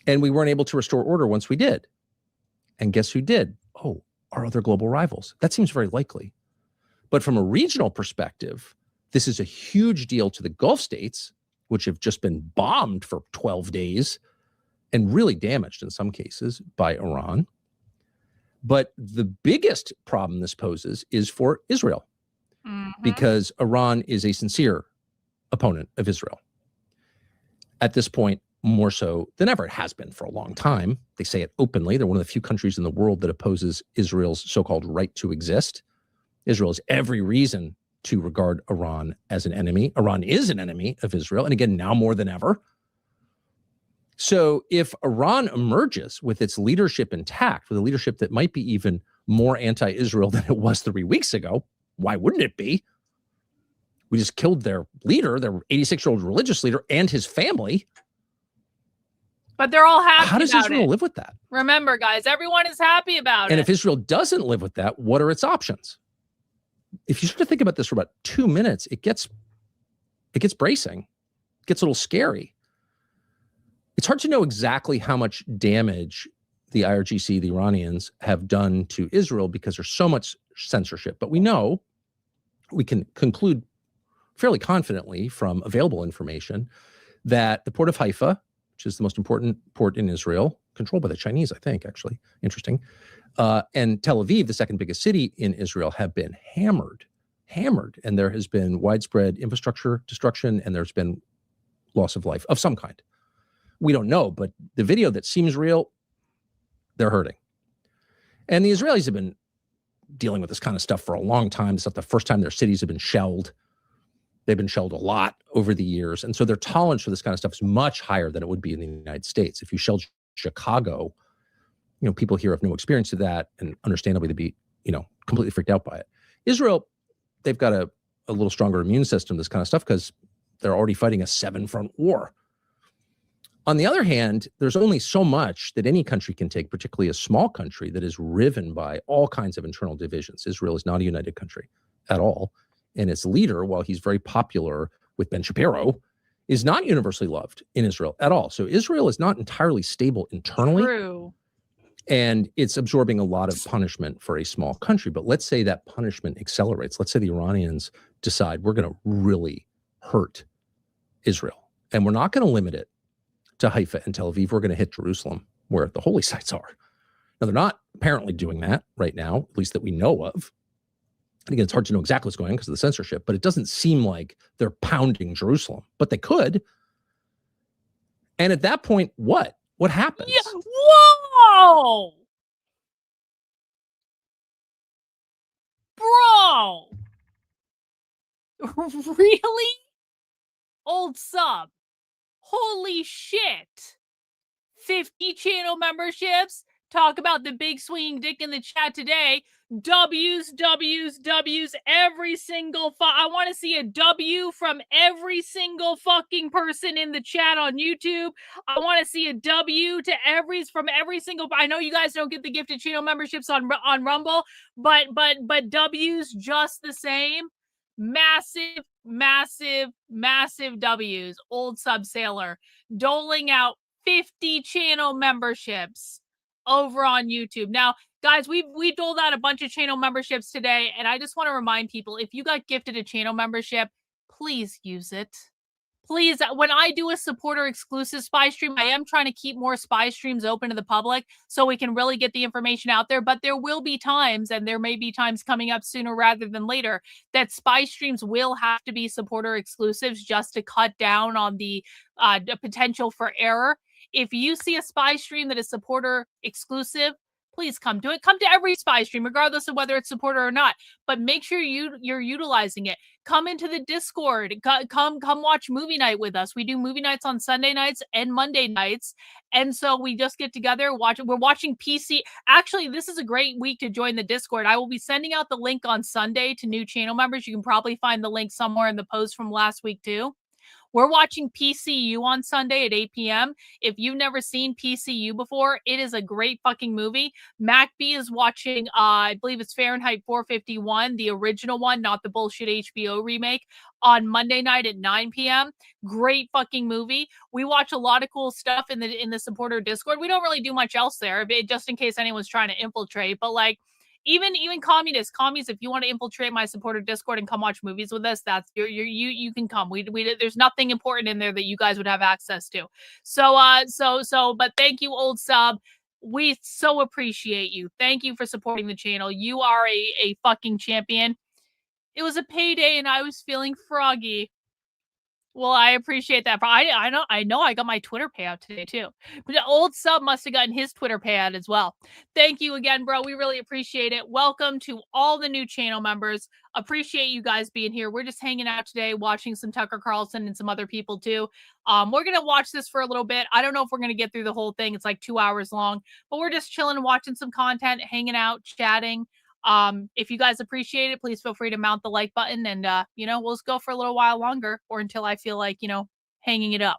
And we weren't able to restore order once we did. And guess who did? Oh, our other global rivals. That seems very likely. But from a regional perspective, this is a huge deal to the Gulf states, which have just been bombed for 12 days and really damaged in some cases by Iran. But the biggest problem this poses is for Israel, because Iran is a sincere opponent of Israel. At this point, more so than ever. It has been for a long time. They say it openly. They're one of the few countries in the world that opposes Israel's so-called right to exist. Israel has every reason to regard Iran as an enemy. Iran is an enemy of Israel, and again, now more than ever. So if Iran emerges with its leadership intact, with a leadership that might be even more anti-Israel than it was 3 weeks ago, why wouldn't it be? We just killed their leader, their 86-year-old religious leader, and his family. But they're all happy. How does about Israel it. live with that? Remember, guys, everyone is happy about And it. if Israel doesn't live with that, what are its options? If you start to think about this for about 2 minutes, it gets bracing. It gets a little scary. It's hard to know exactly how much damage the IRGC, the Iranians, have done to Israel because there's so much censorship. But we know, we can conclude fairly confidently from available information that the port of Haifa, which is the most important port in Israel, controlled by the Chinese, I think, actually, interesting, and Tel Aviv, the second biggest city in Israel, have been hammered, and there has been widespread infrastructure destruction, and there's been loss of life of some kind. We don't know, but the video that seems real, they're hurting. And the Israelis have been dealing with this kind of stuff for a long time. It's not the first time their cities have been shelled. They've been shelled a lot over the years. And so their tolerance for this kind of stuff is much higher than it would be in the United States. If you shelled Chicago, people here have no experience of that, and understandably to be, completely freaked out by it. Israel, they've got a little stronger immune system, this kind of stuff, because They're already fighting a 7-front war. On the other hand, there's only so much that any country can take, particularly a small country that is riven by all kinds of internal divisions. Israel is not a united country at all. And its leader, while he's very popular with Ben Shapiro, is not universally loved in Israel at all. So Israel is not entirely stable internally. True. And it's absorbing a lot of punishment for a small country. But let's say that punishment accelerates. Let's say the Iranians decide we're going to really hurt Israel. And we're not going to limit it to Haifa and Tel Aviv. We're going to hit Jerusalem, where the holy sites are. Now, they're not apparently doing that right now, at least that we know of. And again, it's hard to know exactly what's going on because of the censorship, but it doesn't seem like they're pounding Jerusalem, but they could. And at that point, what? What happens? Yeah. Whoa! Bro! Really? Old sub. Holy shit. 50 channel memberships. Talk about the big swinging dick in the chat today. W's, every single I want to see a W from every single fucking person in the chat on YouTube. I want to see a W to from every single. I know you guys don't get the gifted channel memberships on Rumble, but W's just the same. Massive W's. Old sub sailor doling out 50 channel memberships over on YouTube. Now, guys, we doled out a bunch of channel memberships today, and I just want to remind people, if you got gifted a channel membership, please use it. Please, when I do a supporter exclusive spy stream, I am trying to keep more spy streams open to the public so we can really get the information out there. But there will be times, and there may be times coming up sooner rather than later, that spy streams will have to be supporter exclusives just to cut down on the potential for error. If you see a spy stream that is supporter exclusive, please come to it. Come to every spy stream, regardless of whether it's supporter or not. But make sure you're utilizing it. Come into the Discord. Come watch movie night with us. We do movie nights on Sunday nights and Monday nights. And so we just get together, we're watching PC. Actually, this is a great week to join the Discord. I will be sending out the link on Sunday to new channel members. You can probably find the link somewhere in the post from last week too. We're watching PCU on Sunday at 8 p.m. If you've never seen PCU before, it is a great fucking movie. MacB is watching, I believe it's Fahrenheit 451, the original one, not the bullshit HBO remake, on Monday night at 9 p.m. Great fucking movie. We watch a lot of cool stuff in the supporter Discord. We don't really do much else there, just in case anyone's trying to infiltrate. But like, even commies, if you want to infiltrate my supporter Discord and come watch movies with us, that's you can come. We there's nothing important in there that you guys would have access to. But thank you, old sub. We so appreciate you. Thank you for supporting the channel. You are a fucking champion. It was a payday and I was feeling froggy. Well, I appreciate that. I know I got my Twitter payout today too. But the old sub must have gotten his Twitter payout as well. Thank you again, bro. We really appreciate it. Welcome to all the new channel members. Appreciate you guys being here. We're just hanging out today, watching some Tucker Carlson and some other people too. We're going to watch this for a little bit. I don't know if we're going to get through the whole thing. It's like 2 hours long, but we're just chilling, watching some content, hanging out, chatting. If you guys appreciate it, please feel free to mount the like button and, we'll just go for a little while longer or until I feel like, hanging it up.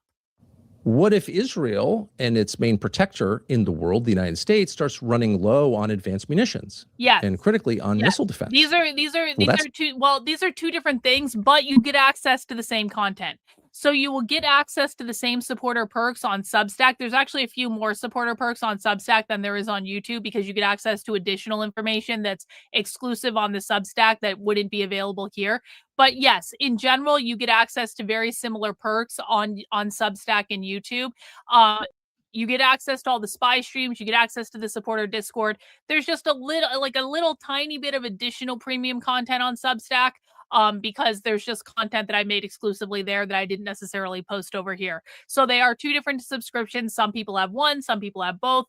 What if Israel and its main protector in the world, the United States, starts running low on advanced munitions? Yes. And critically on missile defense. These are two different things, but you get access to the same content. So you will get access to the same supporter perks on Substack. There's actually a few more supporter perks on Substack than there is on YouTube because you get access to additional information that's exclusive on the Substack that wouldn't be available here. But yes, in general, you get access to very similar perks on Substack and YouTube. You get access to all the spy streams. You get access to the supporter Discord. There's just a little tiny bit of additional premium content on Substack. Because there's just content that I made exclusively there that I didn't necessarily post over here. So they are two different subscriptions. Some people have one, some people have both.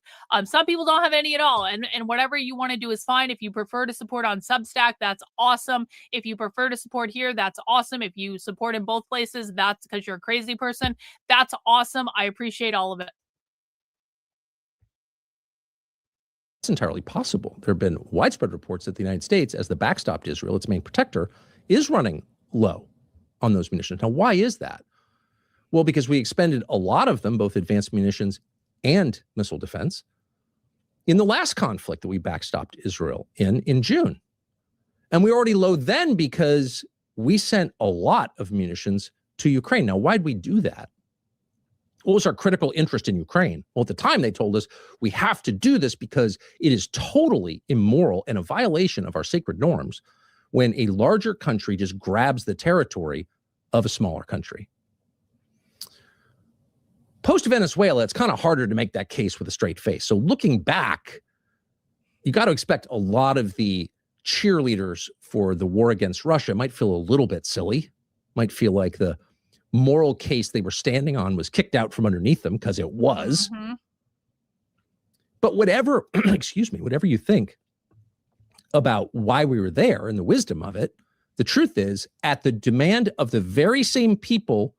Some people don't have any at all. And whatever you want to do is fine. If you prefer to support on Substack, that's awesome. If you prefer to support here, that's awesome. If you support in both places, that's because you're a crazy person. That's awesome. I appreciate all of it. It's entirely possible. There have been widespread reports that the United States, as the backstop to Israel, its main protector, is running low on those munitions. Now, why is that? Well, because we expended a lot of them, both advanced munitions and missile defense, in the last conflict that we backstopped Israel in June. And we already low then because we sent a lot of munitions to Ukraine. Now, why'd we do that? What was our critical interest in Ukraine? Well, at the time, they told us we have to do this because it is totally immoral and a violation of our sacred norms when a larger country just grabs the territory of a smaller country. Post-Venezuela, it's kind of harder to make that case with a straight face. So looking back, you got to expect a lot of the cheerleaders for the war against Russia might feel a little bit silly, might feel like the moral case they were standing on was kicked out from underneath them, because it was. Mm-hmm. But whatever, excuse me, whatever you think about why we were there and the wisdom of it, the truth is, at the demand of the very same people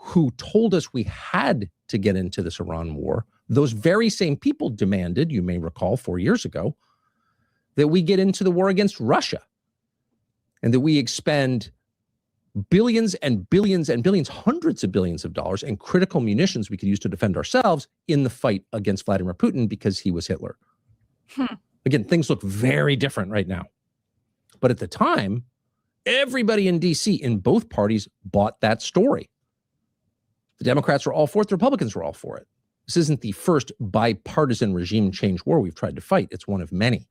who told us we had to get into this Iran war, those very same people demanded, you may recall 4 years ago, that we get into the war against Russia and that we expend billions and billions and billions, hundreds of billions of dollars and critical munitions we could use to defend ourselves in the fight against Vladimir Putin because he was Hitler. Again, things look very different right now. But at the time, everybody in DC in both parties bought that story. The Democrats were all for it. The Republicans were all for it. This isn't the first bipartisan regime change war we've tried to fight. It's one of many.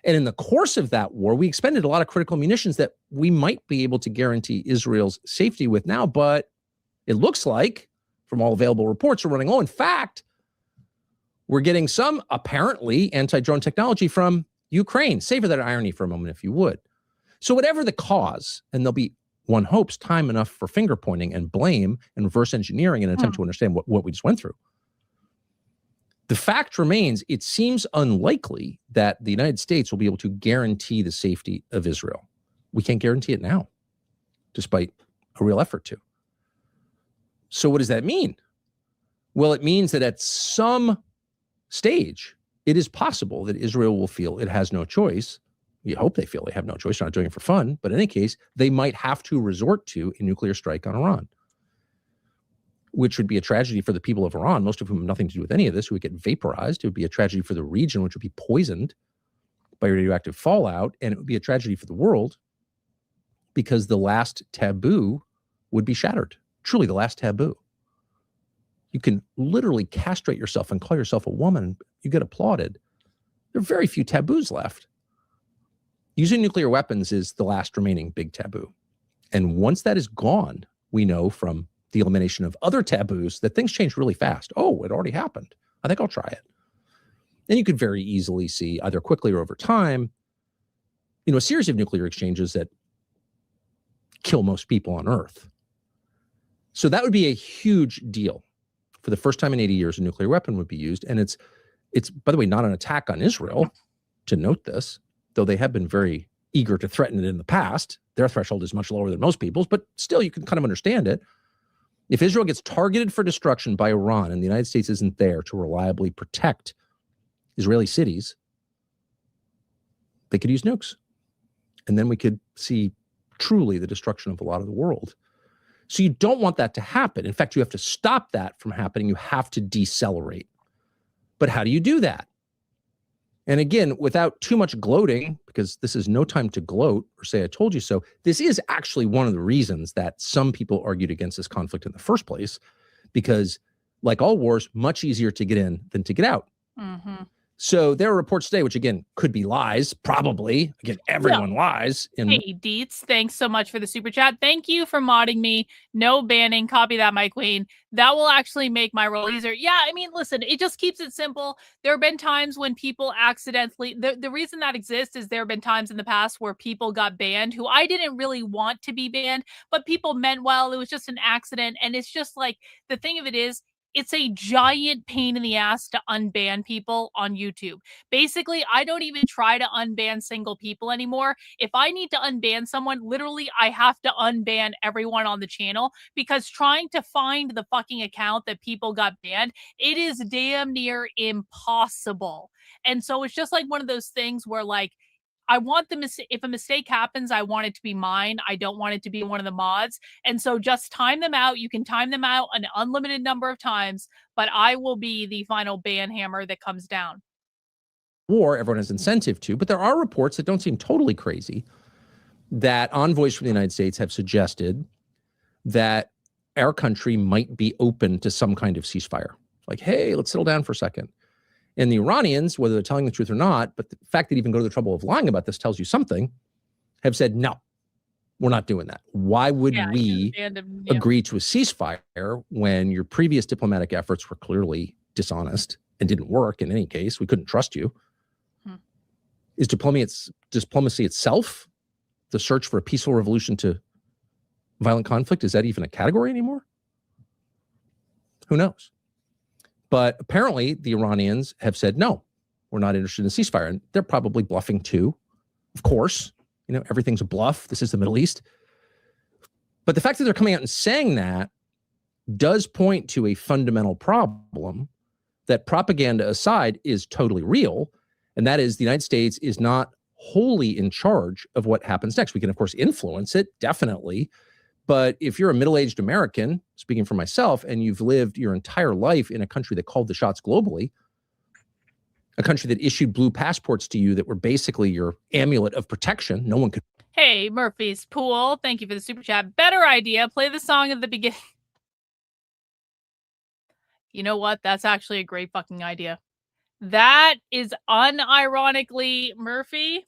And in the course of that war, we expended a lot of critical munitions that we might be able to guarantee Israel's safety with now, but it looks like, from all available reports, we're running low. In fact, we're getting some apparently anti-drone technology from Ukraine. Savor that irony for a moment, if you would. So whatever the cause, and there'll be, one hopes, time enough for finger pointing and blame and reverse engineering in an attempt to understand what we just went through. The fact remains, it seems unlikely that the United States will be able to guarantee the safety of Israel. We can't guarantee it now, despite a real effort to. So what does that mean? Well, it means that at some stage, it is possible that Israel will feel it has no choice. You hope they feel they have no choice, they're not doing it for fun. But in any case, they might have to resort to a nuclear strike on Iran, which would be a tragedy for the people of Iran, most of whom have nothing to do with any of this, who would get vaporized. It would be a tragedy for the region, which would be poisoned by radioactive fallout. And it would be a tragedy for the world because the last taboo would be shattered. Truly the last taboo. You can literally castrate yourself and call yourself a woman, and you get applauded. There are very few taboos left. Using nuclear weapons is the last remaining big taboo. And once that is gone, we know from the elimination of other taboos that things change really fast. Oh, it already happened. I think I'll try it. And you could very easily see, either quickly or over time, a series of nuclear exchanges that kill most people on Earth. So that would be a huge deal. For the first time in 80 years, a nuclear weapon would be used. And it's, by the way, not an attack on Israel, to note this, though they have been very eager to threaten it in the past. Their threshold is much lower than most people's, but still you can kind of understand it. If Israel gets targeted for destruction by Iran and the United States isn't there to reliably protect Israeli cities, they could use nukes. And then we could see truly the destruction of a lot of the world. So you don't want that to happen. In fact, you have to stop that from happening. You have to decelerate. But how do you do that? And again, without too much gloating, because this is no time to gloat or say, I told you so, this is actually one of the reasons that some people argued against this conflict in the first place, because like all wars, much easier to get in than to get out. Mm-hmm. So there are reports today, which again, could be lies, probably. Again, everyone lies. Hey, Dietz, thanks so much for the super chat. Thank you for modding me. No banning. Copy that, my queen. That will actually make my role easier. Yeah, I mean, listen, it just keeps it simple. There have been times when people accidentally, the reason that exists is there have been times in the past where people got banned who I didn't really want to be banned, but people meant well. It was just an accident. And it's just like, the thing of it is, it's a giant pain in the ass to unban people on YouTube. Basically, I don't even try to unban single people anymore. If I need to unban someone, literally, I have to unban everyone on the channel, because trying to find the fucking account that people got banned, it is damn near impossible. And so it's just like one of those things where, like, I want if a mistake happens, I want it to be mine. I don't want it to be one of the mods. And so just time them out. You can time them out an unlimited number of times, but I will be the final ban hammer that comes down. War, everyone has incentive to, but there are reports that don't seem totally crazy that envoys from the United States have suggested that our country might be open to some kind of ceasefire. Like, hey, let's settle down for a second. And the Iranians, whether they're telling the truth or not, but the fact that even go to the trouble of lying about this tells you something, have said, no, we're not doing that. Why would we agree to a ceasefire when your previous diplomatic efforts were clearly dishonest and didn't work in any case? We couldn't trust you. Is diplomacy itself the search for a peaceful revolution to violent conflict? Is that even a category anymore? Who knows? But apparently the Iranians have said, no, we're not interested in a ceasefire. And they're probably bluffing too. Of course, everything's a bluff. This is the Middle East. But the fact that they're coming out and saying that does point to a fundamental problem that, propaganda aside, is totally real. And that is, the United States is not wholly in charge of what happens next. We can, of course, influence it, definitely. But if you're a middle-aged American, speaking for myself, and you've lived your entire life in a country that called the shots globally, a country that issued blue passports to you that were basically your amulet of protection, no one could. Hey, Murphy's Pool, thank you for the super chat. Better idea, play the song at the beginning. You know what? That's actually a great fucking idea. That is unironically, Murphy,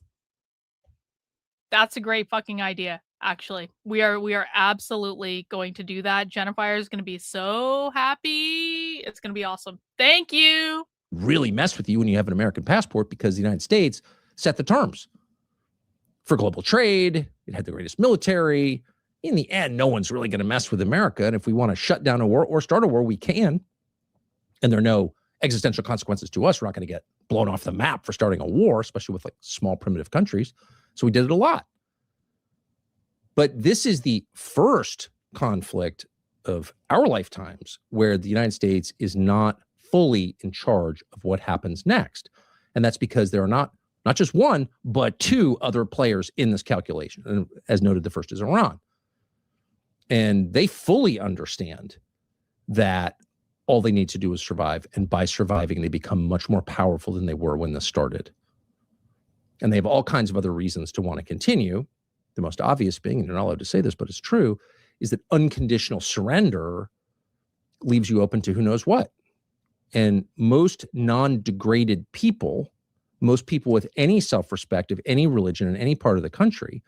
that's a great fucking idea. Actually, we are absolutely going to do that. Jennifer is going to be so happy. It's going to be awesome. Thank you. Really mess with you when you have an American passport, because the United States set the terms for global trade. It had the greatest military. In the end, no one's really going to mess with America. And if we want to shut down a war or start a war, we can. And there are no existential consequences to us. We're not going to get blown off the map for starting a war, especially with like small primitive countries. So we did it a lot. But this is the first conflict of our lifetimes where the United States is not fully in charge of what happens next. And that's because there are not just one, but two other players in this calculation. And as noted, the first is Iran. And they fully understand that all they need to do is survive. And by surviving, they become much more powerful than they were when this started. And they have all kinds of other reasons to want to continue. The most obvious being, and you're not allowed to say this, but it's true, is that unconditional surrender leaves you open to who knows what. And most non-degraded people, most people with any self-respect of any religion in any part of the country,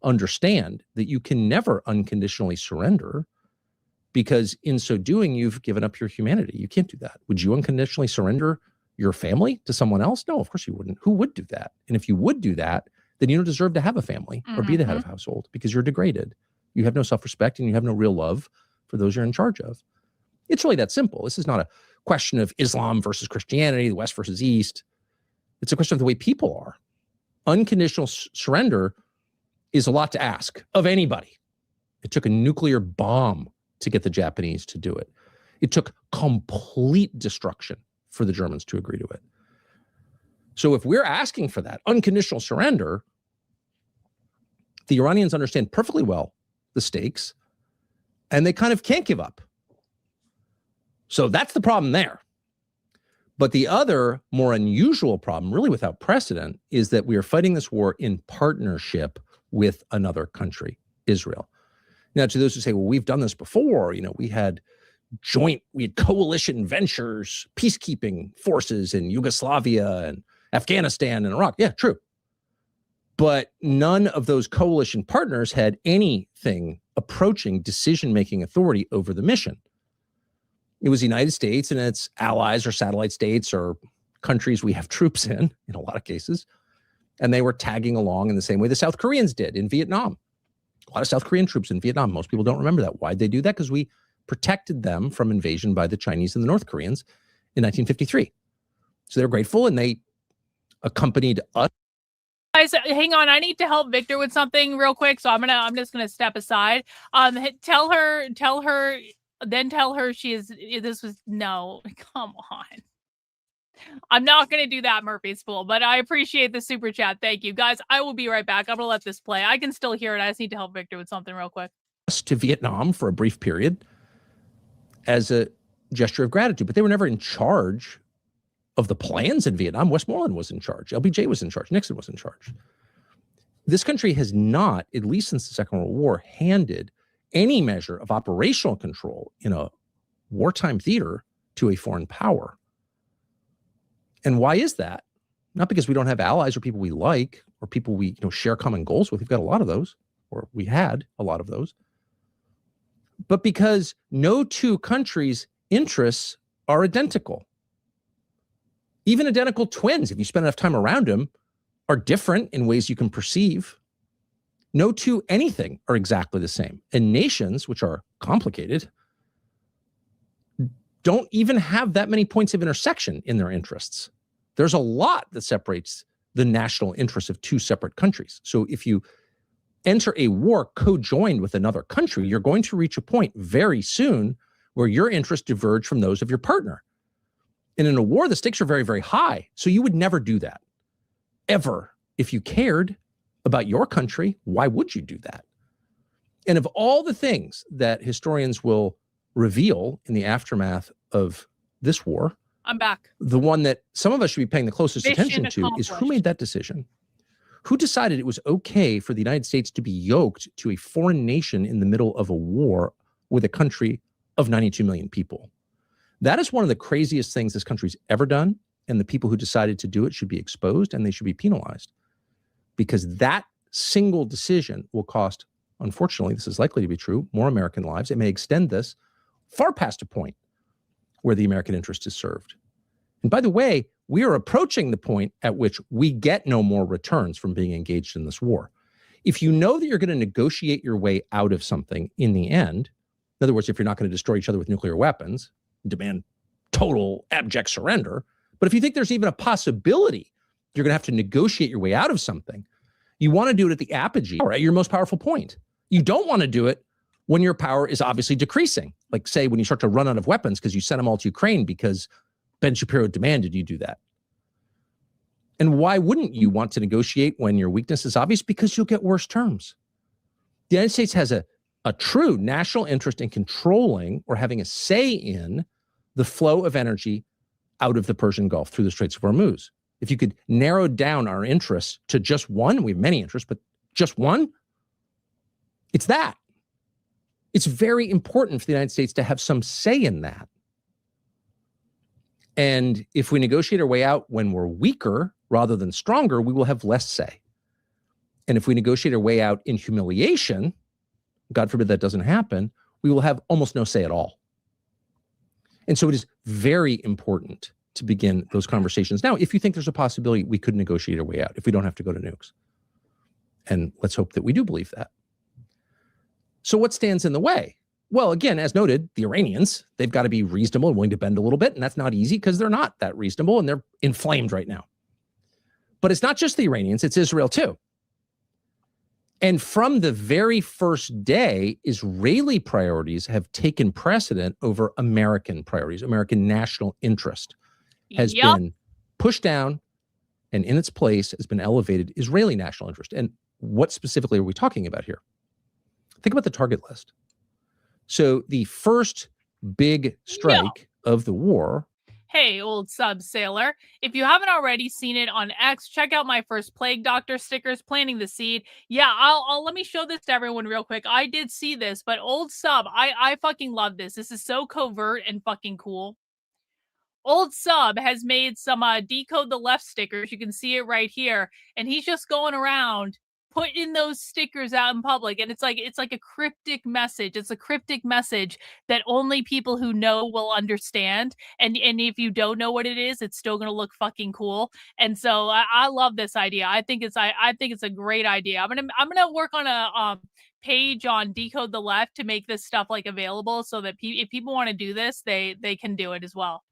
understand that you can never unconditionally surrender, because in so doing, you've given up your humanity. You can't do that. Would you unconditionally surrender your family to someone else? No, of course you wouldn't. Who would do that? And if you would do that, then you don't deserve to have a family or be the head of household, because you're degraded. You have no self-respect and you have no real love for those you're in charge of. It's really that simple. This is not a question of Islam versus Christianity, the West versus East. It's a question of the way people are. Unconditional surrender is a lot to ask of anybody. It took a nuclear bomb to get the Japanese to do it. It took complete destruction for the Germans to agree to it. So if we're asking for that unconditional surrender, the Iranians understand perfectly well the stakes, and they kind of can't give up. So that's the problem there. But the other more unusual problem, really without precedent, is that we are fighting this war in partnership with another country, Israel. Now, to those who say, well, we've done this before, we had coalition ventures, peacekeeping forces in Yugoslavia and Afghanistan and Iraq. Yeah, true. But none of those coalition partners had anything approaching decision-making authority over the mission. It was the United States and its allies or satellite states or countries we have troops in a lot of cases. And they were tagging along in the same way the South Koreans did in Vietnam. A lot of South Korean troops in Vietnam. Most people don't remember that. Why'd they do that? Because we protected them from invasion by the Chinese and the North Koreans in 1953. So they're grateful, and they accompanied us. Guys, hang on. I need to help Victor with something real quick. So I'm just gonna step aside. Tell her she is. This was no. Come on. I'm not going to do that, Murphy's Fool, but I appreciate the super chat. Thank you. Guys, I will be right back. I'm going to let this play. I can still hear it. I just need to help Victor with something real quick. To Vietnam for a brief period as a gesture of gratitude, but they were never in charge of the plans in Vietnam. Westmoreland was in charge. LBJ was in charge. Nixon was in charge. This country has not, at least since the Second World War, handed any measure of operational control in a wartime theater to a foreign power. And why is that? Not because we don't have allies or people we like or people we share common goals with. We've got a lot of those, or we had a lot of those. But because no two countries' interests are identical. Even identical twins, if you spend enough time around them, are different in ways you can perceive. No two anything are exactly the same. And nations, which are complicated, don't even have that many points of intersection in their interests. There's a lot that separates the national interests of two separate countries. So if you enter a war co-joined with another country, you're going to reach a point very soon where your interests diverge from those of your partner. And in a war, the stakes are very, very high. So you would never do that, ever. If you cared about your country, why would you do that? And of all the things that historians will reveal in the aftermath of this war, I'm back. the one that some of us should be paying the closest Mission attention to is who made that decision? Who decided it was okay for the United States to be yoked to a foreign nation in the middle of a war with a country of 92 million people? That is one of the craziest things this country's ever done, and the people who decided to do it should be exposed and they should be penalized, because that single decision will cost, unfortunately, this is likely to be true, more American lives. It may extend this far past a point where the American interest is served. And by the way, we are approaching the point at which we get no more returns from being engaged in this war. If you know that you're going to negotiate your way out of something in the end, in other words, if you're not going to destroy each other with nuclear weapons, demand total abject surrender, but if you think there's even a possibility you're going to have to negotiate your way out of something, you want to do it at the apogee or at your most powerful point. You don't want to do it when your power is obviously decreasing. Like, say, when you start to run out of weapons because you sent them all to Ukraine because Ben Shapiro demanded you do that. And why wouldn't you want to negotiate when your weakness is obvious? Because you'll get worse terms. The United States has a true national interest in controlling or having a say in the flow of energy out of the Persian Gulf through the Straits of Hormuz. If you could narrow down our interests to just one, we have many interests, but just one, it's that. It's very important for the United States to have some say in that. And if we negotiate our way out when we're weaker rather than stronger, we will have less say. And if we negotiate our way out in humiliation, God forbid that doesn't happen, we will have almost no say at all. And so it is very important to begin those conversations now, if you think there's a possibility we could negotiate our way out, if we don't have to go to nukes. And let's hope that we do believe that. So what stands in the way? Well, again, as noted, the Iranians, they've got to be reasonable and willing to bend a little bit, and that's not easy because they're not that reasonable and they're inflamed right now. But it's not just the Iranians, it's Israel too. And from the very first day, Israeli priorities have taken precedent over American priorities. American national interest has been pushed down, and in its place has been elevated Israeli national interest. And what specifically are we talking about here? Think about the target list. So the first big strike of the war. Hey, old sub sailor. If you haven't already seen it on X, check out my first Plague Doctor stickers, planting the seed. Yeah, I'll let me show this to everyone real quick. I did see this, but old sub, I fucking love this. This is so covert and fucking cool. Old sub has made some decode the left stickers. You can see it right here. And he's just going around putting those stickers out in public. And it's like a cryptic message. It's a cryptic message that only people who know will understand. And if you don't know what it is, it's still going to look fucking cool. And so I love this idea. I think it's a great idea. I'm going to work on a page on Decode the Left to make this stuff like available so that if people want to do this, they can do it as well.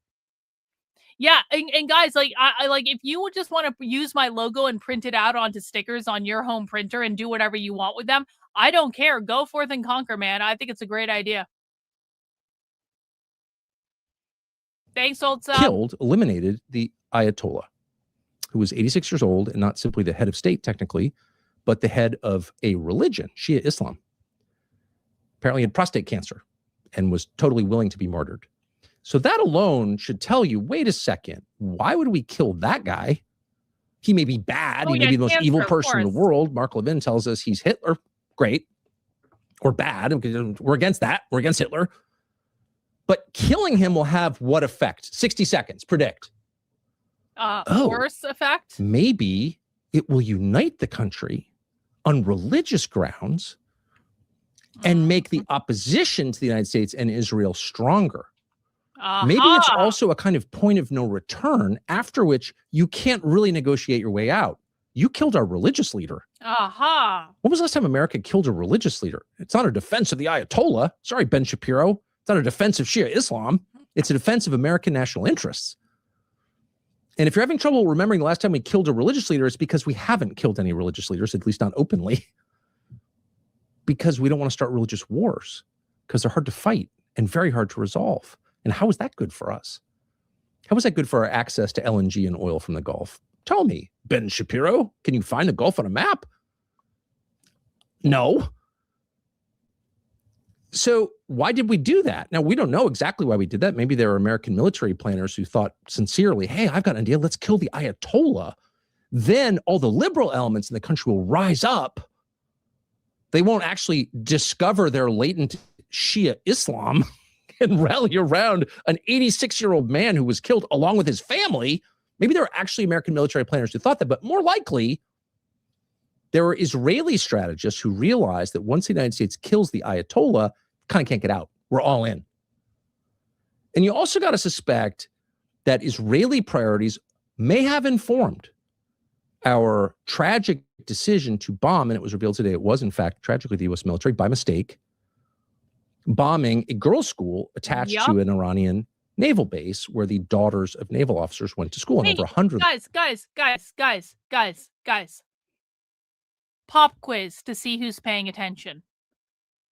Yeah, and guys, like I like if you would just want to use my logo and print it out onto stickers on your home printer and do whatever you want with them, I don't care. Go forth and conquer, man. I think it's a great idea. Thanks, old sub. eliminated the Ayatollah, who was 86 years old and not simply the head of state, technically, but the head of a religion, Shia Islam. Apparently had prostate cancer and was totally willing to be martyred. So that alone should tell you, wait a second, why would we kill that guy? He may be bad. He may be the most evil person in the world. Mark Levin tells us he's Hitler. Great. Or bad. We're against that. We're against Hitler. But killing him will have what effect? 60 seconds. Predict. Worse effect? Maybe it will unite the country on religious grounds and make the opposition to the United States and Israel stronger. Maybe it's also a kind of point of no return after which you can't really negotiate your way out. You killed our religious leader. When was the last time America killed a religious leader? It's not a defense of the Ayatollah. Sorry, Ben Shapiro. It's not a defense of Shia Islam. It's a defense of American national interests. And if you're having trouble remembering the last time we killed a religious leader, it's because we haven't killed any religious leaders, at least not openly. Because we don't want to start religious wars, because they're hard to fight and very hard to resolve. And how is that good for us? How is that good for our access to LNG and oil from the Gulf? Tell me, Ben Shapiro, can you find the Gulf on a map? No. So why did we do that? Now, we don't know exactly why we did that. Maybe there are American military planners who thought sincerely, hey, I've got an idea. Let's kill the Ayatollah. Then all the liberal elements in the country will rise up. They won't actually discover their latent Shia Islam and rally around an 86-year-old man who was killed along with his family. Maybe there are actually American military planners who thought that, but more likely, there were Israeli strategists who realized that once the United States kills the Ayatollah, kind of can't get out. We're all in. And you also got to suspect that Israeli priorities may have informed our tragic decision to bomb, and it was revealed today it was, in fact, tragically, the U.S. military, by mistake, bombing a girls' school attached to an Iranian naval base where the daughters of naval officers went to school. And over 100... Guys. Pop quiz to see who's paying attention.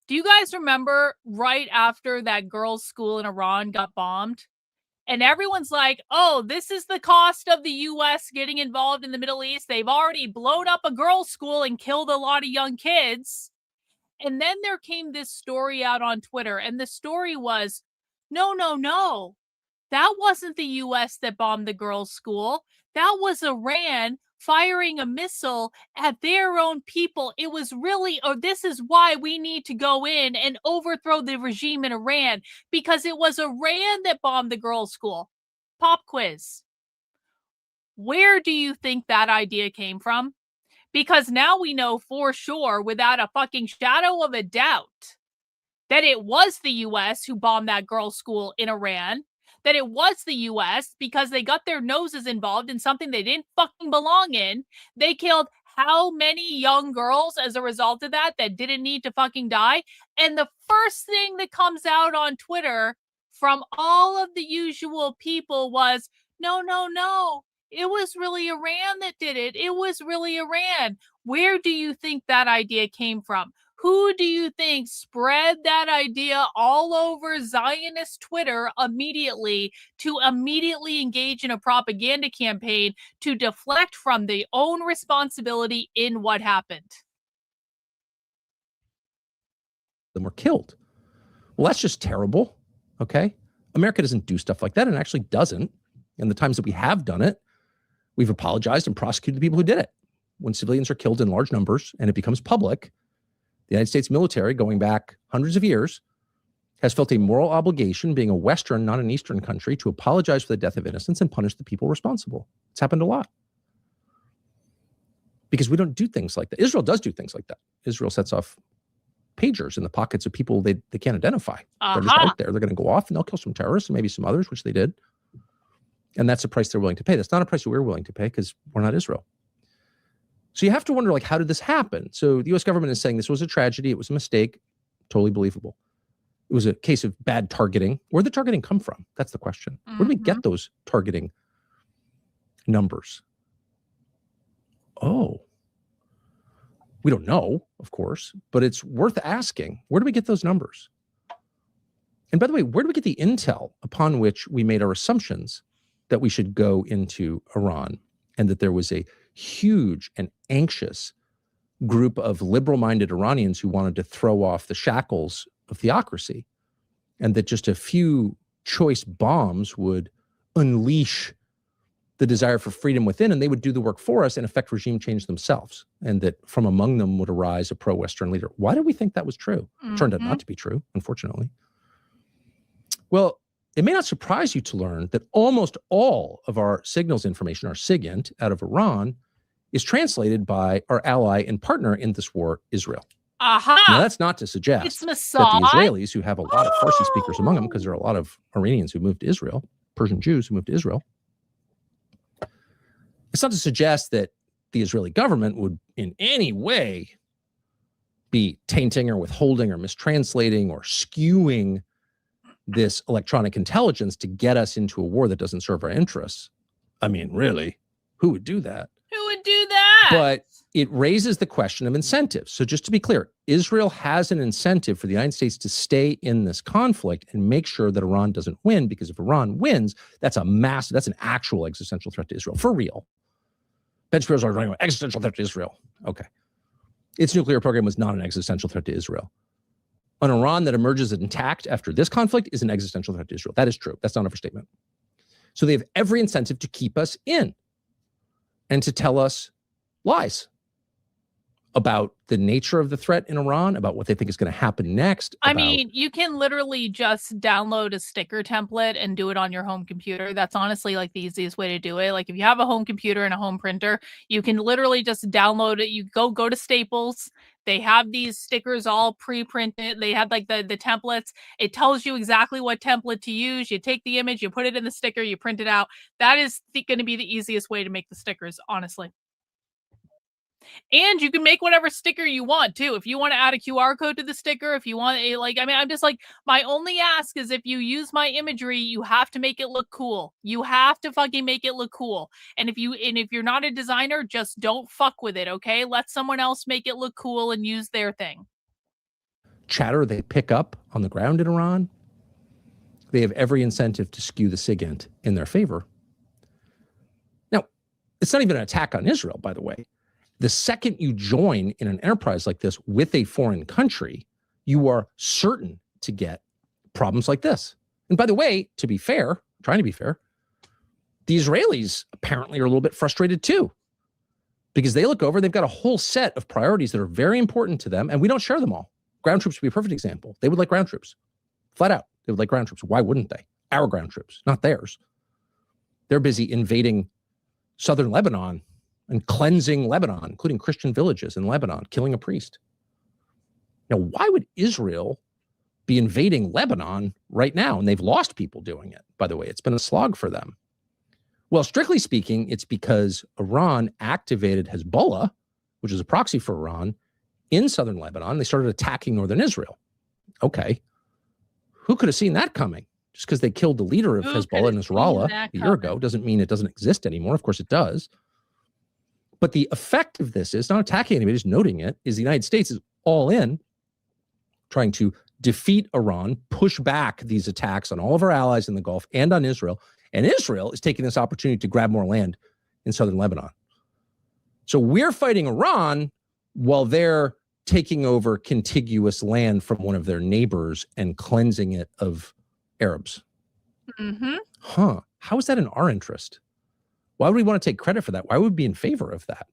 Do you guys remember right after that girls' school in Iran got bombed? And everyone's like, oh, this is the cost of the U.S. getting involved in the Middle East. They've already blown up a girls' school and killed a lot of young kids. And then there came this story out on Twitter. And the story was, no. That wasn't the U.S. that bombed the girls' school. That was Iran firing a missile at their own people. It was really, this is why we need to go in and overthrow the regime in Iran, because it was Iran that bombed the girls' school. Pop quiz. Where do you think that idea came from? Because now we know for sure, without a fucking shadow of a doubt, that it was the U.S. who bombed that girls' school in Iran. That it was the U.S. because they got their noses involved in something they didn't fucking belong in. They killed how many young girls as a result of that didn't need to fucking die? And the first thing that comes out on Twitter from all of the usual people was, no. It was really Iran that did it. It was really Iran. Where do you think that idea came from? Who do you think spread that idea all over Zionist Twitter immediately to immediately engage in a propaganda campaign to deflect from their own responsibility in what happened? Them were killed. Well, that's just terrible. Okay. America doesn't do stuff like that, and actually doesn't. And the times that we have done it, we've apologized and prosecuted the people who did it. When civilians are killed in large numbers and it becomes public, the United States military, going back hundreds of years, has felt a moral obligation, being a Western, not an Eastern country, to apologize for the death of innocents and punish the people responsible. It's happened a lot. Because we don't do things like that. Israel does do things like that. Israel sets off pagers in the pockets of people they can't identify. They're just out there. They're going to go off and they'll kill some terrorists and maybe some others, which they did. And that's the price they're willing to pay. That's not a price that we're willing to pay because we're not Israel. So you have to wonder, like, how did this happen? So the U.S. government is saying this was a tragedy. It was a mistake. Totally believable. It was a case of bad targeting. Where did the targeting come from? That's the question. Where do we get those targeting numbers? Oh, we don't know, of course, but it's worth asking. Where do we get those numbers? And by the way, where do we get the intel upon which we made our assumptions that we should go into Iran and that there was a huge and anxious group of liberal-minded Iranians who wanted to throw off the shackles of theocracy, and that just a few choice bombs would unleash the desire for freedom within, and they would do the work for us and affect regime change themselves, and that from among them would arise a pro-Western leader. Why did we think that was true? It turned out not to be true, unfortunately. Well, it may not surprise you to learn that almost all of our signals information, our SIGINT, out of Iran, is translated by our ally and partner in this war, Israel. Aha! Now, that's not to suggest It's that Mossad. the Israelis, who have a lot of Farsi speakers among them, because there are a lot of Iranians who moved to Israel, Persian Jews who moved to Israel, it's not to suggest that the Israeli government would in any way be tainting or withholding or mistranslating or skewing this electronic intelligence to get us into a war that doesn't serve our interests. I mean, really, who would do that? Who would do that? But it raises the question of incentives. So just to be clear, Israel has an incentive for the United States to stay in this conflict and make sure that Iran doesn't win, because if Iran wins, that's an actual existential threat to Israel, for real. Ben Shapiro's already talking about existential threat to Israel. Okay. Its nuclear program was not an existential threat to Israel. An Iran that emerges intact after this conflict is an existential threat to Israel. That is true. That's not an overstatement. So they have every incentive to keep us in and to tell us lies about the nature of the threat in Iran, about what they think is going to happen next. I mean, you can literally just download a sticker template and do it on your home computer. That's honestly like the easiest way to do it. Like if you have a home computer and a home printer, you can literally just download it. You go to Staples. They have these stickers all pre-printed. They have like the templates. It tells you exactly what template to use. You take the image, you put it in the sticker, you print it out. That is going to be the easiest way to make the stickers, honestly. And you can make whatever sticker you want too. If you want to add a QR code to the sticker, if you want I'm just like, my only ask is if you use my imagery, you have to make it look cool. You have to fucking make it look cool. And if you're not a designer, just don't fuck with it, okay? Let someone else make it look cool and use their thing. Chatter they pick up on the ground in Iran, they have every incentive to skew the SIGINT in their favor. Now, it's not even an attack on Israel, by the way. The second you join in an enterprise like this with a foreign country, you are certain to get problems like this. And by the way, to be fair, trying to be fair, the Israelis apparently are a little bit frustrated too, because they look over, they've got a whole set of priorities that are very important to them, and we don't share them all. Ground troops would be a perfect example. They would like ground troops. Flat out, they would like ground troops. Why wouldn't they? Our ground troops, not theirs. They're busy invading southern Lebanon and cleansing Lebanon, including Christian villages in Lebanon, killing a priest. Now, why would Israel be invading Lebanon right now? And they've lost people doing it, by the way. It's been a slog for them. Well, strictly speaking, it's because Iran activated Hezbollah, which is a proxy for Iran, in southern Lebanon. They started attacking northern Israel. Okay. Who could have seen that coming? Just because they killed the leader of Hezbollah in Nasrallah a year ago doesn't mean it doesn't exist anymore. Of course it does. But the effect of this is not attacking anybody, just noting it, is the United States is all in, trying to defeat Iran, push back these attacks on all of our allies in the Gulf and on Israel. And Israel is taking this opportunity to grab more land in southern Lebanon. So we're fighting Iran while they're taking over contiguous land from one of their neighbors and cleansing it of Arabs. Mm-hmm. Huh. How is that in our interest? Why would we want to take credit for that? Why would we be in favor of that?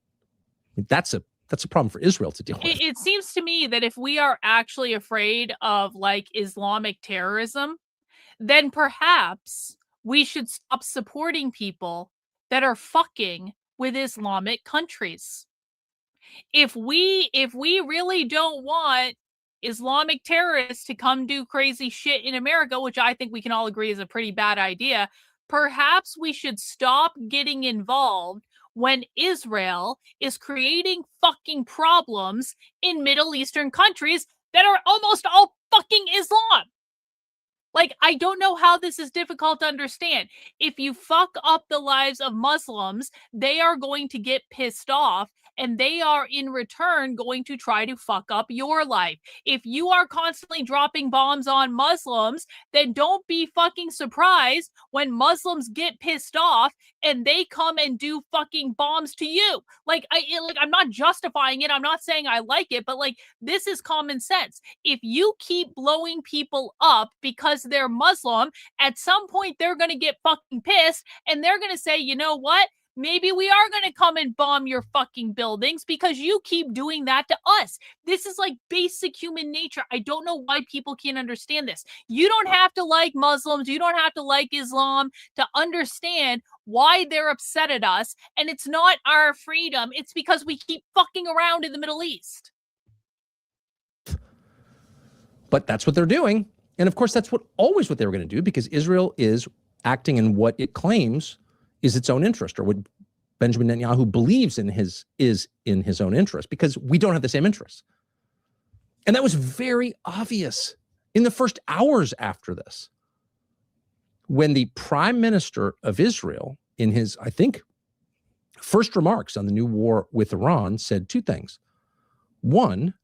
That's a problem for Israel to deal with. It seems to me that if we are actually afraid of like Islamic terrorism, then perhaps we should stop supporting people that are fucking with Islamic countries. If we really don't want Islamic terrorists to come do crazy shit in America, which I think we can all agree is a pretty bad idea, perhaps we should stop getting involved when Israel is creating fucking problems in Middle Eastern countries that are almost all fucking Islam. Like, I don't know how this is difficult to understand. If you fuck up the lives of Muslims, they are going to get pissed off, and they are in return going to try to fuck up your life. If you are constantly dropping bombs on Muslims, then don't be fucking surprised when Muslims get pissed off and they come and do fucking bombs to you. Like, I'm not justifying it. I'm not saying I like it, but like, this is common sense. If you keep blowing people up because they're Muslim, at some point they're going to get fucking pissed and they're going to say, you know what? Maybe we are going to come and bomb your fucking buildings because you keep doing that to us. This is like basic human nature. I don't know why people can't understand this. You don't have to like Muslims. You don't have to like Islam to understand why they're upset at us. And it's not our freedom. It's because we keep fucking around in the Middle East. But that's what they're doing. And of course, that's always what they were going to do, because Israel is acting in what it claims is its own interest, or what Benjamin Netanyahu believes is in his own interest, because we don't have the same interests. And that was very obvious in the first hours after this, when the prime minister of Israel, in his, I think, first remarks on the new war with Iran, said two things. One,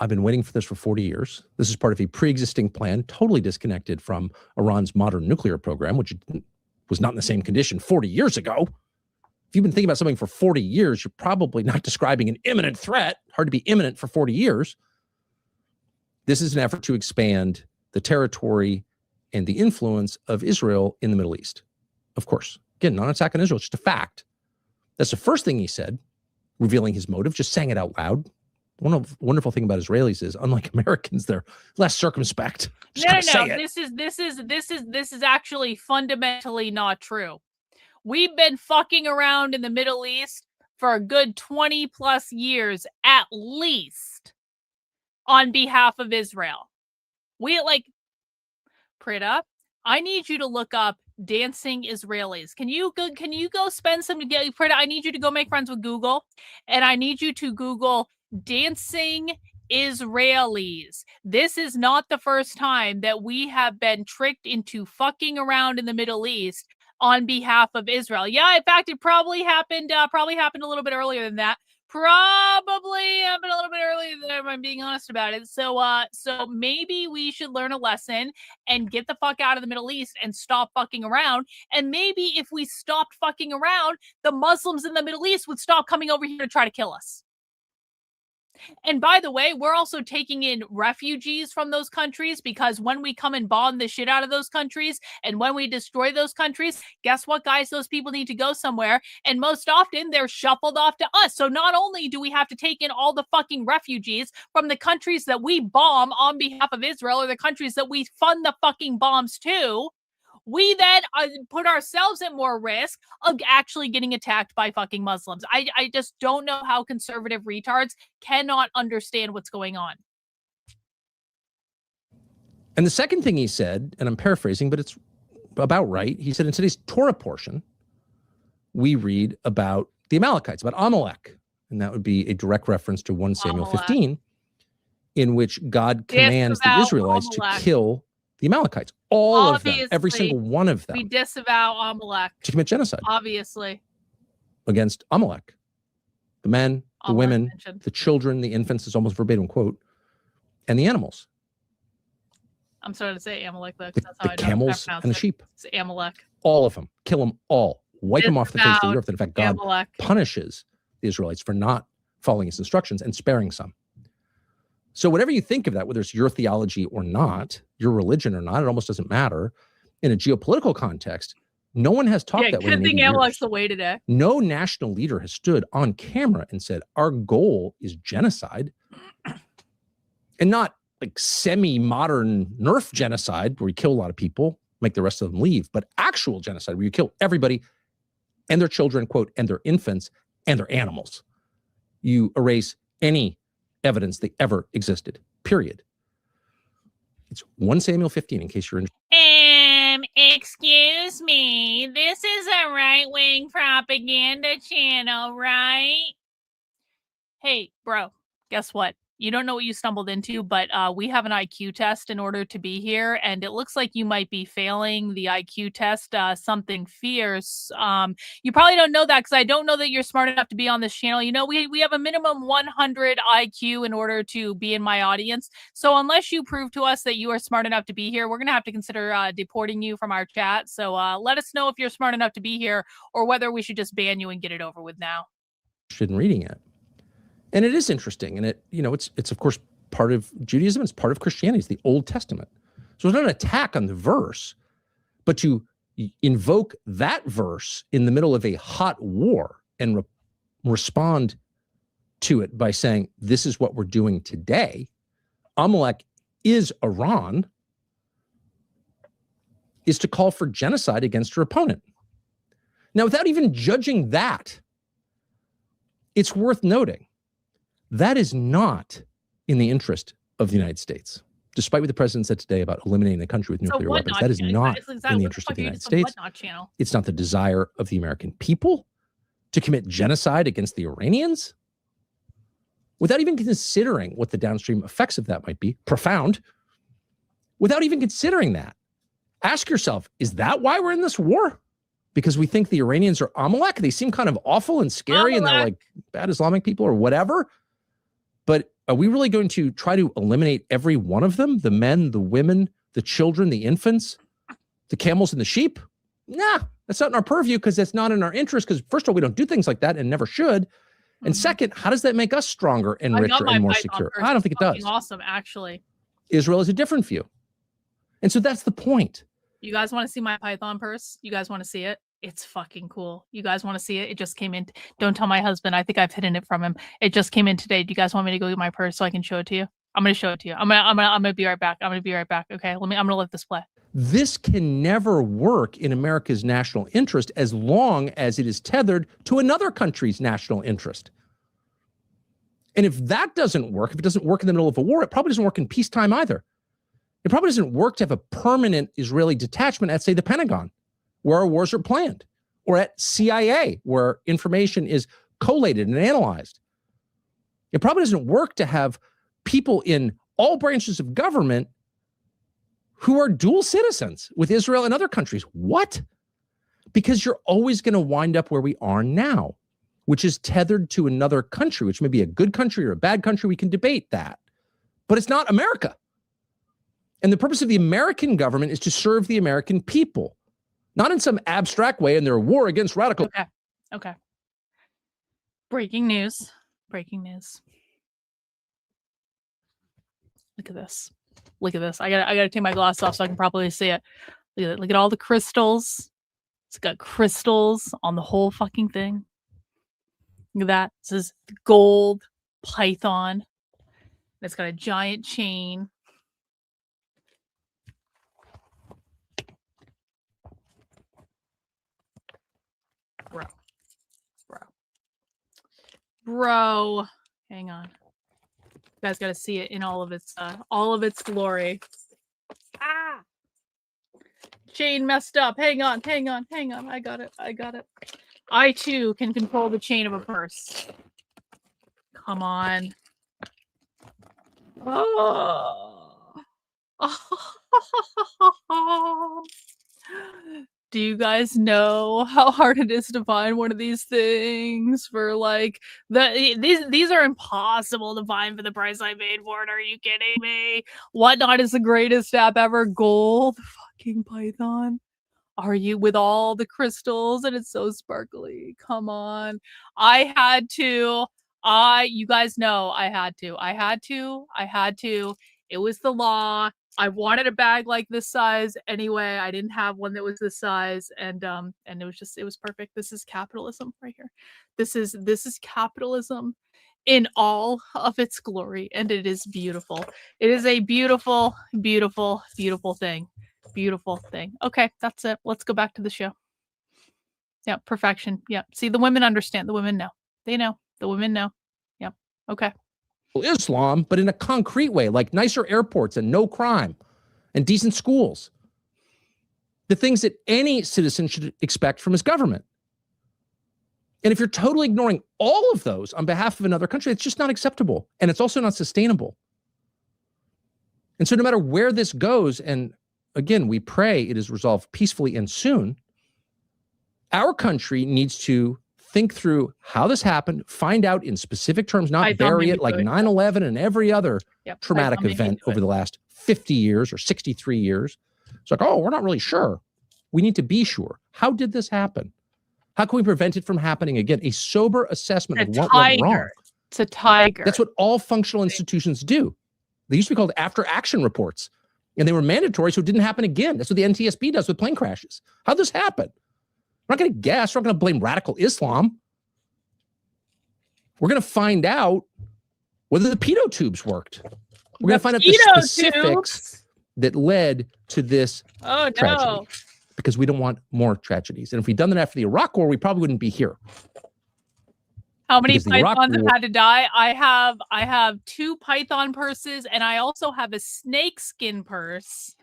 I've been waiting for this for 40 years. This is part of a pre-existing plan, totally disconnected from Iran's modern nuclear program, which was not in the same condition 40 years ago. If you've been thinking about something for 40 years, you're probably not describing an imminent threat. Hard to be imminent for 40 years. This is an effort to expand the territory and the influence of Israel in the Middle East. Of course, again, not an attack on Israel, it's just a fact. That's the first thing he said, revealing his motive, just saying it out loud. One wonderful thing about Israelis is, unlike Americans, they're less circumspect. No. This is actually fundamentally not true. We've been fucking around in the Middle East for a good 20 plus years, at least, on behalf of Israel. We Prita, I need you to look up dancing Israelis. Can you go spend some, Prita, I need you to go make friends with Google, and I need you to Google dancing Israelis. This is not the first time that we have been tricked into fucking around in the Middle East on behalf of Israel. Yeah, in fact, it probably happened a little bit earlier than that. Probably happened a little bit earlier than that, if I'm being honest about it. So maybe we should learn a lesson and get the fuck out of the Middle East and stop fucking around. And maybe if we stopped fucking around, the Muslims in the Middle East would stop coming over here to try to kill us. And by the way, we're also taking in refugees from those countries, because when we come and bomb the shit out of those countries and when we destroy those countries, guess what, guys? Those people need to go somewhere. And most often they're shuffled off to us. So not only do we have to take in all the fucking refugees from the countries that we bomb on behalf of Israel, or the countries that we fund the fucking bombs to, we then put ourselves at more risk of actually getting attacked by fucking Muslims. I just don't know how conservative retards cannot understand what's going on. And the second thing he said, and I'm paraphrasing, but it's about right. He said, in today's Torah portion, we read about the Amalekites, about Amalek. And that would be a direct reference to 1 Samuel 15, in which God commands the Israelites to kill the Amalekites. All of them, every single one of them. We disavow Amalek. To commit genocide. Obviously. Against Amalek. The men, the women, the children, the infants, is almost verbatim quote, and the animals. I'm sorry to say Amalek, though, because that's how the camels and the sheep. It's Amalek. All of them. Kill them all. Wipe them off the face of the earth. In fact, God Amalek punishes the Israelites for not following his instructions and sparing some. So whatever you think of that, whether it's your theology or not, your religion or not, it almost doesn't matter. In a geopolitical context, no one has talked that way in 80 years. Amalek's the way today. No national leader has stood on camera and said, our goal is genocide. And not like semi-modern Nerf genocide, where you kill a lot of people, make the rest of them leave, but actual genocide, where you kill everybody and their children, quote, and their infants and their animals. You erase any evidence they ever existed, period. It's 1 Samuel 15, in case you're interested. Excuse me. This is a right-wing propaganda channel, right? Hey, bro, guess what? You don't know what you stumbled into, but we have an IQ test in order to be here, and it looks like you might be failing the IQ test. Something fierce. You probably don't know that because I don't know that you're smart enough to be on this channel. You know, we have a minimum 100 IQ in order to be in my audience. So unless you prove to us that you are smart enough to be here, we're gonna have to consider deporting you from our chat. So let us know if you're smart enough to be here, or whether we should just ban you and get it over with now. Interested in reading it. And it is interesting. And it, you know, it's of course part of Judaism. It's part of Christianity. It's the Old Testament. So it's not an attack on the verse, but to invoke that verse in the middle of a hot war and respond to it by saying, this is what we're doing today. Amalek is Iran, is to call for genocide against your opponent. Now, without even judging that, it's worth noting that is not in the interest of the United States, despite what the president said today about eliminating a country with nuclear weapons. That is not in the interest of the United States. It's not the desire of the American people to commit genocide against the Iranians. Without even considering what the downstream effects of that might be, profound, without even considering that, ask yourself, is that why we're in this war? Because we think the Iranians are Amalek? They seem kind of awful and scary, and they're like bad Islamic people or whatever. But are we really going to try to eliminate every one of them? The men, the women, the children, the infants, the camels and the sheep? Nah, that's not in our purview because that's not in our interest. Because first of all, we don't do things like that and never should. And second, how does that make us stronger and richer and more secure? I don't think it does. Awesome, actually. Israel is a different view. And so that's the point. You guys want to see my Python purse? You guys want to see it? It's fucking cool. You guys want to see it? It just came in. Don't tell my husband. I think I've hidden it from him. It just came in today. Do you guys want me to go get my purse so I can show it to you? I'm gonna show it to you. I'm gonna be right back. I'm gonna be right back. Okay. I'm gonna let this play. This can never work in America's national interest as long as it is tethered to another country's national interest. And if that doesn't work, if it doesn't work in the middle of a war, it probably doesn't work in peacetime either. It probably doesn't work to have a permanent Israeli detachment at, say, the Pentagon, where our wars are planned, or at CIA, where information is collated and analyzed. It probably doesn't work to have people in all branches of government who are dual citizens with Israel and other countries. What? Because you're always going to wind up where we are now, which is tethered to another country, which may be a good country or a bad country. We can debate that, but it's not America. And the purpose of the American government is to serve the American people, not in some abstract way in their war against radical. Okay. Breaking news. Breaking news. Look at this. Look at this. I gotta take my glasses off so I can properly see it. Look at it. Look at all the crystals. It's got crystals on the whole fucking thing. Look at that. This is gold python. It's got a giant chain. Bro, hang on. You guys got to see it in all of its glory. Ah, chain messed up. Hang on. I got it. I too can control the chain of a purse. Come on. Oh. Do you guys know how hard it is to find one of these things for like these are impossible to find for the price I paid for it? Are you kidding me? Whatnot is the greatest app ever. Gold fucking python. Are you, with all the crystals and it's so sparkly? Come on. I had to. You guys know I had to. It was the law. I wanted a bag like this size anyway. I didn't have one that was this size, and it was perfect. This is capitalism right here. This is capitalism in all of its glory, and it is beautiful. It is a beautiful, beautiful, beautiful thing. Beautiful thing. Okay, that's it. Let's go back to the show. Yeah, perfection. Yeah. See, the women understand. The women know. They know. The women know. Yep. Okay. Islam, but in a concrete way, like nicer airports and no crime and decent schools. The things that any citizen should expect from his government. And if you're totally ignoring all of those on behalf of another country, it's just not acceptable. And it's also not sustainable. And so no matter where this goes, and again, we pray it is resolved peacefully and soon, our country needs to think through how this happened, find out in specific terms, not bury it like 9/11 and every other traumatic event over the last 50 years or 63 years. It's like, oh, we're not really sure. We need to be sure. How did this happen? How can we prevent it from happening again? A sober assessment of what went wrong. It's a tiger. That's what all functional institutions do. They used to be called after-action reports, and they were mandatory, so it didn't happen again. That's what the NTSB does with plane crashes. How'd this happen? We're not going to guess. We're not going to blame radical Islam. We're going to find out whether the pedo tubes worked. We're going to find out the specifics that led to this tragedy, because we don't want more tragedies. And if we'd done that after the Iraq War, we probably wouldn't be here. How many pythons have had to die? I have 2 python purses, and I also have a snake skin purse.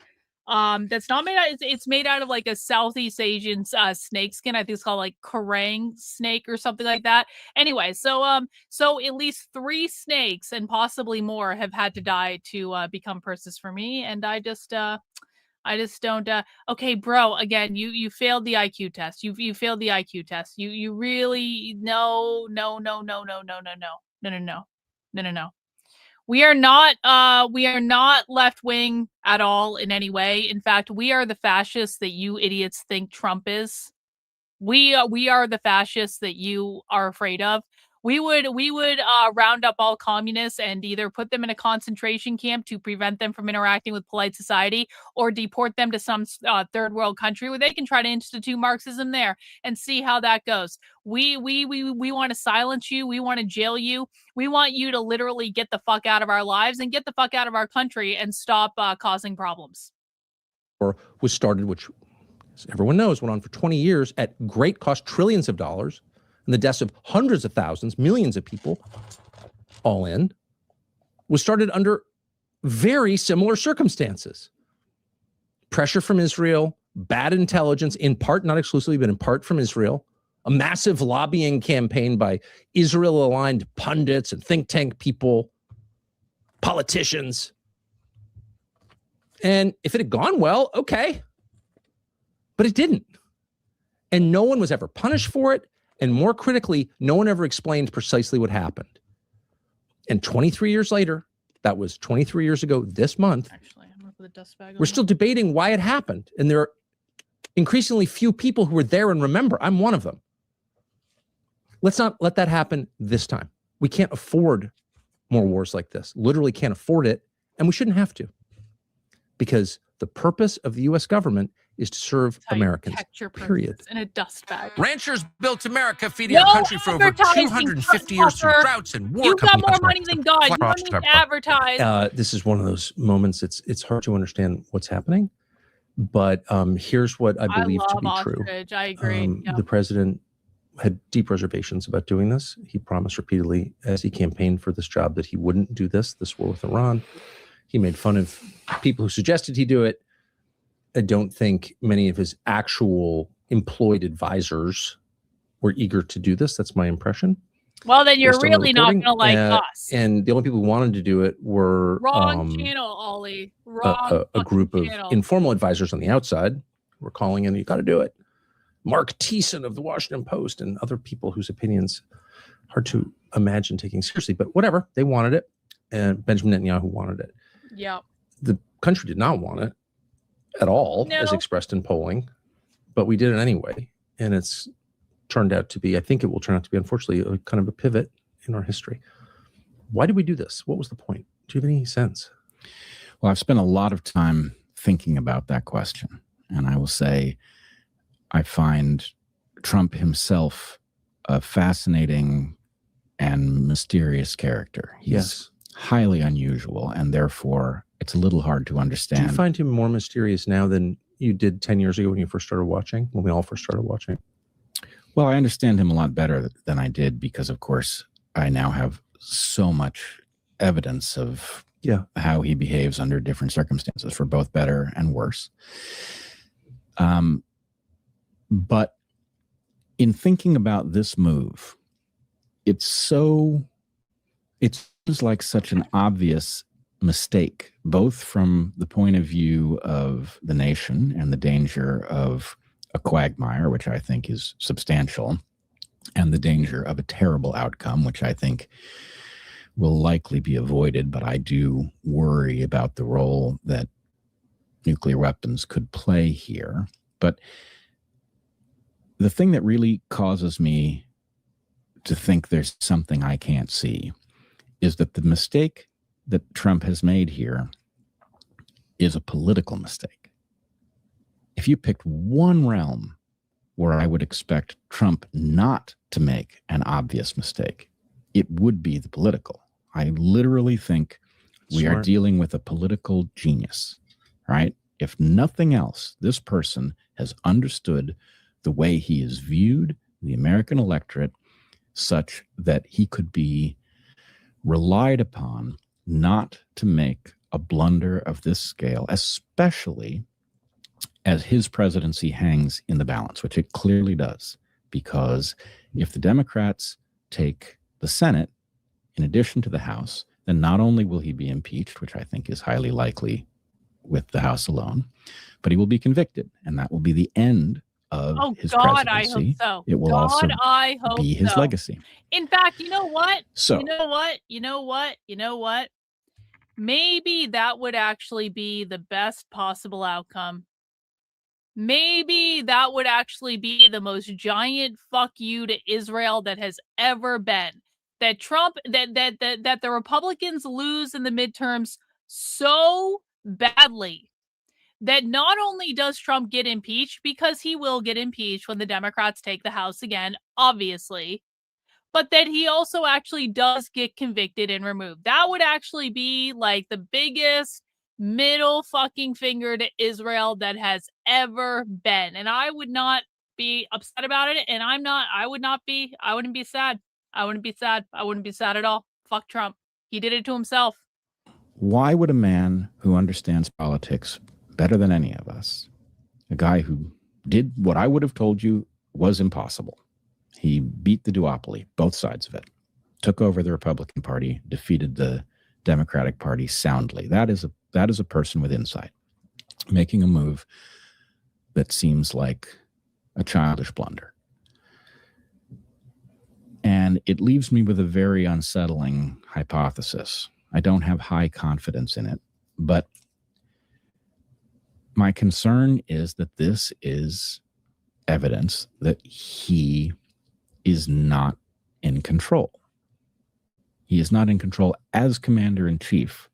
That's not made out. It's made out of like a Southeast Asian snake skin. I think it's called like Kerang snake or something like that. Anyway, so at least 3 snakes and possibly more have had to die to become purses for me, and I just don't. Okay, bro. Again, you failed the IQ test. You failed the IQ test. You really no. We are not left wing at all in any way. In fact, we are the fascists that you idiots think Trump is. We are the fascists that you are afraid of. We would round up all communists and either put them in a concentration camp to prevent them from interacting with polite society, or deport them to some third world country where they can try to institute Marxism there and see how that goes. We want to silence you. We want to jail you. We want you to literally get the fuck out of our lives and get the fuck out of our country and stop causing problems. Or was started, which, as everyone knows, went on for 20 years at great cost, trillions of dollars, and the deaths of hundreds of thousands, millions of people, all in, was started under very similar circumstances. Pressure from Israel, bad intelligence, in part, not exclusively, but in part from Israel, a massive lobbying campaign by Israel-aligned pundits and think tank people, politicians. And if it had gone well, okay. But it didn't. And no one was ever punished for it. And more critically, no one ever explained precisely what happened. And 23 years later, that was 23 years ago this month, actually, I'm gonna put the dust bag on. We're still debating why it happened. And there are increasingly few people who were there and remember. I'm one of them. Let's not let that happen this time. We can't afford more wars like this. Literally can't afford it. And we shouldn't have to. Because the purpose of the U.S. government is to serve Americans, period. In a dust bag. Ranchers built America, feeding our country for over 250 years through droughts and war. You've got more money than God. You don't need to advertise. This is one of those moments. It's hard to understand what's happening, but here's what I believe to be true. I agree. The president had deep reservations about doing this. He promised repeatedly, as he campaigned for this job, that he wouldn't do this war with Iran. He made fun of people who suggested he do it. I don't think many of his actual employed advisors were eager to do this. That's my impression. Well, then you're really not going to like us. And the only people who wanted to do it were wrong channel, Ollie. Wrong a group of channel. informal advisors on the outside were calling in, you got to do it. Mark Thiessen of the Washington Post and other people whose opinions hard to imagine taking seriously, but whatever, they wanted it. And Benjamin Netanyahu wanted it. Yeah. The country did not want it at all, as expressed in polling, but we did it anyway. And it's turned out to be, I think it will turn out to be, unfortunately, a kind of a pivot in our history. Why did we do this? What was the point? Do you have any sense? Well, I've spent a lot of time thinking about that question. And I will say, I find Trump himself a fascinating and mysterious character. He's highly unusual, and therefore it's a little hard to understand. Do you find him more mysterious now than you did 10 years ago when you first started watching, when we all first started watching? Well, I understand him a lot better than I did because, of course, I now have so much evidence of how he behaves under different circumstances, for both better and worse. But in thinking about this move, it's like such an obvious mistake, both from the point of view of the nation and the danger of a quagmire, which I think is substantial, and the danger of a terrible outcome, which I think will likely be avoided. But I do worry about the role that nuclear weapons could play here. But the thing that really causes me to think there's something I can't see is that the mistake that Trump has made here is a political mistake. If you picked one realm where I would expect Trump not to make an obvious mistake, it would be the political. I literally think we are dealing with a political genius, right? If nothing else, this person has understood the way he is viewed, the American electorate, such that he could be relied upon not to make a blunder of this scale, especially as his presidency hangs in the balance, which it clearly does. Because if the Democrats take the Senate, in addition to the House, then not only will he be impeached, which I think is highly likely with the House alone, but he will be convicted. And that will be the end of his presidency. I hope so. It will also be his legacy. In fact, you know what? So, you know what? Maybe that would actually be the best possible outcome. Maybe that would actually be the most giant fuck you to Israel that has ever been. That Trump, that the Republicans lose in the midterms so badly that not only does Trump get impeached, because he will get impeached when the Democrats take the House again, obviously, but that he also actually does get convicted and removed. That would actually be like the biggest middle fucking finger to Israel that has ever been. And I would not be upset about it. And I wouldn't be sad. I wouldn't be sad. I wouldn't be sad at all. Fuck Trump. He did it to himself. why would a man who understands politics better than any of us, a guy who did what I would have told you was impossible, he beat the duopoly, both sides of it, took over the Republican Party, defeated the Democratic Party soundly. That is a person with insight, making a move that seems like a childish blunder. And it leaves me with a very unsettling hypothesis. I don't have high confidence in it, but my concern is that this is evidence that he is not in control. He is not in control as commander-in-chief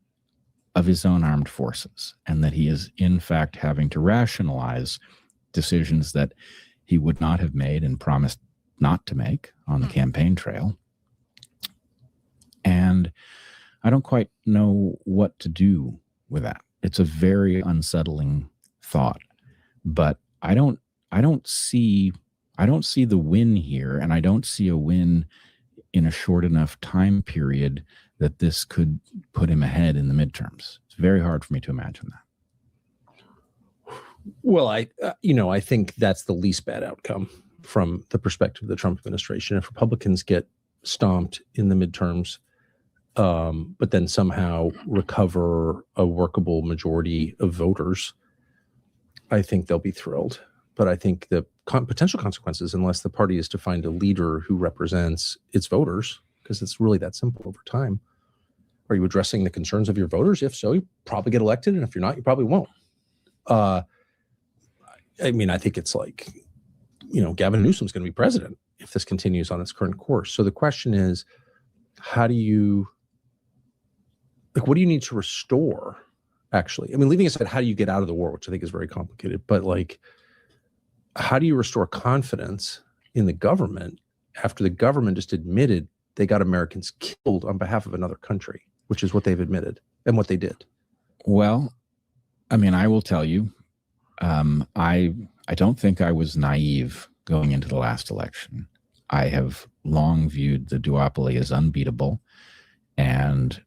of his own armed forces, and that he is, in fact, having to rationalize decisions that he would not have made and promised not to make on the campaign trail. And I don't quite know what to do with that. It's a very unsettling thought, but I don't see the win here, and I don't see a win in a short enough time period that this could put him ahead in the midterms. It's very hard for me to imagine that. Well, I think that's the least bad outcome from the perspective of the Trump administration. If Republicans get stomped in the midterms, but then somehow recover a workable majority of voters, I think they'll be thrilled. But I think the potential consequences, unless the party is to find a leader who represents its voters, because it's really that simple over time. Are you addressing the concerns of your voters? If so, you probably get elected. And if you're not, you probably won't. I think it's like, Gavin Newsom's going to be president if this continues on its current course. So the question is, what do you need to restore, actually? Leaving aside, how do you get out of the war, which I think is very complicated, but how do you restore confidence in the government after the government just admitted they got Americans killed on behalf of another country, which is what they've admitted and what they did? Well, I will tell you, I don't think I was naive going into the last election. I have long viewed the duopoly as unbeatable and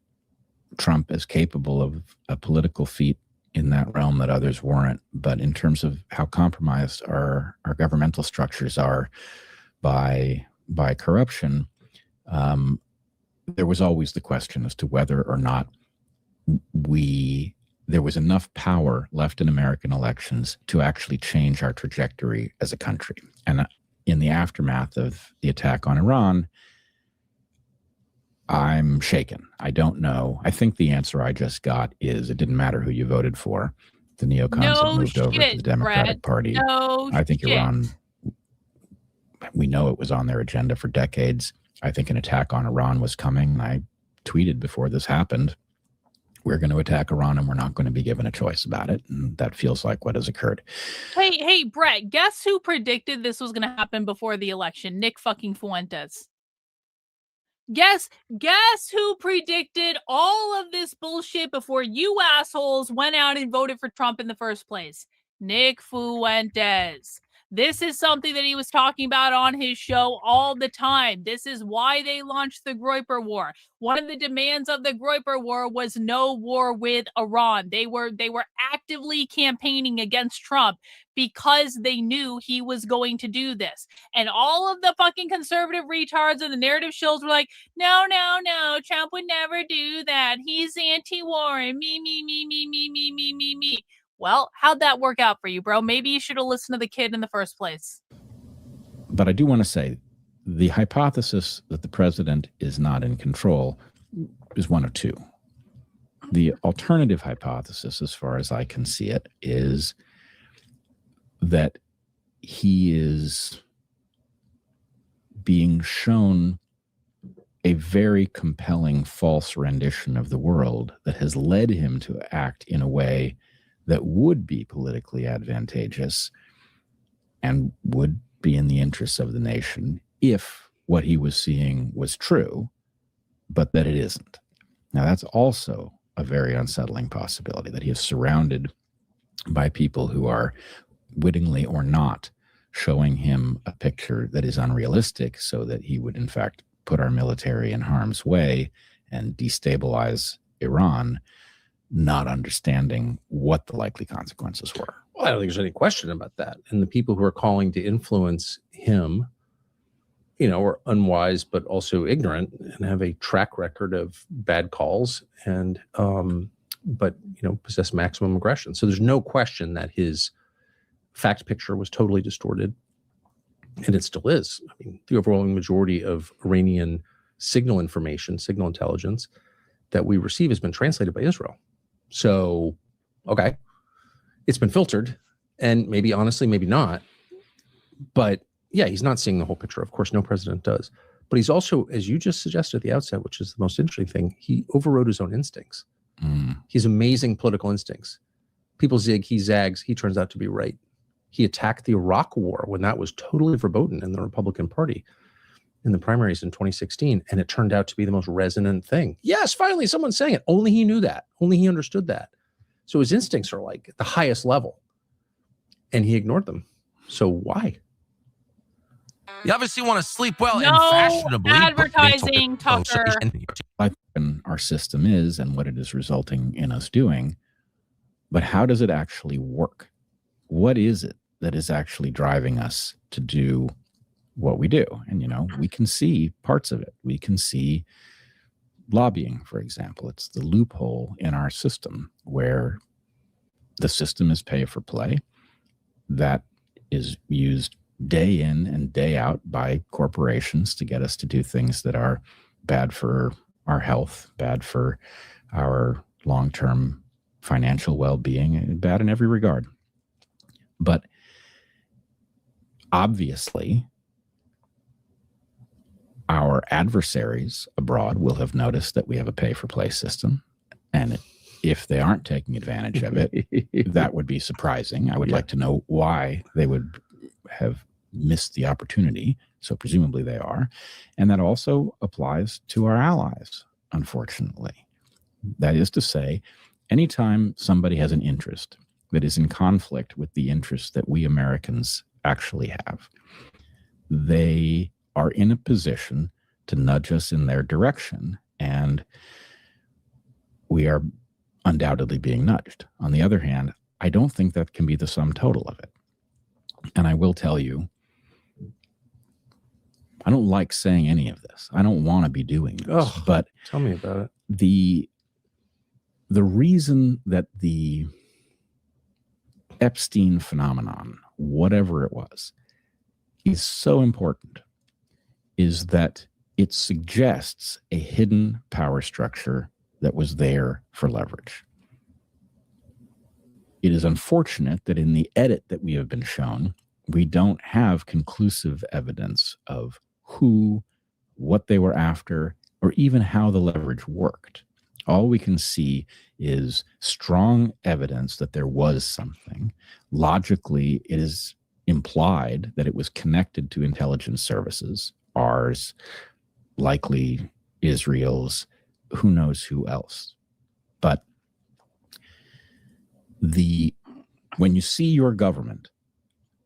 Trump as capable of a political feat in that realm that others weren't. But in terms of how compromised our governmental structures are, by corruption, there was always the question as to whether or not there was enough power left in American elections to actually change our trajectory as a country. And in the aftermath of the attack on Iran, I'm shaken. I don't know. I think the answer I just got is it didn't matter who you voted for. The neocons have moved over to the Democratic Party. I think Iran, we know it was on their agenda for decades. I think an attack on Iran was coming. I tweeted before this happened, we're going to attack Iran and we're not going to be given a choice about it. And that feels like what has occurred. Hey, Brett, guess who predicted this was going to happen before the election? Nick fucking Fuentes. Guess who predicted all of this bullshit before you assholes went out and voted for Trump in the first place? Nick Fuentes. This is something that he was talking about on his show all the time. This is why they launched the Groyper War. One of the demands of the Groyper War was no war with Iran. They were actively campaigning against Trump because they knew he was going to do this. And all of the fucking conservative retards and the narrative shills were like, no, Trump would never do that. He's anti-war and me. Well, how'd that work out for you, bro? Maybe you should have listened to the kid in the first place. But I do want to say the hypothesis that the president is not in control is one of two. The alternative hypothesis, as far as I can see it, is that he is being shown a very compelling false rendition of the world that has led him to act in a way that would be politically advantageous and would be in the interests of the nation if what he was seeing was true, but that it isn't. Now, that's also a very unsettling possibility, that he is surrounded by people who are wittingly or not showing him a picture that is unrealistic so that he would, in fact, put our military in harm's way and destabilize Iran, not understanding what the likely consequences were. Well, I don't think there's any question about that. And the people who are calling to influence him, are unwise, but also ignorant and have a track record of bad calls and, possess maximum aggression. So there's no question that his fact picture was totally distorted. And it still is. I mean, the overwhelming majority of Iranian signal information, signal intelligence that we receive has been translated by Israel. So, okay, it's been filtered, and maybe honestly, maybe not. But yeah, he's not seeing the whole picture. Of course, no president does. But he's also, as you just suggested at the outset, which is the most interesting thing, he overrode his own instincts. He's amazing political instincts. People zig, he zags, he turns out to be right. He attacked the Iraq War when that was totally verboten in the Republican Party in the primaries in 2016, and it turned out to be the most resonant thing. Yes, finally, someone's saying it. Only he knew that. Only he understood that. So his instincts are like at the highest level, and he ignored them. So why? You obviously want to sleep well No and fashionably. advertising, Tucker. Our system is and what it is resulting in us doing, but how does it actually work? What is it that is actually driving us to do what we do? And, we can see parts of it. We can see lobbying, for example. It's the loophole in our system where the system is pay for play that is used day in and day out by corporations to get us to do things that are bad for our health, bad for our long-term financial well-being, and bad in every regard. But obviously, our adversaries abroad will have noticed that we have a pay-for-play system. And if they aren't taking advantage of it, that would be surprising. I would like to know why they would have missed the opportunity. So presumably they are. And that also applies to our allies, unfortunately. That is to say, anytime somebody has an interest that is in conflict with the interests that we Americans actually have, they are in a position to nudge us in their direction, and we are undoubtedly being nudged. On the other hand, I don't think that can be the sum total of it. And I will tell you, I don't like saying any of this. I don't want to be doing this. Oh, but tell me about it. The reason that the Epstein phenomenon, whatever it was, is so important is that it suggests a hidden power structure that was there for leverage. It is unfortunate that in the edit that we have been shown, we don't have conclusive evidence of who, what they were after, or even how the leverage worked. All we can see is strong evidence that there was something. Logically, it is implied that it was connected to intelligence services, ours, likely Israel's, who knows who else. But when you see your government,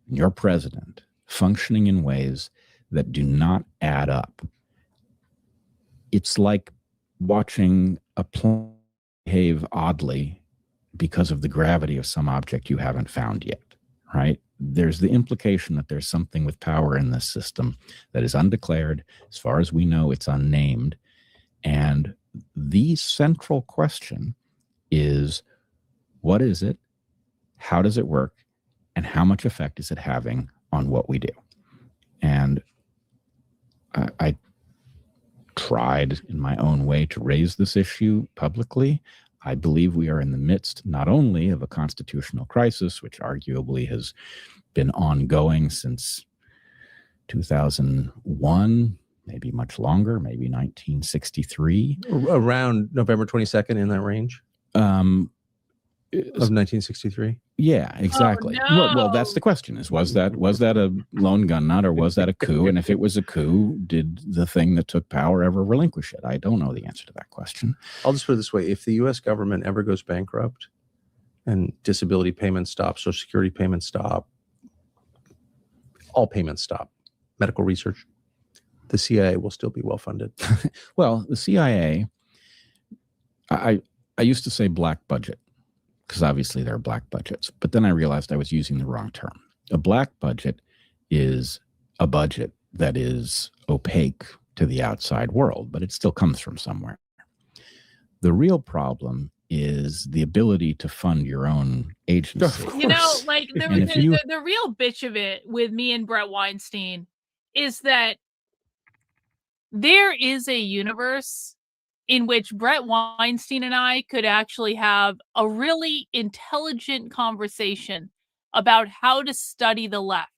your president, functioning in ways that do not add up, it's like watching a plane behave oddly because of the gravity of some object you haven't found yet, right? There's the implication that there's something with power in this system that is undeclared. As far as we know, it's unnamed. And the central question is, what is it? How does it work? And how much effect is it having on what we do? And I tried in my own way to raise this issue publicly. I believe we are in the midst not only of a constitutional crisis, which arguably has been ongoing since 2001, maybe much longer, maybe 1963. Around November 22nd, in that range? Of 1963? Yeah, exactly. Oh, no. Well, that's the question: was that a lone gun nut or was that a coup? And if it was a coup, did the thing that took power ever relinquish it? I don't know the answer to that question. I'll just put it this way: if the U.S. government ever goes bankrupt, and disability payments stop, Social Security payments stop, all payments stop, medical research, the CIA will still be well funded. Well, the CIA, I used to say black budget, because obviously there are black budgets. But then I realized I was using the wrong term. A black budget is a budget that is opaque to the outside world, but it still comes from somewhere. The real problem is the ability to fund your own agency. You know, like And if you- the real bitch of it with me and Brett Weinstein is that there is a universe in which Brett Weinstein and I could actually have a really intelligent conversation about how to study the left,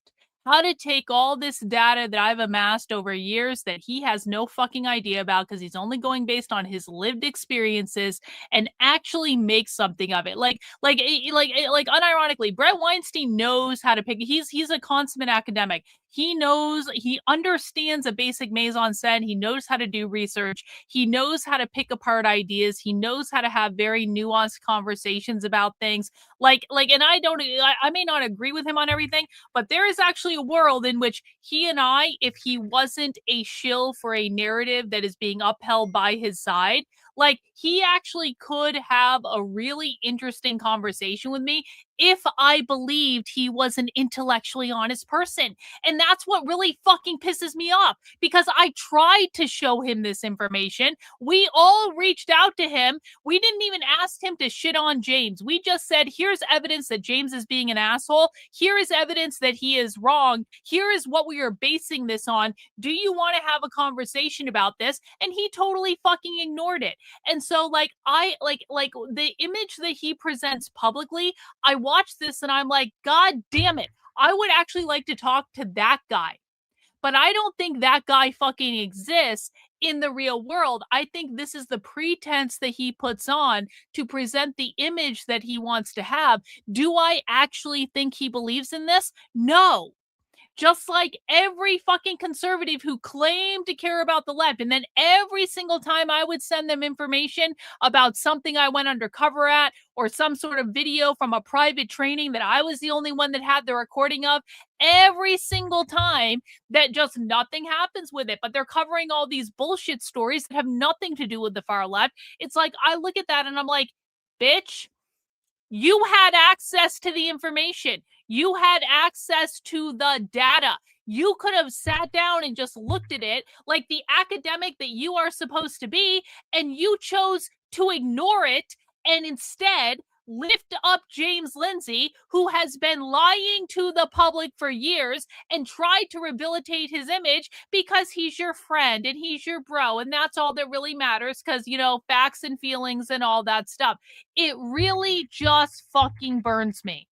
how to take all this data that I've amassed over years that he has no fucking idea about because he's only going based on his lived experiences and actually make something of it. Like unironically, Brett Weinstein knows how to pick. He's a consummate academic. He understands a basic mise-en-scène. He knows how to do research. He knows how to pick apart ideas. He knows how to have very nuanced conversations about things. And I may not agree with him on everything, but there is actually a world in which he and I, if he wasn't a shill for a narrative that is being upheld by his side, he actually could have a really interesting conversation with me if I believed he was an intellectually honest person. And that's what really fucking pisses me off, because I tried to show him this information. We all reached out to him. We didn't even ask him to shit on James. We just said, here's evidence that James is being an asshole. Here is evidence that he is wrong. Here is what we are basing this on. Do you want to have a conversation about this? And he totally fucking ignored it. And so the image that he presents publicly, I watch this and I'm like, God damn it. I would actually like to talk to that guy. But I don't think that guy fucking exists in the real world. I think this is the pretense that he puts on to present the image that he wants to have. Do I actually think he believes in this? No. Just like every fucking conservative who claimed to care about the left. And then every single time I would send them information about something I went undercover at, or some sort of video from a private training that I was the only one that had the recording of, every single time that just nothing happens with it. But they're covering all these bullshit stories that have nothing to do with the far left. It's like, I look at that and I'm like, bitch, you had access to the information. You had access to the data. You could have sat down and just looked at it like the academic that you are supposed to be, and you chose to ignore it and instead lift up James Lindsay, who has been lying to the public for years and tried to rehabilitate his image because he's your friend and he's your bro. And that's all that really matters because, you know, facts and feelings and all that stuff. It really just fucking burns me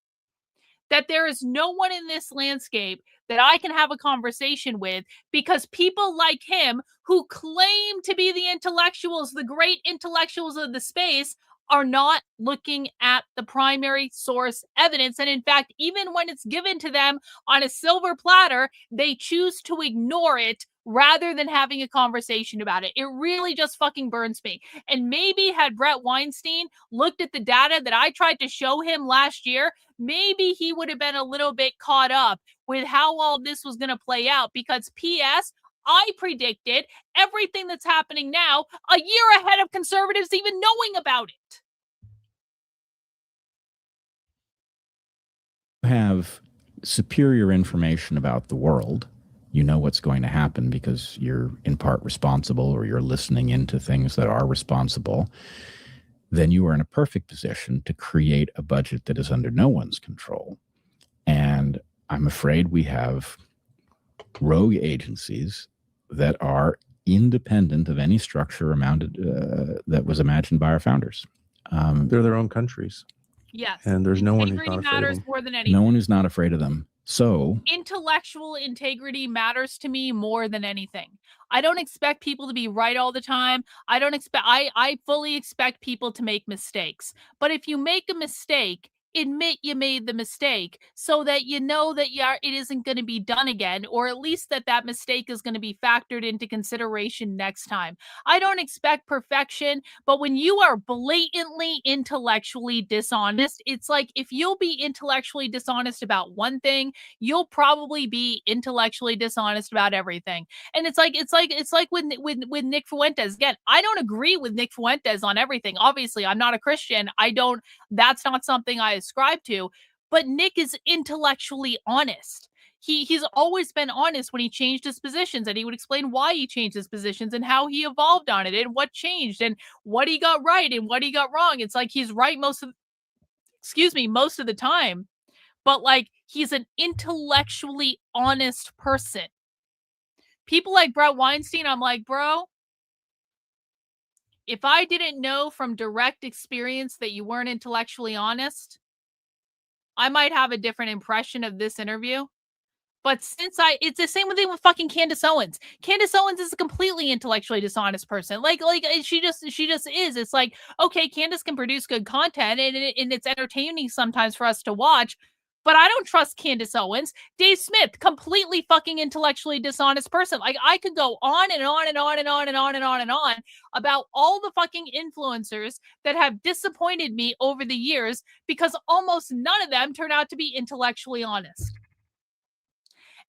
that there is no one in this landscape that I can have a conversation with because people like him who claim to be the intellectuals, the great intellectuals of the space, are not looking at the primary source evidence. And in fact, even when it's given to them on a silver platter, they choose to ignore it rather than having a conversation about it. It really just fucking burns me. And maybe had Brett Weinstein looked at the data that I tried to show him last year, maybe he would have been a little bit caught up with how all this was going to play out. Because P.S., I predicted everything that's happening now a year ahead of conservatives even knowing about it. You have superior information about the world. You know what's going to happen because you're in part responsible or you're listening into things that are responsible. Then you are in a perfect position to create a budget that is under no one's control. And I'm afraid we have rogue agencies that are independent of any structure that was imagined by our founders. They're their own countries. Yes. And there's no one who's not Integrity afraid of matters them. more than anything. No one is not afraid of them. So Intellectual integrity matters to me more than anything. I don't expect people to be right all the time. I fully expect people to make mistakes. But if you make a mistake, admit you made the mistake so that you know that it isn't going to be done again, or at least that mistake is going to be factored into consideration next time. I don't expect perfection, but when you are blatantly intellectually dishonest, it's like if you'll be intellectually dishonest about one thing, you'll probably be intellectually dishonest about everything. And it's like with Nick Fuentes. Again, I don't agree with Nick Fuentes on everything. Obviously, I'm not a Christian. That's not something I ascribe to, but Nick is intellectually honest. He's always been honest when he changed his positions, and he would explain why he changed his positions and how he evolved on it and what changed and what he got right and what he got wrong. It's like he's right most of the time, but like he's an intellectually honest person. People like Brett Weinstein, I'm like, bro, if I didn't know from direct experience that you weren't intellectually honest, I might have a different impression of this interview. But it's the same thing with fucking Candace Owens. Candace Owens is a completely intellectually dishonest person. Like she just is. It's like, okay, Candace can produce good content and it's entertaining sometimes for us to watch, but I don't trust Candace Owens. Dave Smith, completely fucking intellectually dishonest person. Like I could go on and on and on and on and on and on and on about all the fucking influencers that have disappointed me over the years because almost none of them turn out to be intellectually honest.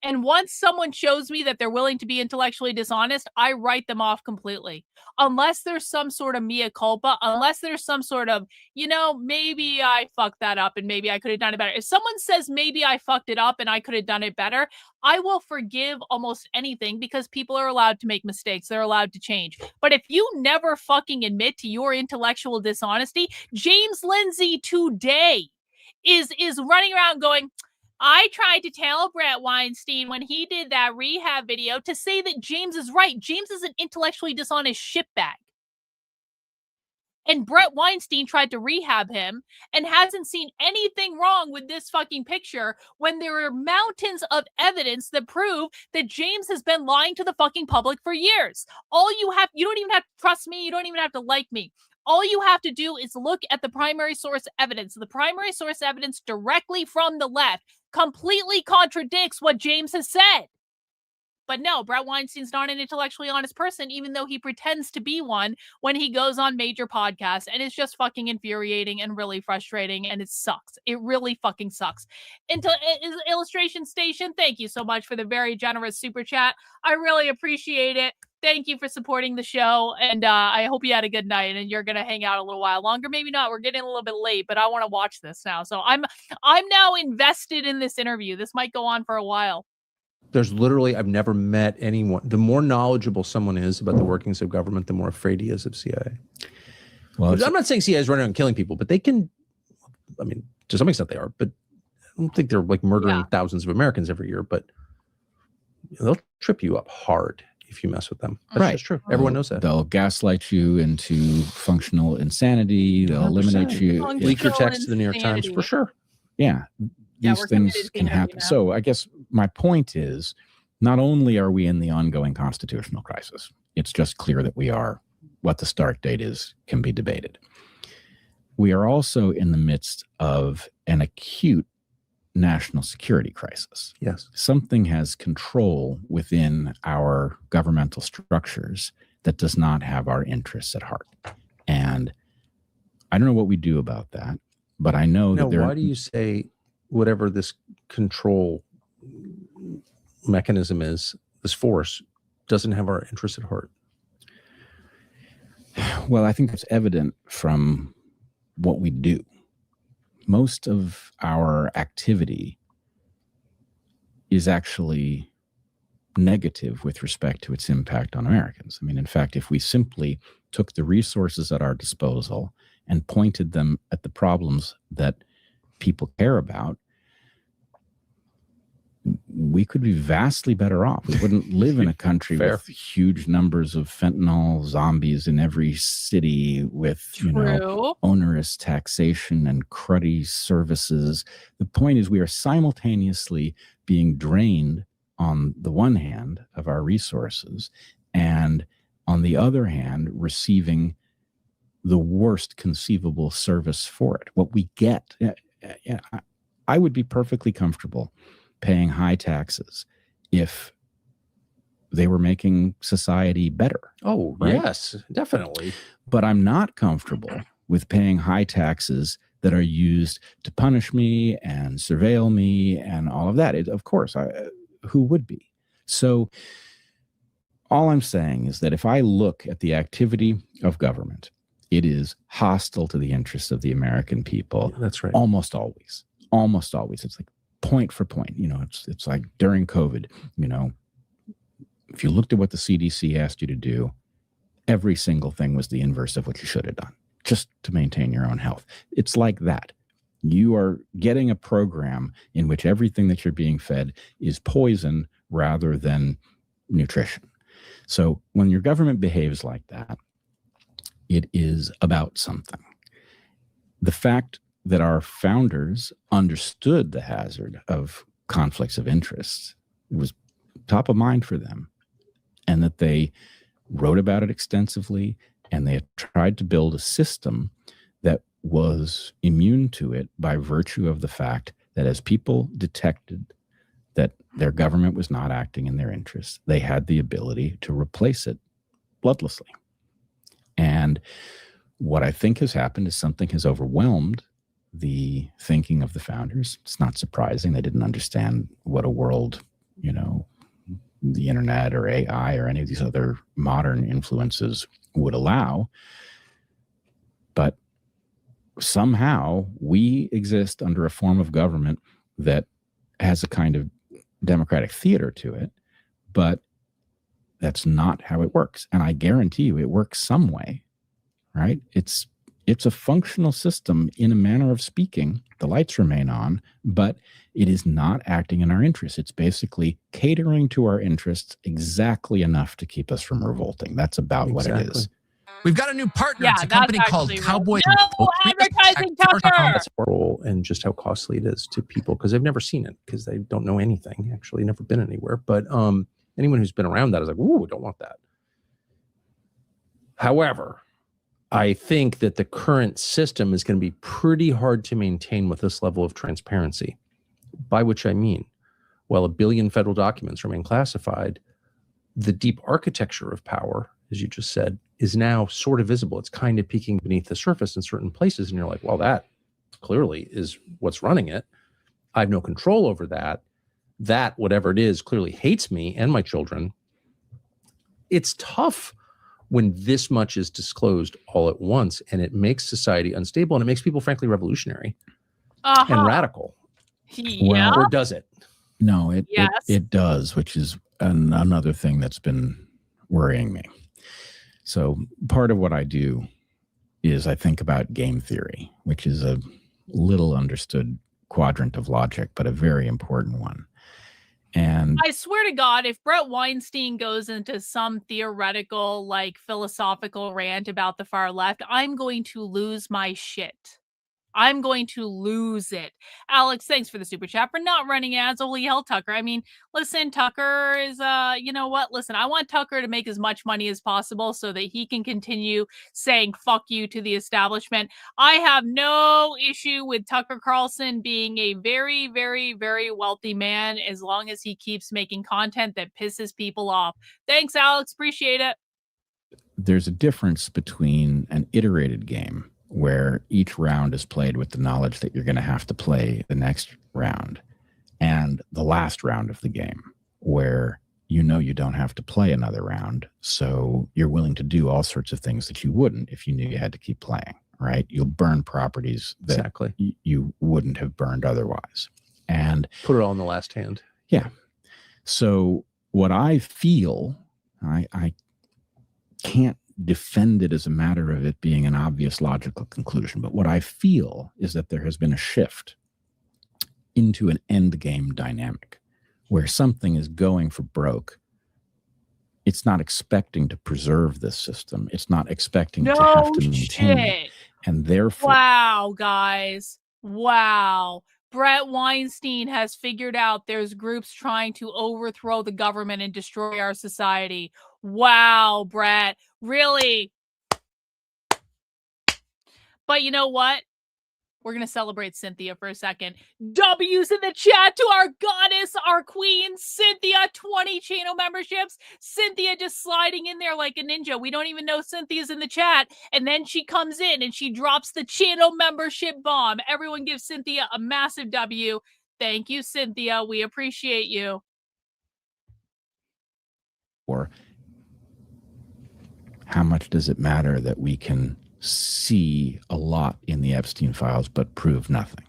And once someone shows me that they're willing to be intellectually dishonest, I write them off completely. Unless there's some sort of mea culpa, unless there's some sort of, maybe I fucked that up and maybe I could have done it better. If someone says maybe I fucked it up and I could have done it better, I will forgive almost anything because people are allowed to make mistakes. They're allowed to change. But if you never fucking admit to your intellectual dishonesty, James Lindsay today is running around going, I tried to tell Brett Weinstein when he did that rehab video to say that James is right. James is an intellectually dishonest shitbag. And Brett Weinstein tried to rehab him and hasn't seen anything wrong with this fucking picture when there are mountains of evidence that prove that James has been lying to the fucking public for years. You don't even have to trust me. You don't even have to like me. All you have to do is look at the primary source evidence. The primary source evidence directly from the left completely contradicts what James has said. But no, Brett Weinstein's not an intellectually honest person, even though he pretends to be one when he goes on major podcasts. And it's just fucking infuriating and really frustrating. And it sucks. It really fucking sucks. Illustration Station, thank you so much for the very generous super chat. I really appreciate it. Thank you for supporting the show. And I hope you had a good night and you're going to hang out a little while longer. Maybe not. We're getting a little bit late, but I want to watch this now. So I'm now invested in this interview. This might go on for a while. There's literally, I've never met anyone. The more knowledgeable someone is about the workings of government, the more afraid he is of CIA. Well, I'm not saying CIA is running around killing people, but they can, I mean, to some extent they are, but I don't think they're like murdering thousands of Americans every year, but they'll trip you up hard if you mess with them. That's just true. Everyone knows that. They'll gaslight you into functional insanity. They'll 100%. eliminate you. Leak your text to the New York Times for sure. Yeah. These things can happen. So I guess my point is, not only are we in the ongoing constitutional crisis, it's just clear that we are. What the start date is can be debated. We are also in the midst of an acute national security crisis. Yes. Something has control within our governmental structures that does not have our interests at heart. And I don't know what we do about that, but I know that why do you say whatever this control mechanism is, this force, doesn't have our interests at heart? Well, I think it's evident from what we do. Most of our activity is actually negative with respect to its impact on Americans. I mean, in fact, if we simply took the resources at our disposal and pointed them at the problems that people care about, we could be vastly better off. We wouldn't live in a country with huge numbers of fentanyl zombies in every city with, onerous taxation and cruddy services. The point is we are simultaneously being drained on the one hand of our resources and on the other hand receiving the worst conceivable service for it. What we get, I would be perfectly comfortable paying high taxes if they were making society better. Oh, right? Yes, definitely. But I'm not comfortable with paying high taxes that are used to punish me and surveil me and all of that. Of course, who would be? So all I'm saying is that if I look at the activity of government, it is hostile to the interests of the American people. That's right. Almost always. Almost always. It's like point for point. It's like during COVID, if you looked at what the CDC asked you to do, every single thing was the inverse of what you should have done, just to maintain your own health. It's like that. You are getting a program in which everything that you're being fed is poison rather than nutrition. So when your government behaves like that, it is about something. The fact that our founders understood the hazard of conflicts of interest, it was top of mind for them, and that they wrote about it extensively, and they tried to build a system that was immune to it by virtue of the fact that as people detected that their government was not acting in their interests, they had the ability to replace it bloodlessly. And what I think has happened is something has overwhelmed the thinking of the founders. It's not surprising. They didn't understand what a world, the internet or AI or any of these other modern influences would allow. But somehow we exist under a form of government that has a kind of democratic theater to it, but that's not how it works. And I guarantee you it works some way, right? It's a functional system in a manner of speaking. The lights remain on, but it is not acting in our interests. It's basically catering to our interests exactly enough to keep us from revolting. That's about what it is. We've got a new partner. It's a company called Cowboy. No advertising, Tucker! And just how costly it is to people because they've never seen it because they don't know anything, actually never been anywhere. But anyone who's been around that is like, ooh, don't want that. However, I think that the current system is going to be pretty hard to maintain with this level of transparency, by which I mean, while 1 billion federal documents remain classified, the deep architecture of power, as you just said, is now sort of visible. It's kind of peeking beneath the surface in certain places. And you're like, well, that clearly is what's running it. I have no control over that. That, whatever it is, clearly hates me and my children. It's tough when this much is disclosed all at once, and it makes society unstable, and it makes people, frankly, revolutionary and radical. Yeah. Or does it? No, Yes. it does, which is another thing that's been worrying me. So part of what I do is I think about game theory, which is a little understood quadrant of logic, but a very important one. And I swear to God, if Brett Weinstein goes into some theoretical, like philosophical rant about the far left, I'm going to lose my shit. I'm going to lose it. Alex, thanks for the super chat for not running ads. Holy hell, Tucker. I mean, listen, Tucker is, you know what? Listen, I want Tucker to make as much money as possible so that he can continue saying fuck you to the establishment. I have no issue with Tucker Carlson being a very, very, very wealthy man as long as he keeps making content that pisses people off. Thanks, Alex. Appreciate it. there's a difference between an iterated game where each round is played with the knowledge that you're going to have to play the next round, and the last round of the game where you know you don't have to play another round, so you're willing to do all sorts of things that you wouldn't if you knew you had to keep playing, right? You'll burn properties that Exactly. you wouldn't have burned otherwise. And put it all in the last hand. Yeah. So what I feel, I can't defend it as a matter of it being an obvious logical conclusion, but what I feel is that there has been a shift into an end game dynamic where something is going for broke. It's not expecting to preserve this system. It's not expecting to have to maintain it. And therefore, Wow, guys. Wow. Brett Weinstein has figured out there's groups trying to overthrow the government and destroy our society. Wow, Brett. Really? But you know what? We're going to celebrate Cynthia for a second. W's in the chat to our goddess, our queen, Cynthia. 20 channel memberships. Cynthia just sliding in there like a ninja. We don't even know Cynthia's in the chat. And then she comes in and she drops the channel membership bomb. Everyone give Cynthia a massive W. Thank you, Cynthia. We appreciate you. or how much does it matter that we can see a lot in the Epstein files but prove nothing,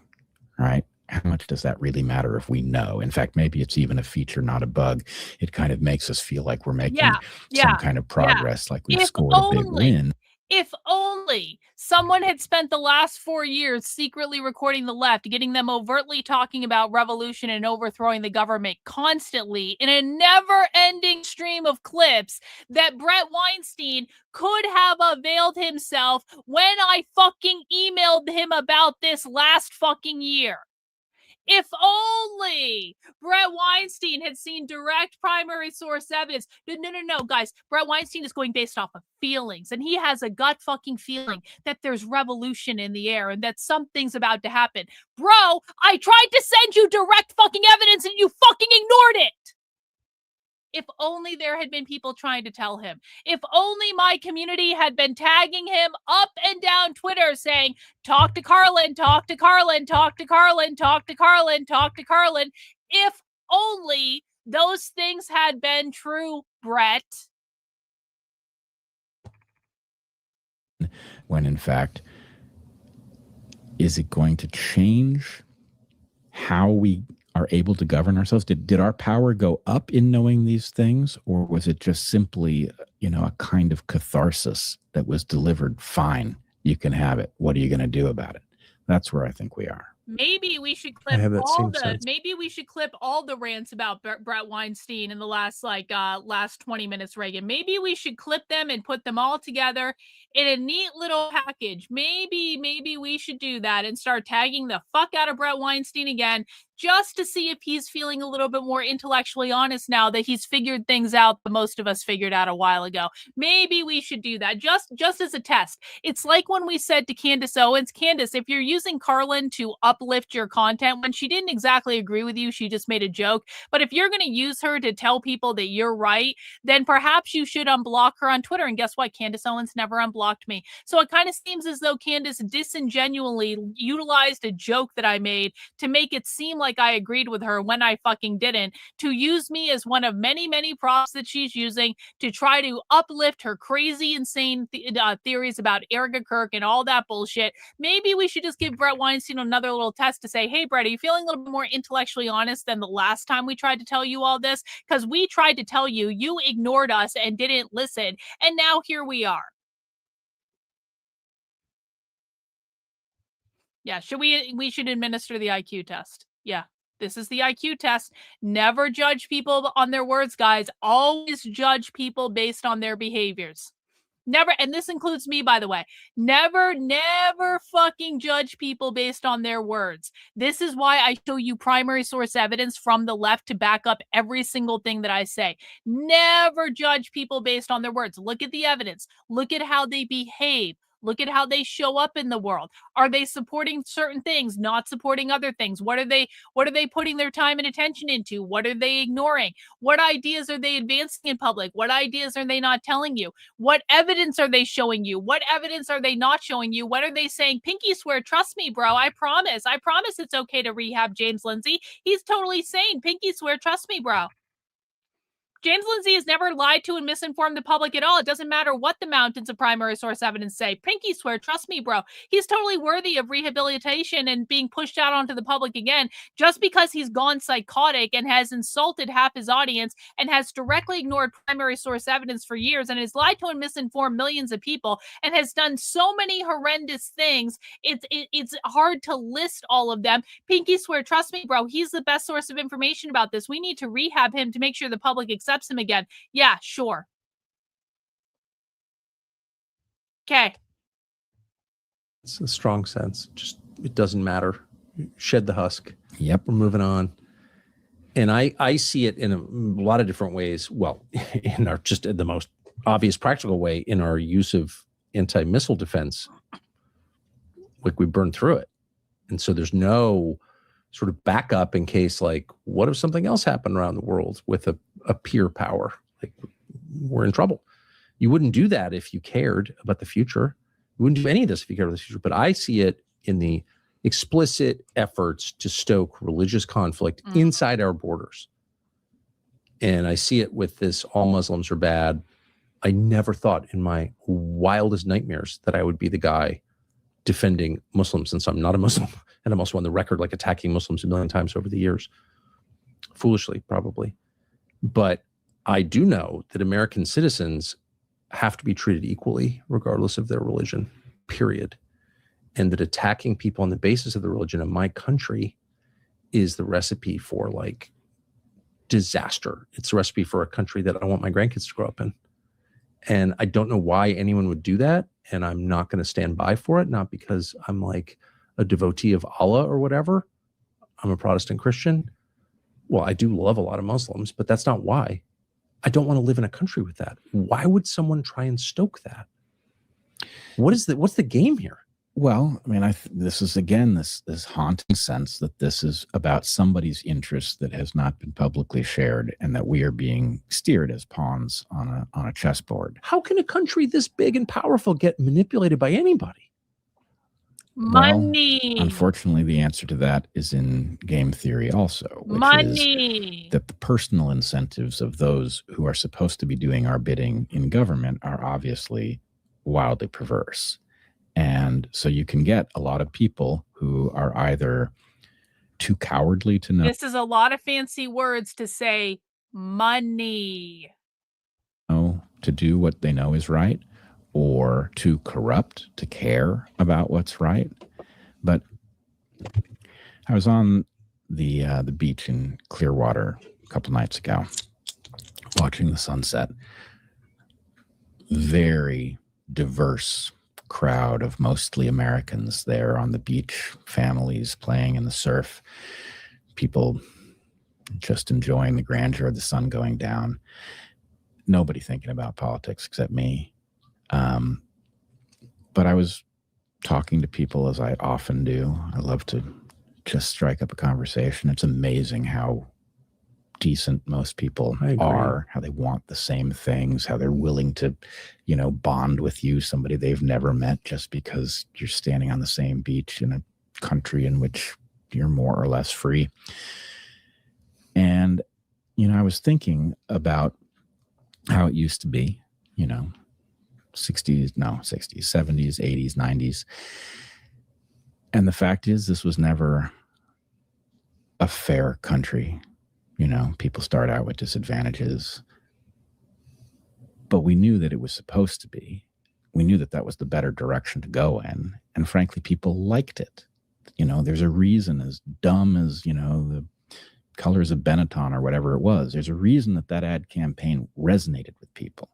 right? How much does that really matter if we know? In fact, maybe it's even a feature, not a bug. It kind of makes us feel like we're making some kind of progress, like we've scored a big win. If only someone had spent the last 4 years secretly recording the left, getting them overtly talking about revolution and overthrowing the government constantly in a never-ending stream of clips, that Brett Weinstein could have availed himself when I fucking emailed him about this last fucking year. If only Brett Weinstein had seen direct primary source evidence. No, guys. Brett Weinstein is going based off of feelings, and he has a gut fucking feeling that there's revolution in the air and that something's about to happen. Bro, I tried to send you direct fucking evidence and you fucking ignored it. If only there had been people trying to tell him. If only my community had been tagging him up and down Twitter saying, talk to Karlyn, talk to Karlyn, talk to Karlyn, talk to Karlyn, talk to Karlyn. If only those things had been true, Brett. When in fact, is it going to change how we are able to govern ourselves? Did our power go up in knowing these things, or was it just simply, a kind of catharsis that was delivered? Fine, you can have it. What are you going to do about it? That's where I think we are. Maybe we should clip all the rants about Brett Weinstein in the last 20 minutes, Reagan. Maybe we should clip them and put them all together in a neat little package. Maybe we should do that and start tagging the fuck out of Brett Weinstein again, just to see if he's feeling a little bit more intellectually honest now that he's figured things out that most of us figured out a while ago. Maybe we should do that just as a test. It's like when we said to Candace Owens, Candace, if you're using Karlyn to uplift your content, when she didn't exactly agree with you, she just made a joke. But if you're going to use her to tell people that you're right, then perhaps you should unblock her on Twitter. And guess what? Candace Owens never unblocked me. So it kind of seems as though Candace disingenuously utilized a joke that I made to make it seem like I agreed with her when I fucking didn't, to use me as one of many, many props that she's using to try to uplift her crazy, insane theories about Erica Kirk and all that bullshit. Maybe we should just give Brett Weinstein another little behavioral test to say, hey, Brett, are you feeling a little bit more intellectually honest than the last time we tried to tell you all this? Because we tried to tell you, you ignored us and didn't listen. And now here we are. Yeah, we should administer the IQ test. Yeah, this is the IQ test. Never judge people on their words, guys. Always judge people based on their behaviors. Never, and this includes me, by the way. Never fucking judge people based on their words. This is why I show you primary source evidence from the left to back up every single thing that I say. Never judge people based on their words. Look at the evidence. Look at how they behave. Look at how they show up in the world. Are they supporting certain things, not supporting other things? What are they putting their time and attention into? What are they ignoring? What ideas are they advancing in public? What ideas are they not telling you? What evidence are they showing you? What evidence are they not showing you? What are they saying? Pinky swear, trust me, bro. I promise it's okay to rehab James Lindsay. He's totally sane. Pinky swear, trust me, bro. James Lindsay has never lied to and misinformed the public at all. It doesn't matter what the mountains of primary source evidence say. Pinky swear, trust me, bro. He's totally worthy of rehabilitation and being pushed out onto the public again just because he's gone psychotic and has insulted half his audience and has directly ignored primary source evidence for years and has lied to and misinformed millions of people and has done so many horrendous things. It's hard to list all of them. Pinky swear, trust me, bro. He's the best source of information about this. We need to rehab him to make sure the public accepts him again. Yeah, sure. Okay. It's a strong sense. Just, it doesn't matter. Shed the husk. Yep. We're moving on. And I see it in a lot of different ways. Well, in our just the most obvious practical way in our use of anti-missile defense. Like we burn through it. And so there's no sort of backup in case, like, what if something else happened around the world with a peer power? Like, we're in trouble. You wouldn't do that if you cared about the future. You wouldn't do any of this if you cared about the future. But I see it in the explicit efforts to stoke religious conflict inside our borders. And I see it with this all Muslims are bad. I never thought in my wildest nightmares that I would be the guy defending Muslims, since I'm not a Muslim. And I'm also on the record like attacking Muslims a million times over the years. Foolishly, probably. But I do know that American citizens have to be treated equally, regardless of their religion, period. And that attacking people on the basis of the religion of my country is the recipe for like disaster. It's a recipe for a country that I want my grandkids to grow up in. And I don't know why anyone would do that. And I'm not going to stand by for it, not because I'm like a devotee of Allah or whatever. I'm a Protestant Christian. Well, I do love a lot of Muslims, but that's not why. I don't want to live in a country with that. Why would someone try and stoke that? What's the game here? Well, I mean, this is again this haunting sense that this is about somebody's interest that has not been publicly shared, and that we are being steered as pawns on a chessboard. How can a country this big and powerful get manipulated by anybody? Money. Well, unfortunately, the answer to that is in game theory also, which Money. is that the personal incentives of those who are supposed to be doing our bidding in government are obviously wildly perverse. And so you can get a lot of people who are either too cowardly to know. This is a lot of fancy words to say money. To do what they know is right, or too corrupt to care about what's right. But I was on the beach in Clearwater a couple nights ago, watching the sunset. Very diverse crowd of mostly Americans there on the beach, families playing in the surf, people just enjoying the grandeur of the sun going down. Nobody thinking about politics except me. But I was talking to people, as I often do. I love to just strike up a conversation. It's amazing how decent most people are, how they want the same things, how they're willing to, bond with you, somebody they've never met, just because you're standing on the same beach in a country in which you're more or less free. And, I was thinking about how it used to be, 60s, 70s, 80s, 90s. And the fact is, this was never a fair country. You know, people start out with disadvantages. But we knew that it was supposed to be. We knew that that was the better direction to go in. And frankly, people liked it. You know, there's a reason, as dumb as, you know, the colors of Benetton or whatever it was, there's a reason that that ad campaign resonated with people,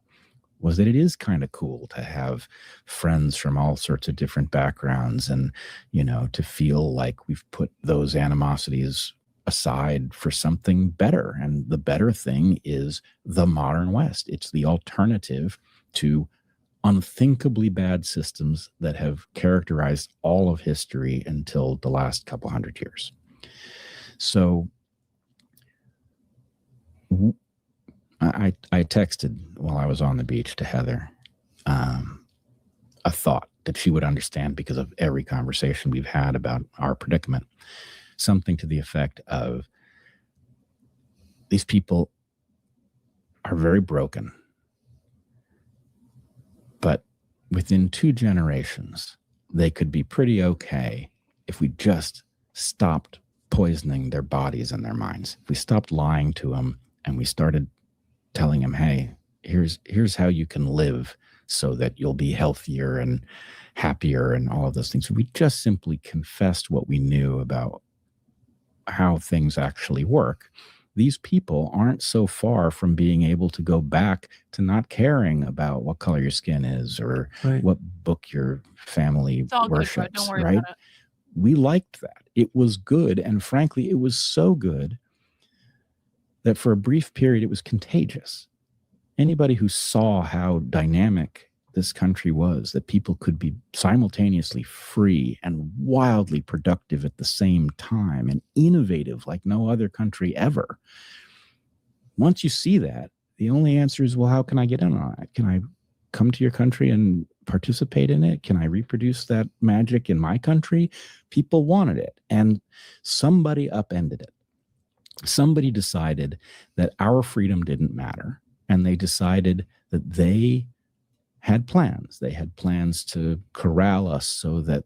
was that it is kind of cool to have friends from all sorts of different backgrounds and, you know, to feel like we've put those animosities aside for something better. And the better thing is the modern West. It's the alternative to unthinkably bad systems that have characterized all of history until the last couple hundred years. So I texted while I was on the beach to Heather a thought that she would understand because of every conversation we've had about our predicament. Something to the effect of, these people are very broken, but within 2 generations, they could be pretty okay if we just stopped poisoning their bodies and their minds. If we stopped lying to them and we started telling them, hey, here's how you can live so that you'll be healthier and happier and all of those things. If we just simply confessed what we knew about how things actually work, these people aren't so far from being able to go back to not caring about what color your skin is or what book your family worships, Don't worry right? about it. We liked that. It was good. And frankly, it was so good that for a brief period, it was contagious. Anybody who saw how dynamic this country was, that people could be simultaneously free and wildly productive at the same time and innovative like no other country ever. Once you see that, the only answer is, well, how can I get in on it? Can I come to your country and participate in it? Can I reproduce that magic in my country? People wanted it, and somebody upended it. Somebody decided that our freedom didn't matter, and they decided that they had plans. They had plans to corral us so that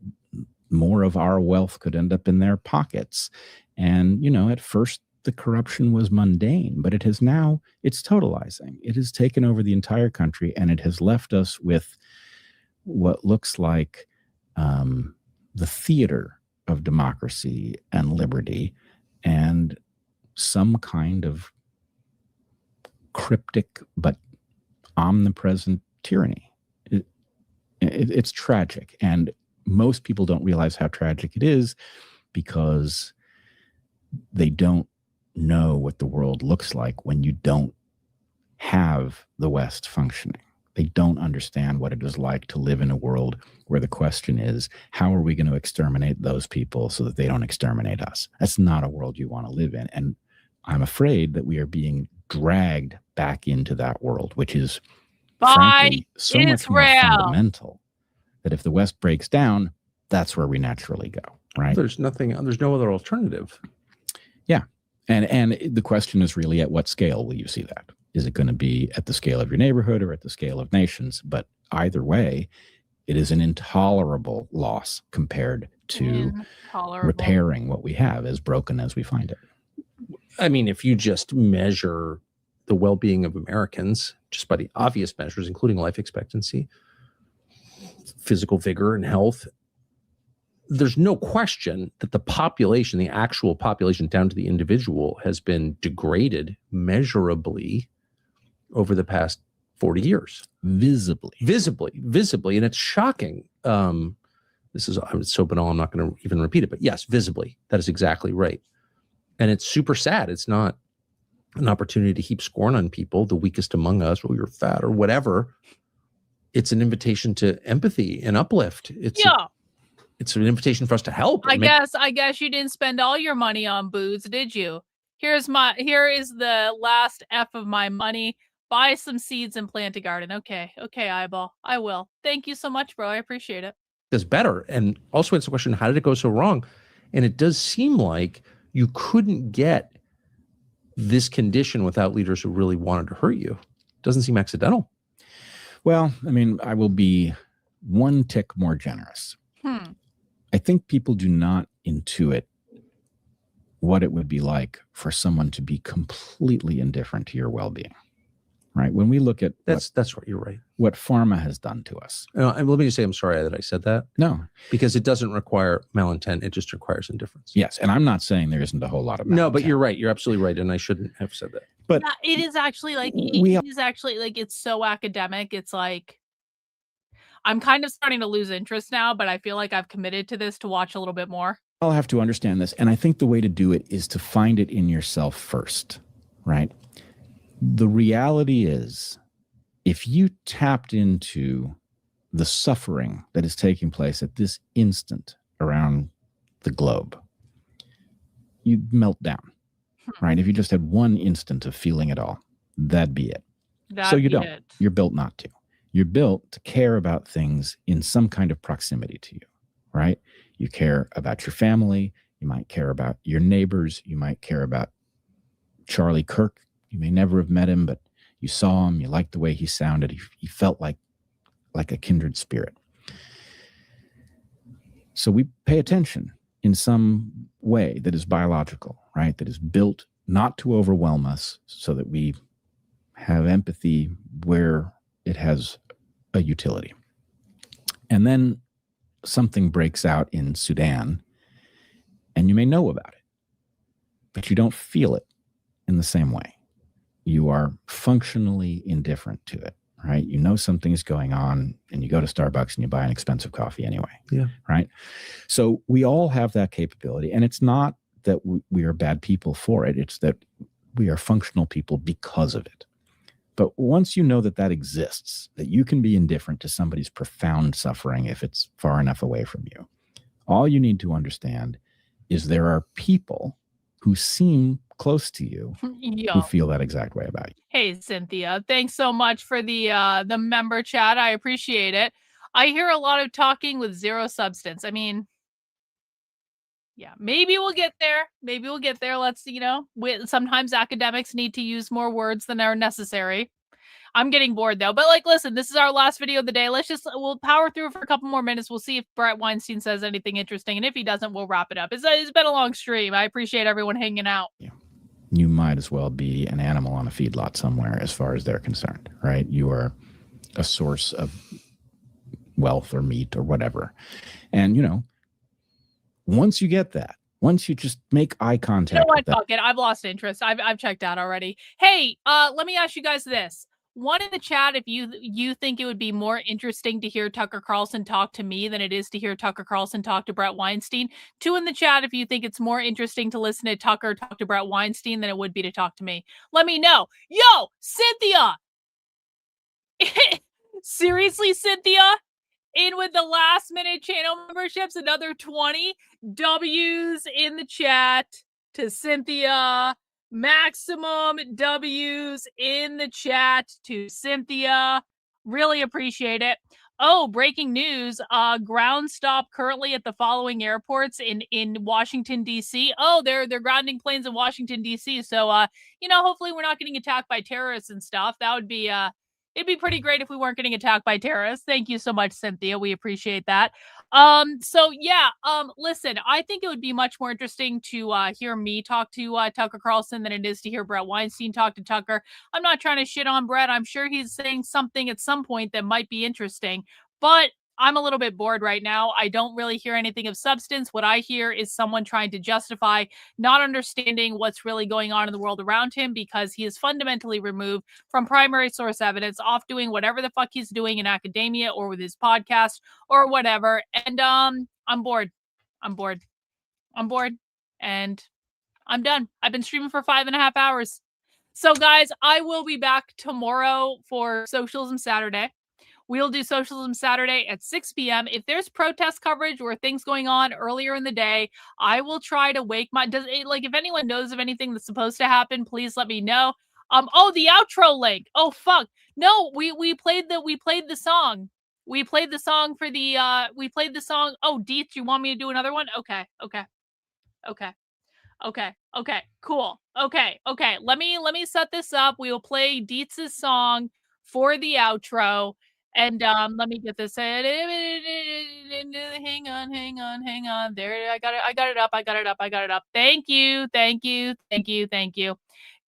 more of our wealth could end up in their pockets. And, you know, at first the corruption was mundane, but it has now, it's totalizing. It has taken over the entire country, and it has left us with what looks like the theater of democracy and liberty and some kind of cryptic but omnipresent tyranny. It's tragic, and most people don't realize how tragic it is because they don't know what the world looks like when you don't have the West functioning. They don't understand what it is like to live in a world where the question is, how are we going to exterminate those people so that they don't exterminate us? That's not a world you want to live in. And I'm afraid that we are being dragged back into that world, which is frankly so much more fundamental that if the West breaks down, that's where we naturally go, right? There's no other alternative. Yeah. And the question is really, at what scale will you see that? Is it going to be at the scale of your neighborhood or at the scale of nations? But either way, it is an intolerable loss compared to repairing what we have, as broken as we find it. I mean, if you just measure the well-being of Americans just by the obvious measures, including life expectancy, physical vigor and health, there's no question that the population, the actual population down to the individual, has been degraded measurably over the past 40 years. Visibly. And it's shocking. I'm so banal, I'm not going to even repeat it, but yes, visibly. That is exactly right. And it's super sad. It's not an opportunity to heap scorn on people, the weakest among us, or you're fat or whatever. It's an invitation to empathy and uplift. It's an invitation for us to help. I guess you didn't spend all your money on booze, did you? Here is the last F of my money. Buy some seeds and plant a garden. Okay, eyeball. I will. Thank you so much, bro. I appreciate it. Does better. And also it's a question, how did it go so wrong? And it does seem like you couldn't get this condition without leaders who really wanted to hurt you. Doesn't seem accidental. Well, I mean, I will be one tick more generous. I think people do not intuit what it would be like for someone to be completely indifferent to your well-being, right? When we look at that's right, you're right. What pharma has done to us. And let me just say, I'm sorry that I said that. No, because it doesn't require malintent; it just requires indifference. Yes, and I'm not saying there isn't a whole lot of no, but you're right. You're absolutely right, and I shouldn't have said that. But yeah, it is actually like it's so academic. It's like I'm kind of starting to lose interest now, but I feel like I've committed to this to watch a little bit more. I'll have to understand this, and I think the way to do it is to find it in yourself first, right? The reality is, if you tapped into the suffering that is taking place at this instant around the globe, you'd melt down, right? If you just had one instant of feeling it all, that'd be it. So you don't. You're built not to. You're built to care about things in some kind of proximity to you, right? You care about your family. You might care about your neighbors. You might care about Charlie Kirk. You may never have met him, but you saw him. You liked the way he sounded. He felt like a kindred spirit. So we pay attention in some way that is biological, right? That is built not to overwhelm us, so that we have empathy where it has a utility. And then something breaks out in Sudan, and you may know about it, but you don't feel it in the same way. You are functionally indifferent to it, right? You know something is going on, and you go to Starbucks and you buy an expensive coffee anyway, Yeah. right? So we all have that capability, and it's not that we are bad people for it. It's that we are functional people because of it. But once you know that that exists, that you can be indifferent to somebody's profound suffering if it's far enough away from you, all you need to understand is there are people who seem close to you Yo. who feel that exact way about you. Hey, Cynthia, thanks so much for the member chat. I appreciate it. I hear a lot of talking with zero substance. I mean, yeah, maybe we'll get there. Maybe we'll get there. Let's, sometimes academics need to use more words than are necessary. I'm getting bored though. But listen, this is our last video of the day. We'll power through for a couple more minutes. We'll see if Brett Weinstein says anything interesting. And if he doesn't, we'll wrap it up. It's been a long stream. I appreciate everyone hanging out. You might as well be an animal on a feedlot somewhere as far as they're concerned, right? You are a source of wealth or meat or whatever. And, once you get that, once you just make eye contact. You know what? with that, Fuck it. I've lost interest. I've checked out already. Hey, let me ask you guys this. One in the chat, if you think it would be more interesting to hear Tucker Carlson talk to me than it is to hear Tucker Carlson talk to Brett Weinstein. 2 in the chat, if you think it's more interesting to listen to Tucker talk to Brett Weinstein than it would be to talk to me. Let me know. Yo, Cynthia! Seriously, Cynthia? In with the last minute channel memberships, another 20 W's in the chat to Cynthia. Maximum W's in the chat to Cynthia. Really appreciate it. Oh, breaking news. Ground stop currently at the following airports in Washington, D.C. Oh, they're grounding planes in Washington, D.C. So, hopefully we're not getting attacked by terrorists and stuff. That would be, it'd be pretty great if we weren't getting attacked by terrorists. Thank you so much, Cynthia. We appreciate that. Listen, I think it would be much more interesting to hear me talk to Tucker Carlson than it is to hear Brett Weinstein talk to Tucker. I'm not trying to shit on Brett. I'm sure he's saying something at some point that might be interesting, but I'm a little bit bored right now. I don't really hear anything of substance. What I hear is someone trying to justify not understanding what's really going on in the world around him because he is fundamentally removed from primary source evidence, off doing whatever the fuck he's doing in academia or with his podcast or whatever. And I'm bored. I'm bored. And I'm done. I've been streaming for 5.5 hours. So guys, I will be back tomorrow for Socialism Saturday. We'll do Socialism Saturday at 6 p.m. If there's protest coverage or things going on earlier in the day, I will try to wake if anyone knows of anything that's supposed to happen, please let me know. The outro link. Oh fuck. No, we played the song. We played the song for the Oh, Deets, you want me to do another one? Okay. Cool. Okay. Let me set this up. We will play Dietz's song for the outro. And let me get this. Hang on. There, I got it up. Thank you.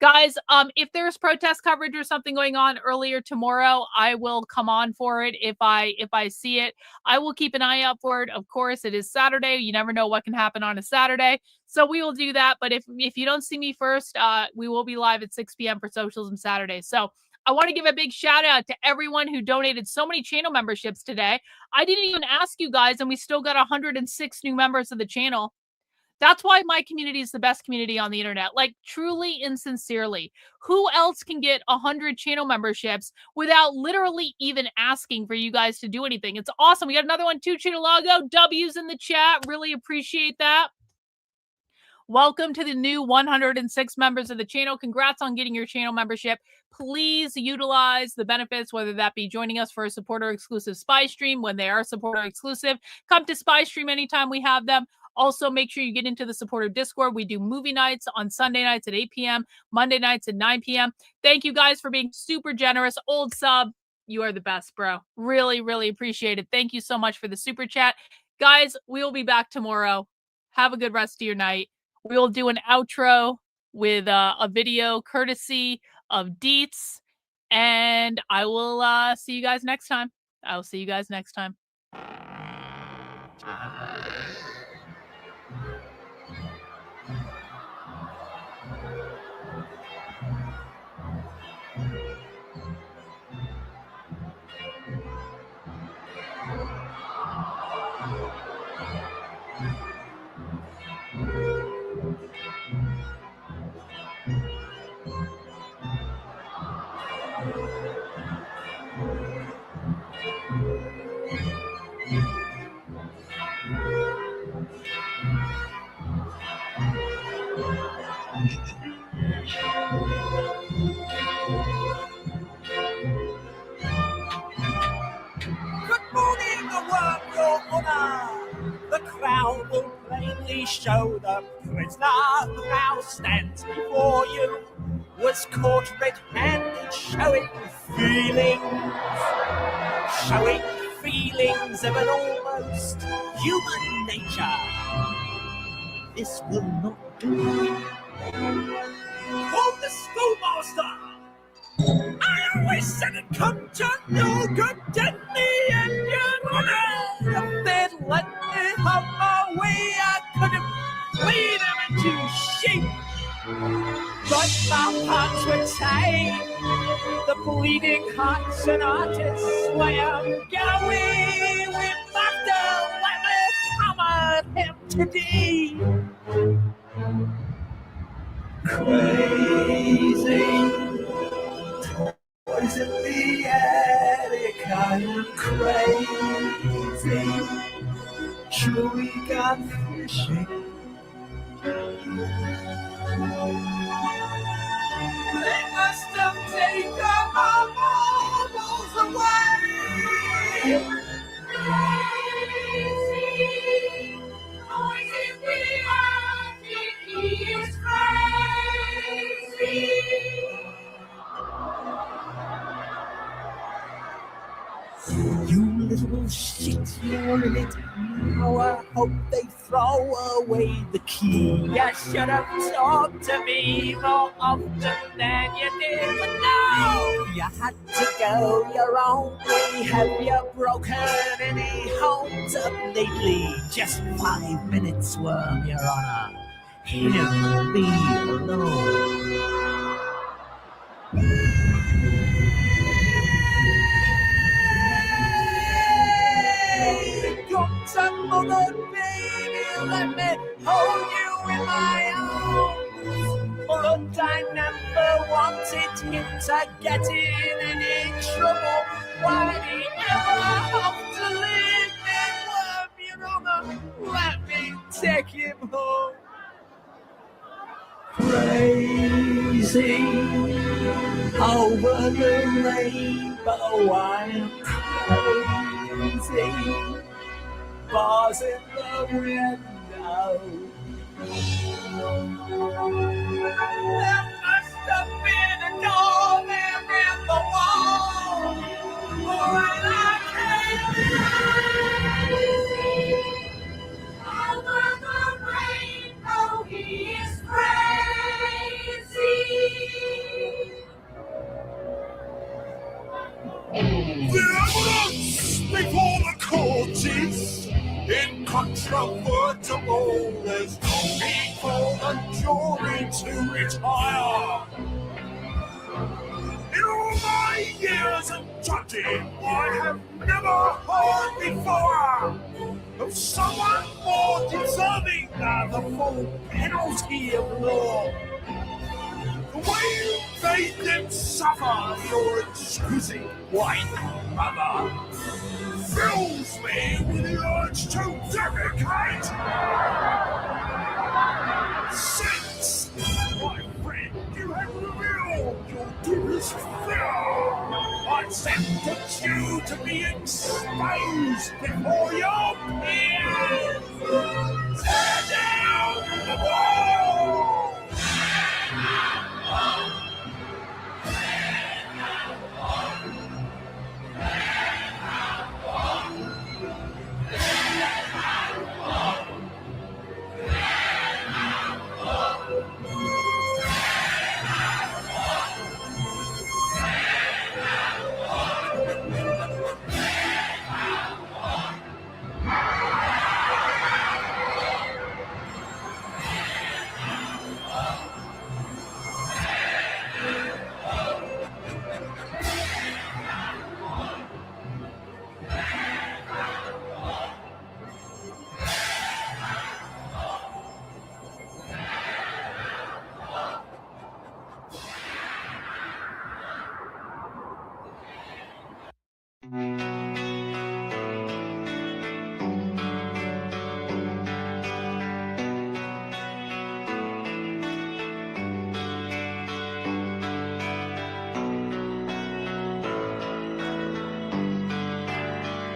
Guys, if there's protest coverage or something going on earlier tomorrow, I will come on for it if I see it. I will keep an eye out for it. Of course, it is Saturday. You never know what can happen on a Saturday. So we will do that. But if you don't see me first, we will be live at 6 p.m. for Socialism Saturday. So I want to give a big shout out to everyone who donated so many channel memberships today. I didn't even ask you guys, and we still got 106 new members of the channel. That's why my community is the best community on the internet. Like, truly and sincerely. Who else can get 100 channel memberships without literally even asking for you guys to do anything? It's awesome. We got another one too, Chitalago. W's in the chat. Really appreciate that. Welcome to the new 106 members of the channel. Congrats on getting your channel membership. Please utilize the benefits, whether that be joining us for a supporter exclusive spy stream when they are supporter exclusive. Come to spy stream anytime we have them. Also, make sure you get into the supporter Discord. We do movie nights on Sunday nights at 8 p.m., Monday nights at 9 p.m. Thank you guys for being super generous. Old sub, you are the best, bro. Really, really appreciate it. Thank you so much for the super chat. Guys, we will be back tomorrow. Have a good rest of your night. We will do an outro with a video courtesy of Deets. And I will see you guys next time. Good morning, the world, your honor. The crowd will plainly show the prisoner who now stands before you was caught red-handed, showing feelings of an almost human nature. This will not do. Call the schoolmaster. I always said it come to no good, did me and you know. If they'd let me have my way, I could have played them into shape. But my parts were tied. The bleeding hearts and artists where I'm going. We have to let me come at him today. Crazy. Poison the attic, I am crazy. Chewy got fishing. They must have taken my marbles away. Crazy. Poison the attic, he is crazy. You little shit, you're in it now. I hope they throw away the key. You should have talked to me more often than you did. But no, you had to go your own way. Have you broken any homes up lately? Just 5 minutes, worm, your honor. Hear me alone. Come to mother, baby, let me hold you in my arms. But I never wanted him to get in any trouble. Why do you ever have to leave me, worm, your honor? Let me take him home. Crazy over the rainbow, I'm crazy. Bars in the window. There must have been a door there in the wall, or an He is crazy. The evidence before the court is incontrovertible. There's no need for the jury to retire. In all my years of judging, I have never heard before of someone more deserving than the full penalty of law. The way you made them suffer, your exquisite white mother, fills me with the urge to deprecate. Since, my friend, you have revealed your deepest fear, I sentence you to be exposed before your peers. Tear down the wall!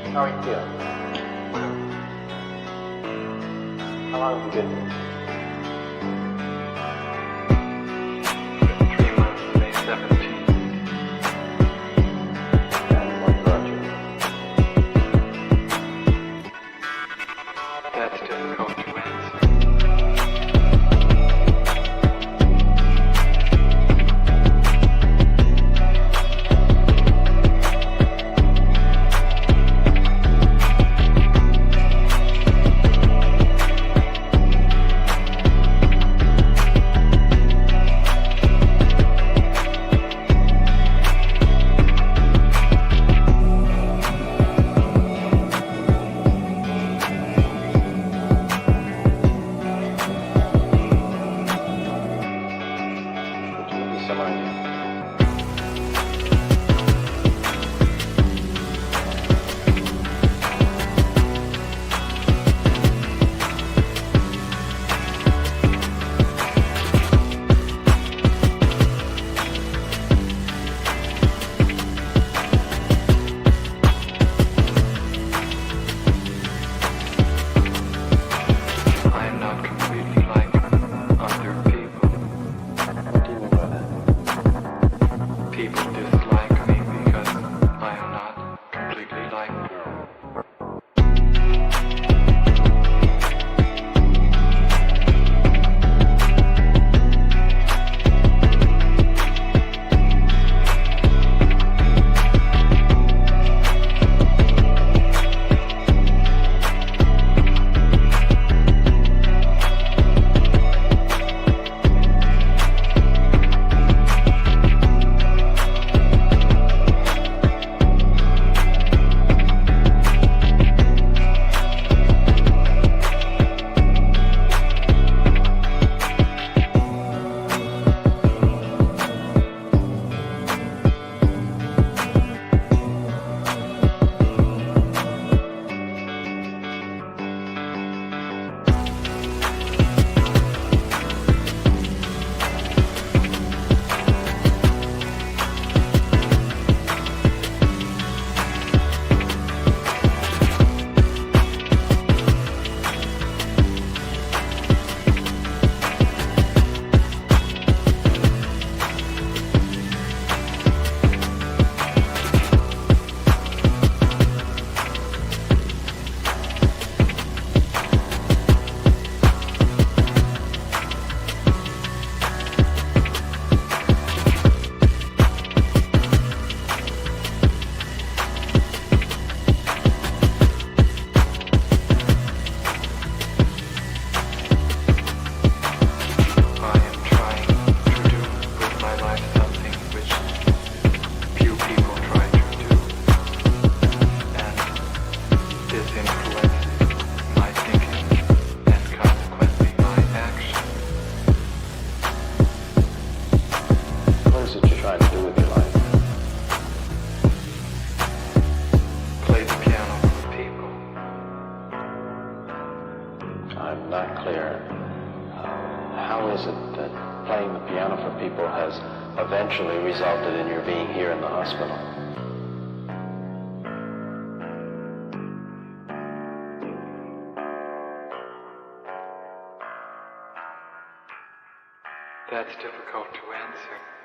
How are you feeling? How long have you been here? 3 months, May 17th. And what brought you? That's difficult to answer. How is it that playing the piano for people has eventually resulted in your being here in the hospital? That's difficult to answer.